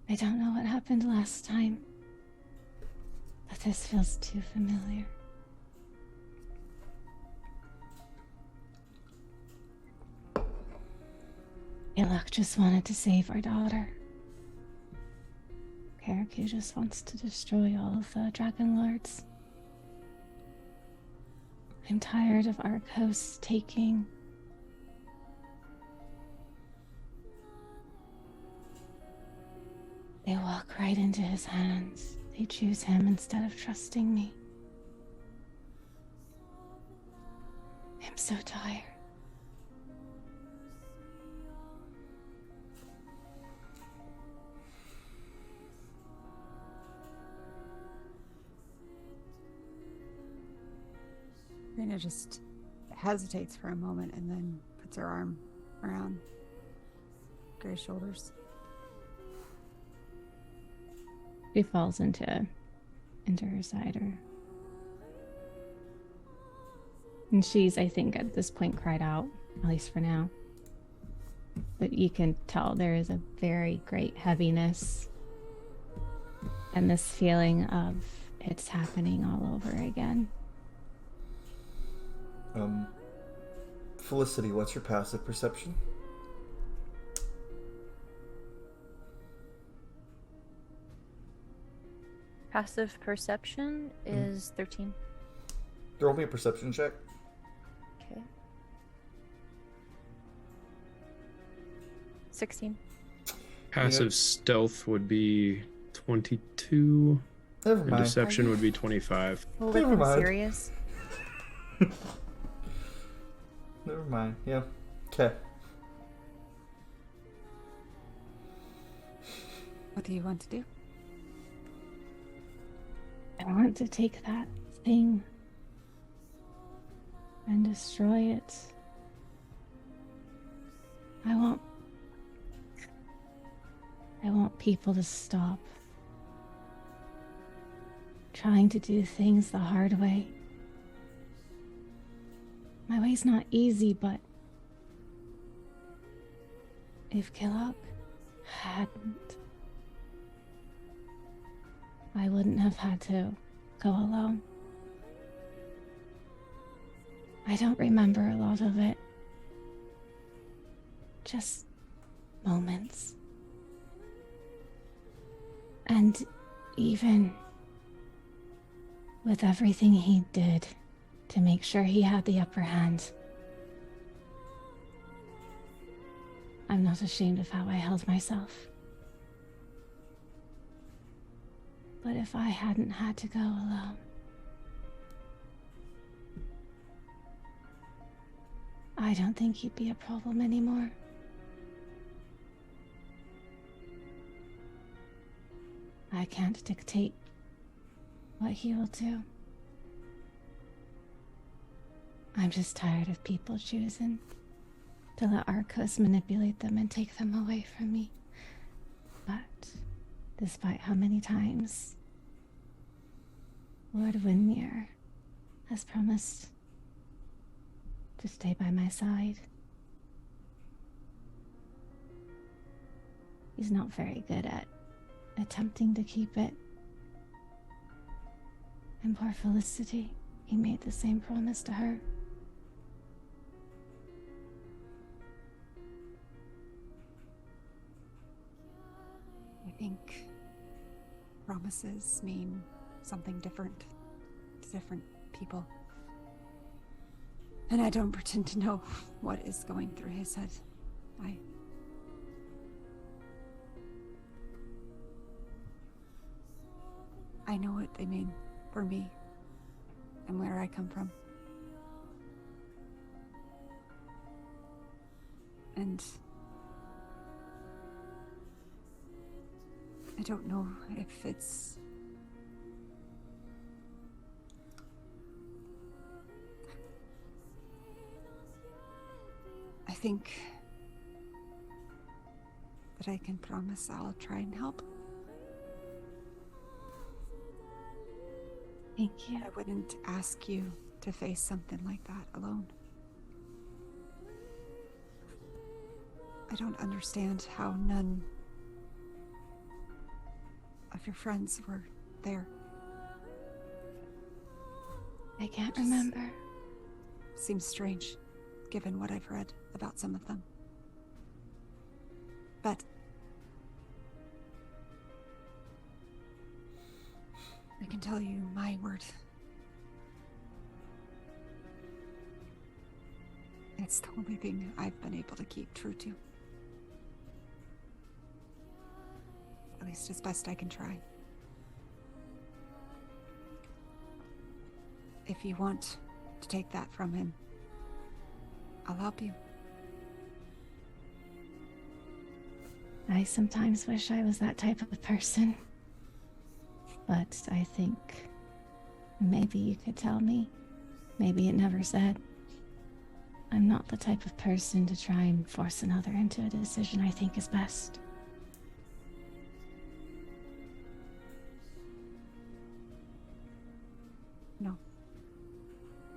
Speaker 2: I don't know what happened last time, but this feels too familiar. Ilak just wanted to save our daughter. Karaku just wants to destroy all of the Dragon Lords. I'm tired of Arcos taking They walk right into his hands. They choose him instead of trusting me. so tired.
Speaker 4: Rena just hesitates for a moment and then puts her arm around Gray's shoulders.
Speaker 2: She falls into her side, and she's, I think, at this point cried out, at least for now. But you can tell there is a very great heaviness and this feeling of it's happening all over again.
Speaker 1: Felicity, what's your passive perception?
Speaker 7: Passive perception is 13.
Speaker 1: Roll me a perception check.
Speaker 7: Okay. 16.
Speaker 6: Passive stealth would be 22.
Speaker 1: Never
Speaker 6: And
Speaker 1: mind.
Speaker 6: deception would be 25.
Speaker 7: Oh,
Speaker 1: Never
Speaker 7: we're
Speaker 1: mind.
Speaker 7: serious.
Speaker 1: Never mind. Yeah. Okay.
Speaker 4: What do you want to do?
Speaker 2: I want to take that thing and destroy it. I want people to stop trying to do things the hard way. My way's not easy, but if Killock hadn't, I wouldn't have had to go alone. I don't remember a lot of it. Just moments. And even with everything he did to make sure he had the upper hand, I'm not ashamed of how I held myself. But if I hadn't had to go alone, I don't think he'd be a problem anymore. I can't dictate what he will do. I'm just tired of people choosing to let Arcos manipulate them and take them away from me. But despite how many times Lord Windmere has promised to stay by my side, he's not very good at attempting to keep it. And poor Felicity, he made the same promise to her.
Speaker 4: I think promises mean something different to different people. And I don't pretend to know what is going through his head. I know what they mean for me and where I come from. And I don't know if it's... I think that I can promise I'll try and help.
Speaker 2: Thank you.
Speaker 4: I wouldn't ask you to face something like that alone. I don't understand how none of your friends were there.
Speaker 2: I can't remember.
Speaker 4: Seems strange, given what I've read about some of them. But I can tell you my word. It's the only thing I've been able to keep true to. At least as best I can try. If you want to take that from him, I'll help you.
Speaker 2: I sometimes wish I was that type of person. But I think maybe you could tell me. Maybe it never said. I'm not the type of person to try and force another into a decision I think is best.
Speaker 4: No.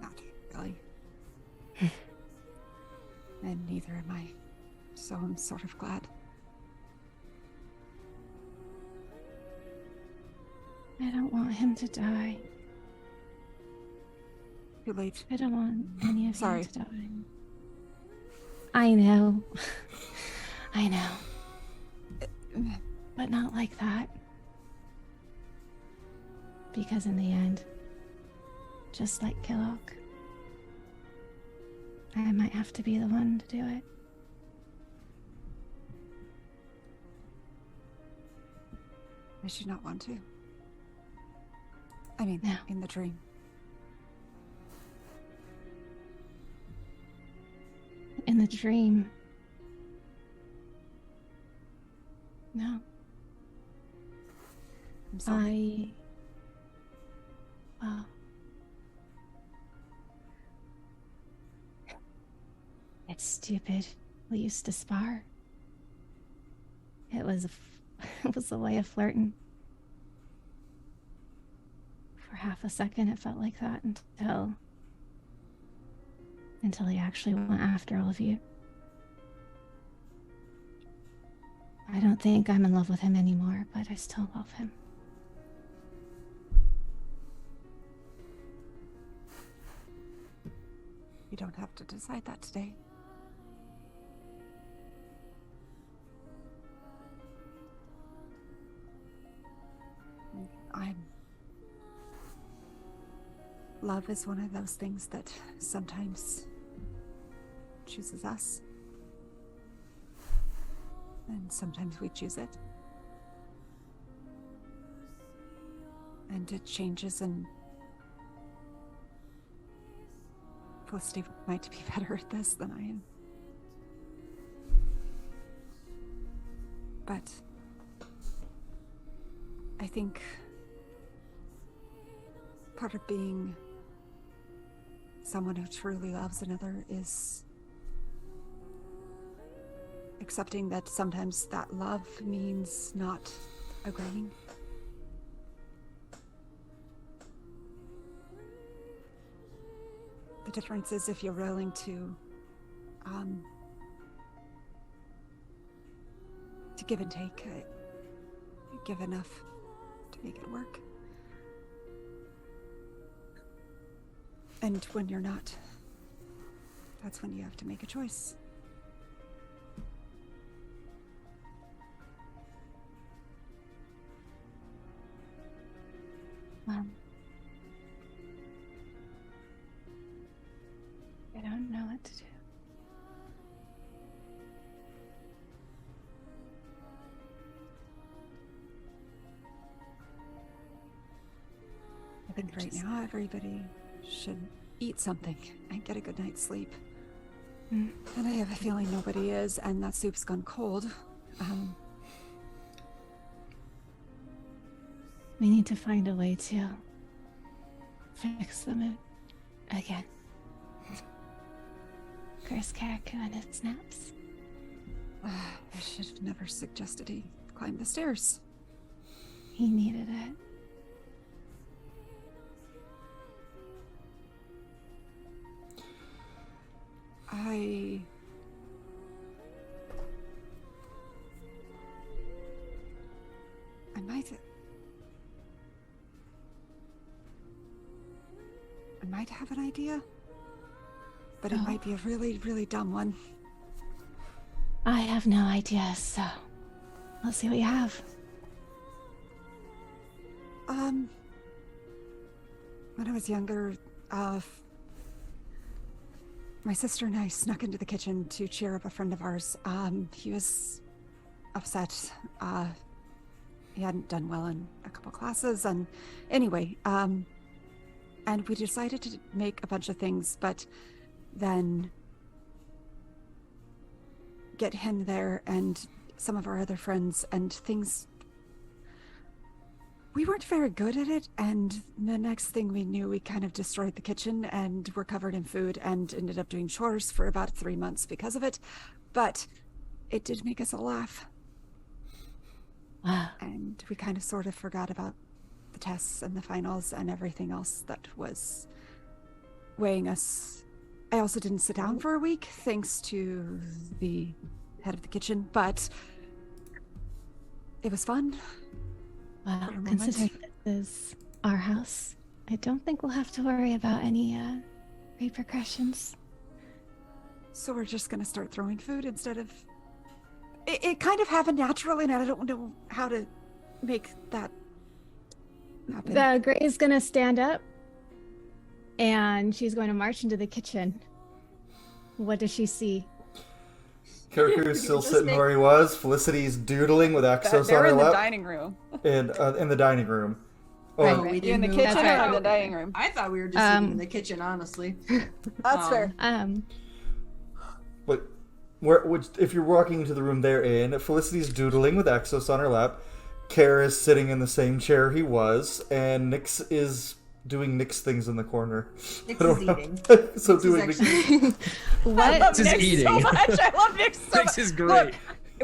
Speaker 4: Not really. And neither am I. So I'm sort of glad.
Speaker 2: I don't want him to die.
Speaker 4: Too late.
Speaker 2: I don't want any of
Speaker 4: Sorry.
Speaker 2: you to die. I know. I know. But not like that. Because in the end, just like Killock, I might have to be the one to do it.
Speaker 4: I should not want to. I mean,
Speaker 2: No.
Speaker 4: in the dream.
Speaker 2: In the dream. No.
Speaker 4: I'm sorry.
Speaker 2: Well, it's stupid. We used to spar. It was it was a way of flirting. For half a second, it felt like that until he actually went after all of you. I don't think I'm in love with him anymore, but I still love him.
Speaker 4: You don't have to decide that today. Love is one of those things that sometimes chooses us. And sometimes we choose it. And it changes, and Felicity might be better at this than I am. But I think part of being someone who truly loves another is accepting that sometimes that love means not agreeing. The difference is if you're willing to give and take, give enough to make it work. And when you're not, that's when you have to make a choice.
Speaker 2: I don't know what to do.
Speaker 4: I think right now everybody should eat something and get a good night's sleep. And I have a feeling nobody is, and that soup's gone cold.
Speaker 2: We need to find a way to fix the mood again. Curse Carica and his snaps.
Speaker 4: I should have never suggested he climb the stairs.
Speaker 2: He needed it.
Speaker 4: I might have an idea, but it might be a really, really dumb one.
Speaker 2: I have no idea, so let's see what you have.
Speaker 4: When I was younger, my sister and I snuck into the kitchen to cheer up a friend of ours. He was upset. He hadn't done well in a couple classes, and anyway, and we decided to make a bunch of things, but then get him there and some of our other friends, and things... We weren't very good at it, and the next thing we knew, we kind of destroyed the kitchen and were covered in food and ended up doing chores for about 3 months because of it. But it did make us all laugh.
Speaker 2: Wow.
Speaker 4: And we kind of sort of forgot about the tests and the finals and everything else that was weighing us. I also didn't sit down for a week, thanks to the head of the kitchen, but it was fun.
Speaker 2: Wow,
Speaker 4: For a moment.
Speaker 2: considering this is our house, I don't think we'll have to worry about any repercussions.
Speaker 4: So we're just gonna start throwing food instead of... It kind of happened naturally, and I don't know how to make that happen.
Speaker 2: Gray is gonna stand up, and she's going to march into the kitchen. What does she see?
Speaker 1: Karaku's still sitting where he was. Felicity's doodling with Axos on
Speaker 4: They're
Speaker 1: her
Speaker 4: in the
Speaker 1: lap.
Speaker 4: dining room.
Speaker 1: And in the dining room. Oh,
Speaker 2: Right.
Speaker 5: Oh, we
Speaker 4: You in
Speaker 5: didn't
Speaker 4: the
Speaker 5: move
Speaker 4: kitchen
Speaker 5: that.
Speaker 4: or in the
Speaker 5: Okay.
Speaker 4: dining room?
Speaker 5: I thought we were just eating in the kitchen, honestly.
Speaker 4: That's fair.
Speaker 1: But if you're walking into the room they're in, Felicity's doodling with Axos on her lap. Kara is sitting in the same chair he was, and Nyx is doing Nyx things in the corner.
Speaker 5: Nyx
Speaker 1: I don't
Speaker 5: is
Speaker 1: know.
Speaker 5: eating.
Speaker 1: So
Speaker 5: Nyx
Speaker 1: doing
Speaker 5: is
Speaker 1: Nyx.
Speaker 2: What?
Speaker 6: This is eating.
Speaker 4: So much. I love Nick so
Speaker 6: Nyx
Speaker 4: much.
Speaker 6: is great.
Speaker 4: Look,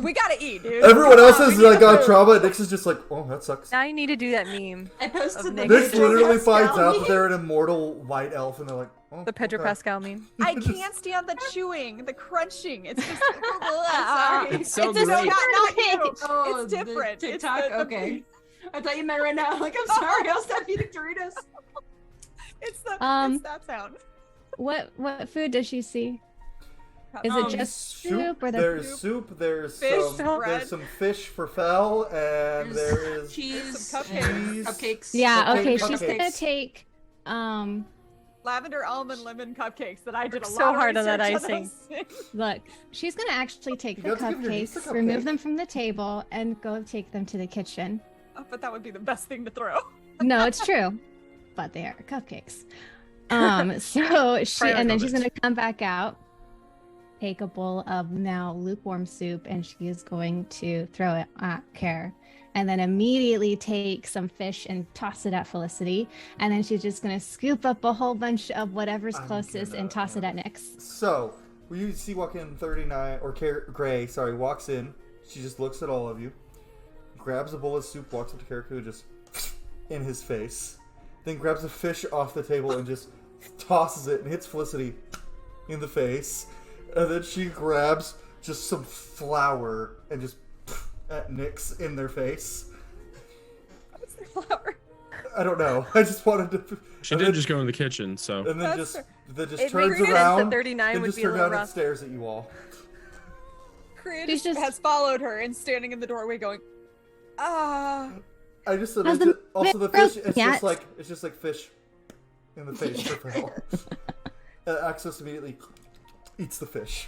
Speaker 4: we gotta eat, dude.
Speaker 1: Everyone else
Speaker 4: Come on,
Speaker 1: has
Speaker 4: we need
Speaker 1: like got
Speaker 4: food.
Speaker 1: trauma, and Nyx is just like, oh, that sucks.
Speaker 3: Now you need to do that meme.
Speaker 5: I posted the
Speaker 3: Nyx
Speaker 1: Nyx
Speaker 5: picture of
Speaker 1: literally
Speaker 5: Pascal
Speaker 1: finds out that
Speaker 5: eating.
Speaker 1: they're an immortal white elf, and they're like, oh,
Speaker 3: The Pedro
Speaker 1: okay.
Speaker 3: Pascal meme.
Speaker 4: I can't stand the chewing, the crunching. It's just...
Speaker 5: I'm sorry.
Speaker 6: It's so
Speaker 4: It's just
Speaker 6: great.
Speaker 4: not you.
Speaker 5: Oh,
Speaker 4: It's different.
Speaker 5: the
Speaker 4: It's
Speaker 5: TikTok?
Speaker 4: the-
Speaker 5: Okay. I thought you meant right now. Like, I'm sorry, I'll stop eating Doritos.
Speaker 4: It's the
Speaker 2: Um,
Speaker 4: it's that sound.
Speaker 2: What food does she see? Is it just soup or
Speaker 1: There's soup. There's
Speaker 4: Fish,
Speaker 1: some.
Speaker 4: bread.
Speaker 1: There's some fish for Fel, and there is
Speaker 5: cheese,
Speaker 4: some
Speaker 5: and
Speaker 1: cupcakes.
Speaker 5: cupcakes.
Speaker 2: Yeah,
Speaker 1: Cupcake-
Speaker 2: okay, she's
Speaker 1: cupcakes.
Speaker 2: gonna take
Speaker 4: Lavender almond lemon cupcakes that I did a
Speaker 3: So
Speaker 4: lot of
Speaker 3: hard on that
Speaker 4: research
Speaker 3: icing.
Speaker 4: those.
Speaker 2: look, she's gonna actually take the
Speaker 1: You have to give your niece a
Speaker 2: cupcakes, remove
Speaker 1: cupcake.
Speaker 2: them from the table, and go take them to the kitchen.
Speaker 4: Oh, but that would be the best thing to throw.
Speaker 2: No, it's true. But they are cupcakes. So and then she's gonna come back out, take a bowl of now lukewarm soup, and she is going to throw it at Care. And then immediately take some fish and toss it at Felicity. And then she's just gonna scoop up a whole bunch of whatever's
Speaker 1: I'm
Speaker 2: closest and
Speaker 1: gonna-
Speaker 2: toss it at Nyx.
Speaker 1: So, when you see walk in 39, or Gray, sorry, walks in, she just looks at all of you, grabs a bowl of soup, walks up to Karaku, just in his face, then grabs a fish off the table and just tosses it and hits Felicity in the face, and then she grabs just some flour and just at Nyx in their face.
Speaker 4: What's the flower?
Speaker 1: I don't know. I just wanted to.
Speaker 6: She
Speaker 1: and
Speaker 6: did
Speaker 1: then-
Speaker 6: just go in the kitchen, so
Speaker 1: And then
Speaker 4: That's
Speaker 1: just
Speaker 3: It
Speaker 1: turns
Speaker 3: makes sense that
Speaker 1: around,
Speaker 3: 39
Speaker 1: then
Speaker 3: would
Speaker 1: just
Speaker 3: be a
Speaker 1: turns
Speaker 3: little
Speaker 1: around and
Speaker 3: rough.
Speaker 1: stares at you all.
Speaker 4: Korea
Speaker 2: She's just-
Speaker 4: has followed her and standing in the doorway going, ah.
Speaker 1: I just said
Speaker 2: How's
Speaker 1: it's
Speaker 2: the
Speaker 1: just, also the
Speaker 2: milk
Speaker 1: fish. It's
Speaker 2: yet?
Speaker 1: just like fish in the face for Phil. Axos immediately eats the fish.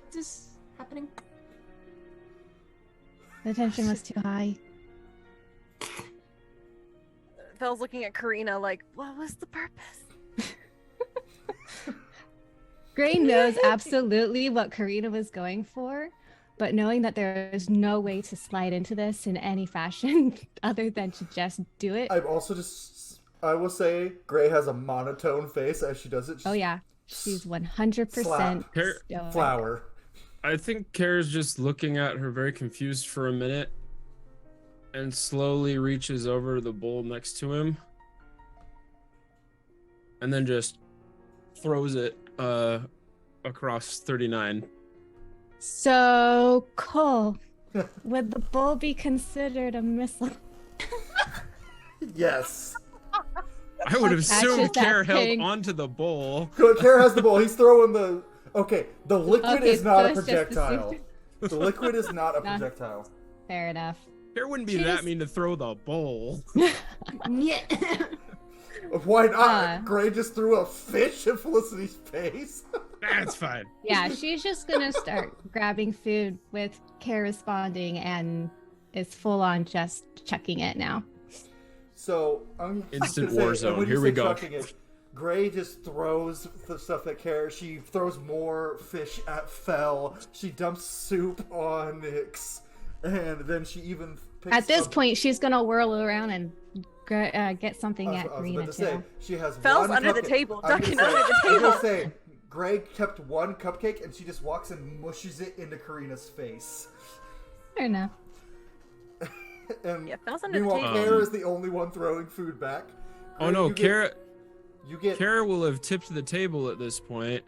Speaker 5: What's this happening?
Speaker 2: The tension was too high.
Speaker 3: Fel's looking at Karina like, what was the purpose?
Speaker 2: Gray knows absolutely what Karina was going for, but knowing that there is no way to slide into this in any fashion other than to just do it.
Speaker 1: I'm also just. I will say, Gray has a monotone face as she does it.
Speaker 2: Oh yeah, she's 100%
Speaker 6: Here-
Speaker 2: stoic.
Speaker 1: Flour.
Speaker 6: I think Kara's just looking at her very confused for a minute and slowly reaches over to the bowl next to him and then just throws it across 39.
Speaker 2: So, Cole, would the bowl be considered a missile?
Speaker 1: Yes.
Speaker 6: I would have
Speaker 2: Catches
Speaker 6: assumed
Speaker 2: that
Speaker 6: Kara held
Speaker 2: pig.
Speaker 6: onto the bowl.
Speaker 1: Kara has the bowl. He's throwing the. Okay, the liquid
Speaker 2: Okay,
Speaker 1: is not
Speaker 2: so
Speaker 1: a
Speaker 2: it's just the
Speaker 1: projectile.
Speaker 2: soup.
Speaker 1: The liquid is not a
Speaker 2: Nah.
Speaker 1: projectile.
Speaker 2: Fair enough.
Speaker 6: Kara wouldn't be
Speaker 2: She
Speaker 6: that
Speaker 2: just-
Speaker 6: mean to throw the bowl.
Speaker 5: Yeah.
Speaker 1: Why not?
Speaker 2: Uh.
Speaker 1: Gray just threw a fish in Felicity's face.
Speaker 6: That's fine.
Speaker 2: Yeah, she's just gonna start grabbing food with Care responding and is full on just chucking it now.
Speaker 1: So I'm
Speaker 6: Instant
Speaker 1: gonna
Speaker 6: war
Speaker 1: say, and
Speaker 6: zone.
Speaker 1: when you
Speaker 6: Here we
Speaker 1: say
Speaker 6: go.
Speaker 1: chucking it, Gray just throws the stuff at Care. She throws more fish at Fel. She dumps soup on Nyx. And then she even picks
Speaker 2: At this
Speaker 1: up...
Speaker 2: point, she's gonna whirl around and get something
Speaker 1: I
Speaker 2: at
Speaker 1: was
Speaker 2: Karina
Speaker 1: about to
Speaker 2: too.
Speaker 1: say, she has
Speaker 3: Fel's
Speaker 1: one
Speaker 3: under the
Speaker 1: cupcake.
Speaker 3: table,
Speaker 1: I'm
Speaker 3: ducking
Speaker 1: gonna
Speaker 3: under the
Speaker 1: say- I'm
Speaker 3: table.
Speaker 1: gonna say, Gray kept one cupcake and she just walks and mushes it into Karina's face.
Speaker 2: Fair enough.
Speaker 1: And
Speaker 3: Yeah, Fel's under the
Speaker 1: meanwhile,
Speaker 3: table.
Speaker 1: Kara is the only one throwing food back.
Speaker 6: Oh
Speaker 1: Gray,
Speaker 6: no,
Speaker 1: you
Speaker 6: Kara.
Speaker 1: get
Speaker 6: Kara will have tipped the table at this point.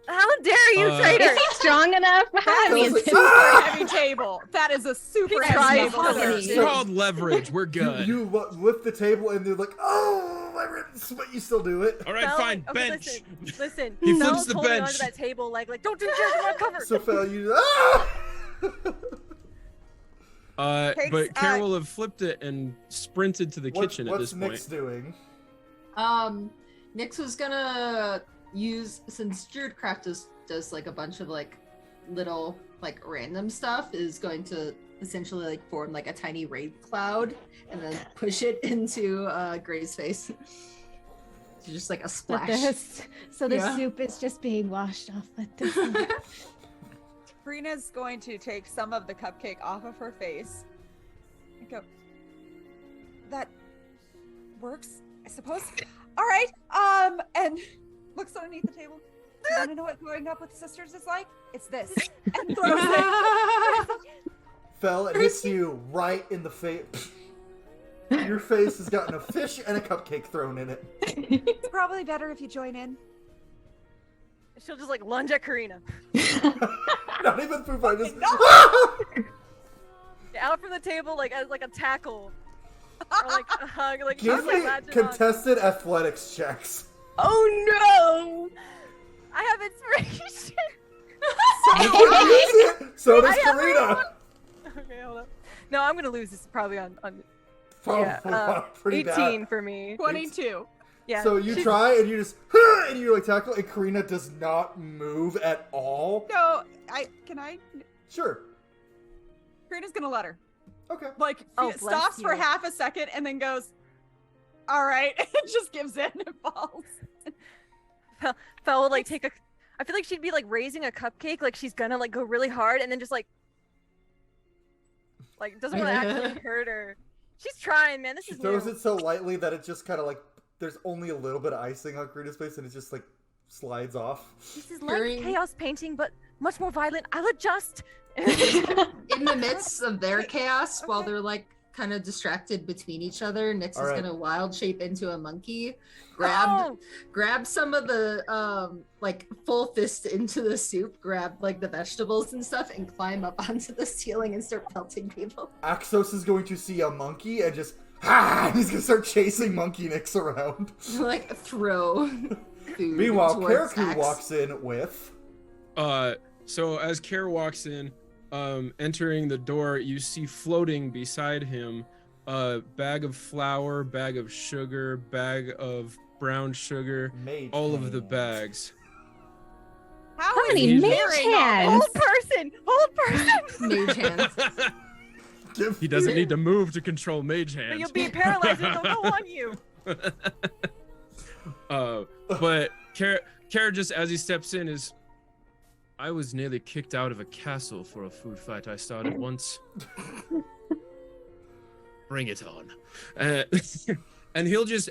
Speaker 3: How dare you, traitor!
Speaker 2: Is he strong enough?
Speaker 4: That
Speaker 1: Fel's
Speaker 4: is a
Speaker 1: like,
Speaker 4: super
Speaker 1: "Ah!"
Speaker 4: heavy table. That is a super
Speaker 3: He
Speaker 4: heavy
Speaker 3: tries
Speaker 4: table.
Speaker 3: hard.
Speaker 4: sir.
Speaker 6: It's called leverage. We're good.
Speaker 1: You lift the table and they're like, oh, my ribs, but you still do it.
Speaker 6: All right,
Speaker 3: Fel,
Speaker 6: fine.
Speaker 3: okay,
Speaker 6: Bench.
Speaker 3: Listen.
Speaker 6: He
Speaker 3: Fel's
Speaker 6: flips the
Speaker 3: holding
Speaker 6: bench.
Speaker 3: onto that table like don't do this, I'm covered.
Speaker 1: So Fel, you ah!
Speaker 6: But Kara will have flipped it and sprinted to the kitchen at this point.
Speaker 1: What's Nyx doing?
Speaker 5: Nyx was gonna use, since Druidcraft does like a bunch of like little like random stuff, is going to essentially like form like a tiny raid cloud and then push it into Gray's face. Just like a
Speaker 2: But
Speaker 5: splash.
Speaker 2: the
Speaker 5: Yeah.
Speaker 2: soup is just being washed off at this point.
Speaker 4: Karina's going to take some of the cupcake off of her face and go, that works, I suppose. All right, and looks underneath the table. You want to know what growing up with sisters is like? It's this. And throws it.
Speaker 1: Fel, it hits you right in the face. Your face has gotten a fish and a cupcake thrown in it.
Speaker 4: It's probably better if you join in.
Speaker 3: She'll just like lunge at Karina.
Speaker 1: Not even food fight, just...
Speaker 3: Out from the table like as like a tackle. Or like a hug. Like
Speaker 1: Give
Speaker 3: you can
Speaker 1: me
Speaker 3: imagine
Speaker 1: contested athletics checks.
Speaker 3: Oh no! I have inspiration.
Speaker 1: So does
Speaker 3: I have
Speaker 1: Karina.
Speaker 3: Okay, hold up. No, I'm gonna lose this probably on
Speaker 1: Oh,
Speaker 3: yeah,
Speaker 1: pretty
Speaker 3: 18
Speaker 1: bad.
Speaker 3: for me.
Speaker 4: 22.
Speaker 3: Yeah.
Speaker 1: So you
Speaker 3: she's-
Speaker 1: try and you just and you like tackle and Karina does not move at all.
Speaker 4: No,
Speaker 1: Sure.
Speaker 4: Karina's gonna let her.
Speaker 1: Okay.
Speaker 4: Like,
Speaker 3: Oh, bless
Speaker 4: stops for
Speaker 3: you.
Speaker 4: half a second and then goes, all right, and just gives in and falls.
Speaker 3: Fel will like take a. I feel like she'd be like raising a cupcake, like she's gonna like go really hard, and then just like doesn't want to actually hurt her. She's trying, man. This
Speaker 1: She
Speaker 3: is
Speaker 1: throws
Speaker 3: new.
Speaker 1: it so lightly that it just kind of like there's only a little bit of icing on Karina's face and it just like slides off.
Speaker 3: This is like
Speaker 5: During-
Speaker 3: chaos painting, but much more violent. I'll adjust.
Speaker 5: In the midst of their chaos, while
Speaker 4: Okay.
Speaker 5: they're like kind of distracted between each other, Nyx
Speaker 1: All
Speaker 5: is
Speaker 1: right.
Speaker 5: gonna wild shape into a monkey,
Speaker 3: Oh!
Speaker 5: grab some of the like full fist into the soup, grab like the vegetables and stuff, and climb up onto the ceiling and start pelting people.
Speaker 1: Axos is going to see a monkey and just and he's gonna start chasing Monkey Nyx around.
Speaker 5: Like throw food.
Speaker 1: Meanwhile,
Speaker 5: towards
Speaker 1: Karaku
Speaker 5: Axe.
Speaker 1: walks in with
Speaker 6: So as Kara walks in, entering the door, you see floating beside him a bag of flour, bag of sugar, bag of brown sugar,
Speaker 1: Mage
Speaker 6: all of the
Speaker 1: Hand.
Speaker 6: bags.
Speaker 4: How
Speaker 2: How
Speaker 4: is
Speaker 2: many
Speaker 4: he
Speaker 2: mage
Speaker 4: carrying all
Speaker 2: hands?
Speaker 3: Old person.
Speaker 5: Mage hands.
Speaker 1: Give
Speaker 6: He doesn't
Speaker 1: me-
Speaker 6: need to move to control mage
Speaker 3: But
Speaker 6: hands.
Speaker 3: you'll be paralyzed and they'll go on you.
Speaker 6: But Kara just as he steps in is, I was nearly kicked out of a castle for a food fight I started once. Bring it on. And he'll just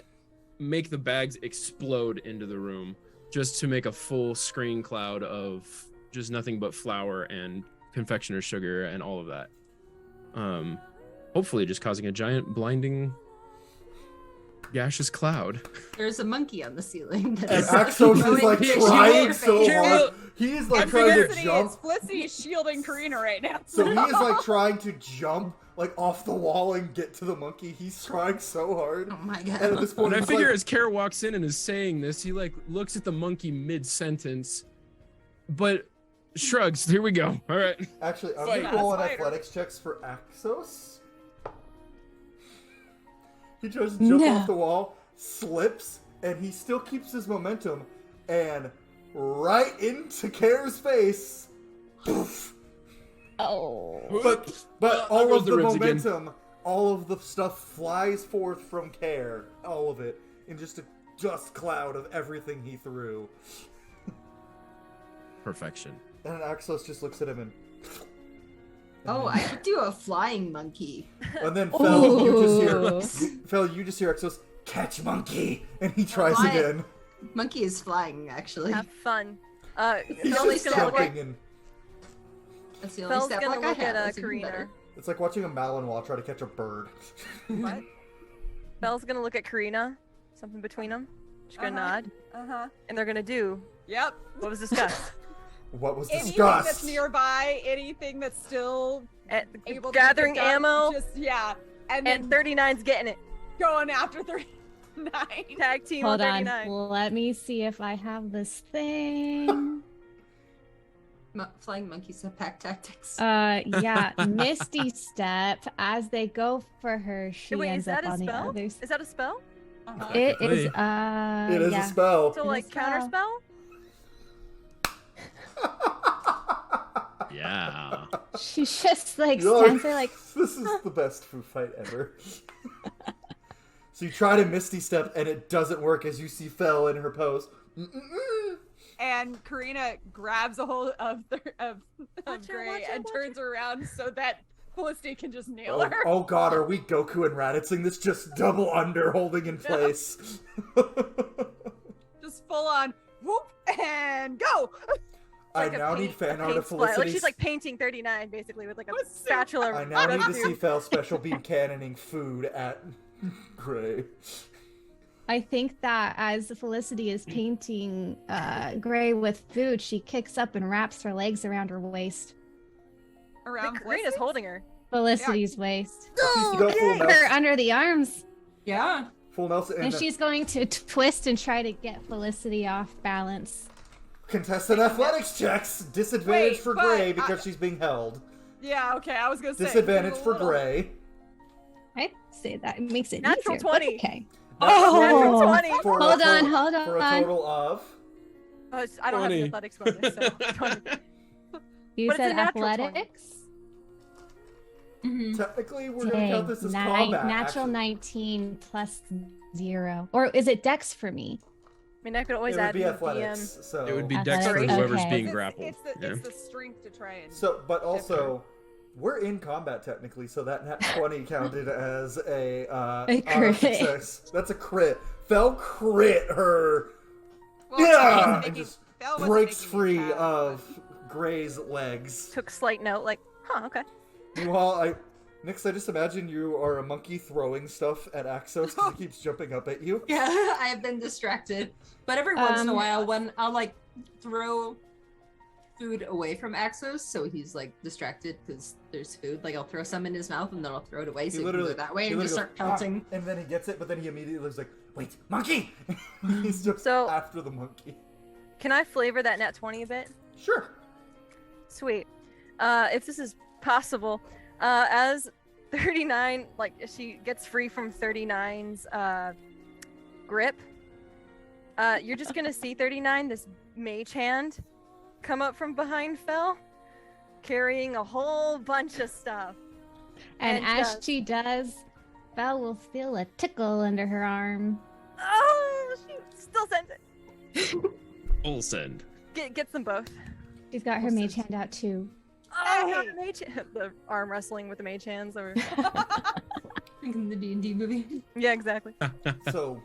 Speaker 6: make the bags explode into the room just to make a full screen cloud of just nothing but flour and confectioner's sugar and all of that. Hopefully just causing a giant blinding gaseous cloud.
Speaker 5: There's a monkey on the ceiling. that
Speaker 1: And
Speaker 5: is, like,
Speaker 1: Axos is
Speaker 5: throwing
Speaker 1: like
Speaker 5: fish in
Speaker 1: trying
Speaker 5: their
Speaker 1: so
Speaker 5: face.
Speaker 1: hard. He is like
Speaker 6: I
Speaker 1: trying to
Speaker 4: Felicity
Speaker 1: jump.
Speaker 4: is shielding Karina right now.
Speaker 1: So he is like trying to jump like off the wall and get to the monkey. He's trying so hard.
Speaker 5: Oh my
Speaker 1: And at
Speaker 5: god.
Speaker 1: this point,
Speaker 6: And I
Speaker 1: he's
Speaker 6: figure
Speaker 1: like,
Speaker 6: as Kara walks in and is saying this, he like looks at the monkey mid-sentence, but shrugs. Here we go. All right.
Speaker 1: actually, I'm
Speaker 6: Fight.
Speaker 1: gonna roll an
Speaker 4: Spider.
Speaker 1: athletics checks for Axos. He tries to jump
Speaker 2: No.
Speaker 1: off the wall, slips, and he still keeps his momentum, and right into Kara's face. Poof.
Speaker 2: Oh.
Speaker 1: But
Speaker 6: There
Speaker 1: all
Speaker 6: goes
Speaker 1: of
Speaker 6: the
Speaker 1: the
Speaker 6: ribs again.
Speaker 1: momentum, all of the stuff flies forth from Care, all of it, in just a dust cloud of everything he threw.
Speaker 6: Perfection.
Speaker 1: And Axos just looks at him and
Speaker 5: Oh, I could do a flying monkey.
Speaker 1: and then Fel, you just hear Axos, catch monkey! And he tries
Speaker 5: Why?
Speaker 1: again.
Speaker 5: Monkey is flying, actually.
Speaker 3: Have fun.
Speaker 1: He's
Speaker 3: Fel's
Speaker 1: just
Speaker 3: gonna look
Speaker 1: jumping
Speaker 3: at,
Speaker 1: and
Speaker 5: That's the only
Speaker 3: Fel's
Speaker 5: step
Speaker 3: gonna
Speaker 5: like I
Speaker 3: look
Speaker 5: have.
Speaker 3: at
Speaker 5: That's even
Speaker 3: Karina.
Speaker 5: better.
Speaker 1: it's like watching a Malinois try to catch a bird.
Speaker 4: What?
Speaker 3: Fel's gonna look at Karina. Something between them. She's gonna nod, and they're gonna do
Speaker 4: Yep.
Speaker 3: what was discussed.
Speaker 1: What was
Speaker 4: Anything
Speaker 1: discussed?
Speaker 4: that's nearby, anything that's still able to
Speaker 3: Gathering
Speaker 4: pick up,
Speaker 3: ammo,
Speaker 4: just and
Speaker 3: and
Speaker 4: then
Speaker 3: 39's getting it.
Speaker 4: going after 39.
Speaker 3: Tag team
Speaker 2: Hold
Speaker 3: on
Speaker 2: on.
Speaker 3: 39.
Speaker 2: Let me see if I have this thing.
Speaker 5: Flying monkeys have pack tactics.
Speaker 2: Yeah, Misty Step. As they go for her, she
Speaker 3: Hey, wait,
Speaker 2: ends
Speaker 3: is
Speaker 2: up
Speaker 3: that a
Speaker 2: on the
Speaker 3: spell?
Speaker 2: others.
Speaker 3: Is that a spell?
Speaker 2: It is.
Speaker 1: It is
Speaker 2: yeah.
Speaker 1: a spell.
Speaker 3: So
Speaker 2: It
Speaker 3: like
Speaker 2: is
Speaker 3: counter spell?
Speaker 6: Yeah.
Speaker 2: She just like
Speaker 1: You're
Speaker 2: stands there like.
Speaker 1: This is the best food fight ever. So you try to Misty Step and it doesn't work as you see Fel in her pose.
Speaker 4: And Karina grabs a hold of
Speaker 3: Watch
Speaker 4: Gray
Speaker 3: out,
Speaker 4: and
Speaker 3: watch
Speaker 4: turns around so that Felicity can just nail
Speaker 1: Oh,
Speaker 4: her.
Speaker 1: oh god, are we Goku and Raditz this just double under holding in place?
Speaker 4: Just full on whoop and go.
Speaker 1: I
Speaker 3: Like a
Speaker 1: now
Speaker 3: paint-
Speaker 1: need fan
Speaker 3: a
Speaker 1: art
Speaker 3: paint
Speaker 1: of
Speaker 3: splat. Like
Speaker 1: Felicity.
Speaker 3: she's like painting 39 basically with like a
Speaker 4: With soup.
Speaker 3: spatula.
Speaker 1: I now need to
Speaker 3: through.
Speaker 1: see Fel special beam cannoning food at Gray.
Speaker 2: I think that as Felicity is painting Gray with food, she kicks up and wraps her legs around her waist.
Speaker 4: Around
Speaker 3: Karina's
Speaker 4: Felicity?
Speaker 3: holding her.
Speaker 2: Felicity's waist.
Speaker 1: You go full
Speaker 2: Her
Speaker 1: Nelson,
Speaker 2: under the arms.
Speaker 5: Yeah.
Speaker 1: full Nelson
Speaker 2: And
Speaker 1: and
Speaker 2: she's going to twist and try to get Felicity off balance.
Speaker 1: contested athletics checks. Disadvantage
Speaker 4: Wait,
Speaker 1: for
Speaker 4: but
Speaker 1: Gray because she's being held.
Speaker 4: Yeah, okay, I was gonna say.
Speaker 1: Disadvantage
Speaker 4: it's a
Speaker 1: for
Speaker 4: little-
Speaker 1: Gray.
Speaker 2: I'd say that it makes it
Speaker 3: Natural
Speaker 2: easier.
Speaker 3: 20.
Speaker 2: But okay.
Speaker 3: Natural
Speaker 2: Oh,
Speaker 3: 20.
Speaker 1: For
Speaker 2: hold
Speaker 1: a
Speaker 2: on,
Speaker 1: to-
Speaker 2: hold
Speaker 1: For a
Speaker 2: on.
Speaker 1: total of...
Speaker 3: I don't have
Speaker 6: 20.
Speaker 3: the athletics bonus, so 20.
Speaker 2: You
Speaker 3: But it's
Speaker 2: said
Speaker 3: a natural 20.
Speaker 2: athletics?
Speaker 5: Mm-hmm.
Speaker 1: Technically, we're going to
Speaker 2: Dang,
Speaker 1: count this as
Speaker 2: nine-
Speaker 1: combat.
Speaker 2: natural
Speaker 1: actually.
Speaker 2: 19 plus 0. Or is it dex for me?
Speaker 3: I mean, I could always
Speaker 1: It would
Speaker 3: add
Speaker 1: be
Speaker 3: the
Speaker 1: athletics, so...
Speaker 6: It would be
Speaker 2: Athletics,
Speaker 6: dex for whoever's
Speaker 2: okay.
Speaker 6: being
Speaker 4: It's-
Speaker 6: grappled.
Speaker 4: It's
Speaker 6: yeah.
Speaker 4: the strength to try and.
Speaker 1: So, but also, we're in combat technically, so that nat 20 counted as a
Speaker 2: A
Speaker 1: honor
Speaker 2: crit.
Speaker 1: success. That's a crit. Fel crit her.
Speaker 4: Well,
Speaker 1: Yeah!
Speaker 4: Fel
Speaker 1: And just
Speaker 4: wasn't
Speaker 1: breaks
Speaker 4: making
Speaker 1: free
Speaker 4: me proud,
Speaker 1: of Gray's legs.
Speaker 3: took slight note, like, huh, okay.
Speaker 1: Meanwhile, Nix, I just imagine you are a monkey throwing stuff at Axos because he keeps jumping up at you.
Speaker 5: Yeah, I've been distracted. But every once in a while, when I'll like throw food away from Axos, so he's like distracted because there's food. Like I'll throw some in his mouth and then I'll throw it away, so he can go that way
Speaker 1: he
Speaker 5: and just
Speaker 1: literally
Speaker 5: start pelting.
Speaker 1: "Ah," and then he gets it, but then he immediately is like, wait, monkey! He's just
Speaker 3: So-
Speaker 1: after the monkey.
Speaker 3: Can I flavor that nat 20 a bit?
Speaker 1: Sure.
Speaker 3: Sweet. If this is possible, as 39, like, she gets free from 39's grip, you're just gonna see 39, this mage hand, come up from behind Fel, carrying a whole bunch of stuff.
Speaker 2: And
Speaker 3: And
Speaker 2: as she does, Belle will feel a tickle under her arm.
Speaker 3: Oh, she still sends it.
Speaker 6: Full send.
Speaker 3: Gets them both.
Speaker 2: She's got her mage hand out too.
Speaker 3: Oh,
Speaker 4: Hey!
Speaker 3: not the mage the arm wrestling with the mage hands. Or...
Speaker 5: In the D&D movie.
Speaker 3: yeah, exactly.
Speaker 1: So,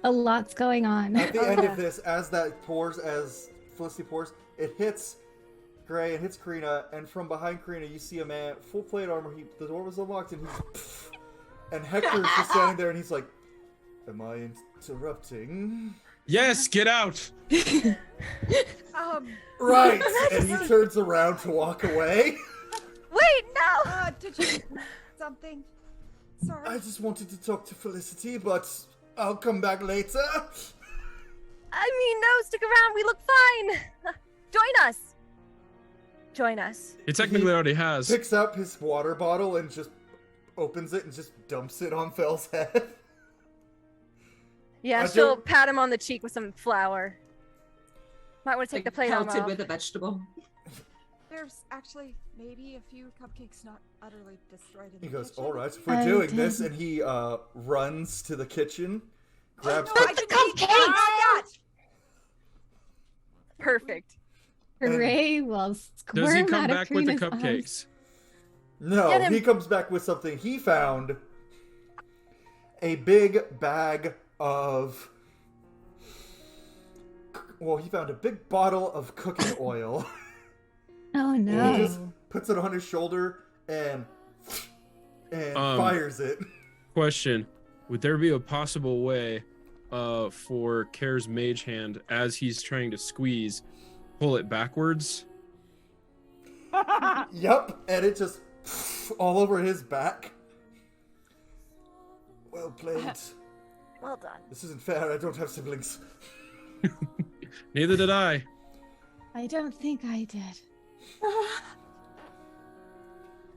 Speaker 2: A lot's going on.
Speaker 1: at the end of this, as that pours, as Felicity pours, it hits Gray, it hits Karina, and from behind Karina, you see a man, full plate armor, the door was unlocked, and he's... And Hector's just standing there, and he's like, am I interrupting?
Speaker 6: Yes, get out.
Speaker 1: Right! And he turns around to walk away.
Speaker 3: Wait, no!
Speaker 4: Did you something? Sorry.
Speaker 1: I just wanted to talk to Felicity, but I'll come back later.
Speaker 3: I mean, no, stick around. We look fine. Join us. Join us.
Speaker 6: He technically already has.
Speaker 1: Picks up his water bottle and just opens it and just dumps it on Fel's head.
Speaker 3: Yeah,
Speaker 1: I
Speaker 3: she'll
Speaker 1: don't-
Speaker 3: pat him on the cheek with some flour. Might want to take
Speaker 5: Like
Speaker 3: the plate armor
Speaker 5: pelted
Speaker 3: off.
Speaker 5: with a vegetable.
Speaker 4: there's actually maybe a few cupcakes not utterly destroyed in
Speaker 1: He
Speaker 4: the
Speaker 1: goes,
Speaker 4: kitchen.
Speaker 1: all right, if we're
Speaker 2: I
Speaker 1: doing this,
Speaker 2: didn't-
Speaker 1: and he runs to the kitchen, grabs
Speaker 4: No, I
Speaker 2: the
Speaker 4: didn't eat
Speaker 2: cupcakes!
Speaker 4: that!
Speaker 3: Perfect.
Speaker 2: Gray will squirm
Speaker 6: Does he come
Speaker 2: out of
Speaker 6: back with the
Speaker 2: Karina's arms.
Speaker 6: cupcakes?
Speaker 1: No,
Speaker 3: Get him.
Speaker 1: he comes back with something he found. A big bag of... Well, he found a big bottle of cooking oil.
Speaker 2: Oh
Speaker 1: He
Speaker 2: no.
Speaker 1: just puts it on his shoulder and fires it.
Speaker 6: Question: would there be a possible way for Care's mage hand, as he's trying to squeeze, pull it backwards?
Speaker 1: Yep, and it just all over his back. Well played.
Speaker 3: Well done.
Speaker 1: This isn't fair. I don't have siblings.
Speaker 6: Neither did I.
Speaker 2: I don't think I did.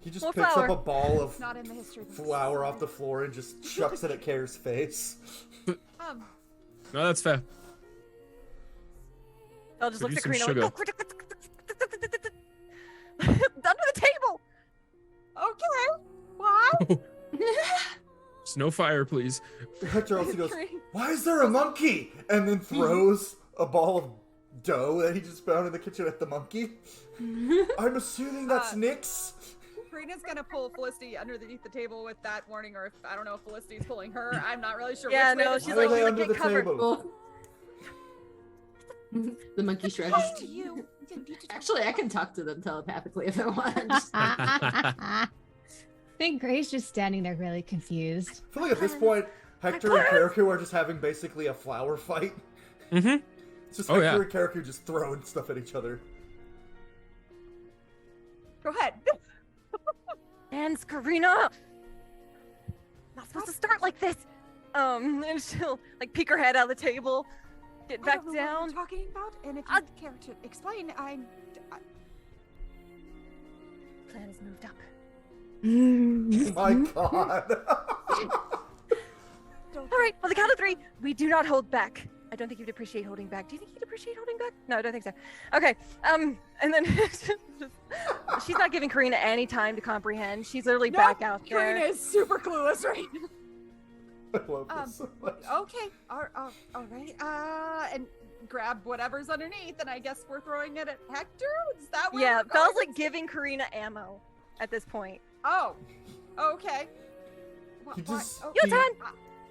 Speaker 1: He just
Speaker 3: More
Speaker 1: picks
Speaker 3: flour.
Speaker 1: up a ball of
Speaker 4: Not in the history of
Speaker 1: flour off the floor and just chucks it at Care's face.
Speaker 6: No, that's fair.
Speaker 3: I'll just
Speaker 6: Could
Speaker 3: look at
Speaker 6: use some
Speaker 3: Karina like, under the table.
Speaker 4: Okay. What?
Speaker 6: Just no fire, please.
Speaker 1: Hector also goes, why is there a monkey? And then throws a ball of dough that he just found in the kitchen at the monkey. I'm assuming that's Nick's.
Speaker 4: Karina's gonna pull Felicity underneath the table with that warning, or if I don't know if Felicity's pulling her. I'm not really sure.
Speaker 3: Yeah,
Speaker 4: which way
Speaker 3: no,
Speaker 4: this
Speaker 3: she's
Speaker 1: Why
Speaker 4: is
Speaker 1: are they
Speaker 3: like,
Speaker 4: going.
Speaker 1: under the
Speaker 3: "Get covered."
Speaker 1: table?
Speaker 5: The monkey shrugs.
Speaker 4: You.
Speaker 5: Actually, I can talk to them telepathically if I want.
Speaker 2: I think Gray's just standing there really confused.
Speaker 1: I feel like at this point, Hector and Karaku are just having basically a flower fight.
Speaker 6: Mm-hmm.
Speaker 1: It's just
Speaker 6: Oh,
Speaker 1: Hector
Speaker 6: yeah.
Speaker 1: and Karaku just throwing stuff at each other.
Speaker 4: Go ahead.
Speaker 3: Hands, Karina. Not supposed to start like this. And she'll like peek her head out of the table, get
Speaker 4: I
Speaker 3: back
Speaker 4: don't know what
Speaker 3: down.
Speaker 4: you're talking about, and if
Speaker 3: I'll-
Speaker 4: you care to explain, I'm.
Speaker 3: Plan has moved up.
Speaker 1: My god.
Speaker 4: Don't.
Speaker 3: All right, on the count of 3, we do not hold back. I don't think you'd appreciate holding back. Do you think you'd appreciate holding back? No, I don't think so. Okay, and then she's not giving Karina any time to comprehend. She's literally
Speaker 4: No,
Speaker 3: back out there.
Speaker 4: Karina is super clueless right now.
Speaker 1: I love this so much.
Speaker 4: Okay, all right. And grab whatever's underneath, and I guess we're throwing it at Hector. Is that where
Speaker 3: Yeah,
Speaker 4: we're going?
Speaker 3: Bella's like giving Karina ammo at this point.
Speaker 4: Oh, okay.
Speaker 1: He just,
Speaker 4: Oh,
Speaker 3: Your turn.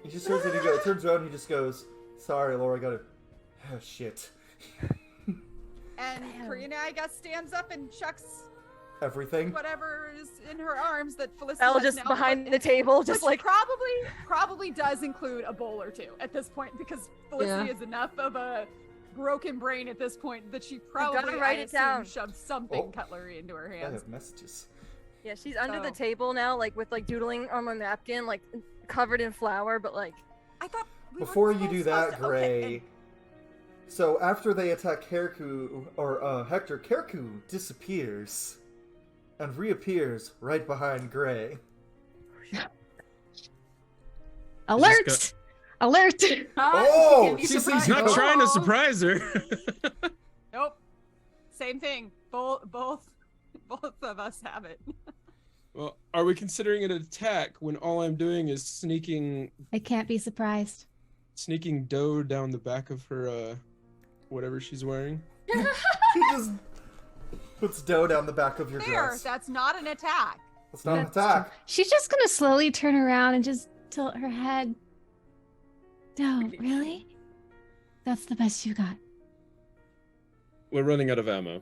Speaker 1: he just turns and he goes, turns around and he just goes, sorry, Laura, I gotta. Oh, shit.
Speaker 4: and Karina, I guess, stands up and chucks
Speaker 1: Everything.
Speaker 4: whatever is in her arms that Felicity
Speaker 3: Bella
Speaker 4: has
Speaker 3: just
Speaker 4: now
Speaker 3: behind
Speaker 4: put
Speaker 3: the
Speaker 4: in-
Speaker 3: table, just
Speaker 4: which
Speaker 3: like
Speaker 4: probably does include a bowl or two at this point, because Felicity is enough of a broken brain at this point that she probably
Speaker 3: write
Speaker 4: I
Speaker 3: it
Speaker 4: assume,
Speaker 3: down.
Speaker 4: shoved something
Speaker 1: Oh.
Speaker 4: cutlery into her
Speaker 1: I
Speaker 4: hands.
Speaker 1: have messages.
Speaker 3: yeah, she's under the
Speaker 4: So-
Speaker 3: table now, like with like doodling on a napkin, like covered in flour, but like
Speaker 4: I thought we were
Speaker 1: Before you do
Speaker 4: supposed
Speaker 1: that,
Speaker 4: to- okay,
Speaker 1: Gray. So after they attack Karaku, or Hector, Karaku disappears and reappears right behind Gray.
Speaker 2: Alert! Alert!
Speaker 1: Oh,
Speaker 4: be
Speaker 1: she sees
Speaker 4: surprised.
Speaker 1: you
Speaker 6: Not
Speaker 1: coming.
Speaker 6: trying to surprise her.
Speaker 4: Nope. Same thing. Both of us have it.
Speaker 6: Well, are we considering it an attack when all I'm doing is sneaking
Speaker 2: I can't be surprised.
Speaker 6: dough down the back of her whatever she's wearing?
Speaker 1: He just puts dough down the back of your
Speaker 4: There,
Speaker 1: dress.
Speaker 4: that's not an attack.
Speaker 1: That's not an
Speaker 2: That's
Speaker 1: attack.
Speaker 2: She's just gonna slowly turn around and just tilt her head. No, really? That's the best you got.
Speaker 6: We're running out of ammo.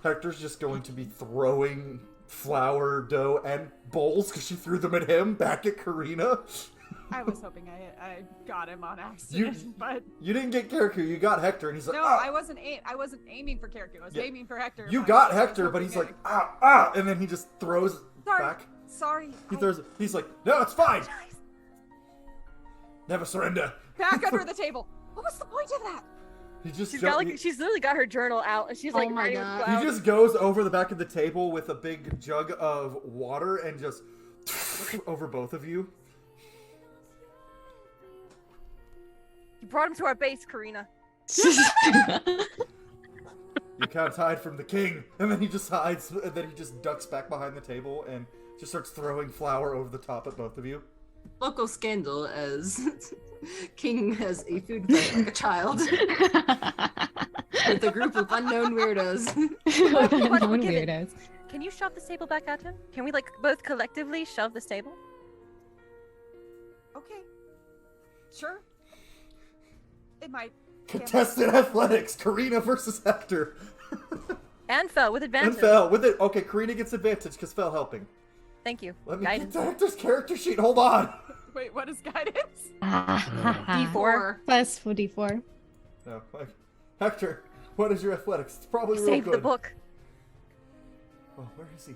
Speaker 1: Hector's just going to be throwing flour, dough, and bowls because she threw them at him back at Karina.
Speaker 4: I was hoping I got him on accident, but
Speaker 1: You didn't get Karaku, you got Hector, and he's like,
Speaker 4: no,
Speaker 1: ah.
Speaker 4: I wasn't aiming for Karaku. I was
Speaker 1: Yeah.
Speaker 4: aiming for Hector.
Speaker 1: You
Speaker 4: but
Speaker 1: got
Speaker 4: I was
Speaker 1: Hector, but
Speaker 4: hoping
Speaker 1: he's
Speaker 4: I-
Speaker 1: like, ah, ah, and then he just throws
Speaker 4: sorry,
Speaker 1: back.
Speaker 4: sorry.
Speaker 1: He throws. He's like, no, it's fine. Never surrender.
Speaker 4: Back under the table. What was the point of that?
Speaker 1: He just
Speaker 3: she's
Speaker 1: jump-
Speaker 3: got like she's literally got her journal out and she's like
Speaker 5: Oh my
Speaker 3: writing
Speaker 5: God.
Speaker 3: with
Speaker 1: he
Speaker 3: clouds.
Speaker 1: just goes over the back of the table with a big jug of water and just over both of you.
Speaker 3: You brought him to our base, Karina.
Speaker 1: You can't hide from the king. And then he just hides, and then he just ducks back behind the table and just starts throwing flour over the top at both of you.
Speaker 5: Local scandal as King has a food fight like a child with a group of unknown weirdos.
Speaker 2: Unknown
Speaker 3: Give it.
Speaker 2: weirdos.
Speaker 3: Can you shove this table back at him? Can we like both collectively shove this table?
Speaker 4: Okay. Sure. It might.
Speaker 1: Contested athletics, Karina versus Hector.
Speaker 3: And fell with advantage.
Speaker 1: And Fel with it. Okay, Karina gets advantage because Fel helping.
Speaker 3: Thank you.
Speaker 1: Let me
Speaker 3: Guidance.
Speaker 1: get to Hector's character sheet. Hold on.
Speaker 4: Wait, what is guidance?
Speaker 3: D4.
Speaker 2: Plus 4d4.
Speaker 1: No, like, Hector, what is your athletics? It's probably real
Speaker 3: Save
Speaker 1: good.
Speaker 3: the book.
Speaker 1: Oh, where is he?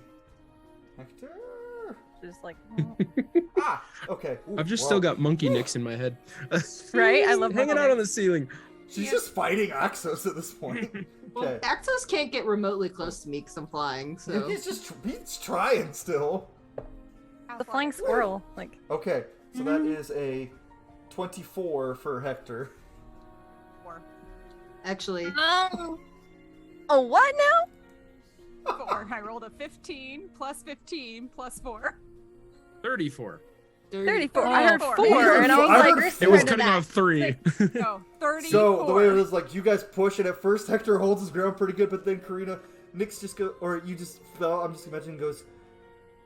Speaker 1: Hector.
Speaker 3: Just like
Speaker 1: Ah, okay. Ooh,
Speaker 6: I've just
Speaker 1: wow.
Speaker 6: still got monkey nicks in my head.
Speaker 3: Right? I love
Speaker 6: hanging
Speaker 3: monkey
Speaker 6: out on the
Speaker 3: nicks.
Speaker 6: ceiling.
Speaker 1: She's just fighting Axos at this point.
Speaker 5: Well,
Speaker 1: Okay.
Speaker 5: Axos can't get remotely close to me because I'm flying, so.
Speaker 1: He's trying still.
Speaker 3: the flying squirrel. Like
Speaker 1: Okay, so that is a 24 for Hector.
Speaker 4: 4.
Speaker 5: Actually,
Speaker 3: oh, what now?
Speaker 4: 4. I rolled a 15 plus 15 plus 4.
Speaker 6: 34.
Speaker 3: 34.
Speaker 2: Oh,
Speaker 3: I heard
Speaker 4: 4.
Speaker 3: 4, and I was
Speaker 1: I
Speaker 3: like,
Speaker 1: heard
Speaker 3: "Where's
Speaker 6: It was
Speaker 3: the
Speaker 6: cutting
Speaker 3: math?"
Speaker 6: off 3.
Speaker 4: No, 34.
Speaker 1: So the way it was like, you guys push, and at first Hector holds his ground pretty good, but then Karina, Nyx just go, or you just fell. I'm just imagining goes,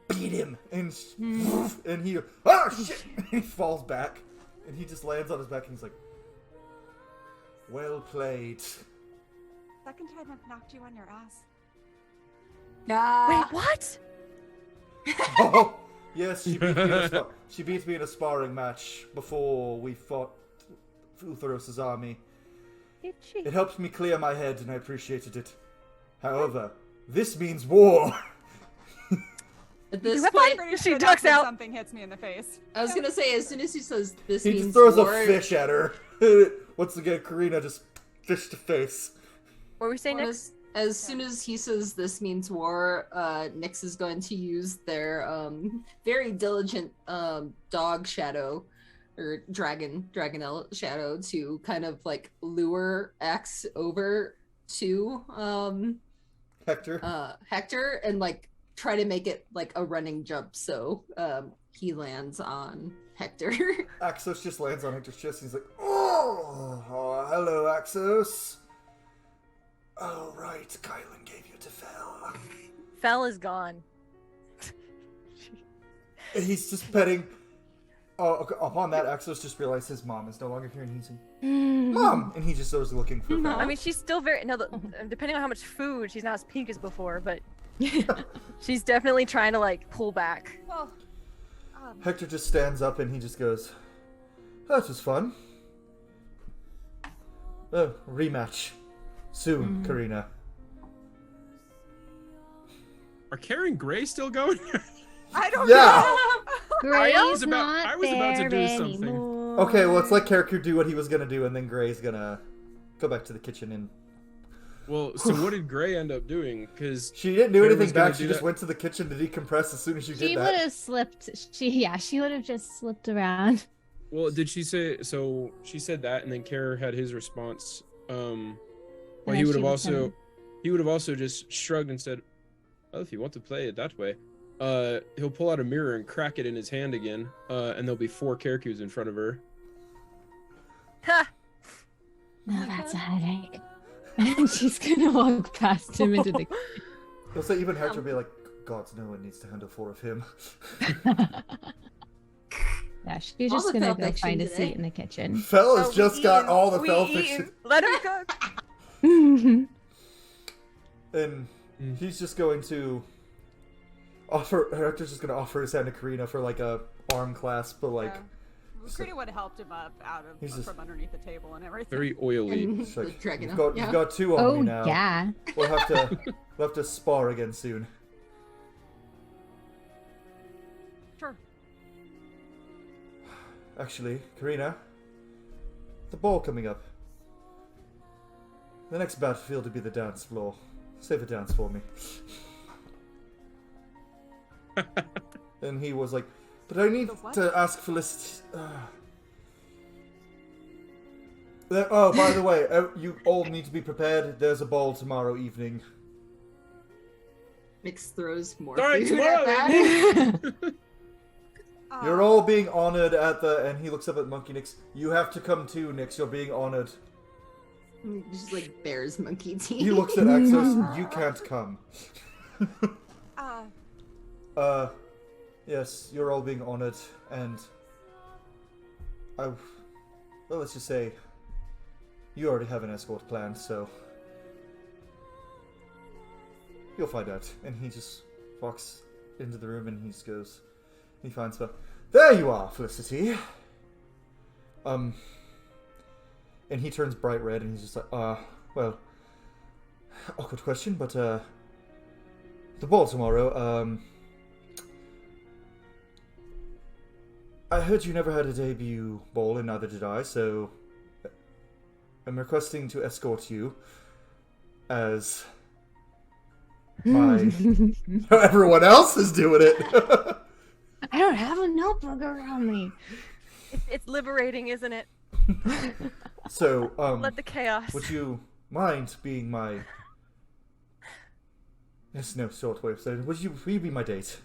Speaker 1: beat him, and and he, oh shit, and he falls back, and he just lands on his back, and he's like, well played.
Speaker 4: Second time I've knocked you on your ass.
Speaker 3: Wait, what?
Speaker 1: Oh, yes, she beat me in a sparring match before we fought Utheros's army.
Speaker 3: Did she?
Speaker 1: It helped me clear my head, and I appreciated it. However, this means war.
Speaker 5: at this
Speaker 3: have
Speaker 5: point,
Speaker 4: Pretty
Speaker 3: She
Speaker 4: sure
Speaker 3: ducks
Speaker 4: that's when
Speaker 3: out.
Speaker 4: Something hits me in the face.
Speaker 5: I was gonna say, as soon as he says this
Speaker 1: He
Speaker 5: means
Speaker 1: just throws
Speaker 5: war,
Speaker 1: a fish at her. Once again, Karina just fish to face.
Speaker 3: What were we saying
Speaker 5: Well,
Speaker 3: next?
Speaker 5: as soon as he says this means war, Nyx is going to use their very diligent dog shadow or dragonelle shadow to kind of like lure Axe over to Hector and like try to make it like a running jump so he lands on Hector.
Speaker 1: Axos just lands on Hector's chest, and he's like, oh, hello, Axos. Oh, right, Kylan gave you to Fel.
Speaker 3: Fell is gone.
Speaker 1: And he's just petting. Upon that, Axos just realized his mom is no longer here, and he's like, Mom! And he just starts looking for Fel.
Speaker 3: I mean, she's still very depending on how much food, she's not as pink as before, but she's definitely trying to like pull back.
Speaker 4: Well,
Speaker 1: Hector just stands up, and he just goes, that was fun. Oh, rematch. Soon, Karina.
Speaker 6: Are Karen Gray still going?
Speaker 4: I don't
Speaker 1: Yeah.
Speaker 4: know.
Speaker 2: Gray's
Speaker 6: I was about to
Speaker 2: there
Speaker 6: do something.
Speaker 2: anymore.
Speaker 1: Okay, well, let's let character do what he was gonna do, and then Gray's gonna go back to the kitchen, and
Speaker 6: Well, so what did Gray end up doing? Because
Speaker 1: she didn't do
Speaker 6: Karen
Speaker 1: anything
Speaker 6: was gonna
Speaker 1: back. She
Speaker 6: do
Speaker 1: just
Speaker 6: that.
Speaker 1: went to the kitchen to decompress as soon as you
Speaker 2: She
Speaker 1: did
Speaker 2: would
Speaker 1: that.
Speaker 2: have slipped. She would have just slipped around.
Speaker 6: Well, did she say so? She said that, and then Kara had his response. Well,
Speaker 2: then
Speaker 6: he would
Speaker 2: she
Speaker 6: have
Speaker 2: was gonna-
Speaker 6: also just shrugged and said, "Well, if you want to play it that way, he'll pull out a mirror and crack it in his hand again, and there'll be 4 characters in front of her."
Speaker 3: Ha!
Speaker 2: No, that's a headache. And she's gonna walk past him into the.
Speaker 1: He'll say even Hector will be like, Gods, no one needs to handle 4 of him.
Speaker 2: Yeah, she's
Speaker 5: All
Speaker 2: just
Speaker 5: the
Speaker 2: gonna
Speaker 5: Fel
Speaker 2: go
Speaker 5: fiction
Speaker 2: find a
Speaker 5: today.
Speaker 2: seat in the kitchen.
Speaker 1: Fel has
Speaker 3: Oh,
Speaker 1: just
Speaker 3: we
Speaker 1: got
Speaker 3: eaten.
Speaker 1: all the
Speaker 3: We
Speaker 1: Fel
Speaker 3: eaten.
Speaker 1: fiction.
Speaker 3: Let him cook.
Speaker 1: And he's just going to offer. Hector's just going to offer his hand to Karina for like a arm clasp, but like.
Speaker 4: Karina would have helped him up out of
Speaker 1: He's just-
Speaker 4: from underneath the table and everything.
Speaker 6: Very oily.
Speaker 5: And
Speaker 1: It's like,
Speaker 5: the dragon.
Speaker 1: you've got 2 on
Speaker 2: Oh
Speaker 1: me now.
Speaker 2: yeah.
Speaker 1: We'll have to spar again soon.
Speaker 4: Sure.
Speaker 1: Actually, Karina, the ball coming up. The next battlefield will be the dance floor. Save a dance for me. And he was like, but I need
Speaker 4: The what?
Speaker 1: to ask Felicity. Oh, by the way, you all need to be prepared. There's a ball tomorrow evening.
Speaker 5: Nix throws more
Speaker 6: Alright,
Speaker 5: food
Speaker 6: tomorrow.
Speaker 5: at that.
Speaker 1: You're all being honored at the... And he looks up at Monkey Nix. You have to come too, Nix. You're being honored.
Speaker 5: Just like bears monkey teeth.
Speaker 1: He looks at Exos. You can't come. Yes, you're all being honored, and... well, let's just say... You already have an escort planned, so... You'll find out. And he just walks into the room and he just goes... He finds her. There you are, Felicity! And he turns bright red and he's just like, well... Awkward question, but, the ball tomorrow, I heard you never had a debut ball, and neither did I, so... I'm requesting to escort you as my... Everyone else is doing it!
Speaker 2: I don't have a notebook around me.
Speaker 3: It's liberating, isn't it?
Speaker 1: So,
Speaker 3: Let the chaos.
Speaker 1: would you mind being my... There's no short way of saying it. Will you be my date?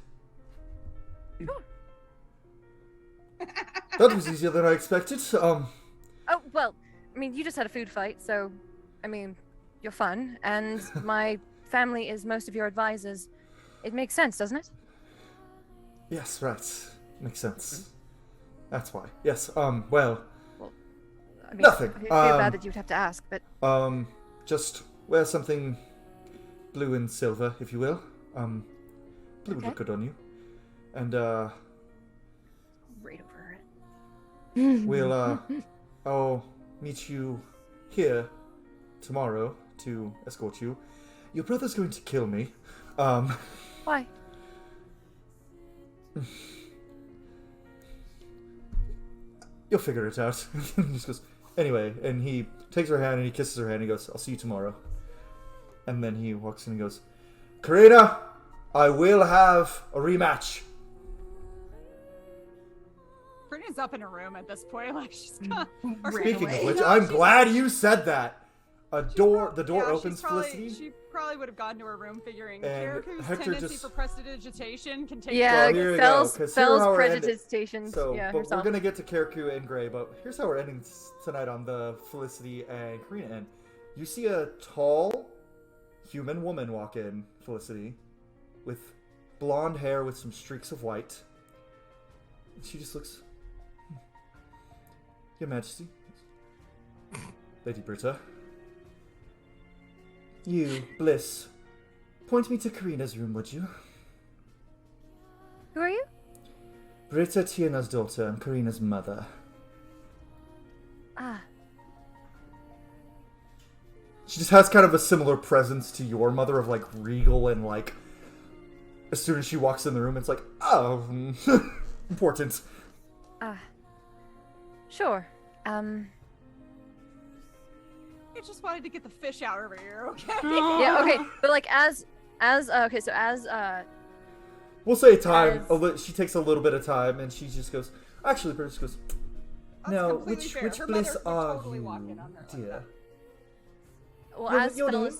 Speaker 1: That was easier than I expected.
Speaker 3: Oh, well, I mean, you just had a food fight, so, I mean, you're fun, and my family is most of your advisors. It makes sense, doesn't it?
Speaker 1: Yes, right. Makes sense. That's why. Yes, well...
Speaker 3: I mean,
Speaker 1: Nothing.
Speaker 3: I feel bad that you'd have to ask, but...
Speaker 1: Just wear something blue and silver, if you will. Blue would
Speaker 3: Okay.
Speaker 1: look good on you. And,
Speaker 3: Right over it.
Speaker 1: we'll, I'll meet you here tomorrow to escort you. Your brother's going to kill me.
Speaker 3: Why?
Speaker 1: You'll figure it out. He just goes, anyway, and he takes her hand and he kisses her hand and he goes, I'll see you tomorrow. And then he walks in and goes, Karina, I will have a rematch.
Speaker 4: Brittany's up in her room at this point, like she's gone.
Speaker 1: Speaking of which, I'm glad you said that. The door
Speaker 4: Yeah,
Speaker 1: opens,
Speaker 4: she's probably,
Speaker 1: Felicity.
Speaker 4: She probably would have gone to her room figuring
Speaker 1: And
Speaker 4: Kiriku's
Speaker 1: Hector
Speaker 4: tendency
Speaker 1: just-
Speaker 4: for prestidigitation can take
Speaker 3: Yeah,
Speaker 1: Well, here you go,
Speaker 3: Fel's
Speaker 1: 'cause here how we're ending-
Speaker 3: prejudictations.
Speaker 1: So,
Speaker 3: yeah,
Speaker 1: but
Speaker 3: herself.
Speaker 1: we're gonna get to Kirikou and Gray, but here's how we're ending tonight on the Felicity and Karina end. You see a tall human woman walk in, Felicity, with blonde hair with some streaks of white. And she just looks, Your Majesty, Lady Britta. You, Bliss, point me to Karina's room, would you?
Speaker 3: Who are you?
Speaker 1: Britta Tiena's daughter and Karina's mother.
Speaker 3: Ah,
Speaker 1: She just has kind of a similar presence to your mother of like regal and like as soon as she walks in the room it's like, oh, important.
Speaker 3: sure.
Speaker 4: I just wanted to get the fish out over here, okay?
Speaker 3: Yeah, okay, but like okay, so
Speaker 1: We'll say time.
Speaker 3: As-
Speaker 1: She takes a little bit of time and she just goes, actually, Britta just goes,
Speaker 4: That's
Speaker 1: now,
Speaker 4: completely
Speaker 1: which
Speaker 4: fair. Her
Speaker 1: Bliss
Speaker 4: mother could
Speaker 1: are
Speaker 4: totally walk
Speaker 1: you,
Speaker 4: in on her like
Speaker 1: dear?
Speaker 4: that.
Speaker 3: well,
Speaker 1: Your name?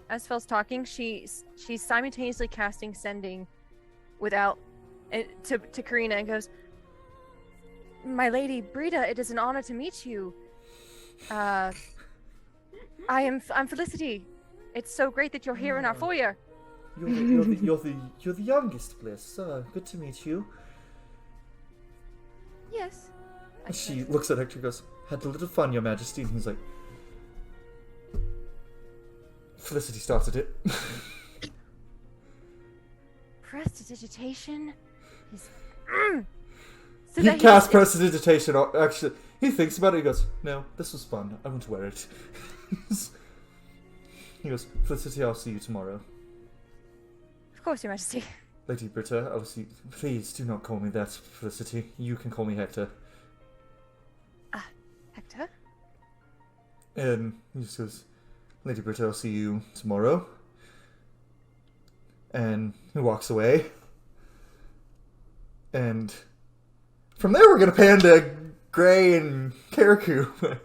Speaker 3: as Phil's talking, she's simultaneously casting sending without to Karina and goes, My lady Brita, it is an honor to meet you. I'm Felicity. It's so great that you're here in our foyer.
Speaker 1: You're the youngest Bliss. Good to meet you.
Speaker 3: Yes.
Speaker 1: And she looks at Hector and goes, had a little fun, Your Majesty. And he's like, Felicity started it.
Speaker 3: Prestidigitation is. So
Speaker 1: He
Speaker 3: that
Speaker 1: casts prestidigitation. Actually, he thinks about it. He goes, "No, this was fun. I want to wear it." He goes, "Felicity, I'll see you tomorrow."
Speaker 3: Of course, Your Majesty.
Speaker 1: Lady Britta, I'll see. Please do not call me that, Felicity. You can call me Hector.
Speaker 3: Hector?
Speaker 1: And he just goes, "Lady Britta, I'll see you tomorrow." And he walks away. And from there, we're gonna pan to Gray and Kirikou.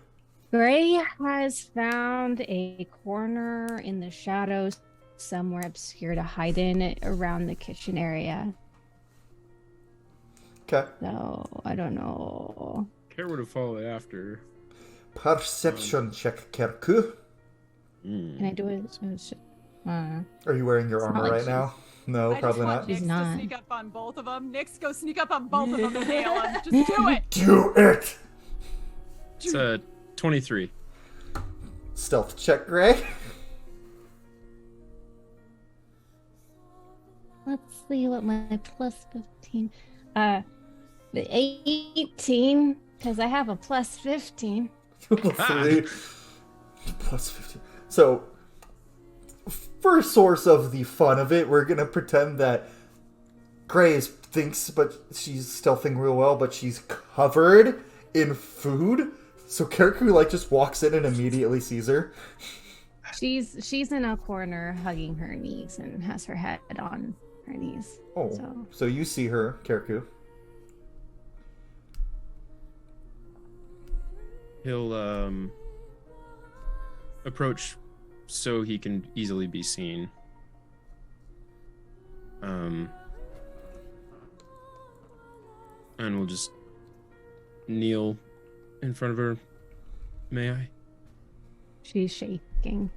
Speaker 2: Gray has found a corner in the shadows, somewhere obscure to hide in around the kitchen area.
Speaker 1: Okay.
Speaker 2: So, I don't know.
Speaker 6: Care would have followed after.
Speaker 1: Perception check, Kerku.
Speaker 2: Can I do it?
Speaker 1: Are you wearing your
Speaker 2: It's
Speaker 1: armor
Speaker 2: not like
Speaker 1: right
Speaker 2: she's-
Speaker 1: now? No,
Speaker 4: I
Speaker 1: probably
Speaker 4: just want
Speaker 1: not.
Speaker 2: She's
Speaker 4: Nyx
Speaker 2: not.
Speaker 4: to sneak up on both of them. Nyx, go sneak up on both of them and nail them. Just do it.
Speaker 1: Do it!
Speaker 6: It's a 23.
Speaker 1: Stealth check, Gray.
Speaker 2: Let's see what my plus 15. The 18, because I have a plus 15.
Speaker 1: 3 plus 15. So, for source of the fun of it, we're gonna pretend that Gray thinks, but she's stealthing real well, but she's covered in food. So Kerku like just walks in and immediately sees her.
Speaker 2: She's in a corner hugging her knees and has her head on her knees.
Speaker 1: Oh, so you see her, Kerku.
Speaker 6: He'll approach so he can easily be seen. And we'll just kneel in front of her. May I?
Speaker 2: She's shaking.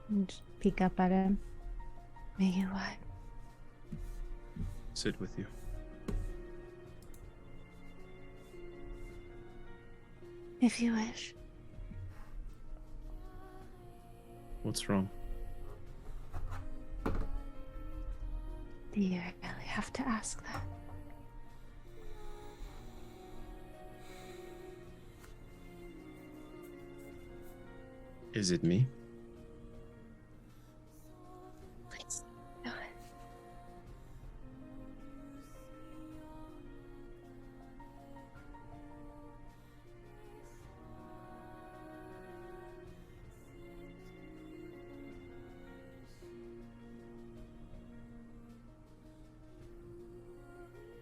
Speaker 2: And just peek up at him. May you what?
Speaker 6: Sit with you.
Speaker 2: If you wish.
Speaker 6: What's wrong?
Speaker 2: Do you really have to ask that?
Speaker 6: Is it me?
Speaker 2: Please do it.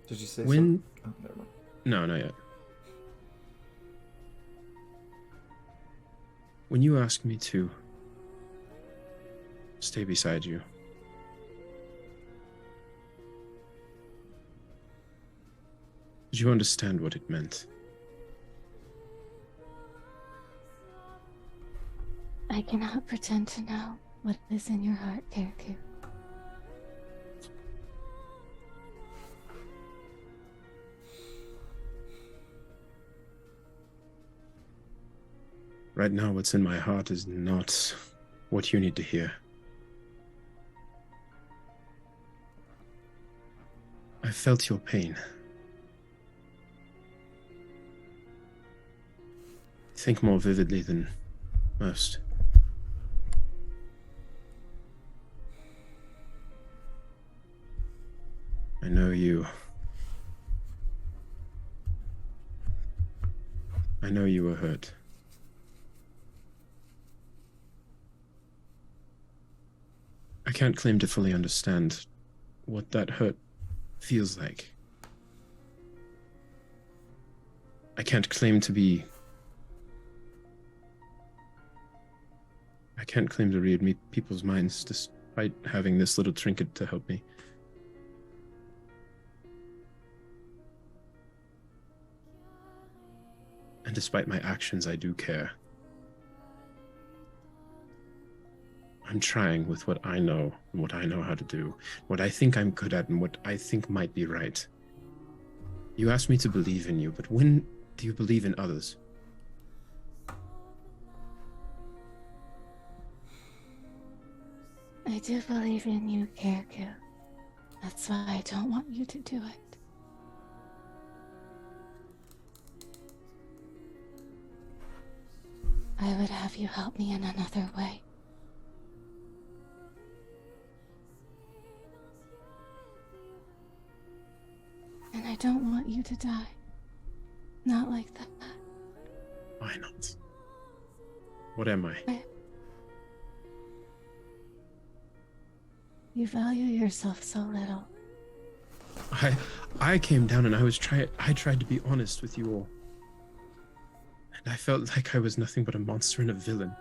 Speaker 1: Did you say
Speaker 6: When?
Speaker 1: Oh, never mind.
Speaker 6: No, not yet. When you asked me to stay beside you, did you understand what it meant?
Speaker 2: I cannot pretend to know what is in your heart, Kerku.
Speaker 6: Right now, what's in my heart is not what you need to hear. I felt your pain. I think more vividly than most. I know you. I know you were hurt. I can't claim to fully understand what that hurt feels like. I can't claim to be... I can't claim to read people's minds despite having this little trinket to help me. And despite my actions, I do care. I'm trying with what I know and what I know how to do, what I think I'm good at and what I think might be right. You asked me to believe in you, but when do you believe in others?
Speaker 2: I do believe in you, Kerku. That's why I don't want you to do it. I would have you help me in another way. And I don't want you to die. Not like that.
Speaker 6: Why not? What am I?
Speaker 2: You value yourself so little.
Speaker 6: I came down and I tried to be honest with you all. And I felt like I was nothing but a monster and a villain.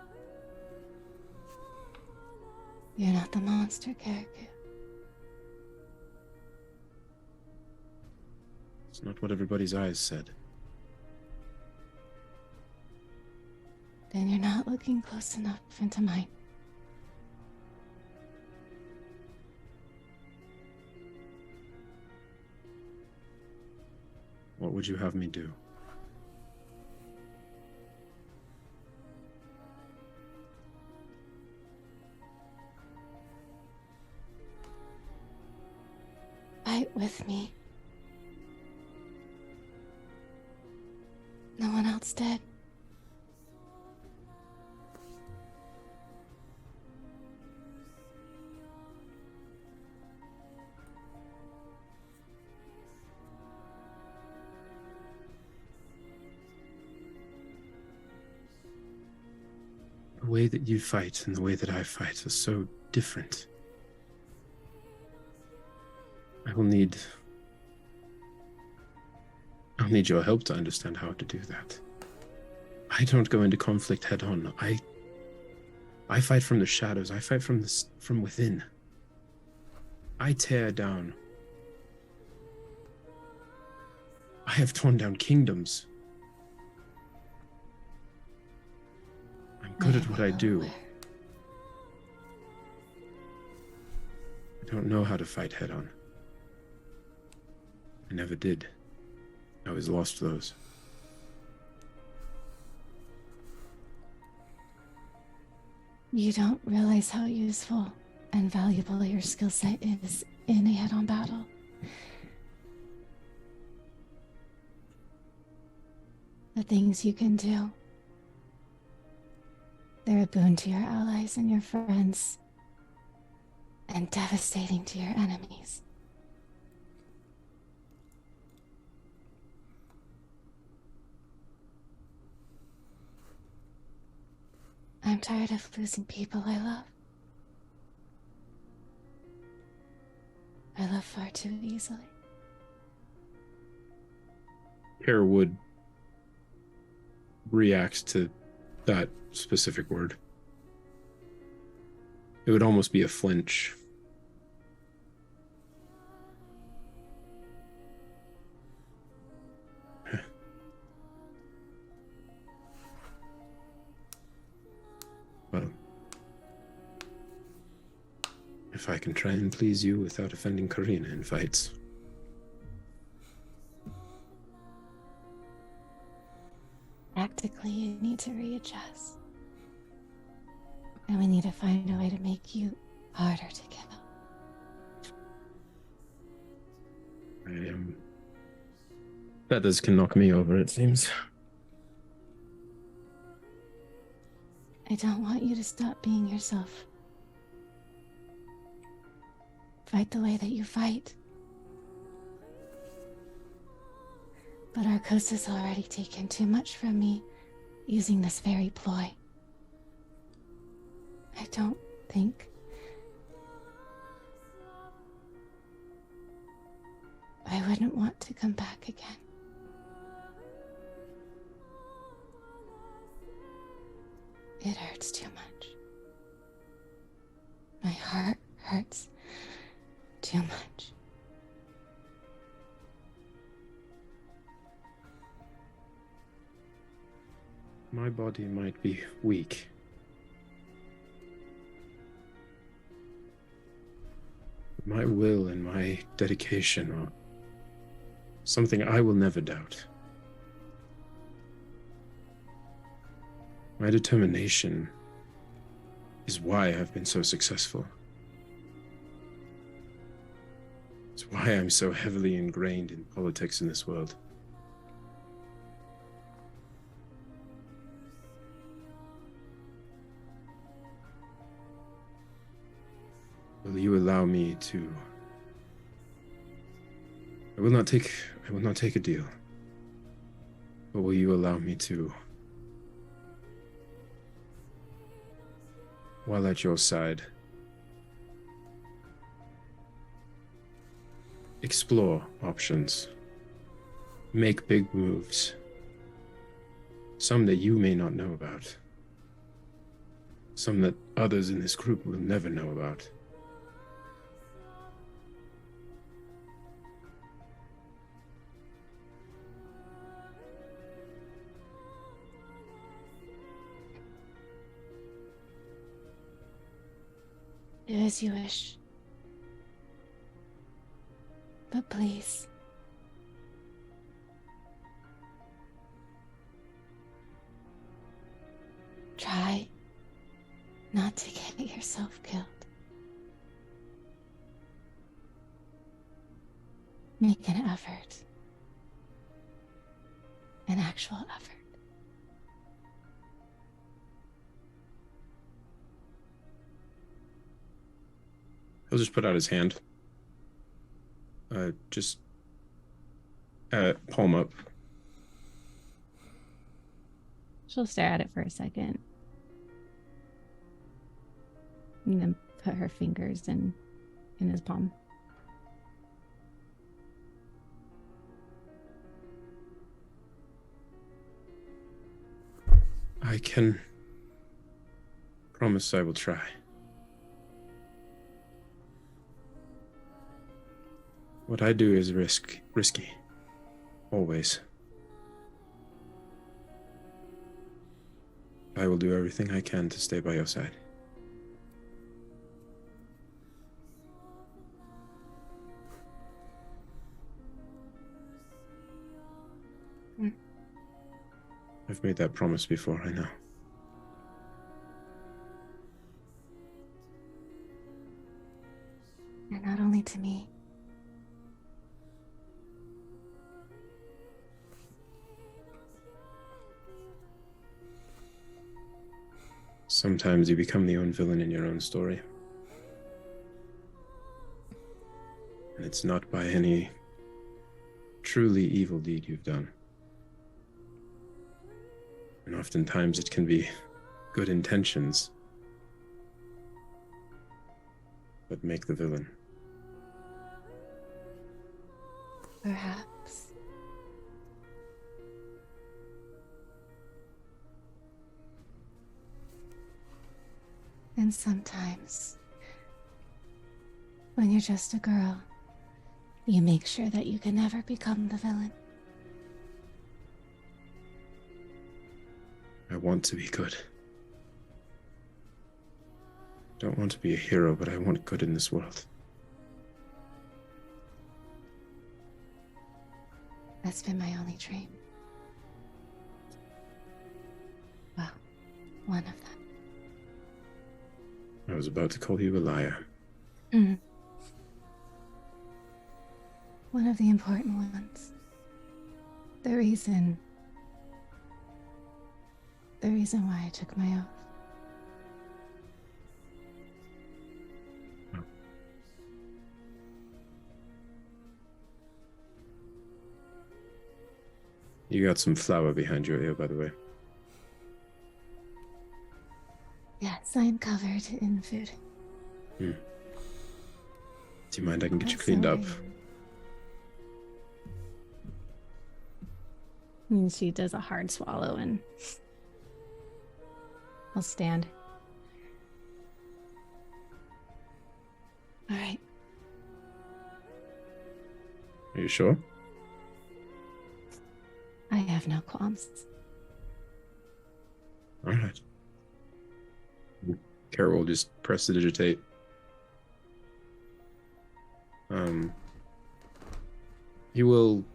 Speaker 2: You're not the monster, Karaku.
Speaker 6: It's not what everybody's eyes said.
Speaker 2: Then you're not looking close enough into mine.
Speaker 6: What would you have me do?
Speaker 2: Fight with me. No one else did.
Speaker 6: The way that you fight and the way that I fight are so different. I'll need your help to understand how to do that. I don't go into conflict head on. I fight from the shadows. I fight from within. I tear down. I have torn down kingdoms. I'm good at what I do. I don't know how to fight head on. I never did. I always lost those.
Speaker 2: You don't realize how useful and valuable your skill set is in a head-on battle. The things you can do. They're a boon to your allies and your friends, and devastating to your enemies. I'm tired of losing people I love. I love far too easily.
Speaker 6: Harewood reacts to that specific word. It would almost be a flinch. Well, if I can try and please you without offending Karina in fights.
Speaker 2: Tactically, you need to readjust. And we need to find a way to make you harder to kill.
Speaker 6: Feathers can knock me over, it seems.
Speaker 2: I don't want you to stop being yourself. Fight the way that you fight. But Arcosa's already taken too much from me using this very ploy. I don't think I wouldn't want to come back again. It hurts too much. My heart hurts too much.
Speaker 6: My body might be weak. My will and my dedication are something I will never doubt. My determination is why I've been so successful. It's why I'm so heavily ingrained in politics in this world. Will you allow me to... I will not take a deal. But will you allow me to, while at your side, explore options, make big moves, Some that you may not know about. Some that others in this group will never know about.
Speaker 2: Do as you wish. But please, try not to get yourself killed. Make an effort. An actual effort.
Speaker 6: He'll just put out his hand. Just palm up.
Speaker 2: She'll stare at it for a second. And then put her fingers in his palm.
Speaker 6: I can promise I will try. What I do is risky. Always. I will do everything I can to stay by your side. I've made that promise before, I know.
Speaker 2: And not only to me.
Speaker 6: Sometimes you become the own villain in your own story. And it's not by any truly evil deed you've done. And oftentimes it can be good intentions that make the villain.
Speaker 2: Perhaps. And sometimes, when you're just a girl, you make sure that you can never become the villain.
Speaker 6: I want to be good. Don't want to be a hero, but I want good in this world.
Speaker 2: That's been my only dream. Well, one of them.
Speaker 6: I was about to call you a liar.
Speaker 2: One of the important ones. The reason why I took my oath.
Speaker 6: You got some flour behind your ear, by the way.
Speaker 2: Yes, I am covered in food.
Speaker 6: Do you mind? I can get you
Speaker 2: That's
Speaker 6: cleaned
Speaker 2: so
Speaker 6: up.
Speaker 2: weird. And she does a hard swallow and I'll stand. All right.
Speaker 6: Are you sure?
Speaker 2: I have no qualms.
Speaker 6: All right. Carol will just press the digitate. He will,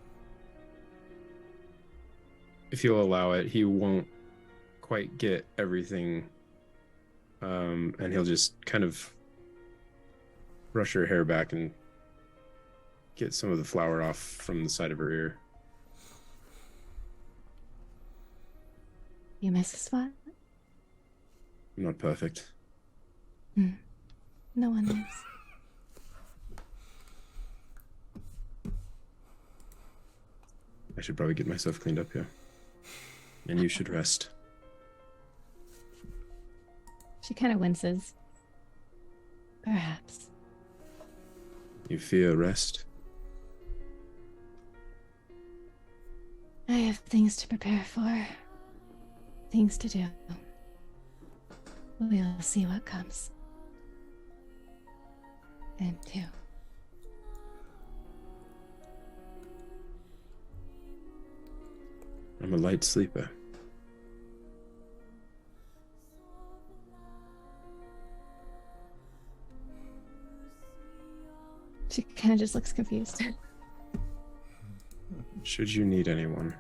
Speaker 6: if you'll allow it, he won't quite get everything, and he'll just kind of brush her hair back and get some of the flour off from the side of her ear.
Speaker 2: You miss a spot?
Speaker 6: I'm not perfect.
Speaker 2: No one is.
Speaker 6: I should probably get myself cleaned up here. And you should rest.
Speaker 2: She kind of winces. Perhaps.
Speaker 6: You fear rest?
Speaker 2: I have things to prepare for. things to do. We'll see what comes. And two.
Speaker 6: I'm a light sleeper.
Speaker 2: She kind of just looks confused.
Speaker 6: Should you need anyone,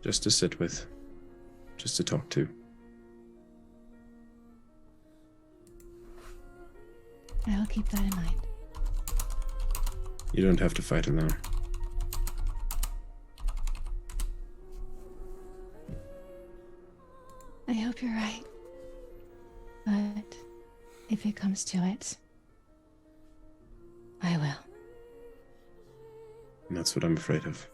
Speaker 6: just to sit with, just to talk to.
Speaker 2: I will keep that in mind.
Speaker 6: You don't have to fight alone.
Speaker 2: I hope you're right. But if it comes to it, I will.
Speaker 6: And that's what I'm afraid of.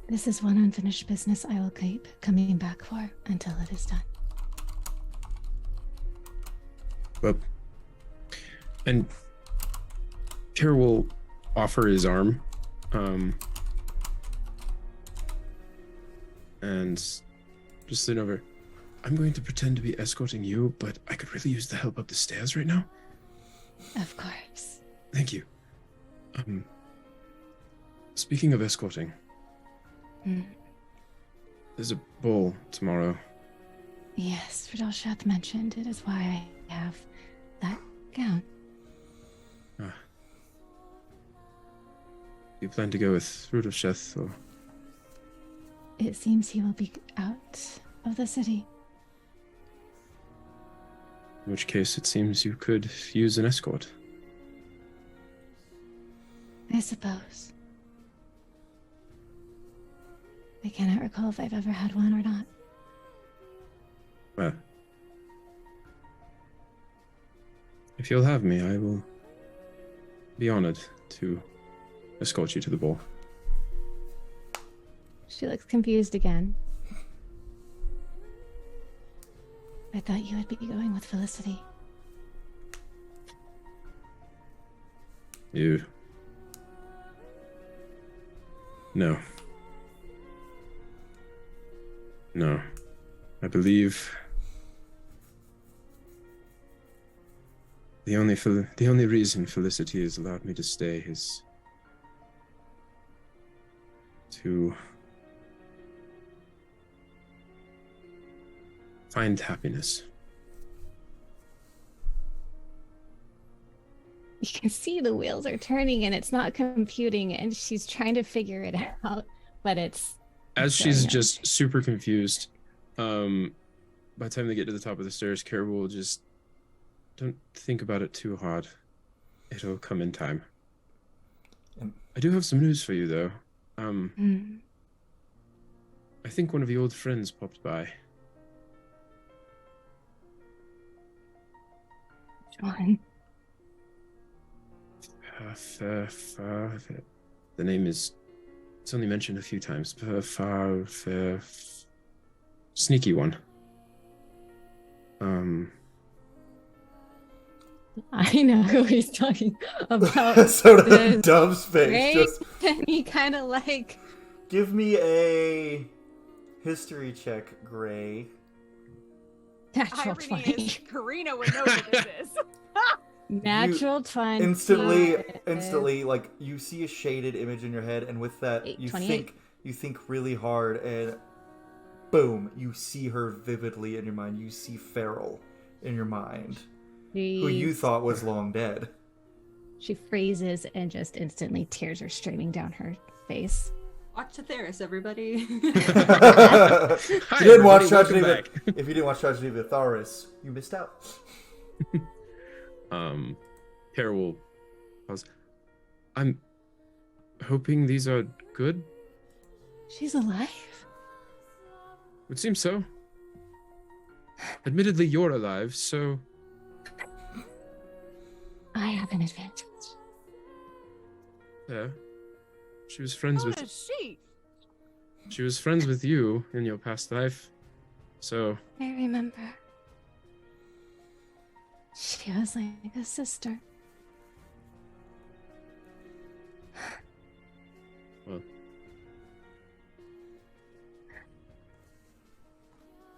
Speaker 2: This is one unfinished business I will keep coming back for until it is done.
Speaker 6: Well, and Kerr will offer his arm, and just lean over. I'm going to pretend to be escorting you, but I could really use the help up the stairs right now.
Speaker 2: Of course.
Speaker 6: Thank you. Speaking of escorting, there's a ball tomorrow.
Speaker 2: Yes, Fridolsheth mentioned it is why I have that gown.
Speaker 6: You plan to go with Rudolsheth, or?
Speaker 2: It seems he will be out of the city.
Speaker 6: In which case, it seems you could use an escort.
Speaker 2: I suppose. I cannot recall if I've ever had one or not.
Speaker 6: Well, if you'll have me, I will be honored to escort you to the ball.
Speaker 2: She looks confused again. I thought you would be going with Felicity.
Speaker 6: You... No. No. I believe... The only reason Felicity has allowed me to stay is to find happiness.
Speaker 2: You can see the wheels are turning and it's not computing and she's trying to figure it out, but it's...
Speaker 6: As she's just super confused, by the time they get to the top of the stairs, Kara will just... Don't think about it too hard. It'll come in time. I do have some news for you, though. I think one of your old friends popped by.
Speaker 2: John.
Speaker 6: The name is... It's only mentioned a few times. Sneaky one.
Speaker 2: I know who he's talking about.
Speaker 1: So does Dove's face. Just...
Speaker 2: And he kind of like...
Speaker 1: Give me a history check, Gray.
Speaker 2: Natural 20.
Speaker 4: Karina would know what this is.
Speaker 2: Natural 20.
Speaker 1: Instantly, like, you see a shaded image in your head, and with that, you think really hard, and boom, you see her vividly in your mind. You see Farrell in your mind, who you thought was long dead.
Speaker 2: She freezes, and just instantly tears are streaming down her face.
Speaker 5: Watch Theris, everybody.
Speaker 1: If you didn't watch Tragedy of the Tharis, you missed out.
Speaker 6: Kara will pause. I'm hoping these are good.
Speaker 2: She's alive?
Speaker 6: Would seem so. Admittedly, you're alive, so...
Speaker 2: I have an advantage.
Speaker 6: Yeah. She was friends with...
Speaker 4: she?
Speaker 6: She was friends with you in your past life, so...
Speaker 2: I remember. She was like a sister.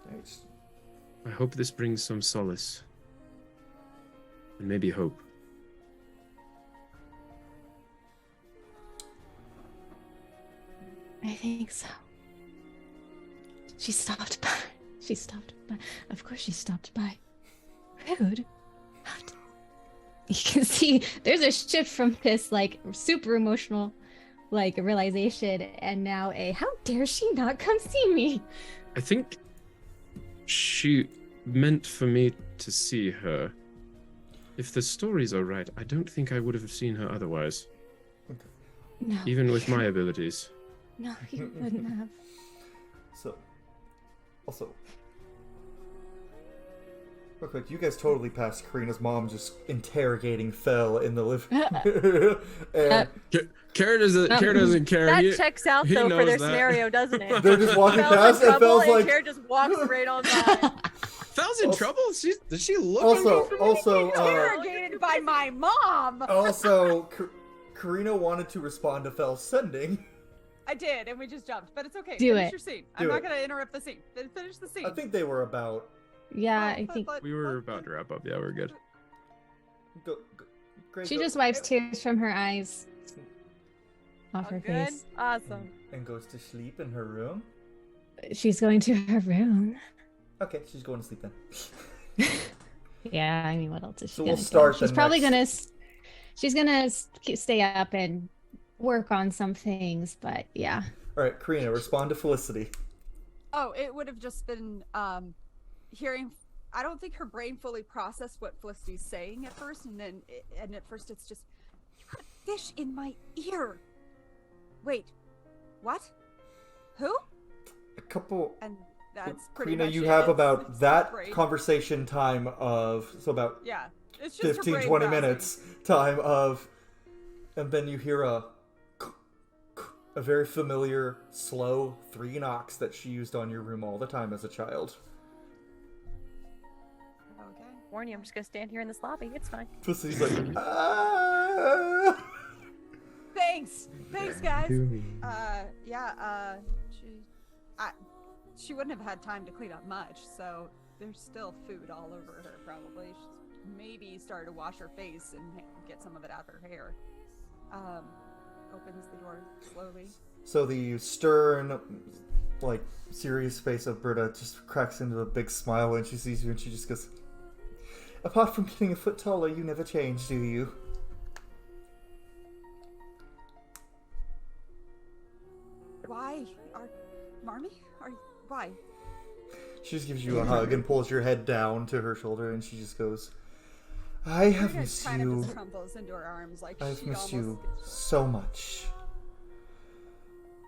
Speaker 1: Thanks.
Speaker 6: I hope this brings some solace. And maybe hope.
Speaker 2: I think so. She stopped by. She stopped by. Of course she stopped by. Rude. You can see there's a shift from this like super emotional like realization and now a how dare she not come see me.
Speaker 6: I think she meant for me to see her. If the stories are right, I don't think I would have seen her otherwise.
Speaker 2: No.
Speaker 6: Even with my abilities.
Speaker 2: No, you wouldn't have.
Speaker 1: So, also, real quick, you guys totally passed Karina's mom just interrogating Fel in the living and
Speaker 6: Kara doesn't care.
Speaker 3: That checks out
Speaker 6: he
Speaker 3: though for
Speaker 6: knows
Speaker 3: their
Speaker 6: that.
Speaker 3: scenario, doesn't it?
Speaker 1: they're just walking
Speaker 3: Fel's in
Speaker 1: past, and
Speaker 3: trouble,
Speaker 1: Fel's
Speaker 3: and
Speaker 1: like,
Speaker 3: Kara just walks right on by.
Speaker 6: Fel's in trouble? Does she look
Speaker 1: also,
Speaker 4: Interrogated by my mom.
Speaker 1: also, Karina wanted to respond to Fel's sending.
Speaker 4: I did, and we just jumped, but it's okay.
Speaker 2: Do
Speaker 4: Finish
Speaker 2: it.
Speaker 4: your scene.
Speaker 1: Do
Speaker 4: I'm not
Speaker 1: it.
Speaker 4: gonna interrupt the scene. Finish the scene.
Speaker 1: I think they were about.
Speaker 2: Yeah, I think
Speaker 6: We were about to wrap up. Yeah, we're good.
Speaker 1: Great,
Speaker 2: she just wipes tears from her eyes off her
Speaker 3: Good,
Speaker 2: face.
Speaker 3: awesome.
Speaker 1: and goes to sleep in her room.
Speaker 2: She's going to her room.
Speaker 1: Okay, she's going to sleep then.
Speaker 2: Yeah, I mean, what else is she
Speaker 1: So
Speaker 2: gonna
Speaker 1: we'll start
Speaker 2: do? She's
Speaker 1: the
Speaker 2: probably
Speaker 1: next-
Speaker 2: she's gonna stay up and work on some things, but yeah.
Speaker 1: All right, Karina, respond to Felicity.
Speaker 4: Oh, it would have just been hearing. I don't think her brain fully processed what Felicity's saying at first, and at first it's just, you put a fish in my ear. Wait, what? Who?
Speaker 1: A couple.
Speaker 4: And that's pretty
Speaker 1: Karina,
Speaker 4: much
Speaker 1: you
Speaker 4: it.
Speaker 1: have
Speaker 4: It's
Speaker 1: about
Speaker 4: her
Speaker 1: that
Speaker 4: brain.
Speaker 1: conversation time of about
Speaker 4: Yeah, it's just her
Speaker 1: 15,
Speaker 4: brain
Speaker 1: 20
Speaker 4: browsing.
Speaker 1: minutes time of, and then you hear a very familiar, slow 3 knocks that she used on your room all the time as a child.
Speaker 4: Okay.
Speaker 3: Warn you, I'm just gonna stand here in this lobby. It's fine.
Speaker 1: Felicity's like, ah.
Speaker 4: Thanks, guys. She wouldn't have had time to clean up much, so there's still food all over her. Probably, she's maybe started to wash her face and get some of it out of her hair. Opens the door slowly.
Speaker 1: So the stern, like, serious face of Britta just cracks into a big smile when she sees you, and she just goes, apart from getting a foot taller, you never change, do you?
Speaker 4: Why? Why?
Speaker 1: She just gives you a hug and pulls your head down to her shoulder, and she just goes, I have
Speaker 4: Rita
Speaker 1: missed
Speaker 4: kind
Speaker 1: you.
Speaker 4: of just crumbles into her arms like
Speaker 1: I've
Speaker 4: she
Speaker 1: missed
Speaker 4: almost
Speaker 1: you
Speaker 4: gets-
Speaker 1: so much.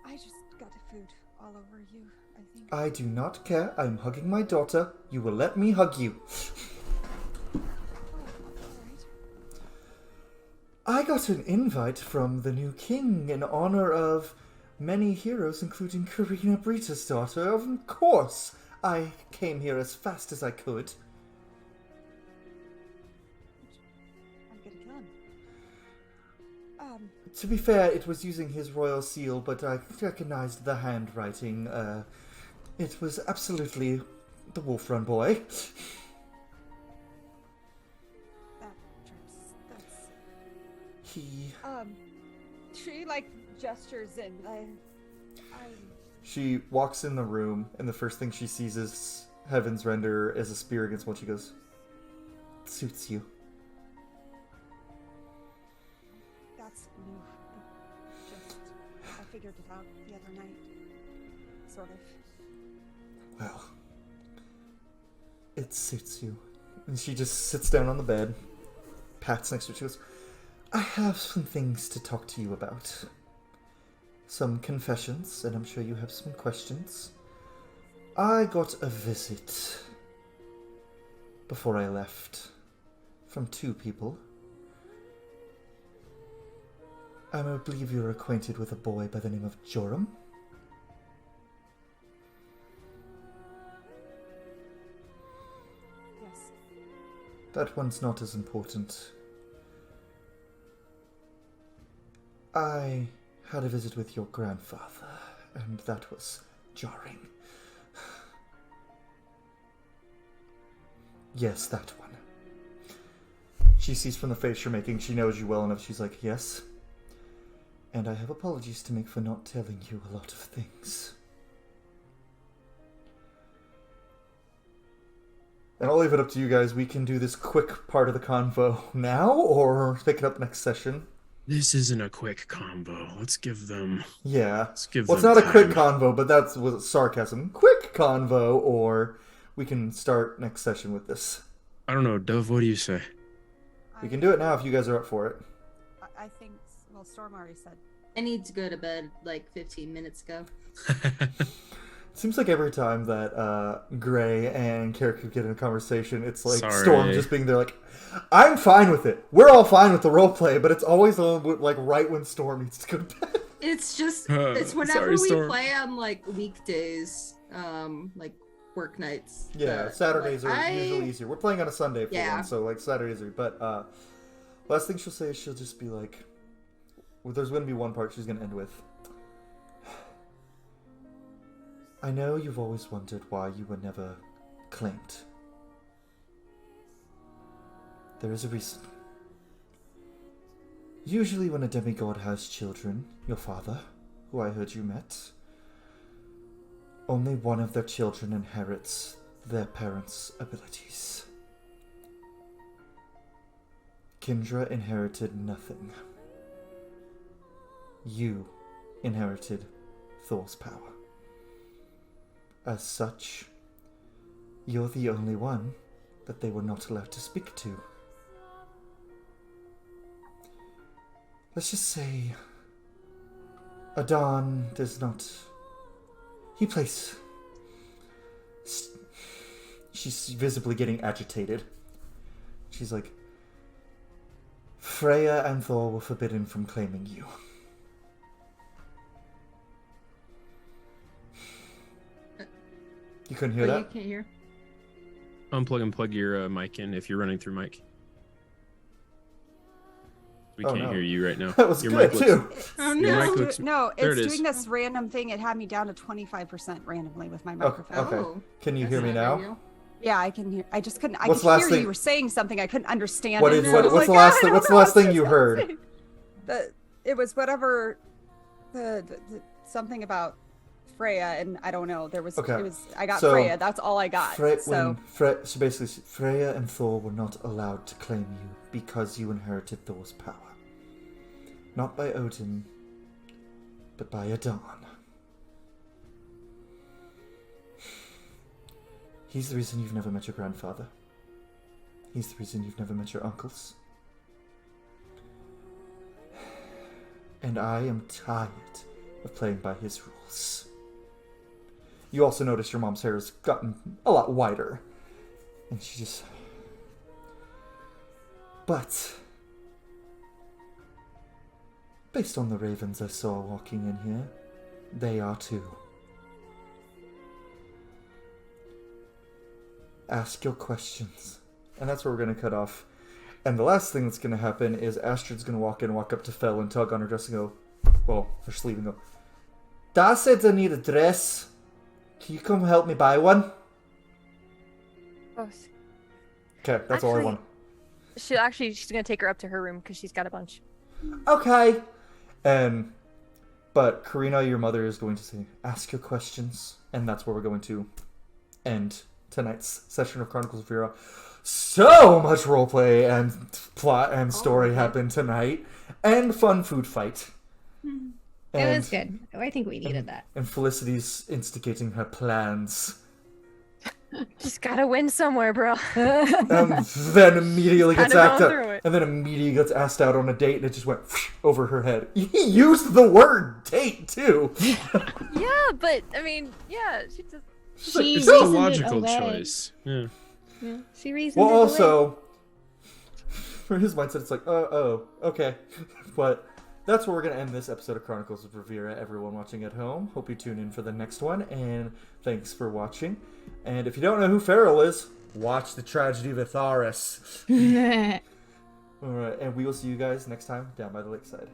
Speaker 4: I just got the food all over you, I think.
Speaker 1: I do not care. I'm hugging my daughter. You will let me hug you.
Speaker 4: Alright.
Speaker 1: I got an invite from the new king in honor of many heroes, including Karina Brita's daughter. Of course, I came here as fast as I could.
Speaker 4: I'm gonna kill him.
Speaker 1: To be fair, it was using his royal seal, but I recognized the handwriting. It was absolutely the Wolf Run boy.
Speaker 4: That tracks. That's...
Speaker 1: He...
Speaker 4: She, like, gestures in.
Speaker 1: She walks in the room, and the first thing she sees is Heaven's Render as a spear against one. She goes, "It suits you."
Speaker 4: That's new. I figured it out the other night. Sort of.
Speaker 1: Well, it suits you. And she just sits down on the bed, pats next to her. She goes, I have some things to talk to you about. Some confessions, and I'm sure you have some questions. I got a visit before I left from 2 people. I believe you're acquainted with a boy by the name of Joram.
Speaker 4: Yes.
Speaker 1: That one's not as important. I had a visit with your grandfather, and that was jarring. Yes, that one. She sees from the face you're making, she knows you well enough. She's like, yes. And I have apologies to make for not telling you a lot of things. And I'll leave it up to you guys. We can do this quick part of the convo now, or pick it up next session.
Speaker 6: This isn't a quick combo. Let's give them.
Speaker 1: Yeah.
Speaker 6: Let's give
Speaker 1: Well, it's
Speaker 6: them
Speaker 1: not a quick
Speaker 6: time.
Speaker 1: convo, but that's with sarcasm. Quick convo, or we can start next session with this.
Speaker 6: I don't know, Dove. What do you say?
Speaker 1: We can do it now if you guys are up for it.
Speaker 4: I think, well, Storm already said.
Speaker 5: I need to go to bed like 15 minutes ago.
Speaker 1: Seems like every time that Gray and Carrick get in a conversation, it's like
Speaker 6: Sorry.
Speaker 1: Storm just being there like, I'm fine with it. We're all fine with the roleplay, but it's always like right when Storm needs to go to bed.
Speaker 5: It's just, it's whenever
Speaker 6: Sorry,
Speaker 5: we
Speaker 6: Storm.
Speaker 5: play on like weekdays, like work nights.
Speaker 1: Yeah,
Speaker 5: that,
Speaker 1: Saturdays
Speaker 5: like,
Speaker 1: are usually easier. We're playing on a Sunday for
Speaker 5: Yeah.
Speaker 1: one, so like Saturdays are. But last thing she'll say is she'll just be like, well, there's going to be one part she's going to end with. I know you've always wondered why you were never claimed. There is a reason. Usually when a demigod has children, your father, who I heard you met, only one of their children inherits their parents' abilities. Kindra inherited nothing. You inherited Thor's power. As such, you're the only one that they were not allowed to speak to. Let's just say, Adon does not... He plays... She's visibly getting agitated. She's like, Freya and Thor were forbidden from claiming you. You couldn't hear that?
Speaker 5: You can't hear?
Speaker 6: Unplug and plug your mic in if you're running through mic. We
Speaker 1: Oh,
Speaker 6: can't
Speaker 1: no.
Speaker 6: hear you right now.
Speaker 1: That was
Speaker 6: Your
Speaker 1: good,
Speaker 6: mic
Speaker 1: too.
Speaker 5: Oh,
Speaker 6: Your
Speaker 5: no.
Speaker 6: mic looks-
Speaker 4: No,
Speaker 6: there
Speaker 4: it's
Speaker 6: it is.
Speaker 4: doing this random thing. It had me down to 25% randomly with my microphone.
Speaker 1: Okay.
Speaker 5: Oh,
Speaker 1: Can you
Speaker 5: that's
Speaker 1: hear me
Speaker 5: not
Speaker 1: now?
Speaker 5: radio.
Speaker 4: Yeah, I can hear. I just couldn't. I
Speaker 1: What's
Speaker 4: could
Speaker 1: the last
Speaker 4: hear
Speaker 1: thing-
Speaker 4: you were saying something. I couldn't understand.
Speaker 1: What
Speaker 4: it.
Speaker 1: is-
Speaker 4: So I
Speaker 1: what-
Speaker 4: was
Speaker 1: what's the
Speaker 4: like,
Speaker 1: last
Speaker 4: "God, I
Speaker 1: thing-
Speaker 4: don't
Speaker 1: what's the
Speaker 4: know
Speaker 1: last
Speaker 4: what
Speaker 1: thing you
Speaker 4: she's
Speaker 1: heard?"
Speaker 4: saying." It was whatever. The something about Freya, and I don't know. There was.
Speaker 1: Okay.
Speaker 4: It was. I got
Speaker 1: So,
Speaker 4: Freya. That's all I got. So
Speaker 1: so basically, Freya and Thor were not allowed to claim you because you inherited Thor's power. Not by Odin, but by Adon. He's the reason you've never met your grandfather. He's the reason you've never met your uncles. And I am tired of playing by his rules. You also notice your mom's hair has gotten a lot wider. And she just... But... based on the ravens I saw walking in here, they are too. Ask your questions. And that's where we're going to cut off. And the last thing that's going to happen is Astrid's going to walk up to Fel and tug on her dress and go, well, her sleeve and go, Dad said I need a dress. Can you come help me buy one?
Speaker 7: Of course.
Speaker 1: Okay, that's all I
Speaker 3: Actually-
Speaker 1: want.
Speaker 3: She's gonna take her up to her room because she's got a bunch.
Speaker 1: Okay. But Karina, your mother, is going to say, ask your questions. And that's where we're going to end tonight's session of Chronicles of Ravira. So much roleplay and plot and story happened tonight. And fun food fight.
Speaker 2: It was good. I think we needed that.
Speaker 1: And Felicity's instigating her plans.
Speaker 3: Just gotta win somewhere, bro.
Speaker 1: Then immediately gets
Speaker 3: Kinda
Speaker 1: asked
Speaker 3: going
Speaker 1: out,
Speaker 3: through it.
Speaker 1: and then immediately gets asked out on a date, and it just went over her head. He used the word date too.
Speaker 3: Yeah, but I mean, yeah, she just.
Speaker 2: She
Speaker 6: It's a
Speaker 2: reasoned it
Speaker 6: logical
Speaker 2: away.
Speaker 6: choice. Yeah.
Speaker 2: Yeah, she reasoned
Speaker 1: Well,
Speaker 2: it away.
Speaker 1: also, for his mindset, it's like, oh, okay. But that's where we're going to end this episode of Chronicles of Ravira. Everyone watching at home, hope you tune in for the next one, and thanks for watching. And if you don't know who Farrell is, watch The Tragedy of Itharis. Alright, and we will see you guys next time down by the lakeside.